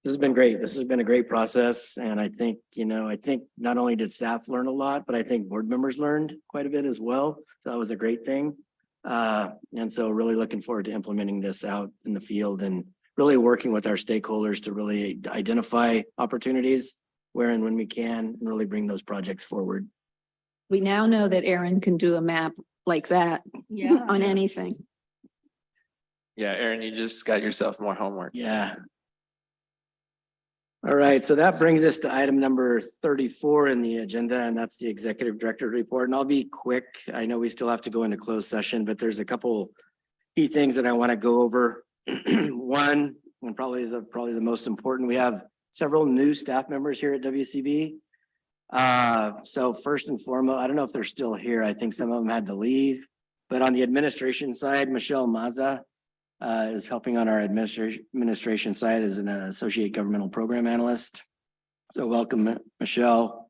This has been great. This has been a great process. And I think, I think not only did staff learn a lot, but I think board members learned quite a bit as well. So that was a great thing. And so really looking forward to implementing this out in the field and really working with our stakeholders to really identify opportunities where and when we can and really bring those projects forward. We now know that Aaron can do a map like that on anything. Yeah, Aaron, you just got yourself more homework. Yeah. All right, so that brings us to item number 34 in the agenda, and that's the executive director report. And I'll be quick. I know we still have to go into closed session, but there's a couple key things that I want to go over. One, and probably the most important, we have several new staff members here at WCB. So first and foremost, I don't know if they're still here. I think some of them had to leave, but on the administration side, Michelle Maza is helping on our administration side as an associate governmental program analyst. So welcome, Michelle.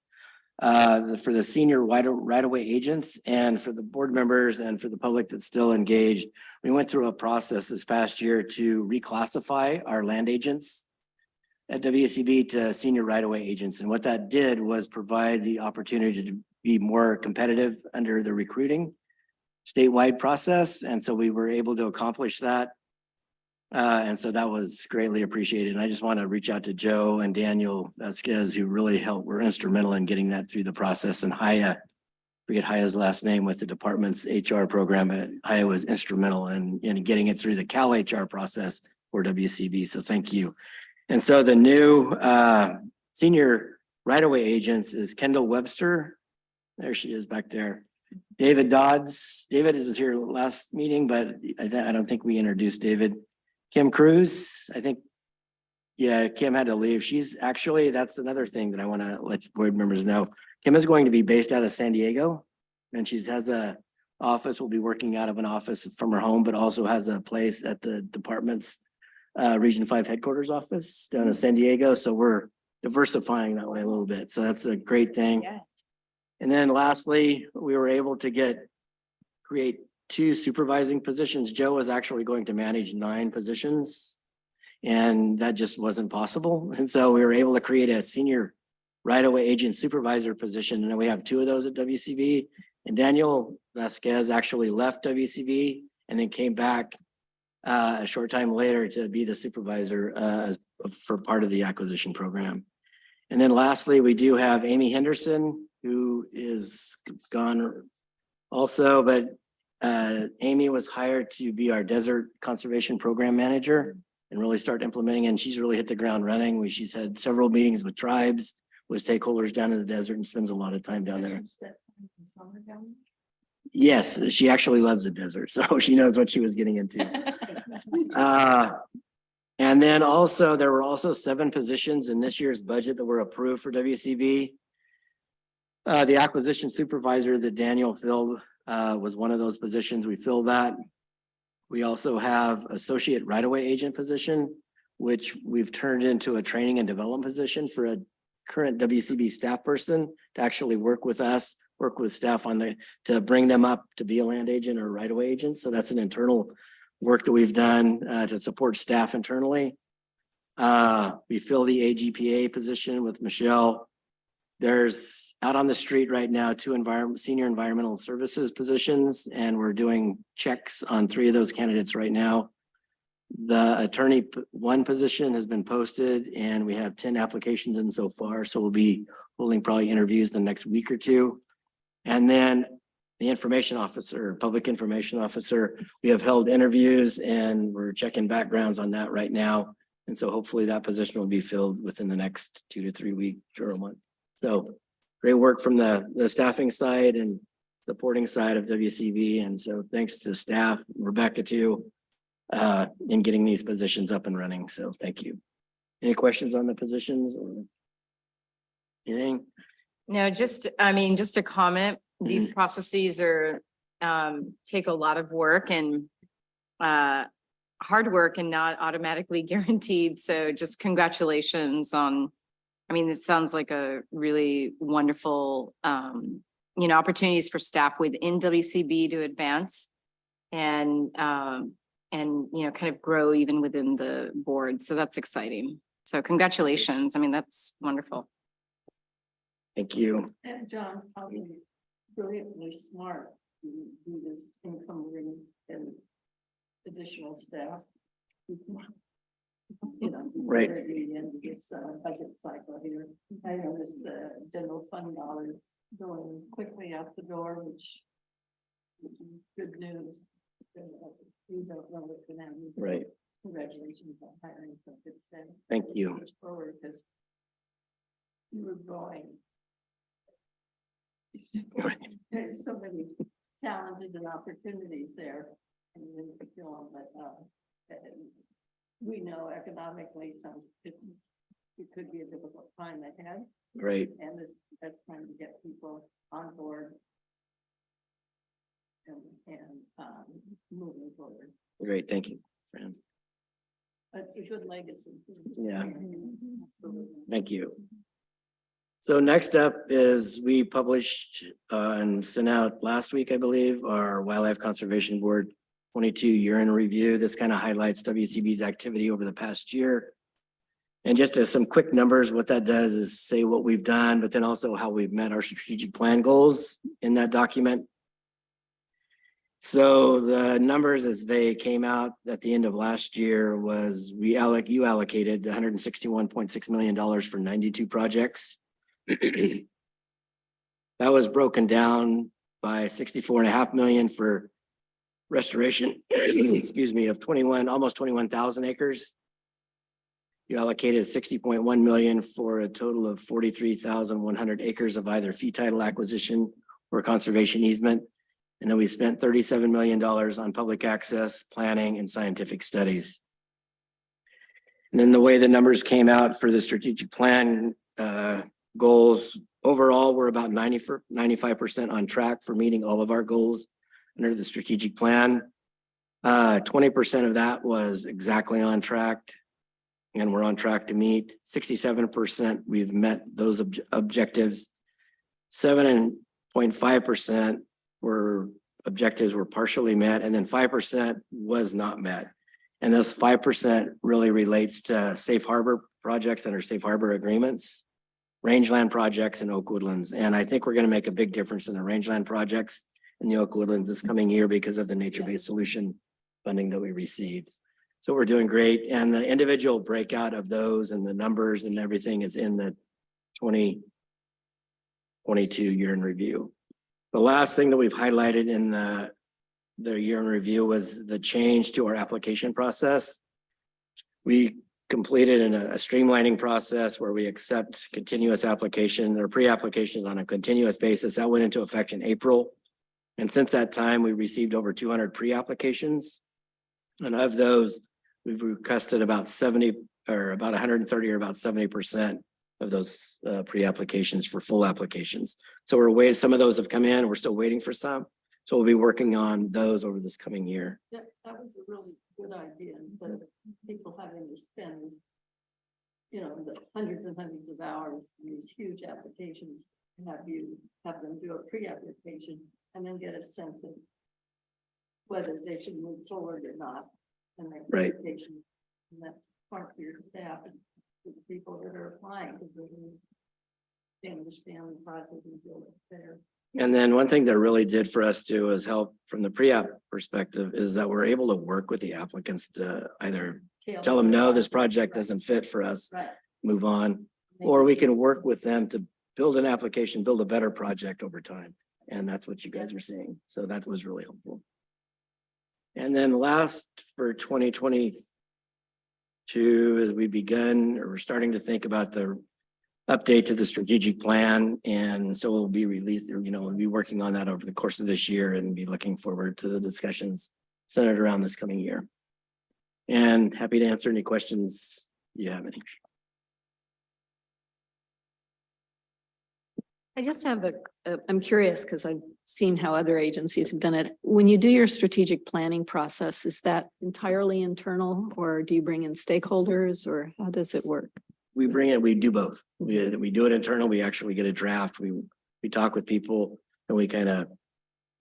For the senior right-of-way agents and for the board members and for the public that's still engaged, we went through a process this past year to reclassify our land agents at WCB to senior right-of-way agents. And what that did was provide the opportunity to be more competitive under the recruiting statewide process. And so we were able to accomplish that. And so that was greatly appreciated. And I just want to reach out to Joe and Daniel Vasquez, who really were instrumental in getting that through the process. And Haya, forget Haya's last name with the department's HR program. Haya was instrumental in getting it through the Cal HR process for WCB. So thank you. And so the new senior right-of-way agents is Kendall Webster. There she is back there. David Dodds. David was here last meeting, but I don't think we introduced David. Kim Cruz, I think, yeah, Kim had to leave. She's actually, that's another thing that I want to let board members know. Kim is going to be based out of San Diego, and she has a office, will be working out of an office from her home, but also has a place at the department's Region 5 headquarters office down in San Diego. So we're diversifying that way a little bit. So that's a great thing. Yeah. And then lastly, we were able to create 2 supervising positions. Joe was actually going to manage 9 positions, and that just wasn't possible. And so we were able to create a senior right-of-way agent supervisor position. And then we have 2 of those at WCB. And Daniel Vasquez actually left WCB and then came back a short time later to be the supervisor for part of the acquisition program. And then lastly, we do have Amy Henderson, who is gone also, but Amy was hired to be our desert conservation program manager and really start implementing, and she's really hit the ground running. She's had several meetings with tribes, with stakeholders down in the desert, and spends a lot of time down there. Yes, she actually loves the desert, so she knows what she was getting into. And then also, there were also 7 positions in this year's budget that were approved for WCB. The acquisition supervisor that Daniel filled was one of those positions. We filled that. We also have associate right-of-way agent position, which we've turned into a training and development position for a current WCB staff person to actually work with us, work with staff to bring them up to be a land agent or right-of-way agent. So that's an internal work that we've done to support staff internally. We fill the AGPA position with Michelle. There's out on the street right now 2 senior environmental services positions, and we're doing checks on 3 of those candidates right now. The attorney 1 position has been posted, and we have 10 applications in so far. So we'll be holding probably interviews the next week or 2. And then the information officer, public information officer, we have held interviews and we're checking backgrounds on that right now. And so hopefully that position will be filled within the next 2 to 3 weeks or a month. So great work from the staffing side and supporting side of WCB. And so thanks to staff, Rebecca too, in getting these positions up and running. So thank you. Any questions on the positions or anything? No, just a comment. These processes are take a lot of work and hard work and not automatically guaranteed. So just congratulations on, it sounds like a really wonderful, opportunities for staff within WCB to advance and kind of grow even within the board. So that's exciting. So congratulations. I mean, that's wonderful. Thank you. And John, probably brilliantly smart to do this encumbering and additional staff. You know. Right. At the end of this budget cycle here, I noticed the general fund dollars going quickly out the door, which is good news. We don't know what's gonna happen. Right. Congratulations on hiring some good staff. Thank you. Push forward because you were growing. There's so many challenges and opportunities there. And then you feel that we know economically it could be a difficult time ahead. Right. And that's trying to get people on board and moving forward. Great. Thank you, Fran. That's a good legacy. Yeah. Absolutely. Thank you. So next up is we published and sent out last week, I believe, our Wildlife Conservation Board 22 year in review. This kind of highlights WCB's activity over the past year. And just as some quick numbers, what that does is say what we've done, but then also how we've met our strategic plan goals in that document. So the numbers as they came out at the end of last year was you allocated $161.6 million for 92 projects. That was broken down by 64.5 million for restoration, excuse me, of almost 21,000 acres. You allocated 60.1 million for a total of 43,100 acres of either fee title acquisition or conservation easement. And then we spent $37 million on public access, planning, and scientific studies. And then the way the numbers came out for the strategic plan goals, overall, we're about 95% on track for meeting all of our goals under the strategic plan. 20% of that was exactly on track, and we're on track to meet. 67% we've met those objectives. 7.5% objectives were partially met, and then 5% was not met. And those 5% really relates to safe harbor projects under safe harbor agreements, rangeland projects, and oak woodlands. And I think we're going to make a big difference in the rangeland projects and the oak woodlands this coming year because of the nature-based solution funding that we received. So we're doing great. And the individual breakout of those and the numbers and everything is in the 2022 year in review. The last thing that we've highlighted in the year in review was the change to our application process. We completed a streamlining process where we accept continuous application or pre-applications on a continuous basis. That went into effect in April. And since that time, we received over 200 pre-applications. And of those, we've requested about 70 or about 130 or about 70% of those pre-applications for full applications. So we're waiting, some of those have come in, we're still waiting for some. So we'll be working on those over this coming year. That was a really good idea, instead of people having to spend, the hundreds and hundreds of hours in these huge applications, have them do a pre-application and then get a sense of whether they should move forward or not. And make application, and that's part for your staff and the people that are applying, because they understand the process and feel it's fair. And then one thing that really did for us too is help from the pre-app perspective is that we're able to work with the applicants to either tell them, no, this project doesn't fit for us, move on, or we can work with them to build an application, build a better project over time. And that's what you guys are seeing. So that was really helpful. And then last for 2022, as we begun, or we're starting to think about the update to the strategic plan. And so we'll be released, we'll be working on that over the course of this year and be looking forward to the discussions centered around this coming year. And happy to answer any questions you have any. I just have I'm curious because I've seen how other agencies have done it. When you do your strategic planning process, is that entirely internal or do you bring in stakeholders or how does it work? We do both. We do it internal. We actually get a draft. We talk with people and we kind of,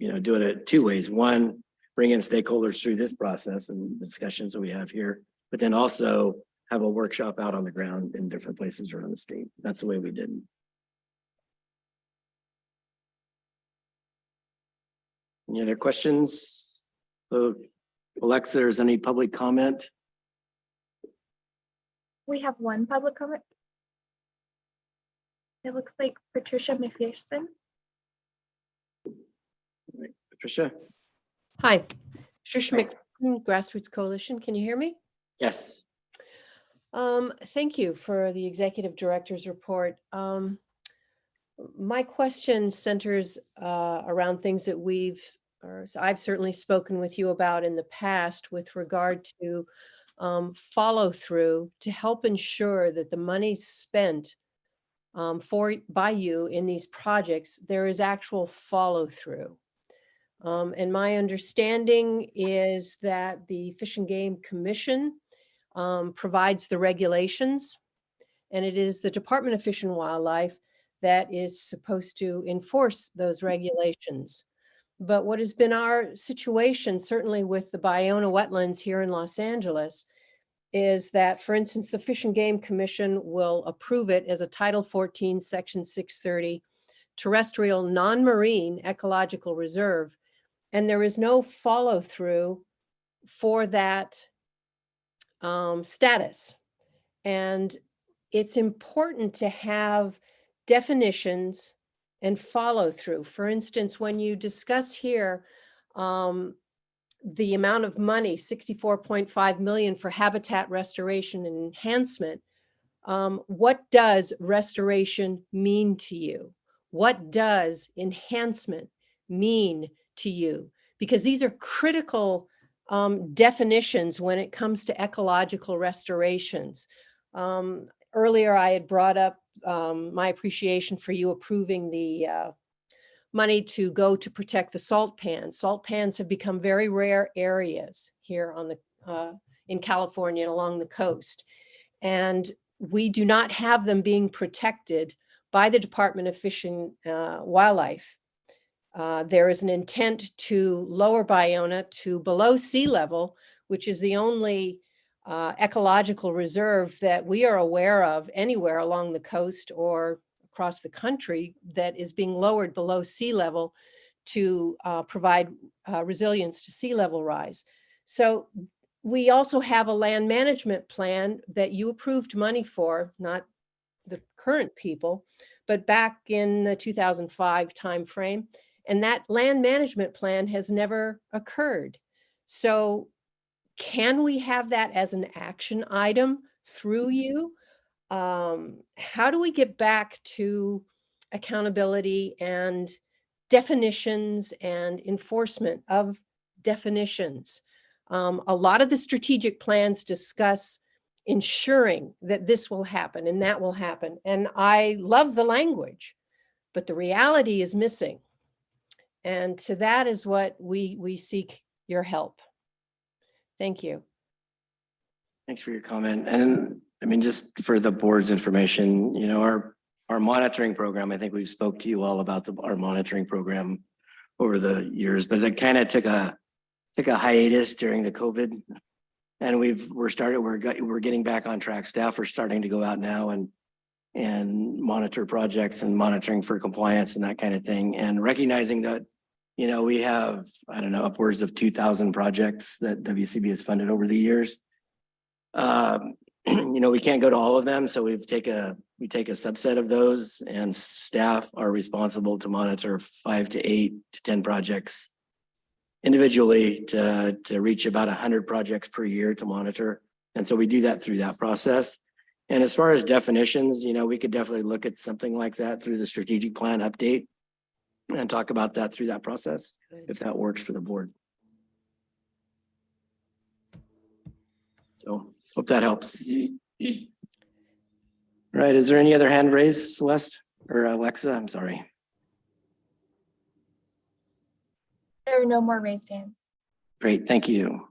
do it two ways. One, bring in stakeholders through this process and discussions that we have here, but then also have a workshop out on the ground in different places around the state. That's the way we did it. Any other questions? So Alexa, is any public comment? We have one public comment. It looks like Patricia McPherson. Patricia? Hi, Patricia McPherson, Grassroots Coalition. Can you hear me? Yes. Thank you for the executive director's report. My question centers around things that I've certainly spoken with you about in the past with regard to follow through to help ensure that the money spent by you in these projects, there is actual follow through. And my understanding is that the Fish and Game Commission provides the regulations, and it is the Department of Fish and Wildlife that is supposed to enforce those regulations. But what has been our situation, certainly with the Bayona wetlands here in Los Angeles, is that, for instance, the Fish and Game Commission will approve it as a Title 14, Section 630 terrestrial non-marine ecological reserve. And there is no follow through for that status. And it's important to have definitions and follow through. For instance, when you discuss here the amount of money, 64.5 million for habitat restoration and enhancement, what does restoration mean to you? What does enhancement mean to you? Because these are critical definitions when it comes to ecological restorations. Earlier, I had brought up my appreciation for you approving the money to go to protect the salt pans. Salt pans have become very rare areas here on the in California and along the coast. And we do not have them being protected by the Department of Fish and Wildlife. There is an intent to lower Bayona to below sea level, which is the only ecological reserve that we are aware of anywhere along the coast or across the country that is being lowered below sea level to provide resilience to sea level rise. So we also have a land management plan that you approved money for, not the current people, but back in the 2005 timeframe. And that land management plan has never occurred. So can we have that as an action item through you? How do we get back to accountability and definitions and enforcement of definitions? A lot of the strategic plans discuss ensuring that this will happen and that will happen. And I love the language, but the reality is missing. And to that is what we seek your help. Thank you. Thanks for your comment. And I mean, just for the board's information, you know, our monitoring program, I think we've spoke to you all about our monitoring program over the years, but it kind of took a hiatus during the COVID. And we're getting back on track. Staff are starting to go out now and monitor projects and monitoring for compliance and that kind of thing. And recognizing that, you know, we have, I don't know, upwards of 2,000 projects that WCB has funded over the years. You know, we can't go to all of them. So we take a subset of those, and staff are responsible to monitor 5 to 8 to 10 projects individually to reach about 100 projects per year to monitor. And so we do that through that process. And as far as definitions, you know, we could definitely look at something like that through the strategic plan update and talk about that through that process, if that works for the board. So hope that helps. All right, is there any other hand raised, Celeste or Alexa? I'm sorry. There are no more raised hands. Great, thank you.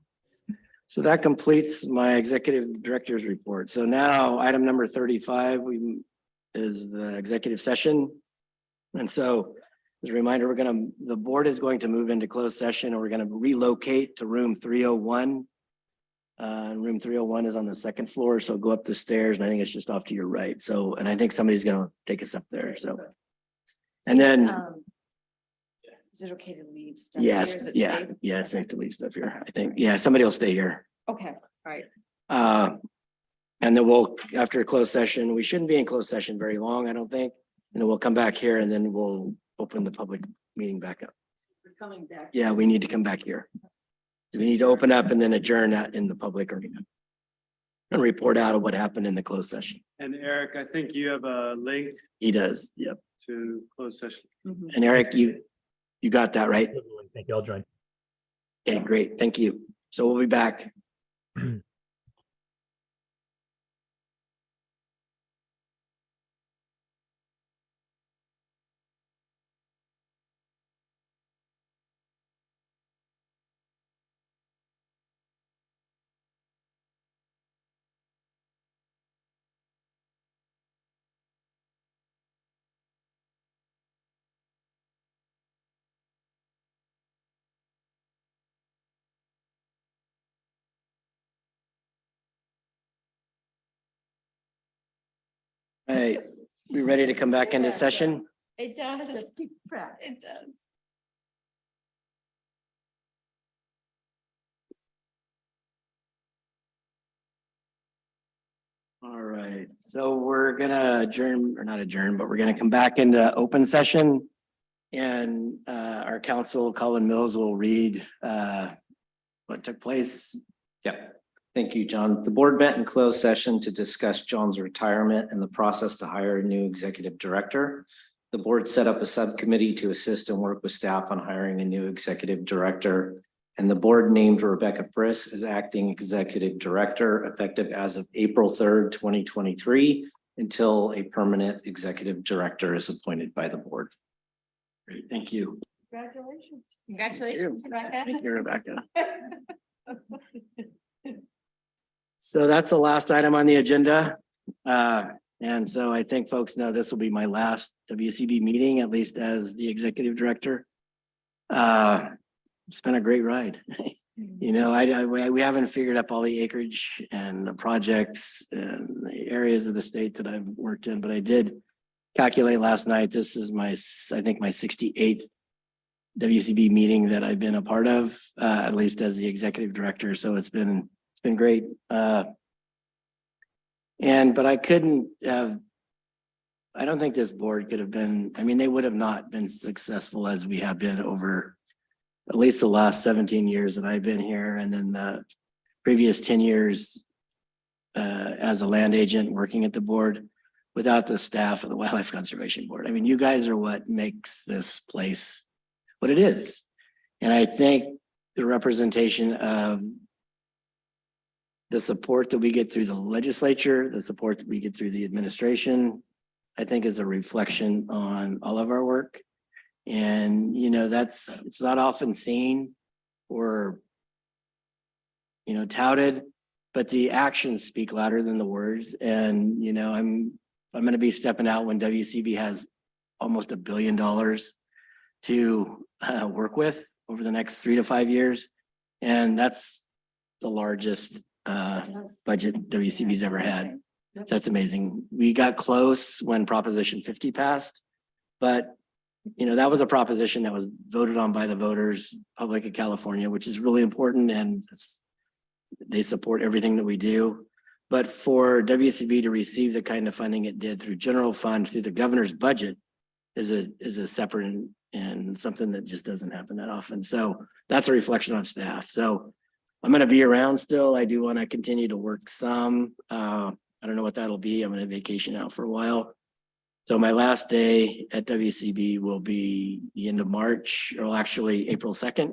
So that completes my executive director's report. So now item number 35 is the executive session. And so as a reminder, the board is going to move into closed session, and we're going to relocate to room 301. And room 301 is on the second floor, so go up the stairs and I think it's just off to your right. So, and I think somebody's gonna take us up there, so. And then, Is it okay to leave stuff here? yes, Is it yeah, safe? yeah, it's safe to leave stuff here, I think. Yeah, somebody will stay here. Okay, all right. And then we'll, after a closed session, we shouldn't be in closed session very long, I don't think. And then we'll come back here and then we'll open the public meeting back up. We're coming back. Yeah, we need to come back here. We need to open up and then adjourn that in the public arena. And report out of what happened in the closed session. And Eric, I think you have a link He does, yep. to closed session. And Eric, you got that, right? Thank you. I'll join. Okay, great, thank you. So we'll be back. All right, we ready to come back into session? It does. It does. All right, so we're gonna adjourn, or not adjourn, but we're gonna come back into open session. And our counsel, Colin Mills, will read what took place. Yep. Thank you, John. The board met in closed session to discuss John's retirement and the process to hire a new executive director. The board set up a subcommittee to assist and work with staff on hiring a new executive director. And the board named Rebecca Friss as acting executive director effective as of April 3rd, 2023, until a permanent executive director is appointed by the board. Great, thank you. Congratulations. Congratulations, Rebecca. Thank you, Rebecca. So that's the last item on the agenda. And so I think folks know this will be my last WCB meeting, at least as the executive director. It's been a great ride. You know, we haven't figured up all the acreage and the projects and the areas of the state that I've worked in, but I did calculate last night. This is I think my 68th WCB meeting that I've been a part of, at least as the executive director. So it's been great. But I couldn't have, I don't think this board could have been, I mean, they would have not been successful as we have been over at least the last 17 years that I've been here. And then the previous 10 years as a land agent working at the board without the staff of the Wildlife Conservation Board. I mean, you guys are what makes this place what it is. And I think the representation of the support that we get through the legislature, the support that we get through the administration, I think is a reflection on all of our work. And, you know, it's not often seen or, you know, touted, but the actions speak louder than the words. And, you know, I'm going to be stepping out when WCB has almost $1 billion to work with over the next 3 to 5 years. And that's the largest budget WCB's ever had. That's amazing. We got close when Proposition 50 passed, but you know, that was a proposition that was voted on by the voters, public of California, which is really important, and they support everything that we do. But for WCB to receive the kind of funding it did through general fund, through the governor's budget, is a separate and something that just doesn't happen that often. So that's a reflection on staff. So I'm going to be around still. I do want to continue to work some. I don't know what that'll be. I'm going to vacation out for a while. So my last day at WCB will be the end of March, or actually April 2nd.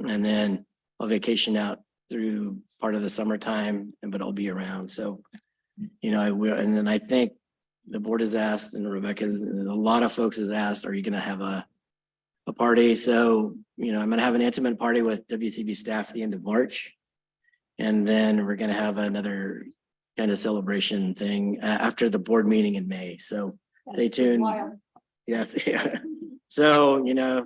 And then I'll vacation out through part of the summertime, but I'll be around. So, you know, I will. And then I think the board has asked, and Rebecca, a lot of folks has asked, are you going to have a party? So, you know, I'm going to have an intimate party with WCB staff at the end of March. And then we're going to have another kind of celebration thing after the board meeting in May. So stay tuned. Yes. Yeah. So, you know,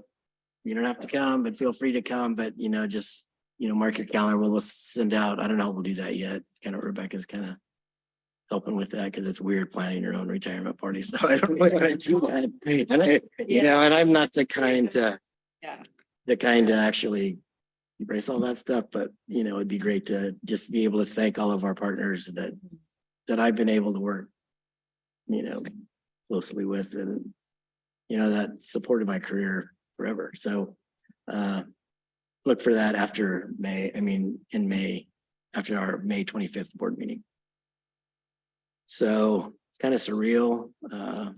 you don't have to come, but feel free to come. But, you know, just mark your calendar. We'll send out, I don't know, we'll do that yet. Kind of Rebecca's kind of helping with that because it's weird planning your own retirement party. So I don't really want to do that. And I'm not the kind to actually embrace all that stuff, but it'd be great to just be able to thank all of our partners that I've been able to work, closely with, and that supported my career forever. So look for that after in May, after our May 25th board meeting. So it's kind of surreal. I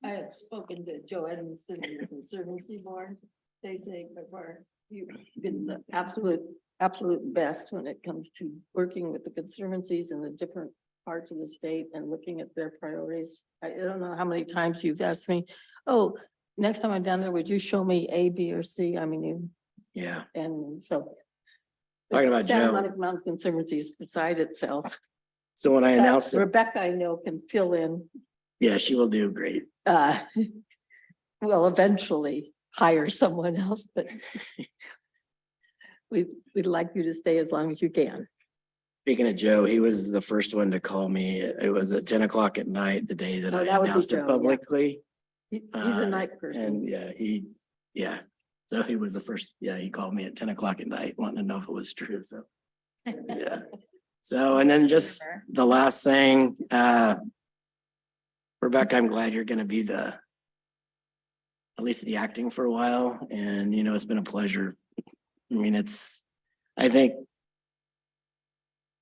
had spoken to Joe Edmondson of the Conservancy Board. They say before you've been the absolute best when it comes to working with the conservancies in the different parts of the state and looking at their priorities. I don't know how many times you've asked me, oh, next time I'm down there, would you show me A, B, or C? I mean, Yeah. and so. Talking about Santa Joe. Monica Mountains Conservancy is beside itself. So when I announced it, Rebecca, I know, can fill in. yeah, she will do great. Will eventually hire someone else, but we'd like you to stay as long as you can. Speaking of Joe, he was the first one to call me. It was at 10 o'clock at night, the day that Oh, I that would be announced Joe, it yeah. publicly. He's a night person. And so he was the first, he called me at 10 o'clock at night wanting to know if it was true. So, yeah. So, and then just the last thing, Rebecca, I'm glad you're going to be at least the acting for a while. And, it's been a pleasure. I mean, I think,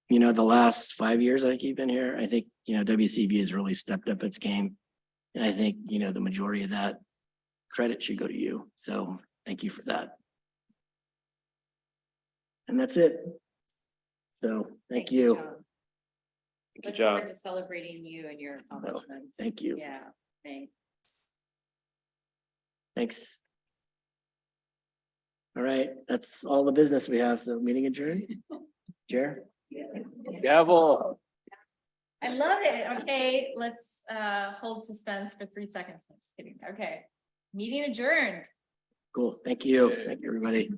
the last 5 years I think you've been here, I think, WCB has really stepped up its game. And I think, the majority of that credit should go to you. So thank you for that. And that's it. So thank you. Look forward to celebrating you and your accomplishments. Thank you. Yeah, thanks. Thanks. All right, that's all the business we have. So meeting adjourned. Chair. Gavel. I love it. Okay, let's hold suspense for 3 seconds. I'm just kidding. Okay, meeting adjourned. Cool. Thank you. Thank you, everybody.